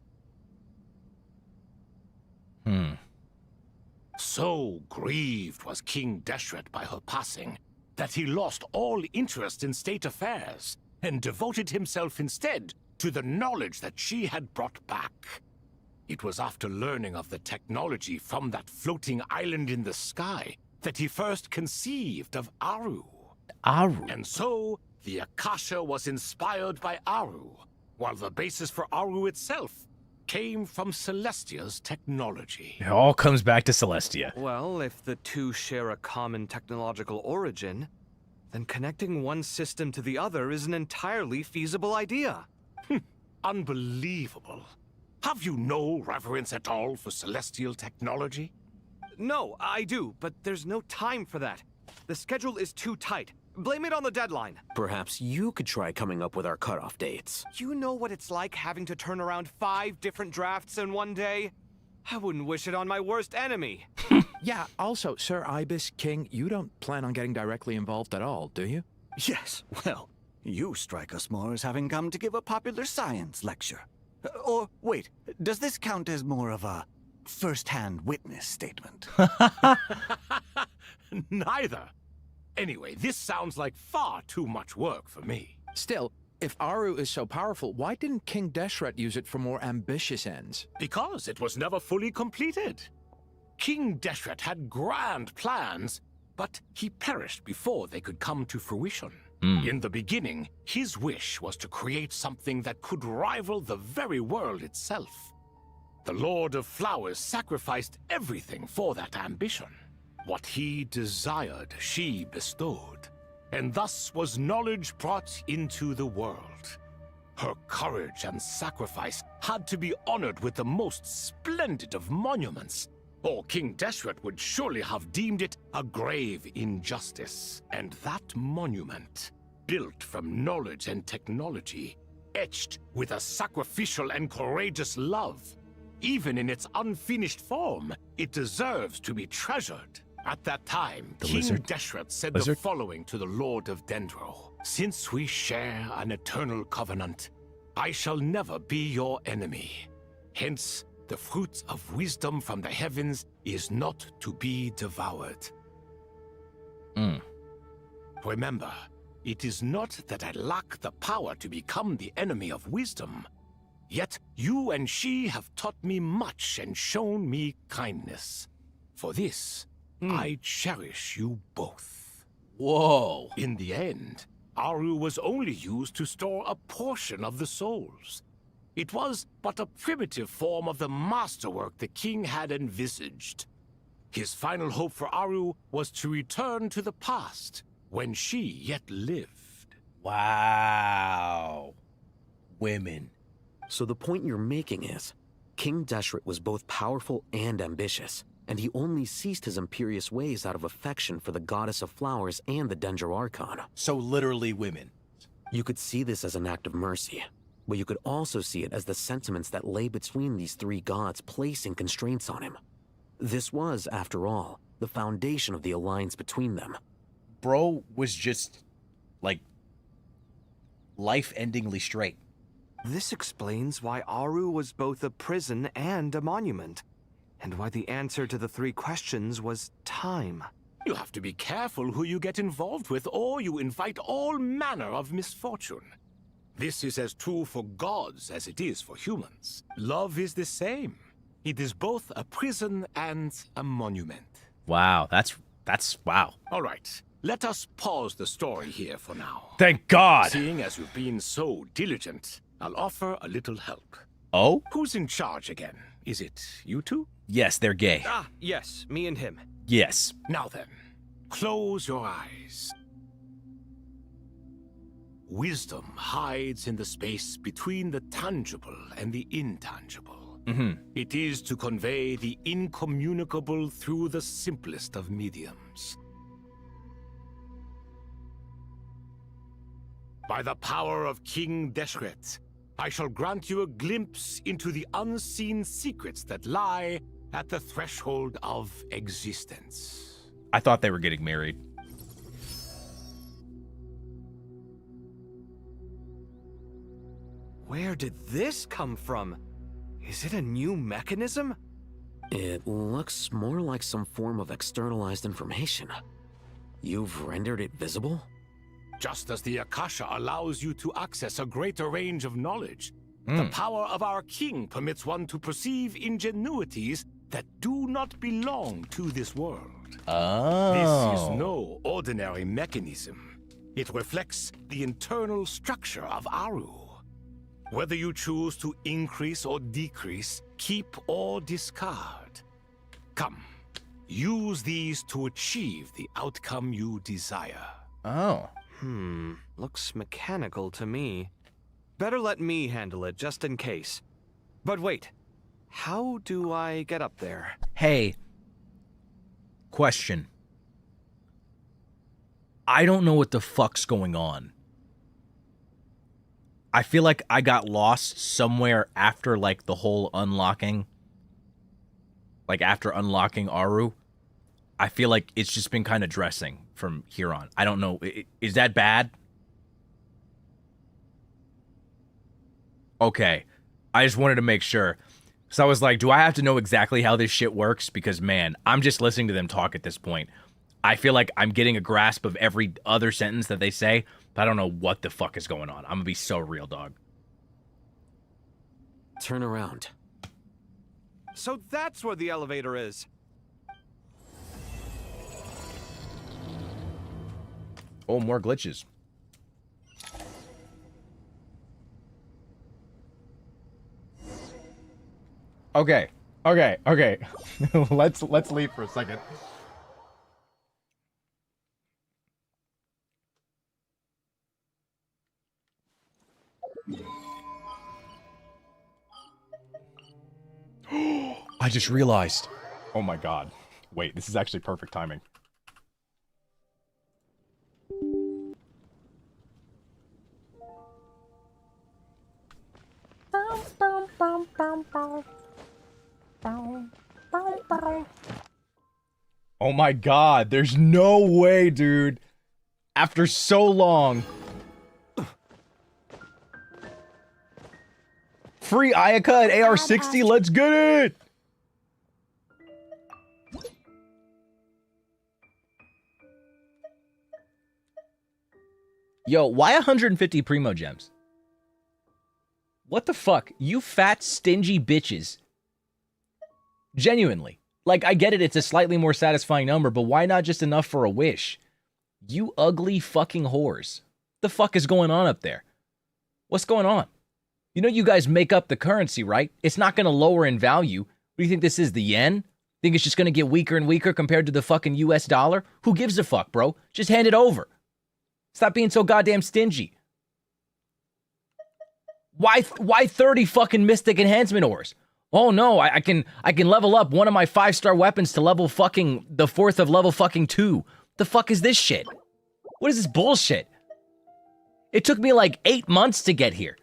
So grieved was King Deshret by her passing that he lost all interest in state affairs and devoted himself instead to the knowledge that she had brought back. It was after learning of the technology from that floating island in the sky that he first conceived of Aru. And so, the Akasha was inspired by Aru, while the basis for Aru itself came from Celestia's technology. It all comes back to Celestia. Well, if the 2 share a common technological origin, then connecting one system to the other is an entirely feasible idea. Unbelievable. Have you no reverence at all for celestial technology? No, I do, but there's no time for that. The schedule is too tight. Blame it on the deadline. Perhaps you could try coming up with our cutoff dates. You know what it's like having to turn around 5 different drafts in one day? I wouldn't wish it on my worst enemy. Yeah, also, Sir Ibis King, you don't plan on getting directly involved at all, do you? Yes, well, you strike us more as having come to give a popular science lecture. Or, wait, does this count as more of a first-hand witness statement? Neither. Anyway, this sounds like far too much work for me. Still, if Aru is so powerful, why didn't King Deshret use it for more ambitious ends? Because it was never fully completed. King Deshret had grand plans, but he perished before they could come to fruition. In the beginning, his wish was to create something that could rival the very world itself. The Lord of Flowers sacrificed everything for that ambition. What he desired, she bestowed, and thus was knowledge brought into the world. Her courage and sacrifice had to be honored with the most splendid of monuments, or King Deshret would surely have deemed it a grave injustice. And that monument, built from knowledge and technology, etched with a sacrificial and courageous love, even in its unfinished form, it deserves to be treasured. At that time, King Deshret said the following to the Lord of Dendro. Since we share an eternal covenant, I shall never be your enemy. Hence, the fruit of wisdom from the heavens is not to be devoured. Remember, it is not that I lack the power to become the enemy of wisdom. Yet you and she have taught me much and shown me kindness. For this, I cherish you both. Whoa. In the end, Aru was only used to store a portion of the souls. It was but a primitive form of the masterwork the king had envisaged. His final hope for Aru was to return to the past, when she yet lived. Wow. Women. So the point you're making is, King Deshret was both powerful and ambitious, and he only ceased his imperious ways out of affection for the goddess of flowers and the Dendro Archon. So literally women. You could see this as an act of mercy, but you could also see it as the sentiments that lay between these three gods placing constraints on him. This was, after all, the foundation of the alliance between them. Bro was just, like, life-endingly straight. This explains why Aru was both a prison and a monument, and why the answer to the three questions was time. You have to be careful who you get involved with, or you invite all manner of misfortune. This is as true for gods as it is for humans. Love is the same. It is both a prison and a monument. Wow, that's wow. All right, let us pause the story here for now. Thank God. Seeing as you've been so diligent, I'll offer a little help. Oh? Who's in charge again? Is it you two? Yes, they're gay. Ah, yes, me and him. Yes. Now then, close your eyes. Wisdom hides in the space between the tangible and the intangible. It is to convey the incommunicable through the simplest of mediums. By the power of King Deshret, I shall grant you a glimpse into the unseen secrets that lie at the threshold of existence. I thought they were getting married. Where did this come from? Is it a new mechanism? It looks more like some form of externalized information. You've rendered it visible? Just as the Akasha allows you to access a greater range of knowledge, the power of our king permits one to perceive ingenuities that do not belong to this world. Oh. This is no ordinary mechanism. It reflects the internal structure of Aru. Whether you choose to increase or decrease, keep or discard. Come, use these to achieve the outcome you desire. Oh. Looks mechanical to me. Better let me handle it, just in case. But wait, how do I get up there? Hey. Question. I don't know what the fuck's going on. I feel like I got lost somewhere after, like, the whole unlocking. Like, after unlocking Aru. I feel like it's just been kind of dressing from here on. I don't know. Is that bad? Okay. I just wanted to make sure. So I was like, do I have to know exactly how this shit works? Because, man, I'm just listening to them talk at this point. I feel like I'm getting a grasp of every other sentence that they say, but I don't know what the fuck is going on. I'm gonna be so real, dog. Turn around. So that's where the elevator is. Oh, more glitches. Okay. let's leave for a second. I just realized Oh my god. Wait, this is actually perfect timing. Oh my god, there's no way, dude. After so long. Free Ayaka at AR-60, let's get it! Yo, why 150 Primo Gems? What the fuck? You fat, stingy bitches. Genuinely. Like, I get it, it's a slightly more satisfying number, but why not just enough for a wish? You ugly fucking whores. The fuck is going on up there? What's going on? You know you guys make up the currency, right? It's not gonna lower in value. What do you think this is, the yen? Think it's just gonna get weaker and weaker compared to the fucking US dollar? Who gives a fuck, bro? Just hand it over. Stop being so goddamn stingy. Why 30 fucking Mystic Enhancement Ores? Oh no, I can level up one of my 5-star weapons to level fucking the 4th of level fucking 2. The fuck is this shit? What is this bullshit? It took me like 8 months to get here.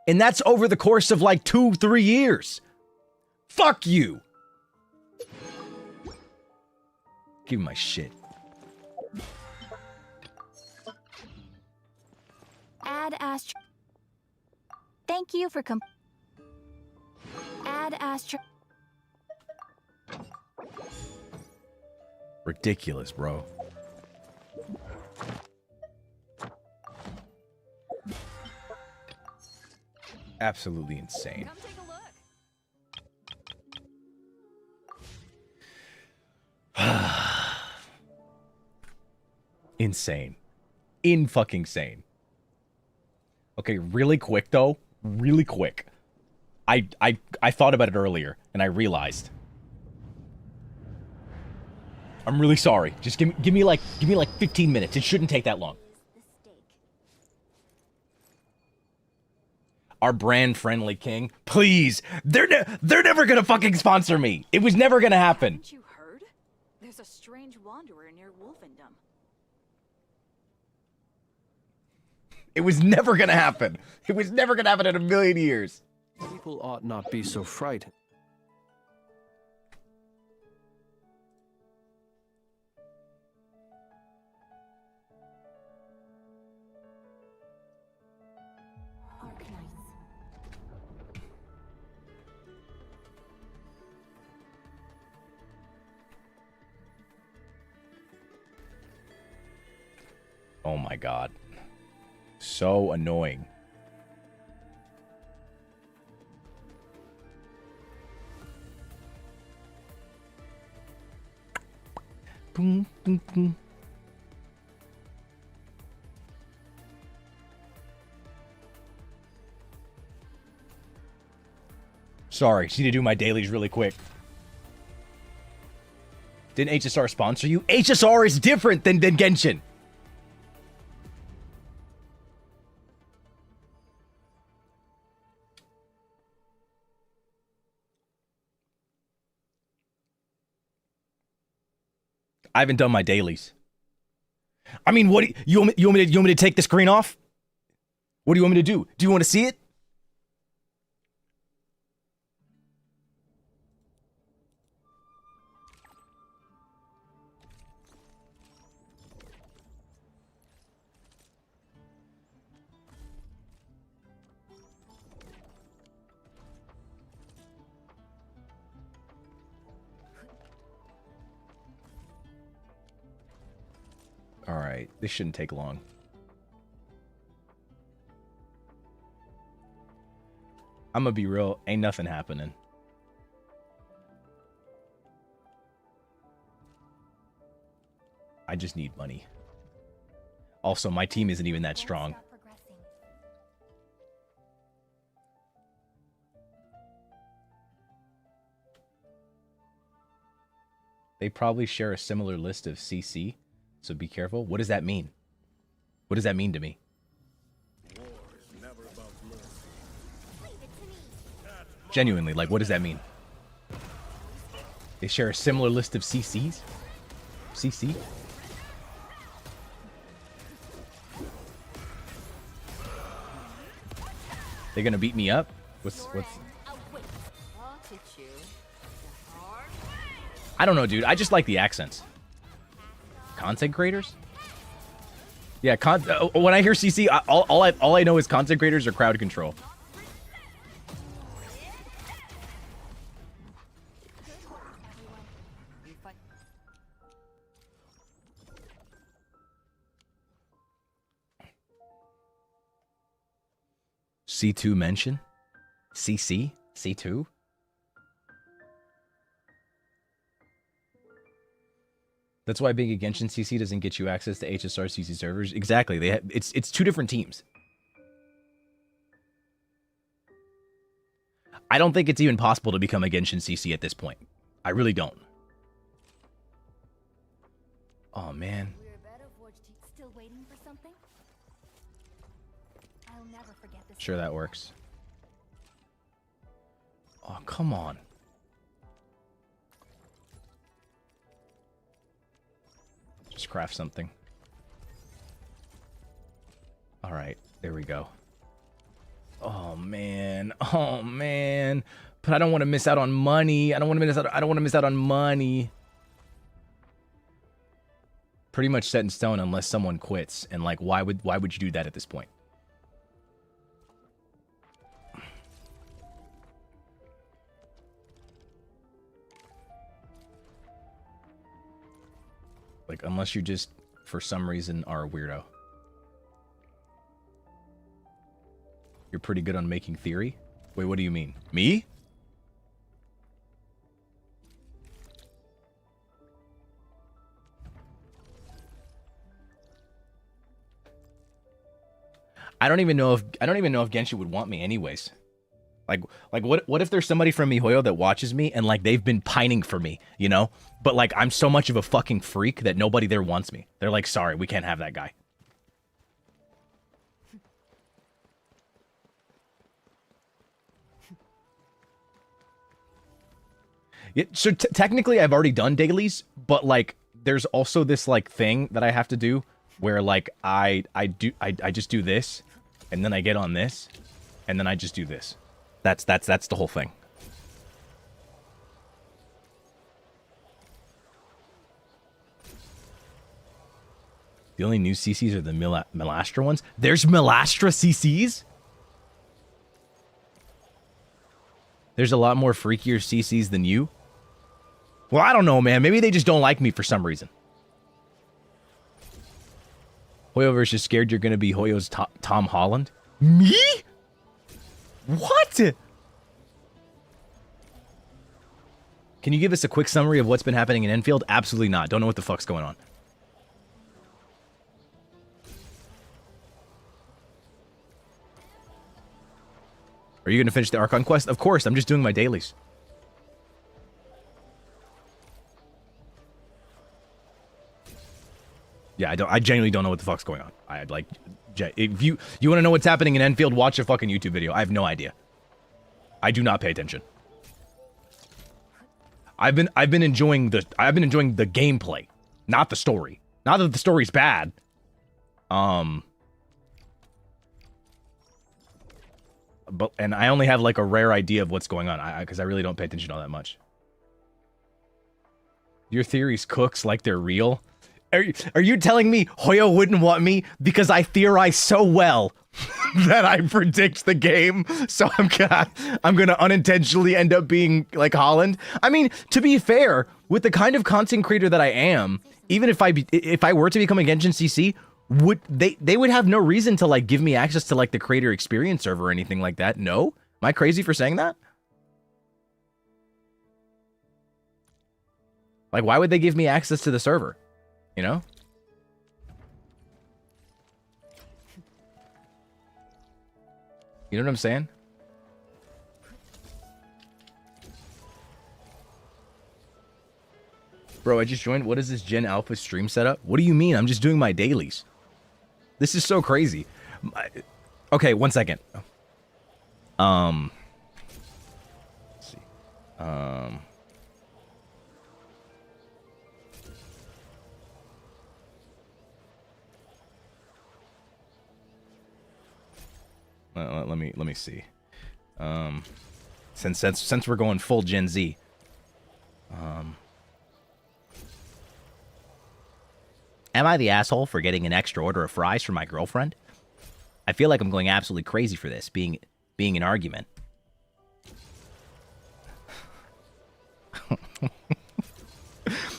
And that's over the course of like 2-3 years. Fuck you. Give me my shit. Add Astra. Thank you for Add Astra. Ridiculous, bro. Absolutely insane. Come take a look. Insane. In-fucking sane. Okay, really quick though. Really quick. I thought about it earlier and I realized. I'm really sorry. Just give me like 15 minutes. It shouldn't take that long. Our brand-friendly king, please. They're never gonna fucking sponsor me. It was never gonna happen. Haven't you heard? There's a strange wanderer near Wolfendom. It was never gonna happen. It was never gonna happen in a million years. People ought not be so frightened. Oh my god. So annoying. Boom, boom, boom. Sorry, just need to do my dailies really quick. Didn't HSR sponsor you? HSR is different than Genshin. I haven't done my dailies. I mean, what do you want me to take the screen off? What do you want me to do? Do you want to see it? Alright, this shouldn't take long. I'm gonna be real, ain't nothing happening. I just need money. Also, my team isn't even that strong. They probably share a similar list of CC. So be careful. What does that mean? What does that mean to me? Genuinely, like, what does that mean? They share a similar list of CCs. CC. They're gonna beat me up? What's... I don't know, dude. I just like the accents. Content creators? Yeah, when I hear CC, all I know is content creators or crowd control. C2 mention? CC? C2? That's why being a Genshin CC doesn't get you access to HSR CC servers. Exactly. It's two different teams. I don't think it's even possible to become a Genshin CC at this point. I really don't. Oh man. Still waiting for something? I'll never forget this. Sure that works. Oh, come on. Just craft something. All right, there we go. Oh man. Oh man. But I don't want to miss out on money. I don't want to miss out on money. Pretty much set in stone unless someone quits. And like why would you do that at this point? Like, unless you just, for some reason, are a weirdo. You're pretty good on making theory? Wait, what do you mean? Me? I don't even know if Genshin would want me anyways. Like what if there's somebody from MiHoYo that watches me and like they've been pining for me, you know? But like I'm so much of a fucking freak that nobody there wants me. They're like, sorry, we can't have that guy. Yeah, so technically I've already done dailies, but like there's also this like thing that I have to do where like I just do this and then I get on this and then I just do this. That's the whole thing. The only new CCs are the Melastra ones. There's Melastra CCs? There's a lot more freakier CCs than you? Well, I don't know, man. Maybe they just don't like me for some reason. Hoyoverse is scared you're going to be Hoyo's Tom Holland? Me? What? Can you give us a quick summary of what's been happening in Enfield? Absolutely not. Don't know what the fuck's going on. Are you going to finish the Archon quest? Of course, I'm just doing my dailies. Yeah, I genuinely don't know what the fuck's going on. I'd like, if you want to know what's happening in Enfield, watch a fucking YouTube video. I have no idea. I do not pay attention. I've been enjoying the gameplay, not the story. Not that the story's bad. But I only have like a rare idea of what's going on because I really don't pay attention all that much. Your theories cooks like they're real. Are you telling me Hoyo wouldn't want me because I theorize so well that I predict the game? So I'm gonna unintentionally end up being like Holland. I mean, to be fair, with the kind of content creator that I am, even if I were to become a Genshin CC, they would have no reason to like give me access to like the creator experience server or anything like that. No? Am I crazy for saying that? Like, why would they give me access to the server? You know? You know what I'm saying? Bro, I just joined. What is this Gen Alpha stream setup? What do you mean? I'm just doing my dailies. This is so crazy. Okay, 1 second. Let's see. Let me see. Since we're going full Gen Z. Am I the asshole for getting an extra order of fries for my girlfriend? I feel like I'm going absolutely crazy for this, being an argument.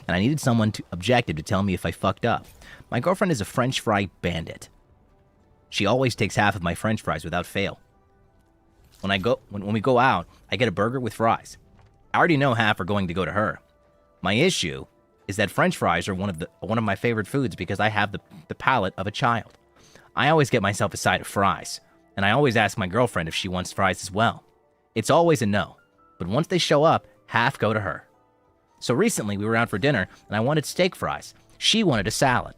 And I needed someone objective to tell me if I fucked up. My girlfriend is a French fry bandit. She always takes half of my French fries without fail. When we go out, I get a burger with fries. I already know half are going to go to her. My issue is that French fries are one of my favorite foods because I have the palate of a child. I always get myself a side of fries, and I always ask my girlfriend if she wants fries as well. It's always a no, but once they show up, half go to her. So recently we were out for dinner, and I wanted steak fries. She wanted a salad.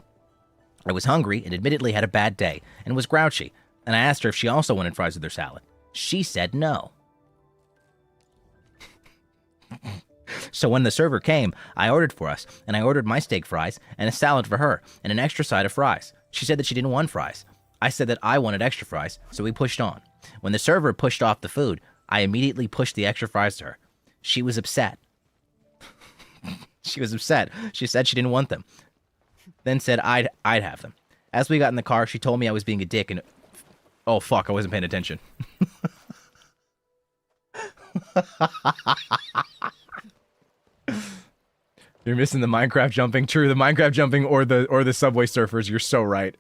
I was hungry and admittedly had a bad day and was grouchy, and I asked her if she also wanted fries with her salad. She said no. So when the server came, I ordered for us, and I ordered my steak fries and a salad for her, and an extra side of fries. She said that she didn't want fries. I said that I wanted extra fries, so we pushed on. When the server pushed off the food, I immediately pushed the extra fries to her. She was upset. She was upset. She said she didn't want them. Then said I'd have them. As we got in the car, she told me I was being a dick and... Oh, fuck, I wasn't paying attention. You're missing the Minecraft jumping. True, the Minecraft jumping or the subway surfers. You're so right.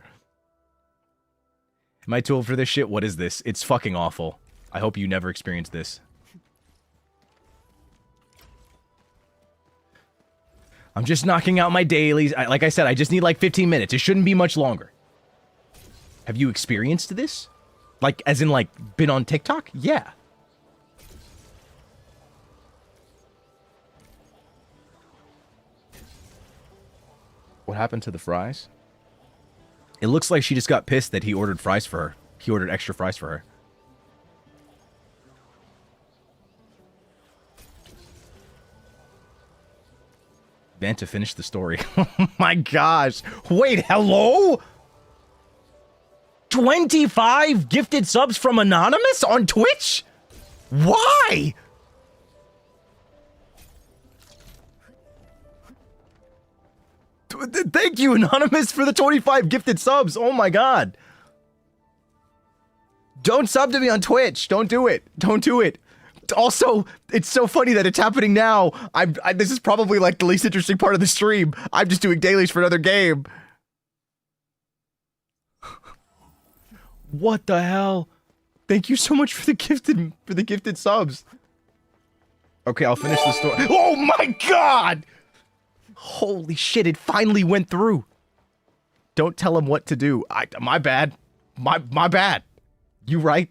Am I too old for this shit? What is this? It's fucking awful. I hope you never experience this. I'm just knocking out my dailies. Like I said, I just need like 15 minutes. It shouldn't be much longer. Have you experienced this? Like, as in like, been on TikTok? Yeah. What happened to the fries? It looks like she just got pissed that he ordered fries for her. He ordered extra fries for her. Vanta finished the story. Oh my gosh. Wait, hello? 25 gifted subs from Anonymous on Twitch? Why? Thank you, Anonymous, for the 25 gifted subs. Oh my god. Don't sub to me on Twitch. Don't do it. Don't do it. Also, it's so funny that it's happening now. This is probably like the least interesting part of the stream. I'm just doing dailies for another game. What the hell? Thank you so much for the gifted subs. Okay, I'll finish the story. Oh my god! Holy shit, it finally went through. Don't tell him what to do. My bad. My bad. You right?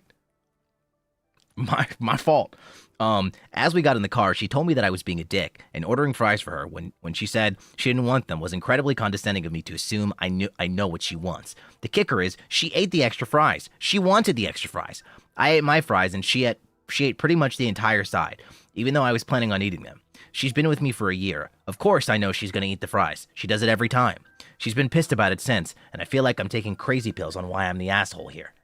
My fault. As we got in the car, she told me that I was being a dick and ordering fries for her when she said she didn't want them was incredibly condescending of me to assume I know what she wants. The kicker is she ate the extra fries. She wanted the extra fries. I ate my fries and she ate pretty much the entire side, even though I was planning on eating them. She's been with me for a year. Of course I know she's gonna eat the fries. She does it every time. She's been pissed about it since, and I feel like I'm taking crazy pills on why I'm the asshole here.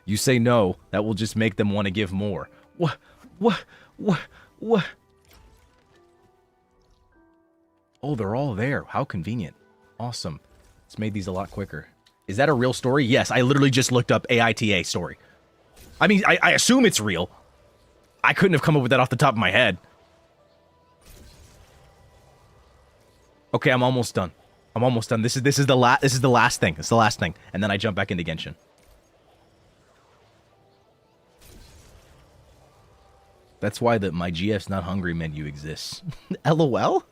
You say no, that will just make them want to give more. What? Oh, they're all there. How convenient. Awesome. It's made these a lot quicker. Is that a real story? Yes, I literally just looked up AITA story. I mean, I assume it's real. I couldn't have come up with that off the top of my head. Okay, I'm almost done. I'm almost done. This is the last thing. It's the last thing. And then I jump back into Genshin. That's why my GF's not hungry menu exists. LOL?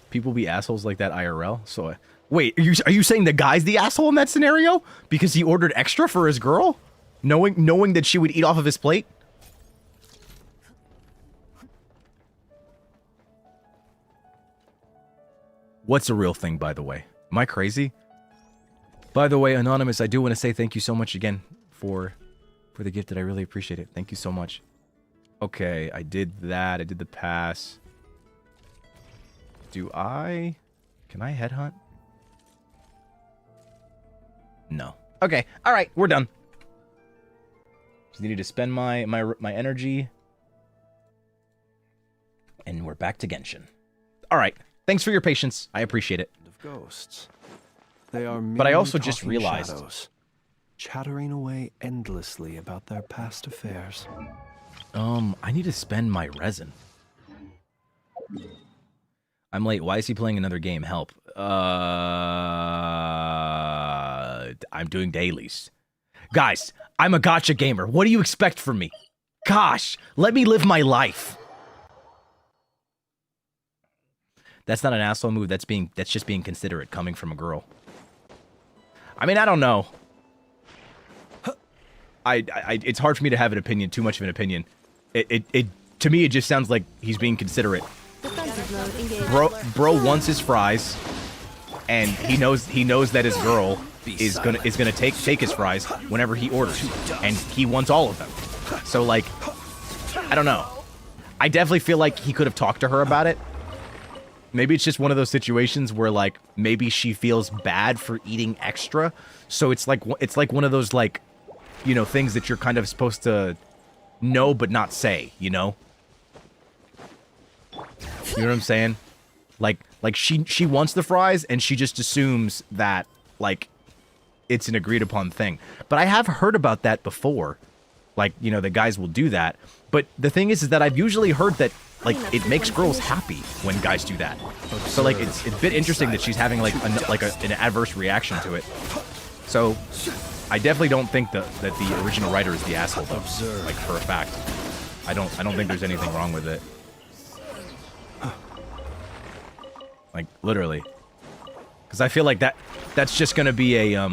People be assholes like that IRL? So, wait, are you saying the guy's the asshole in that scenario? Because he ordered extra for his girl? Knowing that she would eat off of his plate? What's a real thing, by the way? Am I crazy? By the way, Anonymous, I do want to say thank you so much again for the gift. I really appreciate it. Thank you so much. Okay, I did that. I did the pass. Do I... Can I headhunt? No. Okay, alright, we're done. Just needed to spend my energy. And we're back to Genshin. Alright, thanks for your patience. I appreciate it. Of ghosts. They are but I also merely just talking realized... shadows, chattering away endlessly about their past affairs. I need to spend my resin. I'm late. Why is he playing another game? Help. I'm doing dailies. Guys, I'm a gacha gamer. What do you expect from me? Gosh, let me live my life. That's not an asshole move. That's just being considerate coming from a girl. I mean, I don't know. It's hard for me to have an opinion, too much of an opinion. To me, it just sounds like he's being considerate. Bro wants his fries, and he knows that his girl is gonna take his fries whenever he orders, and he wants all of them. So like, I don't know. I definitely feel like he could have talked to her about it. Maybe it's just one of those situations where like maybe she feels bad for eating extra, so it's like one of those like, you know, things that you're kind of supposed to know but not say, you know? You know what I'm saying? Like she wants the fries and she just assumes that like it's an agreed upon thing. But I have heard about that before. Like, you know, the guys will do that. But the thing is that I've usually heard that like it makes girls happy when guys do that. So like it's a bit interesting that she's having like an adverse reaction to it. So I definitely don't think that the original writer is the asshole though. Like for a fact. I don't think there's anything wrong with it. Like literally. Cuz I feel like that's just going to be a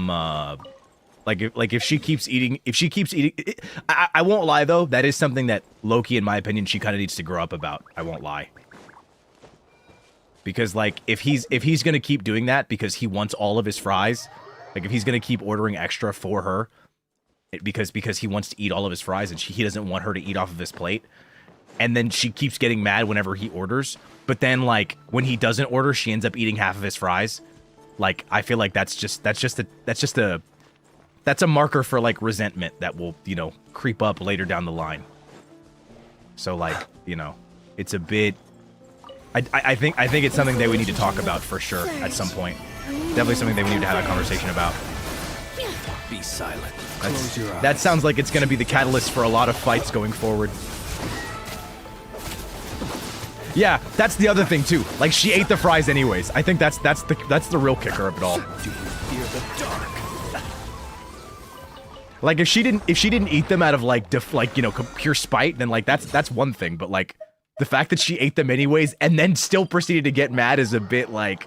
if she keeps eating I won't lie though, that is something that Loki, in my opinion, she kind of needs to grow up about. I won't lie. Because like if he's going to keep doing that because he wants all of his fries, like if he's going to keep ordering extra for her because he wants to eat all of his fries and he doesn't want her to eat off of his plate, and then she keeps getting mad whenever he orders, but then like when he doesn't order, she ends up eating half of his fries. Like I feel like that's a marker for like resentment that will, you know, creep up later down the line. So like, you know, it's a bit I think it's something that we need to talk about for sure at some point. Definitely something that we need to have a conversation about. Be silent. Close your eyes. That sounds like it's going to be the catalyst for a lot of fights going forward. Yeah, that's the other thing too. Like she ate the fries anyways. I think that's the real kicker of it all. Do you fear the dark? Like if she didn't eat them out of like you know, pure spite, then like that's one thing. But like the fact that she ate them anyways and then still proceeded to get mad is a bit like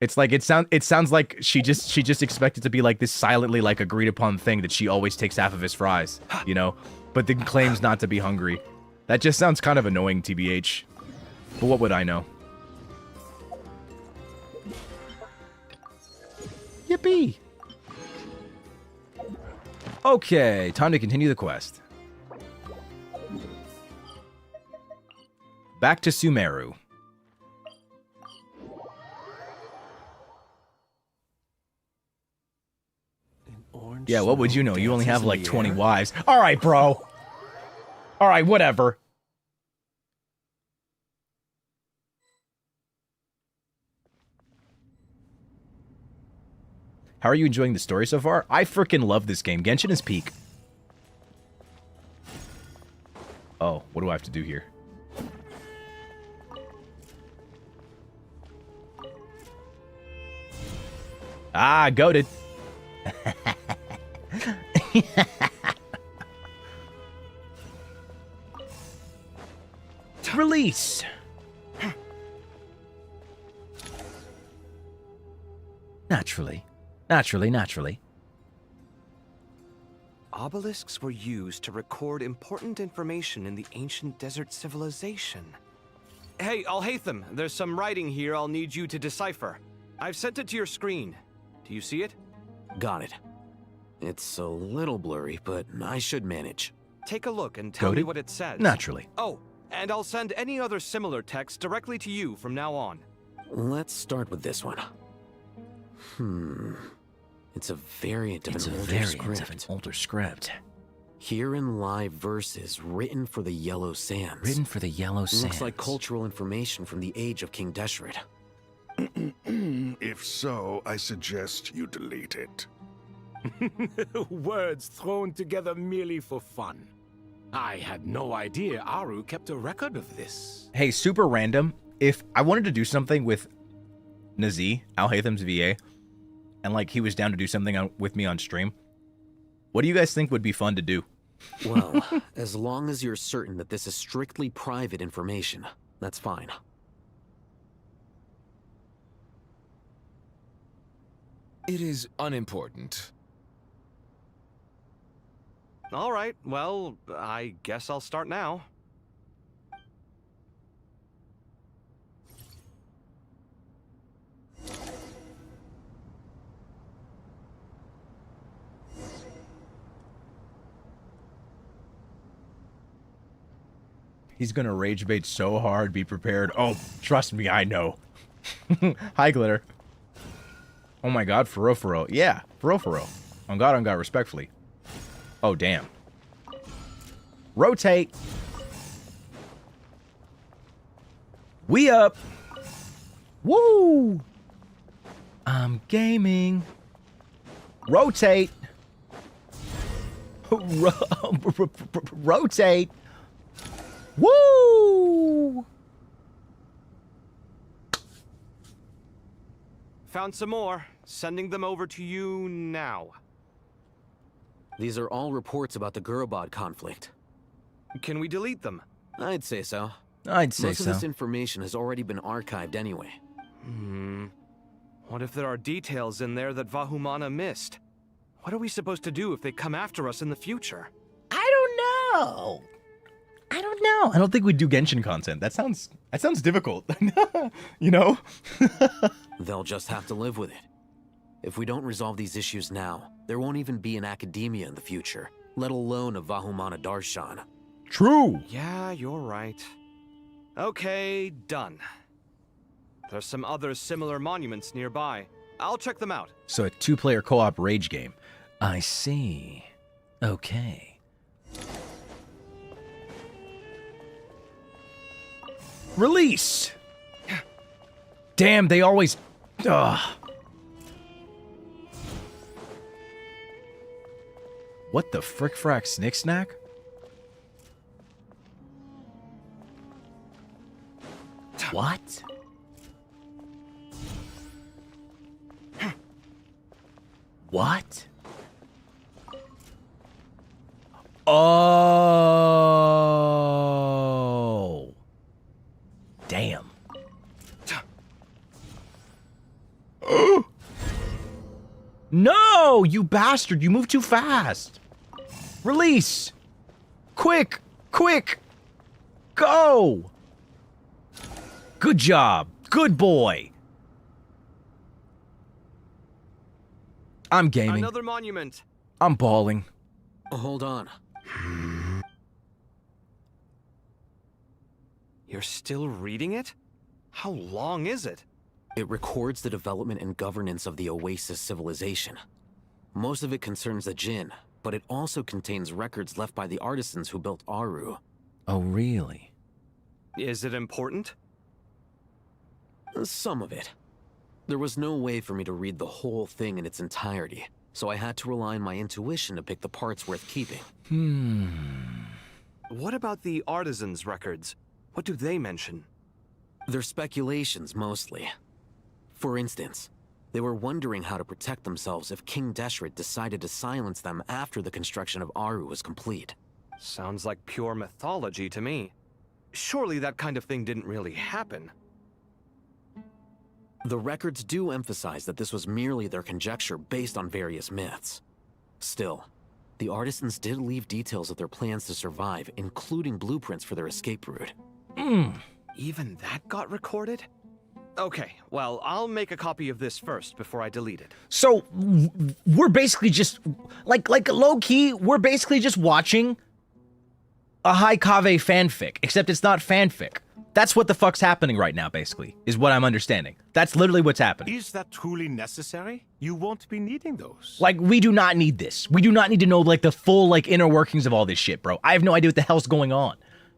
it's like it sounds like she just expected to be like this silently like agreed upon thing that she always takes half of his fries, you know, but then claims not to be hungry. That just sounds kind of annoying, TBH. But what would I know? Yippee! Okay, time to continue the quest. Back to Sumeru. Yeah, what would you know? You only have like 20 wives. All right, bro. All right, whatever. How are you enjoying the story so far? I freaking love this game. Genshin is peak. Oh, what do I have to do here? Ah, goated. Release. Naturally. Naturally. Obelisks were used to record important information in the ancient desert civilization. Hey, Alhaitham, there's some writing here I'll need you to decipher. I've sent it to your screen. Do you see it? Got it. It's a little blurry, but I should manage. Take a look and tell me Goated? what it says. Naturally. Oh, and I'll send any other similar text directly to you from now on. Let's start with this one. It's a variant of an older script. Herein lie verses written for the Yellow Sands. Looks like cultural information from the age of King Deshret. If so, I suggest you delete it. Words thrown together merely for fun. I had no idea Aru kept a record of this. Hey, super random. If I wanted to do something with Nazi, Al-Haytham's VA, and like he was down to do something with me on stream, what do you guys think would be fun to do? Well, as long as you're certain that this is strictly private information, that's fine. It is unimportant. All right, well, I guess I'll start now. He's gonna rage bait so hard, be prepared. Oh, trust me, I know. Hi, Glitter. Oh my god, for real. Yeah, for real. On God, respectfully. Oh, damn. Rotate. We up. Woo! I'm gaming. Rotate. Rotate. Woo! Found some more. Sending them over to you now. These are all reports about the Gurubad conflict. Can we delete them? I'd say so. Most of this information has already been archived anyway. What if there are details in there that Vahumana missed? What are we supposed to do if they come after us in the future? I don't know. I don't think we'd do Genshin content. That sounds difficult. You know? They'll just have to live with it. If we don't resolve these issues now, there won't even be an academia in the future, let alone a Vahumana Darshan. True. Yeah, you're right. Okay, done. There's some other similar monuments nearby. I'll check them out. So a 2-player co-op rage game. I see. Okay. Release! Damn, they always... Ugh. What the frick-frack snick-snack? What? What? Oh. Damn. No, you bastard. You moved too fast. Release. Quick. Go. Good job. Good boy. I'm gaming. Another monument. I'm balling. Hold on. You're still reading it? How long is it? It records the development and governance of the Oasis civilization. Most of it concerns the Jinn, but it also contains records left by the artisans who built Aru. Oh, really? Is it important? Some of it. There was no way for me to read the whole thing in its entirety, so I had to rely on my intuition to pick the parts worth keeping. What about the artisans' records? What do they mention? They're speculations, mostly. For instance, they were wondering how to protect themselves if King Deshret decided to silence them after the construction of Aru was complete. Sounds like pure mythology to me. Surely that kind of thing didn't really happen. The records do emphasize that this was merely their conjecture based on various myths. Still, the artisans did leave details of their plans to survive, including blueprints for their escape route. Even that got recorded? Okay, well, I'll make a copy of this first before I delete it. So, we're basically just, like low-key, we're basically just watching a high Kave fanfic, except it's not fanfic. That's what the fuck's happening right now, basically, is what I'm understanding. That's literally what's happening. Is that truly necessary? You won't be needing those. Like, we do not need this. We do not need to know, like, the full, like, inner workings of all this shit, bro. I have no idea what the hell's going on.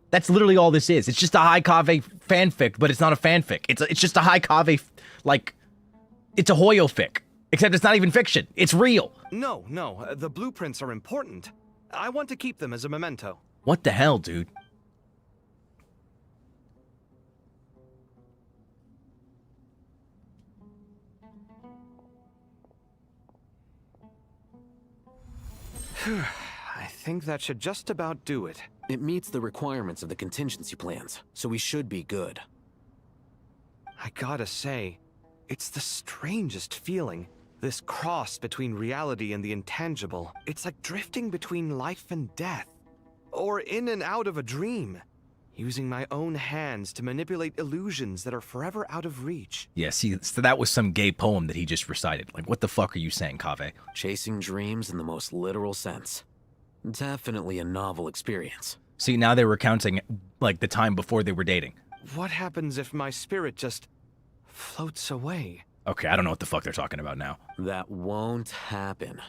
That's literally all this is. It's just a high Kave fanfic, but it's not a fanfic. It's just a high Kave, like, it's a Hoyo fic. Except it's not even fiction. It's real. No, the blueprints are important. I want to keep them as a memento. What the hell, dude? I think that should just about do it. It meets the requirements of the contingency plans, so we should be good. I gotta say, it's the strangest feeling. This cross between reality and the intangible. It's like drifting between life and death. Or in and out of a dream. Using my own hands to manipulate illusions that are forever out of reach. Yeah, see, so that was some gay poem that he just recited. Like, what the fuck are you saying, Kave? Chasing dreams in the most literal sense. Definitely a novel experience. See, now they're recounting, like, the time before they were dating. What happens if my spirit just floats away? Okay, I don't know what the fuck they're talking about now. That won't happen.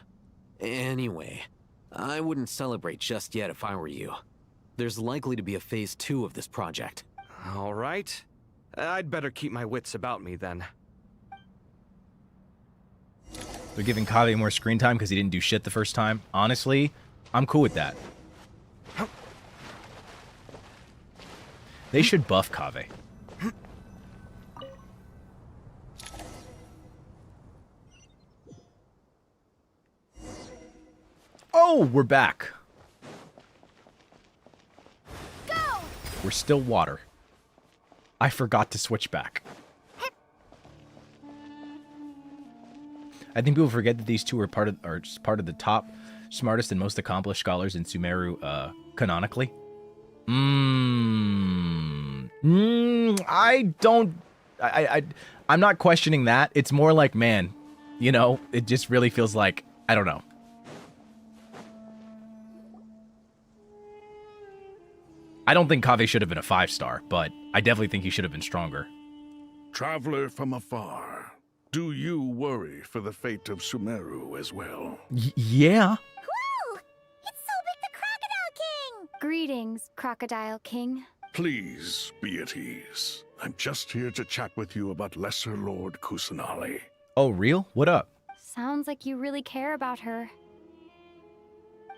Anyway, I wouldn't celebrate just yet if I were you. There's likely to be a phase 2 of this project. All right. I'd better keep my wits about me then. They're giving Kave more screen time because he didn't do shit the first time. Honestly, I'm cool with that. They should buff Kave. Oh, we're back. Go! We're still water. I forgot to switch back. I think people forget that these two are just part of the top, smartest, and most accomplished scholars in Sumeru, canonically. I'm not questioning that. It's more like, man, you know, it just really feels like, I don't know. I don't think Kave should have been a 5-star, but I definitely think he should have been stronger. Traveler from afar, do you worry for the fate of Sumeru as well? Yeah. Whoa! It's Sobek the Crocodile King! Greetings, Crocodile King. Please be at ease. I'm just here to chat with you about Lesser Lord Kusanali. Oh, real? What up? Sounds like you really care about her.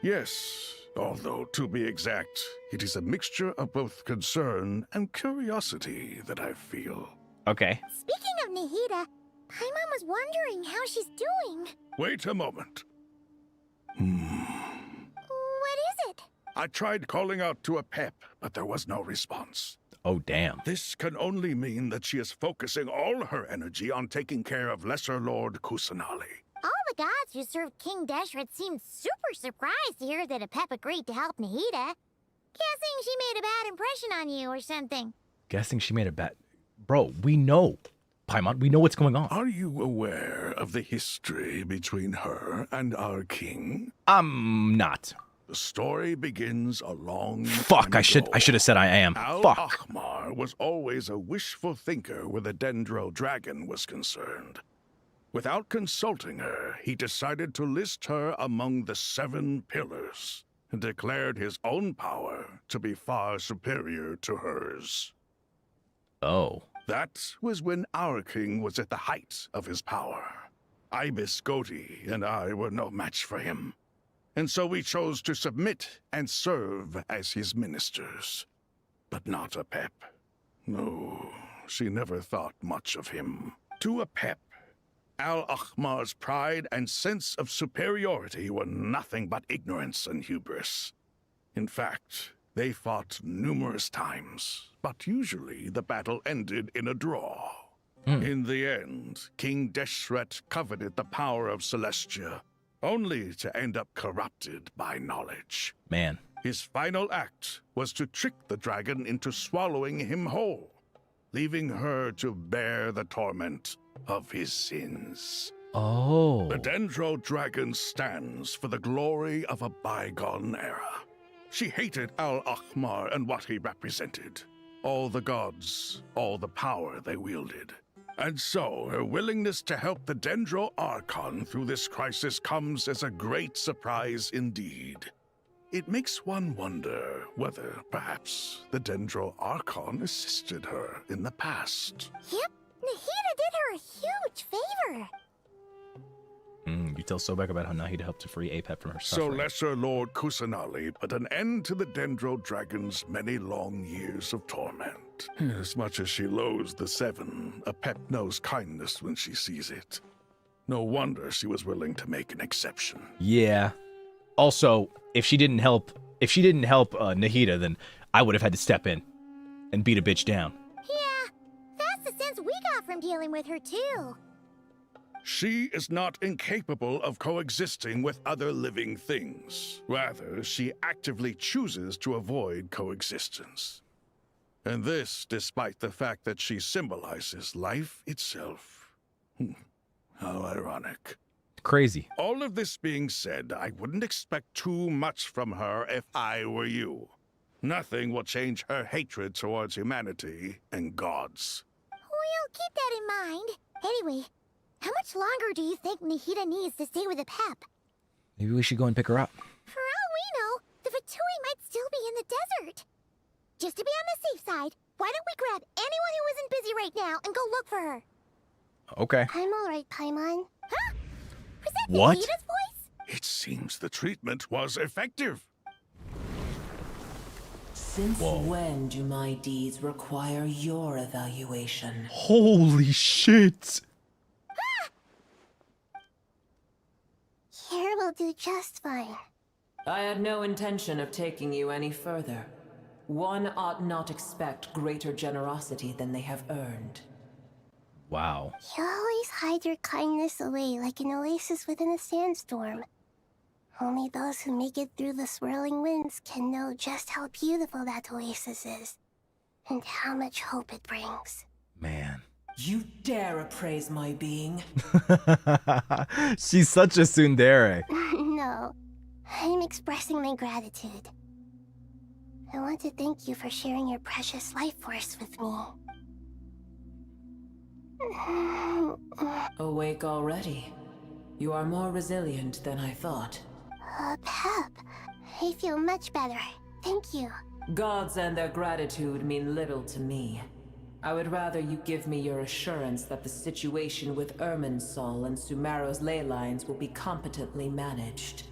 Yes, although to be exact, it is a mixture of both concern and curiosity that I feel. Okay. Speaking of Nihida, Paimon was wondering how she's doing. Wait a moment. What is it? I tried calling out to a pep, but there was no response. Oh, damn. This can only mean that she is focusing all her energy on taking care of Lesser Lord Kusanali. All the gods who served King Deshret seemed super surprised to hear that a pep agreed to help Nihida. Guessing she made a bad impression on you or something. Guessing she made a bet. Bro, we know. Paimon, we know what's going on. Are you aware of the history between her and our king? I'm not. The story begins a long Fuck, time I should have said I am. Fuck. Al-Ahmar was always a wishful thinker where the Dendro dragon was concerned. Without consulting her, he decided to list her among the 7 pillars and declared his own power to be far superior to hers. Oh. That was when our king was at the height of his power. Ibis Goti and I were no match for him. And so we chose to submit and serve as his ministers. But not a pep. No, she never thought much of him. To a pep, Al-Ahmar's pride and sense of superiority were nothing but ignorance and hubris. In fact, they fought numerous times, but usually the battle ended in a draw. In the end, King Deshret coveted the power of Celestia, only to end up corrupted by knowledge. Man. His final act was to trick the dragon into swallowing him whole, leaving her to bear the torment of his sins. Oh. The Dendro dragon stands for the glory of a bygone era. She hated Al-Ahmar and what he represented. All the gods, all the power they wielded. And so, her willingness to help the Dendro Archon through this crisis comes as a great surprise indeed. It makes one wonder whether, perhaps, the Dendro Archon assisted her in the past. Yep, Nahida did her a huge favor. You tell Sobek about how Nahida helped to free Apep from her So suffering. Lesser Lord Kusanali put an end to the Dendro Dragon's many long years of torment. As much as she loathes the Seven, Apep knows kindness when she sees it. No wonder she was willing to make an exception. Yeah. Also, if she didn't help Nahida, then I would have had to step in and beat a bitch down. Yeah, that's the sense we got from dealing with her too. She is not incapable of coexisting with other living things. Rather, she actively chooses to avoid coexistence. And this despite the fact that she symbolizes life itself. How ironic. Crazy. All of this being said, I wouldn't expect too much from her if I were you. Nothing will change her hatred towards humanity and gods. We'll keep that in mind. Anyway, how much longer do you think Nahida needs to stay with the Pep? Maybe we should go and pick her up. For all we know, the Fatui might still be in the desert. Just to be on the safe side, why don't we grab anyone who isn't busy right now and go look for her? Okay. I'm alright, Paimon. Huh? Was that What? Nahida's voice? It seems the treatment was effective. Since when do my deeds require your evaluation? Holy shit. Here will do just fine. I had no intention of taking you any further. One ought not expect greater generosity than they have earned. Wow. You always hide your kindness away like an oasis within a sandstorm. Only those who make it through the swirling winds can know just how beautiful that oasis is, and how much hope it brings. Man. You dare appraise my being? She's such a tsundere. No, I'm expressing my gratitude. I want to thank you for sharing your precious life force with me. Awake already? You are more resilient than I thought. Pep, I feel much better. Thank you. Gods and their gratitude mean little to me. I would rather you give me your assurance that the situation with Irminsul and Sumeru's ley lines will be competently managed.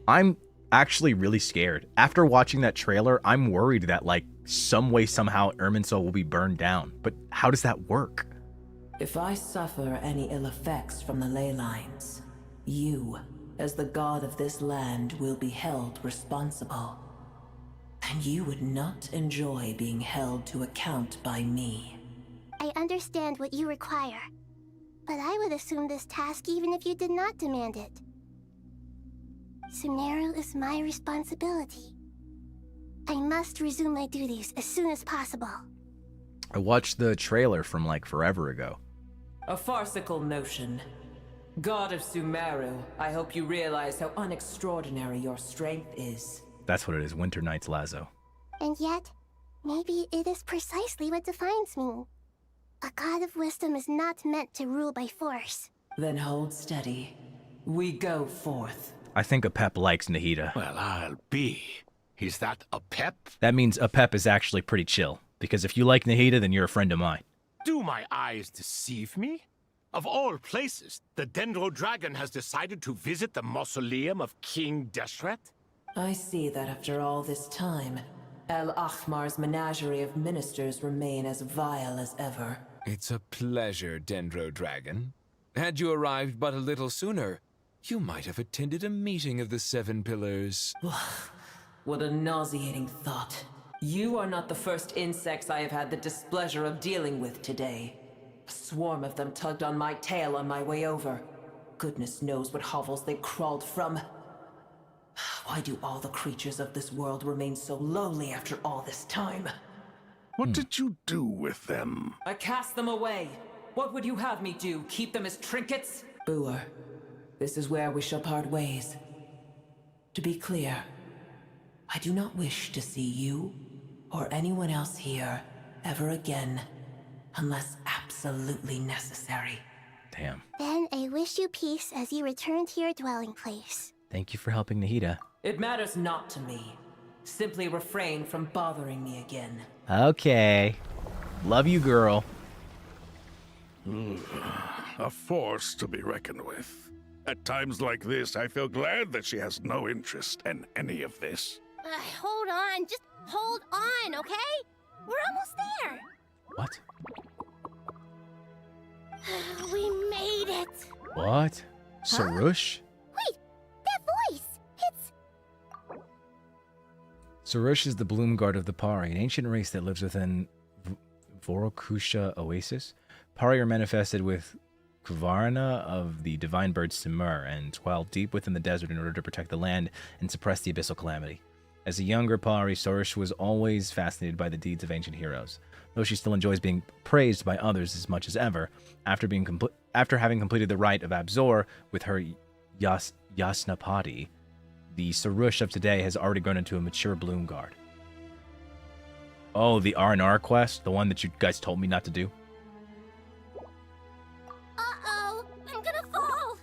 I'm actually really scared. After watching that trailer, I'm worried that, like, some way, somehow, Irminsul will be burned down. But how does that work? If I suffer any ill effects from the ley lines, you, as the god of this land, will be held responsible. And you would not enjoy being held to account by me. I understand what you require, but I would assume this task even if you did not demand it. Sumeru is my responsibility. I must resume my duties as soon as possible. I watched the trailer from, like, forever ago. A farcical notion. God of Sumeru, I hope you realize how unextraordinary your strength is. That's what it is, Winter Night's Lazo. And yet, maybe it is precisely what defines me. A god of wisdom is not meant to rule by force. Then hold steady. We go forth. I think Apep likes Nahida. Well, I'll be. Is that Apep? That means Apep is actually pretty chill. Because if you like Nahida, then you're a friend of mine. Do my eyes deceive me? Of all places, the Dendro Dragon has decided to visit the mausoleum of King Deshret? I see that after all this time, Al-Ahmar's menagerie of ministers remain as vile as ever. It's a pleasure, Dendro Dragon. Had you arrived but a little sooner, you might have attended a meeting of the Seven Pillars. What a nauseating thought. You are not the first insects I have had the displeasure of dealing with today. A swarm of them tugged on my tail on my way over. Goodness knows what hovels they crawled from. Why do all the creatures of this world remain so lowly after all this time? What did you do with them? I cast them away. What would you have me do? Keep them as trinkets? Boer, this is where we shall part ways. To be clear, I do not wish to see you or anyone else here ever again, unless absolutely necessary. Damn. Then I wish you peace as you return to your dwelling place. Thank you for helping Nihida. It matters not to me. Simply refrain from bothering me again. Okay. Love you, girl. A force to be reckoned with. At times like this, I feel glad that she has no interest in any of this. Hold on, just hold on, okay? We're almost there. What? We made it. What? Sarush? Wait, that voice. It's... Sarush is the Bloomguard of the Pari, an ancient race that lives within Vorokusha Oasis. Pari are manifested with Kvarna of the divine bird Simur and dwell deep within the desert in order to protect the land and suppress the abyssal calamity. As a younger Pari, Sarush was always fascinated by the deeds of ancient heroes. Though she still enjoys being praised by others as much as ever, after having completed the rite of Abzor with her Yasnapati, the Sarush of today has already grown into a mature Bloomguard. Oh, the R&R quest? The one that you guys told me not to do? Uh-oh, I'm gonna fall.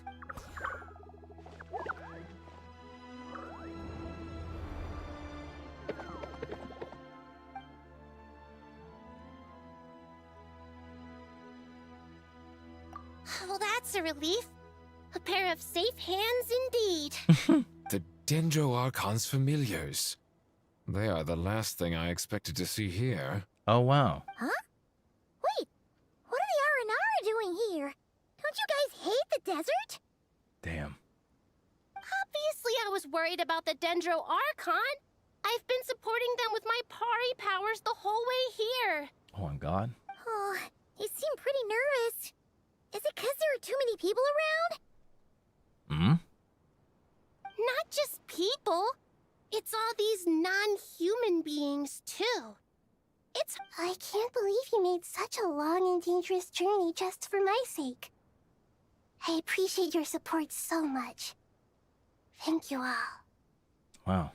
Well, that's a relief. A pair of safe hands indeed. The Dendro Archon's familiars. They are the last thing I expected to see here. Oh, wow. Huh? Wait, what are the R&R doing here? Don't you guys hate the desert? Damn. Obviously I was worried about the Dendro Archon. I've been supporting them with my Pari powers the whole way here. Oh, my God. Oh, you seem pretty nervous. Is it because there are too many people around? Not just people. It's all these non-human beings, too. I can't believe you made such a long and dangerous journey just for my sake. I appreciate your support so much. Thank you all. Wow.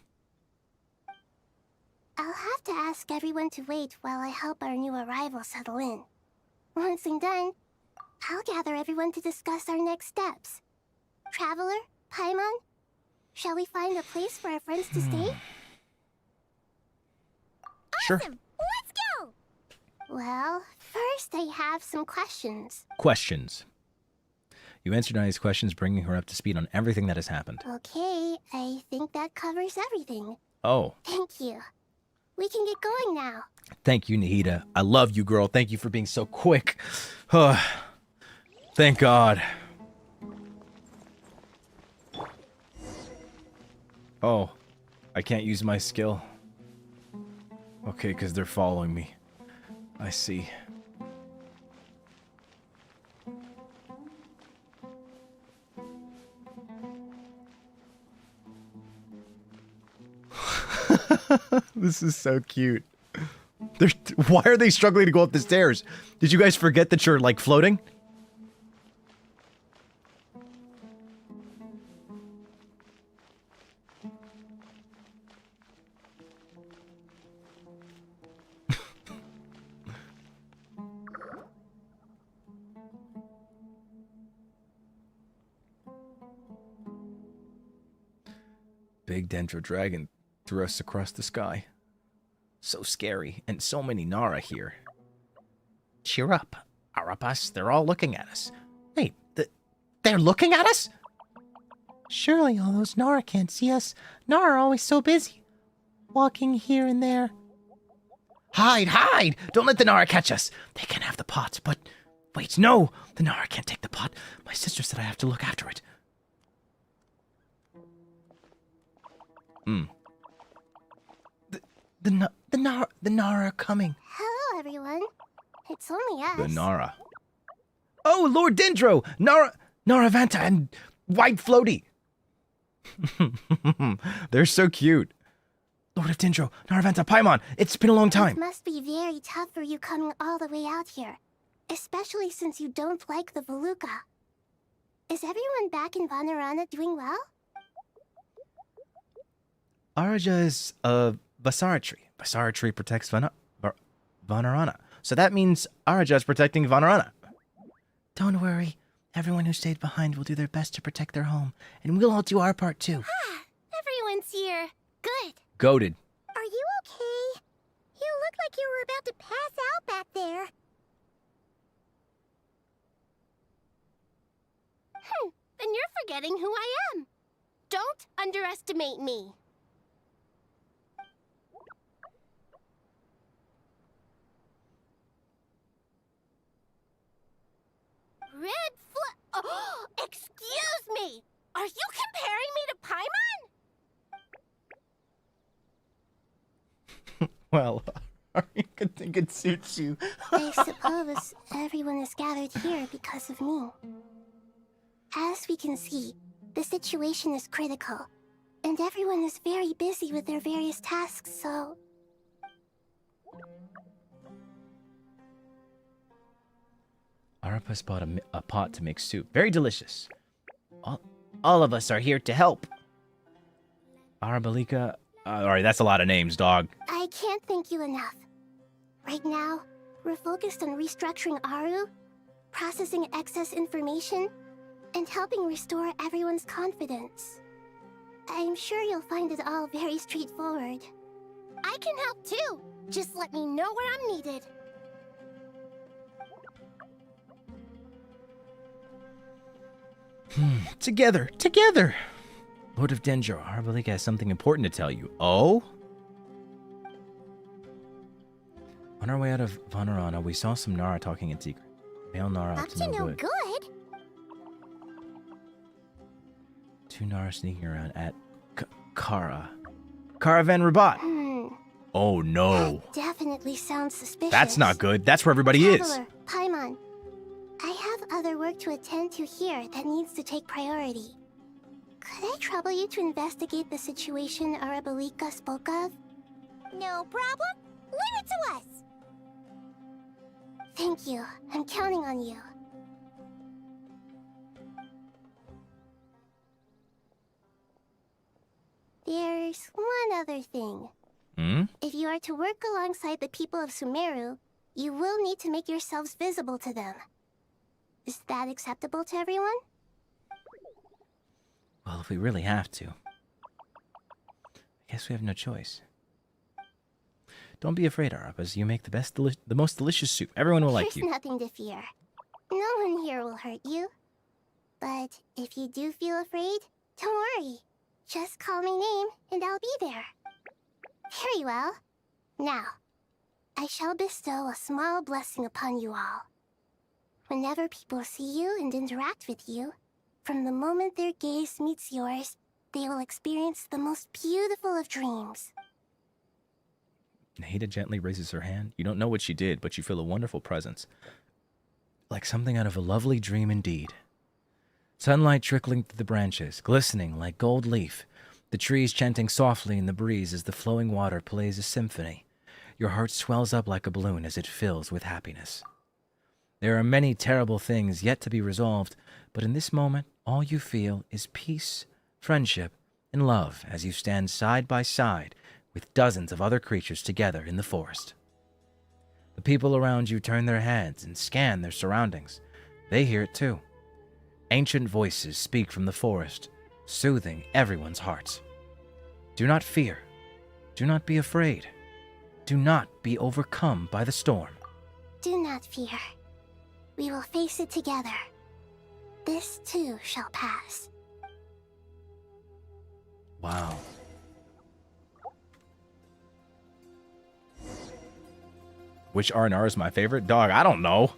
I'll have to ask everyone to wait while I help our new arrival settle in. Once I'm done, I'll gather everyone to discuss our next steps. Traveler, Paimon, shall we find a place for our friends to stay? Sure. Awesome! Let's go! Well, first I have some questions. Questions. You answered Nai's questions, bringing her up to speed on everything that has happened. Okay, I think that covers everything. Oh. Thank you. We can get going now. Thank you, Nihida. I love you, girl. Thank you for being so quick. Thank God. Oh, I can't use my skill. Okay, because they're following me. I see. This is so cute. Why are they struggling to go up the stairs? Did you guys forget that you're, like, floating? Big Dendro Dragon threw us across the sky. So scary, and so many Nara here. Cheer up, Arapas. They're all looking at us. Wait, they're looking at us? Surely all those Nara can't see us. Nara are always so busy, walking here and there. Hide, hide! Don't let the Nara catch us. They can have the pot, but... Wait, no! The Nara can't take the pot. My sister said I have to look after it. The Nara are coming. Hello, everyone. It's only us. The Nara. Oh, Lord Dendro! Nara Vanta and White Floaty. They're so cute. Lord of Dendro, Nara Vanta, Paimon, it's been a long time. It must be very tough for you coming all the way out here. Especially since you don't like the Voluka. Is everyone back in Vanarana doing well? Araja is a Vasara tree. Vasara tree protects Vanarana. So that means Araja is protecting Vanarana. Don't worry. Everyone who stayed behind will do their best to protect their home. And we'll all do our part too. Ah, everyone's here. Good. Goated. Are you okay? You look like you were about to pass out back there. Then you're forgetting who I am. Don't underestimate me. Oh, excuse me! Are you comparing me to Paimon? Well, I think it suits you. I suppose everyone is gathered here because of me. As we can see, the situation is critical, and everyone is very busy with their various tasks, so... Arapus bought a pot to make soup. Very delicious. All of us are here to help. Arabalika... Alright, that's a lot of names, dog. I can't thank you enough. Right now, we're focused on restructuring Aru, processing excess information, and helping restore everyone's confidence. I'm sure you'll find it all very straightforward. I can help too. Just let me know where I'm needed. Together! Lord of Dendro, Arabalika has something important to tell you. Oh? On our way out of Vanarana, we saw some Nara talking in secret. Male Nara up to no good. Two Nara sneaking around at Caravan Rabat. Oh no. That definitely sounds suspicious. That's not good. That's where everybody is. Traveler, Paimon, I have other work to attend to here that needs to take priority. Could I trouble you to investigate the situation Arabalika spoke of? No problem. Leave it to us. Thank you. I'm counting on you. There's one other thing. If you are to work alongside the people of Sumeru, you will need to make yourselves visible to them. Is that acceptable to everyone? Well, if we really have to. I guess we have no choice. Don't be afraid, Arapus. You make the most delicious soup. Everyone will like you. There's nothing to fear. No one here will hurt you. But if you do feel afraid, don't worry. Just call my name, and I'll be there. Very well. Now, I shall bestow a small blessing upon you all. Whenever people see you and interact with you, from the moment their gaze meets yours, they will experience the most beautiful of dreams. Nahida gently raises her hand. You don't know what she did, but you feel a wonderful presence. Like something out of a lovely dream indeed. Sunlight trickling through the branches, glistening like gold leaf. The trees chanting softly in the breeze as the flowing water plays a symphony. Your heart swells up like a balloon as it fills with happiness. There are many terrible things yet to be resolved, but in this moment, all you feel is peace, friendship, and love as you stand side by side with dozens of other creatures together in the forest. The people around you turn their heads and scan their surroundings. They hear it too. Ancient voices speak from the forest, soothing everyone's hearts. Do not fear. Do not be afraid. Do not be overcome by the storm. Do not fear. We will face it together. This too shall pass. Wow. Which R&R is my favorite? Dog, I don't know.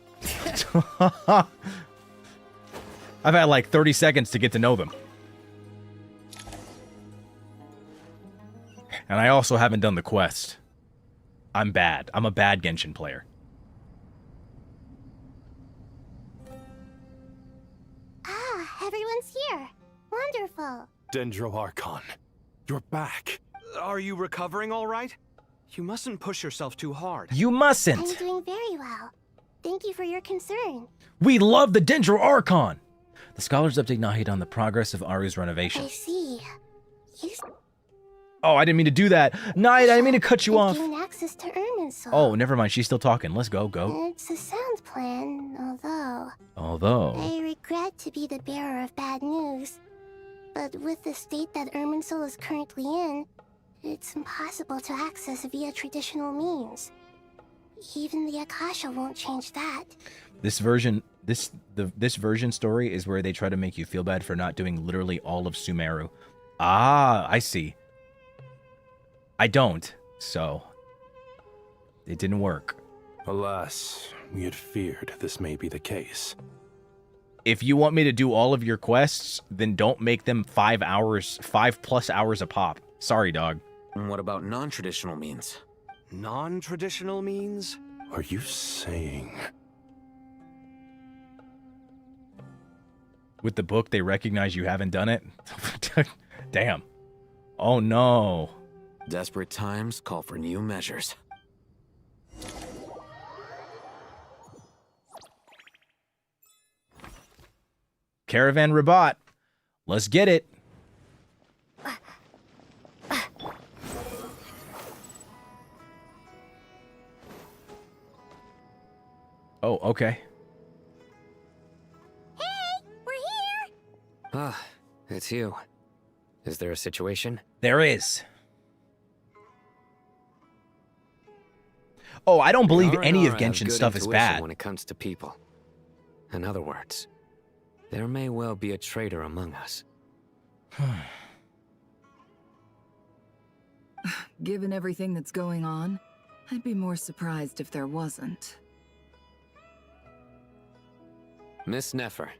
I've had like 30 seconds to get to know them. And I also haven't done the quest. I'm bad. I'm a bad Genshin player. Ah, everyone's here. Wonderful. Dendro Archon, you're back. Are you recovering all right? You mustn't push yourself too hard. You mustn't. I'm doing very well. Thank you for your concern. We love the Dendro Archon. The scholars update Nahid on the progress of Aru's renovation. I see. Oh, I didn't mean to do that. Knight, I didn't mean to cut you off. Gain access to Irminsul. Oh, never mind. She's still talking. Let's go, go. It's a sound plan, although Although. I regret to be the bearer of bad news. But with the state that Irminsul is currently in, it's impossible to access via traditional means. Even the Akasha won't change that. This version, this version story is where they try to make you feel bad for not doing literally all of Sumeru. Ah, I see. I don't, so it didn't work. Alas, we had feared this may be the case. If you want me to do all of your quests, then don't make them 5 hours, 5+ hours a pop. Sorry, dog. And what about non-traditional means? Non-traditional means? Are you saying... With the book, they recognize you haven't done it? Damn. Oh, no. Desperate times call for new measures. Caravan Rabat. Let's get it. Oh, okay. Hey, we're here! Ah, it's you. Is there a situation? There is. Oh, I don't believe any of Genshin's stuff is bad. When it comes to people. In other words, there may well be a traitor among us. Given everything that's going on, I'd be more surprised if there wasn't. Miss Nefer,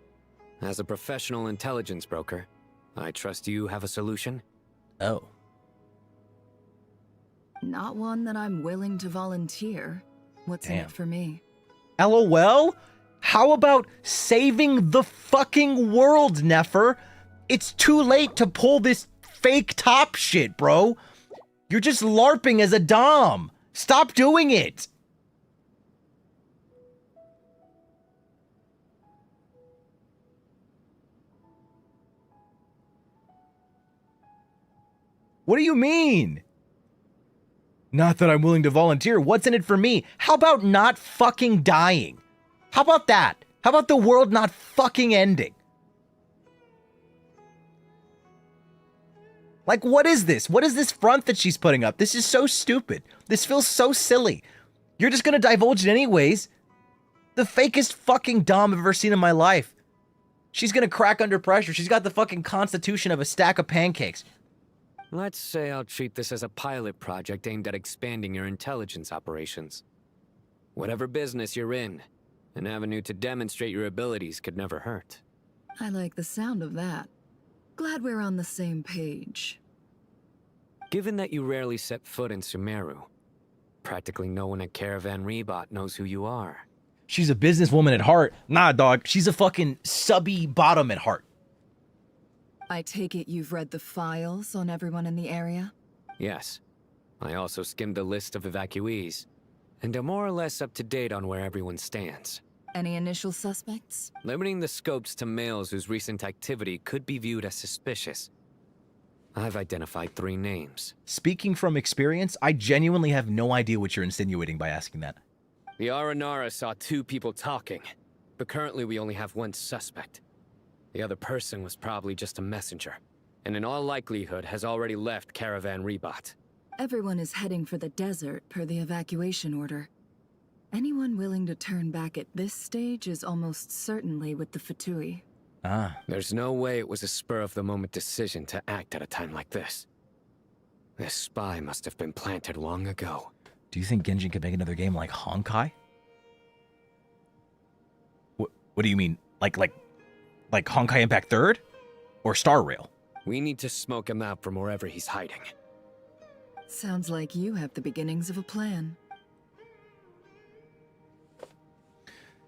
as a professional intelligence broker, I trust you have a solution? Oh. Not one that I'm willing to volunteer. What's in Damn. it for me? LOL? How about saving the fucking world, Nefer? It's too late to pull this fake top shit, bro. You're just LARPing as a dom. Stop doing it. What do you mean? Not that I'm willing to volunteer. What's in it for me? How about not fucking dying? How about that? How about the world not fucking ending? Like, what is this? What is this front that she's putting up? This is so stupid. This feels so silly. You're just gonna divulge it anyways. The fakest fucking dom I've ever seen in my life. She's gonna crack under pressure. She's got the fucking constitution of a stack of pancakes. Let's say I'll treat this as a pilot project aimed at expanding your intelligence operations. Whatever business you're in, an avenue to demonstrate your abilities could never hurt. I like the sound of that. Glad we're on the same page. Given that you rarely set foot in Sumeru, practically no one at Caravan Rebot knows who you are. She's a businesswoman at heart. Nah, dog. She's a fucking subby bottom at heart. I take it you've read the files on everyone in the area? Yes. I also skimmed a list of evacuees, and am more or less up to date on where everyone stands. Any initial suspects? Limiting the scopes to males whose recent activity could be viewed as suspicious. I've identified 3 names. Speaking from experience, I genuinely have no idea what you're insinuating by asking that. The Aranara saw 2 people talking, but currently we only have 1 suspect. The other person was probably just a messenger, and in all likelihood has already left Caravan Rebot. Everyone is heading for the desert per the evacuation order. Anyone willing to turn back at this stage is almost certainly with the Fatui. Ah. There's no way it was a spur-of-the-moment decision to act at a time like this. This spy must have been planted long ago. Do you think Genshin could make another game like Honkai? What do you mean? Like Honkai Impact 3rd? Or Star Rail? We need to smoke him out from wherever he's hiding. Sounds like you have the beginnings of a plan.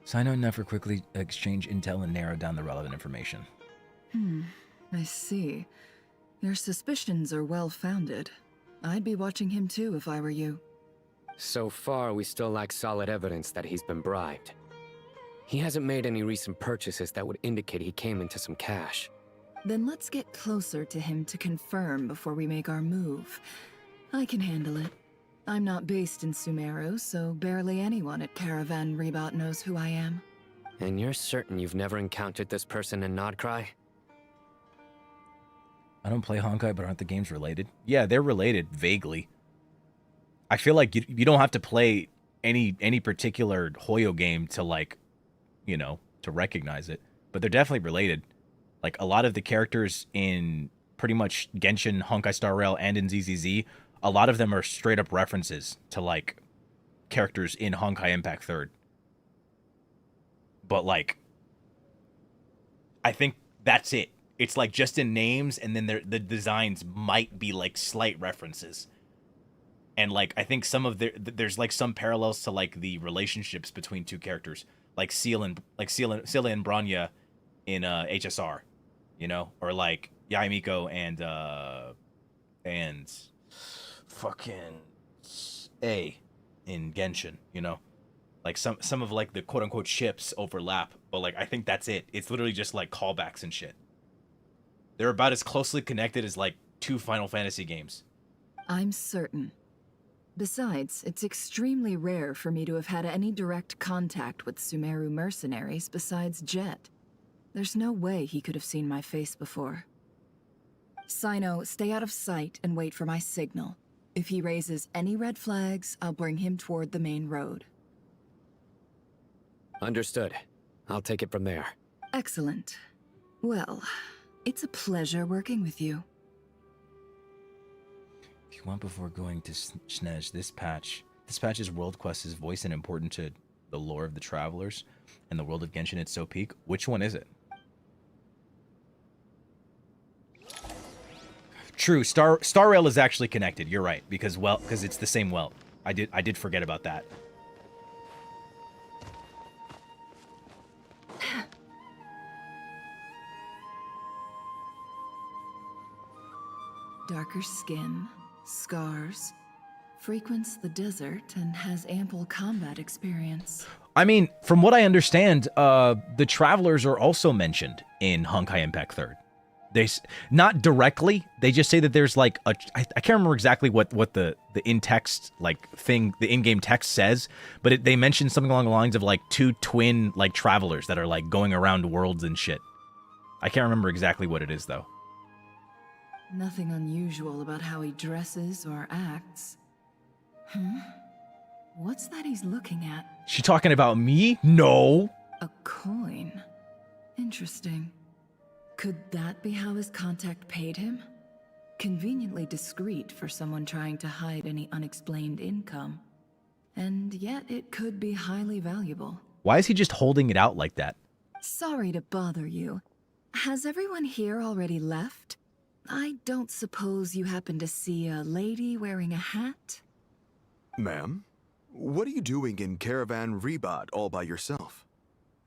Sino and Nefer quickly exchange intel and narrow down the relevant information. I see. Your suspicions are well-founded. I'd be watching him too if I were you. So far, we still lack solid evidence that he's been bribed. He hasn't made any recent purchases that would indicate he came into some cash. Then let's get closer to him to confirm before we make our move. I can handle it. I'm not based in Sumeru, so barely anyone at Caravan Rebot knows who I am. And you're certain you've never encountered this person in Nodcry? I don't play Honkai, but aren't the games related? Yeah, they're related, vaguely. I feel like you don't have to play any particular Hoyo game to, like, you know, to recognize it. But they're definitely related. Like, a lot of the characters in pretty much Genshin, Honkai Star Rail, and in ZZZ, a lot of them are straight-up references to, like, characters in Honkai Impact 3rd. But, like, I think that's it. It's, like, just in names, and then the designs might be, like, slight references. And, like, I think some of there's, like, some parallels to, like, the relationships between two characters. Like, Scylla and Bronya in HSR, you know? Or, like, Yaimiko and fucking A in Genshin, you know? Like, some of, like, the quote-unquote ships overlap. But, like, I think that's it. It's literally just, like, callbacks and shit. They're about as closely connected as, like, 2 Final Fantasy games. I'm certain. Besides, it's extremely rare for me to have had any direct contact with Sumeru mercenaries besides Jet. There's no way he could have seen my face before. Sino, stay out of sight and wait for my signal. If he raises any red flags, I'll bring him toward the main road. Understood. I'll take it from there. Excellent. Well, it's a pleasure working with you. If you want before going to Snezh, this patch's world quest is voiced and important to the lore of the Travelers and the world of Genshin. It's so peak. Which one is it? True, Star Rail is actually connected. You're right, because it's the same welt. I did forget about that. Darker skin, scars, frequents the desert, and has ample combat experience. I mean, from what I understand, the Travelers are also mentioned in Honkai Impact 3rd. Not directly, they just say that there's like I can't remember exactly what the in-text like thing, the in-game text says, but they mention something along the lines of like 2 twin like Travelers that are like going around worlds and shit. I can't remember exactly what it is though. Nothing unusual about how he dresses or acts. What's that he's looking at? She talking about me? No. A coin. Interesting. Could that be how his contact paid him? Conveniently discreet for someone trying to hide any unexplained income. And yet it could be highly valuable. Why is he just holding it out like that? Sorry to bother you. Has everyone here already left? I don't suppose you happen to see a lady wearing a hat? Ma'am, what are you doing in Caravan Rebot all by yourself?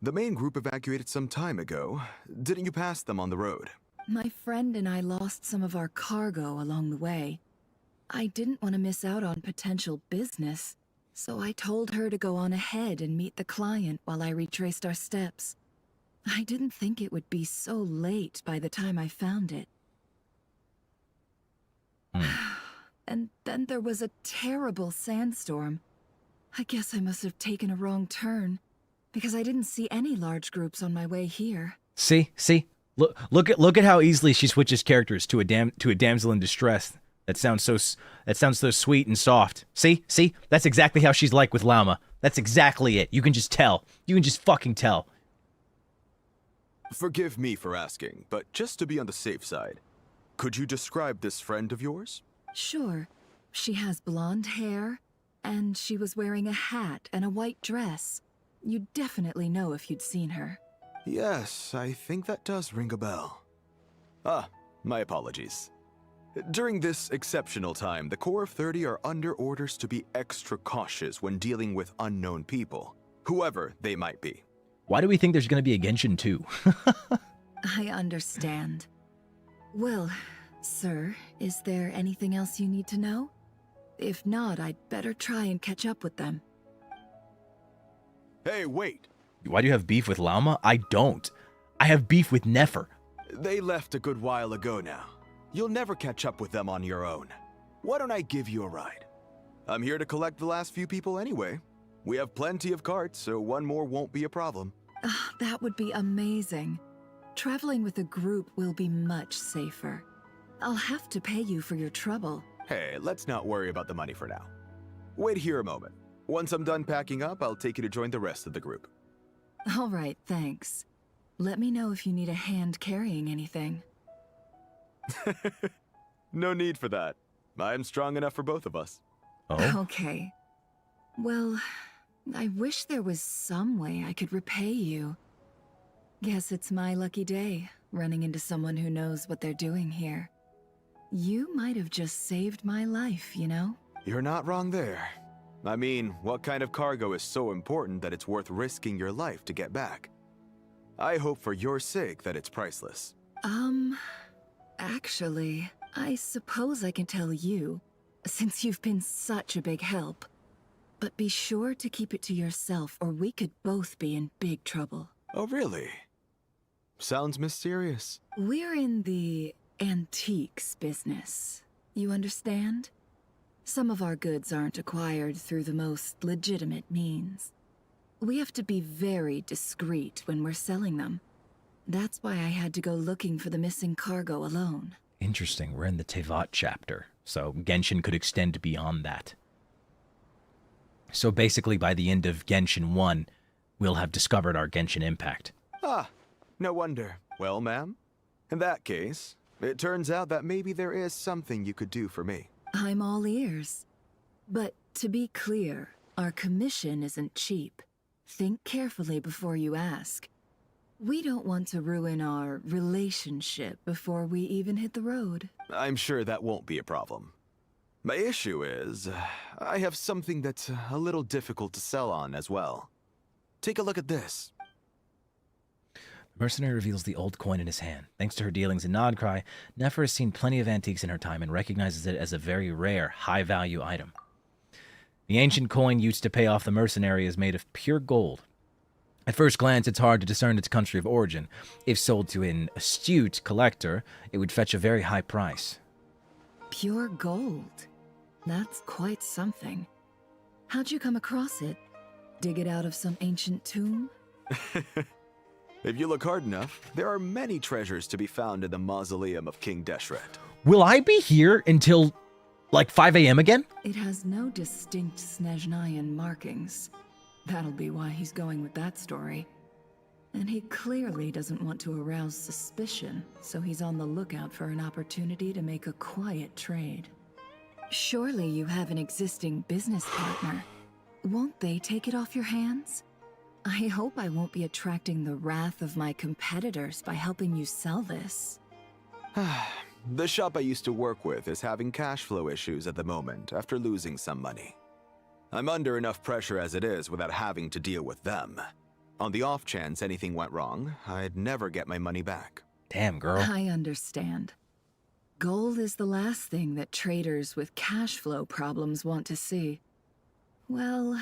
The main group evacuated some time ago. Didn't you pass them on the road? My friend and I lost some of our cargo along the way. I didn't want to miss out on potential business, so I told her to go on ahead and meet the client while I retraced our steps. I didn't think it would be so late by the time I found it. And then there was a terrible sandstorm. I guess I must have taken a wrong turn, because I didn't see any large groups on my way here. See? Look at how easily she switches characters to a damsel in distress. That sounds so sweet and soft. See? That's exactly how she's like with Lauma. That's exactly it. You can just tell. You can just fucking tell. Forgive me for asking, but just to be on the safe side, could you describe this friend of yours? Sure. She has blonde hair, and she was wearing a hat and a white dress. You'd definitely know if you'd seen her. Yes, I think that does ring a bell. My apologies. During this exceptional time, the Corps of 30 are under orders to be extra cautious when dealing with unknown people, whoever they might be. Why do we think there's going to be a Genshin 2? I understand. Well, sir, is there anything else you need to know? If not, I'd better try and catch up with them. Hey, wait! Why do you have beef with Lauma? I don't. I have beef with Nefer. They left a good while ago now. You'll never catch up with them on your own. Why don't I give you a ride? I'm here to collect the last few people anyway. We have plenty of carts, so one more won't be a problem. That would be amazing. Traveling with a group will be much safer. I'll have to pay you for your trouble. Hey, let's not worry about the money for now. Wait here a moment. Once I'm done packing up, I'll take you to join the rest of the group. All right, thanks. Let me know if you need a hand carrying anything. No need for that. I'm strong enough for both of us. Oh? Okay. Well, I wish there was some way I could repay you. Guess it's my lucky day, running into someone who knows what they're doing here. You might have just saved my life, you know? You're not wrong there. I mean, what kind of cargo is so important that it's worth risking your life to get back? I hope for your sake that it's priceless. Actually, I suppose I can tell you, since you've been such a big help. But be sure to keep it to yourself, or we could both be in big trouble. Oh, really? Sounds mysterious. We're in the antiques business. You understand? Some of our goods aren't acquired through the most legitimate means. We have to be very discreet when we're selling them. That's why I had to go looking for the missing cargo alone. Interesting. We're in the Tevat chapter, so Genshin could extend beyond that. So basically, by the end of Genshin 1, we'll have discovered our Genshin impact. Ah, no wonder. Well, ma'am, in that case, it turns out that maybe there is something you could do for me. I'm all ears. But to be clear, our commission isn't cheap. Think carefully before you ask. We don't want to ruin our relationship before we even hit the road. I'm sure that won't be a problem. My issue is, I have something that's a little difficult to sell on as well. Take a look at this. The mercenary reveals the old coin in his hand. Thanks to her dealings in Nodcry, Nefer has seen plenty of antiques in her time and recognizes it as a very rare, high-value item. The ancient coin used to pay off the mercenary is made of pure gold. At first glance, it's hard to discern its country of origin. If sold to an astute collector, it would fetch a very high price. Pure gold? That's quite something. How'd you come across it? Dig it out of some ancient tomb? If you look hard enough, there are many treasures to be found in the mausoleum of King Deshret. Will I be here until, like, 5 a.m. again? It has no distinct Snezhnayan markings. That'll be why he's going with that story. And he clearly doesn't want to arouse suspicion, so he's on the lookout for an opportunity to make a quiet trade. Surely you have an existing business partner. Won't they take it off your hands? I hope I won't be attracting the wrath of my competitors by helping you sell this. The shop I used to work with is having cash flow issues at the moment after losing some money. I'm under enough pressure as it is without having to deal with them. On the off chance anything went wrong, I'd never get my money back. Damn, girl. I understand. Gold is the last thing that traders with cash flow problems want to see. Well,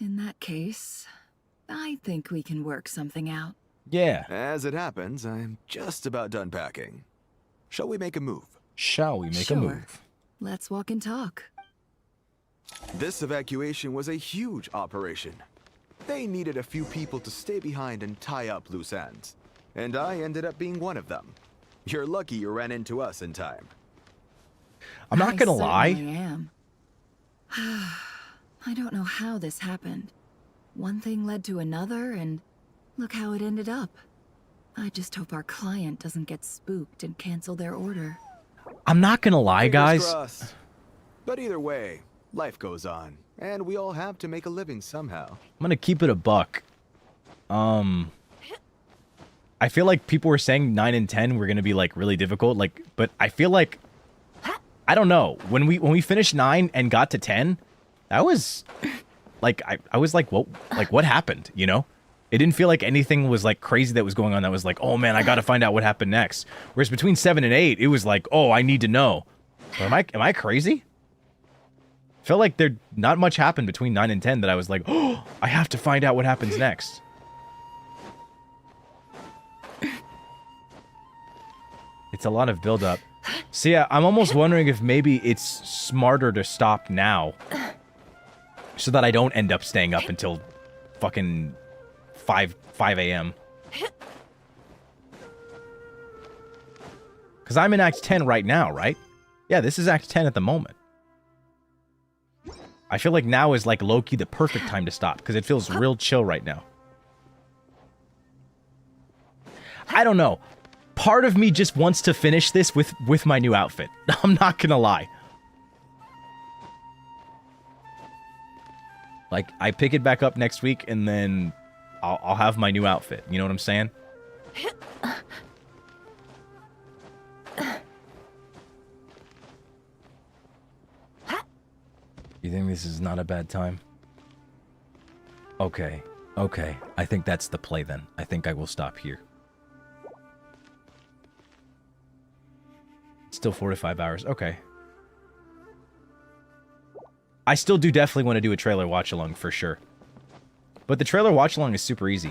in that case, I think we can work something out. Yeah. As it happens, I'm just about done packing. Shall we make a move? Shall we make a move? Let's walk and talk. This evacuation was a huge operation. They needed a few people to stay behind and tie up loose ends. And I ended up being one of them. You're lucky you ran into us in time. I'm not gonna lie. I am. I don't know how this happened. One thing led to another, and look how it ended up. I just hope our client doesn't get spooked and cancel their order. I'm not gonna lie, guys. Crossed. But either way, life goes on, and we all have to make a living somehow. I'm gonna keep it a buck. I feel like people were saying 9 and 10 were gonna be like really difficult, like, but I feel like, I don't know, when we finished 9 and got to 10, that was like I was like, what happened, you know? It didn't feel like anything was like crazy that was going on that was like, oh man, I gotta find out what happened next. Whereas between 7 and 8, it was like, oh, I need to know. So am I crazy? Felt like there not much happened between 9 and 10 that I was like, oh, I have to find out what happens next. It's a lot of build-up. So yeah, I'm almost wondering if maybe it's smarter to stop now. So that I don't end up staying up until fucking 5 a.m. Because I'm in Act 10 right now, right? Yeah, this is Act 10 at the moment. I feel like now is like low-key the perfect time to stop because it feels real chill right now. I don't know. Part of me just wants to finish this with my new outfit. I'm not gonna lie. Like, I pick it back up next week and then I'll have my new outfit. You know what I'm saying? You think this is not a bad time? Okay. Okay. I think that's the play then. I think I will stop here. Still 4 to 5 hours. Okay. I still do definitely want to do a trailer watch-along for sure. But the trailer watch-along is super easy.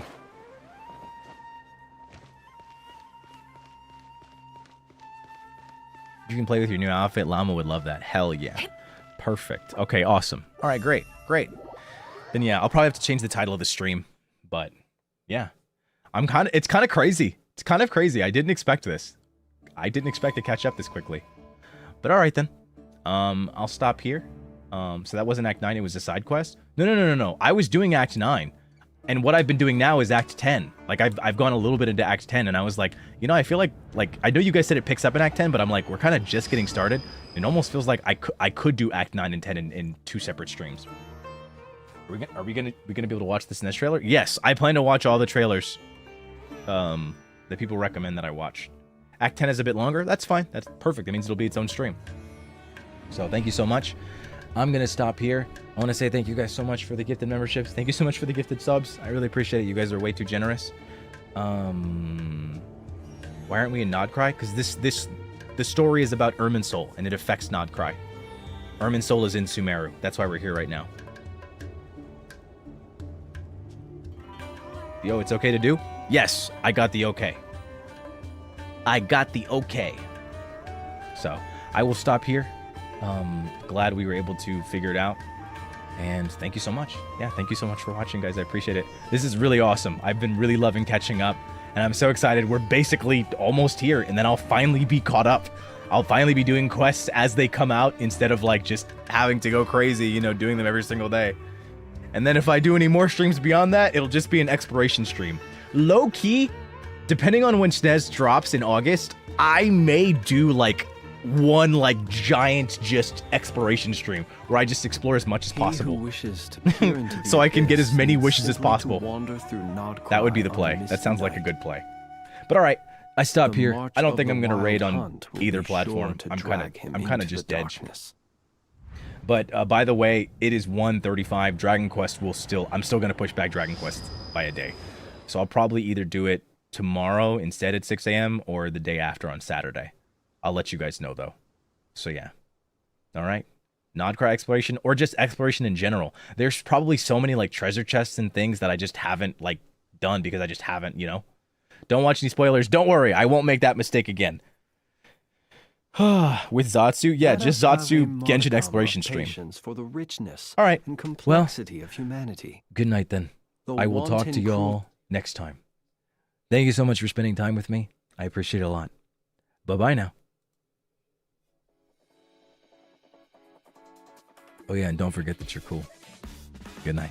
You can play with your new outfit. Llama would love that. Hell yeah. Perfect. Okay, awesome. All right, great. Great. Then yeah, I'll probably have to change the title of the stream. But yeah. It's kind of crazy. It's kind of crazy. I didn't expect this. I didn't expect to catch up this quickly. But all right then. I'll stop here. So that wasn't Act 9, it was a side quest? No. I was doing Act 9. And what I've been doing now is Act 10. Like, I've gone a little bit into Act 10, and I was like, you know, I feel like, I know you guys said it picks up in Act 10, but I'm like, we're kind of just getting started. It almost feels like I could do Act 9 and 10 in 2 separate streams. Are we gonna be able to watch this in this trailer? Yes, I plan to watch all the trailers that people recommend that I watch. Act 10 is a bit longer. That's fine. That's perfect. That means it'll be its own stream. So thank you so much. I'm going to stop here. I want to say thank you guys so much for the gifted memberships. Thank you so much for the gifted subs. I really appreciate it. You guys are way too generous. Why aren't we in Nodcry? Because the story is about Irminsul, and it affects Nodcry. Irminsul is in Sumeru. That's why we're here right now. Yo, it's okay to do? Yes, I got the okay. I got the okay. So, I will stop here. Glad we were able to figure it out. And thank you so much. Yeah, thank you so much for watching, guys. I appreciate it. This is really awesome. I've been really loving catching up. And I'm so excited. We're basically almost here. And then I'll finally be caught up. I'll finally be doing quests as they come out instead of like just having to go crazy, you know, doing them every single day. And then if I do any more streams beyond that, it'll just be an exploration stream. Low key, depending on when SNES drops in August, I may do like one like giant just exploration stream where I just explore as much as possible. Wishes to peer into the so I can get as many abyss wishes as simply to possible. wander through That would be the play. That sounds like a good play. But all right, I stop here. I don't think I'm gonna raid on either platform. I'm kind of just dead. But by the way, it is 1:35. Dragon Quest will still. I'm still gonna push back Dragon Quest by a day. So I'll probably either do it tomorrow instead at 6 a.m. or the day after on Saturday. I'll let you guys know though. So yeah. All right. Nodcry exploration or just exploration in general. There's probably so many like treasure chests and things that I just haven't like done because I just haven't, you know. Don't watch any spoilers. Don't worry. I won't make that mistake again. With Zatsu? Yeah, just Zatsu Genshin exploration stream. For the richness all right. And complexity of humanity. Good night then. I will talk to y'all next time. Thank you so much for spending time with me. I appreciate it a lot. Bye-bye now. Oh yeah, and don't forget that you're cool. Good night.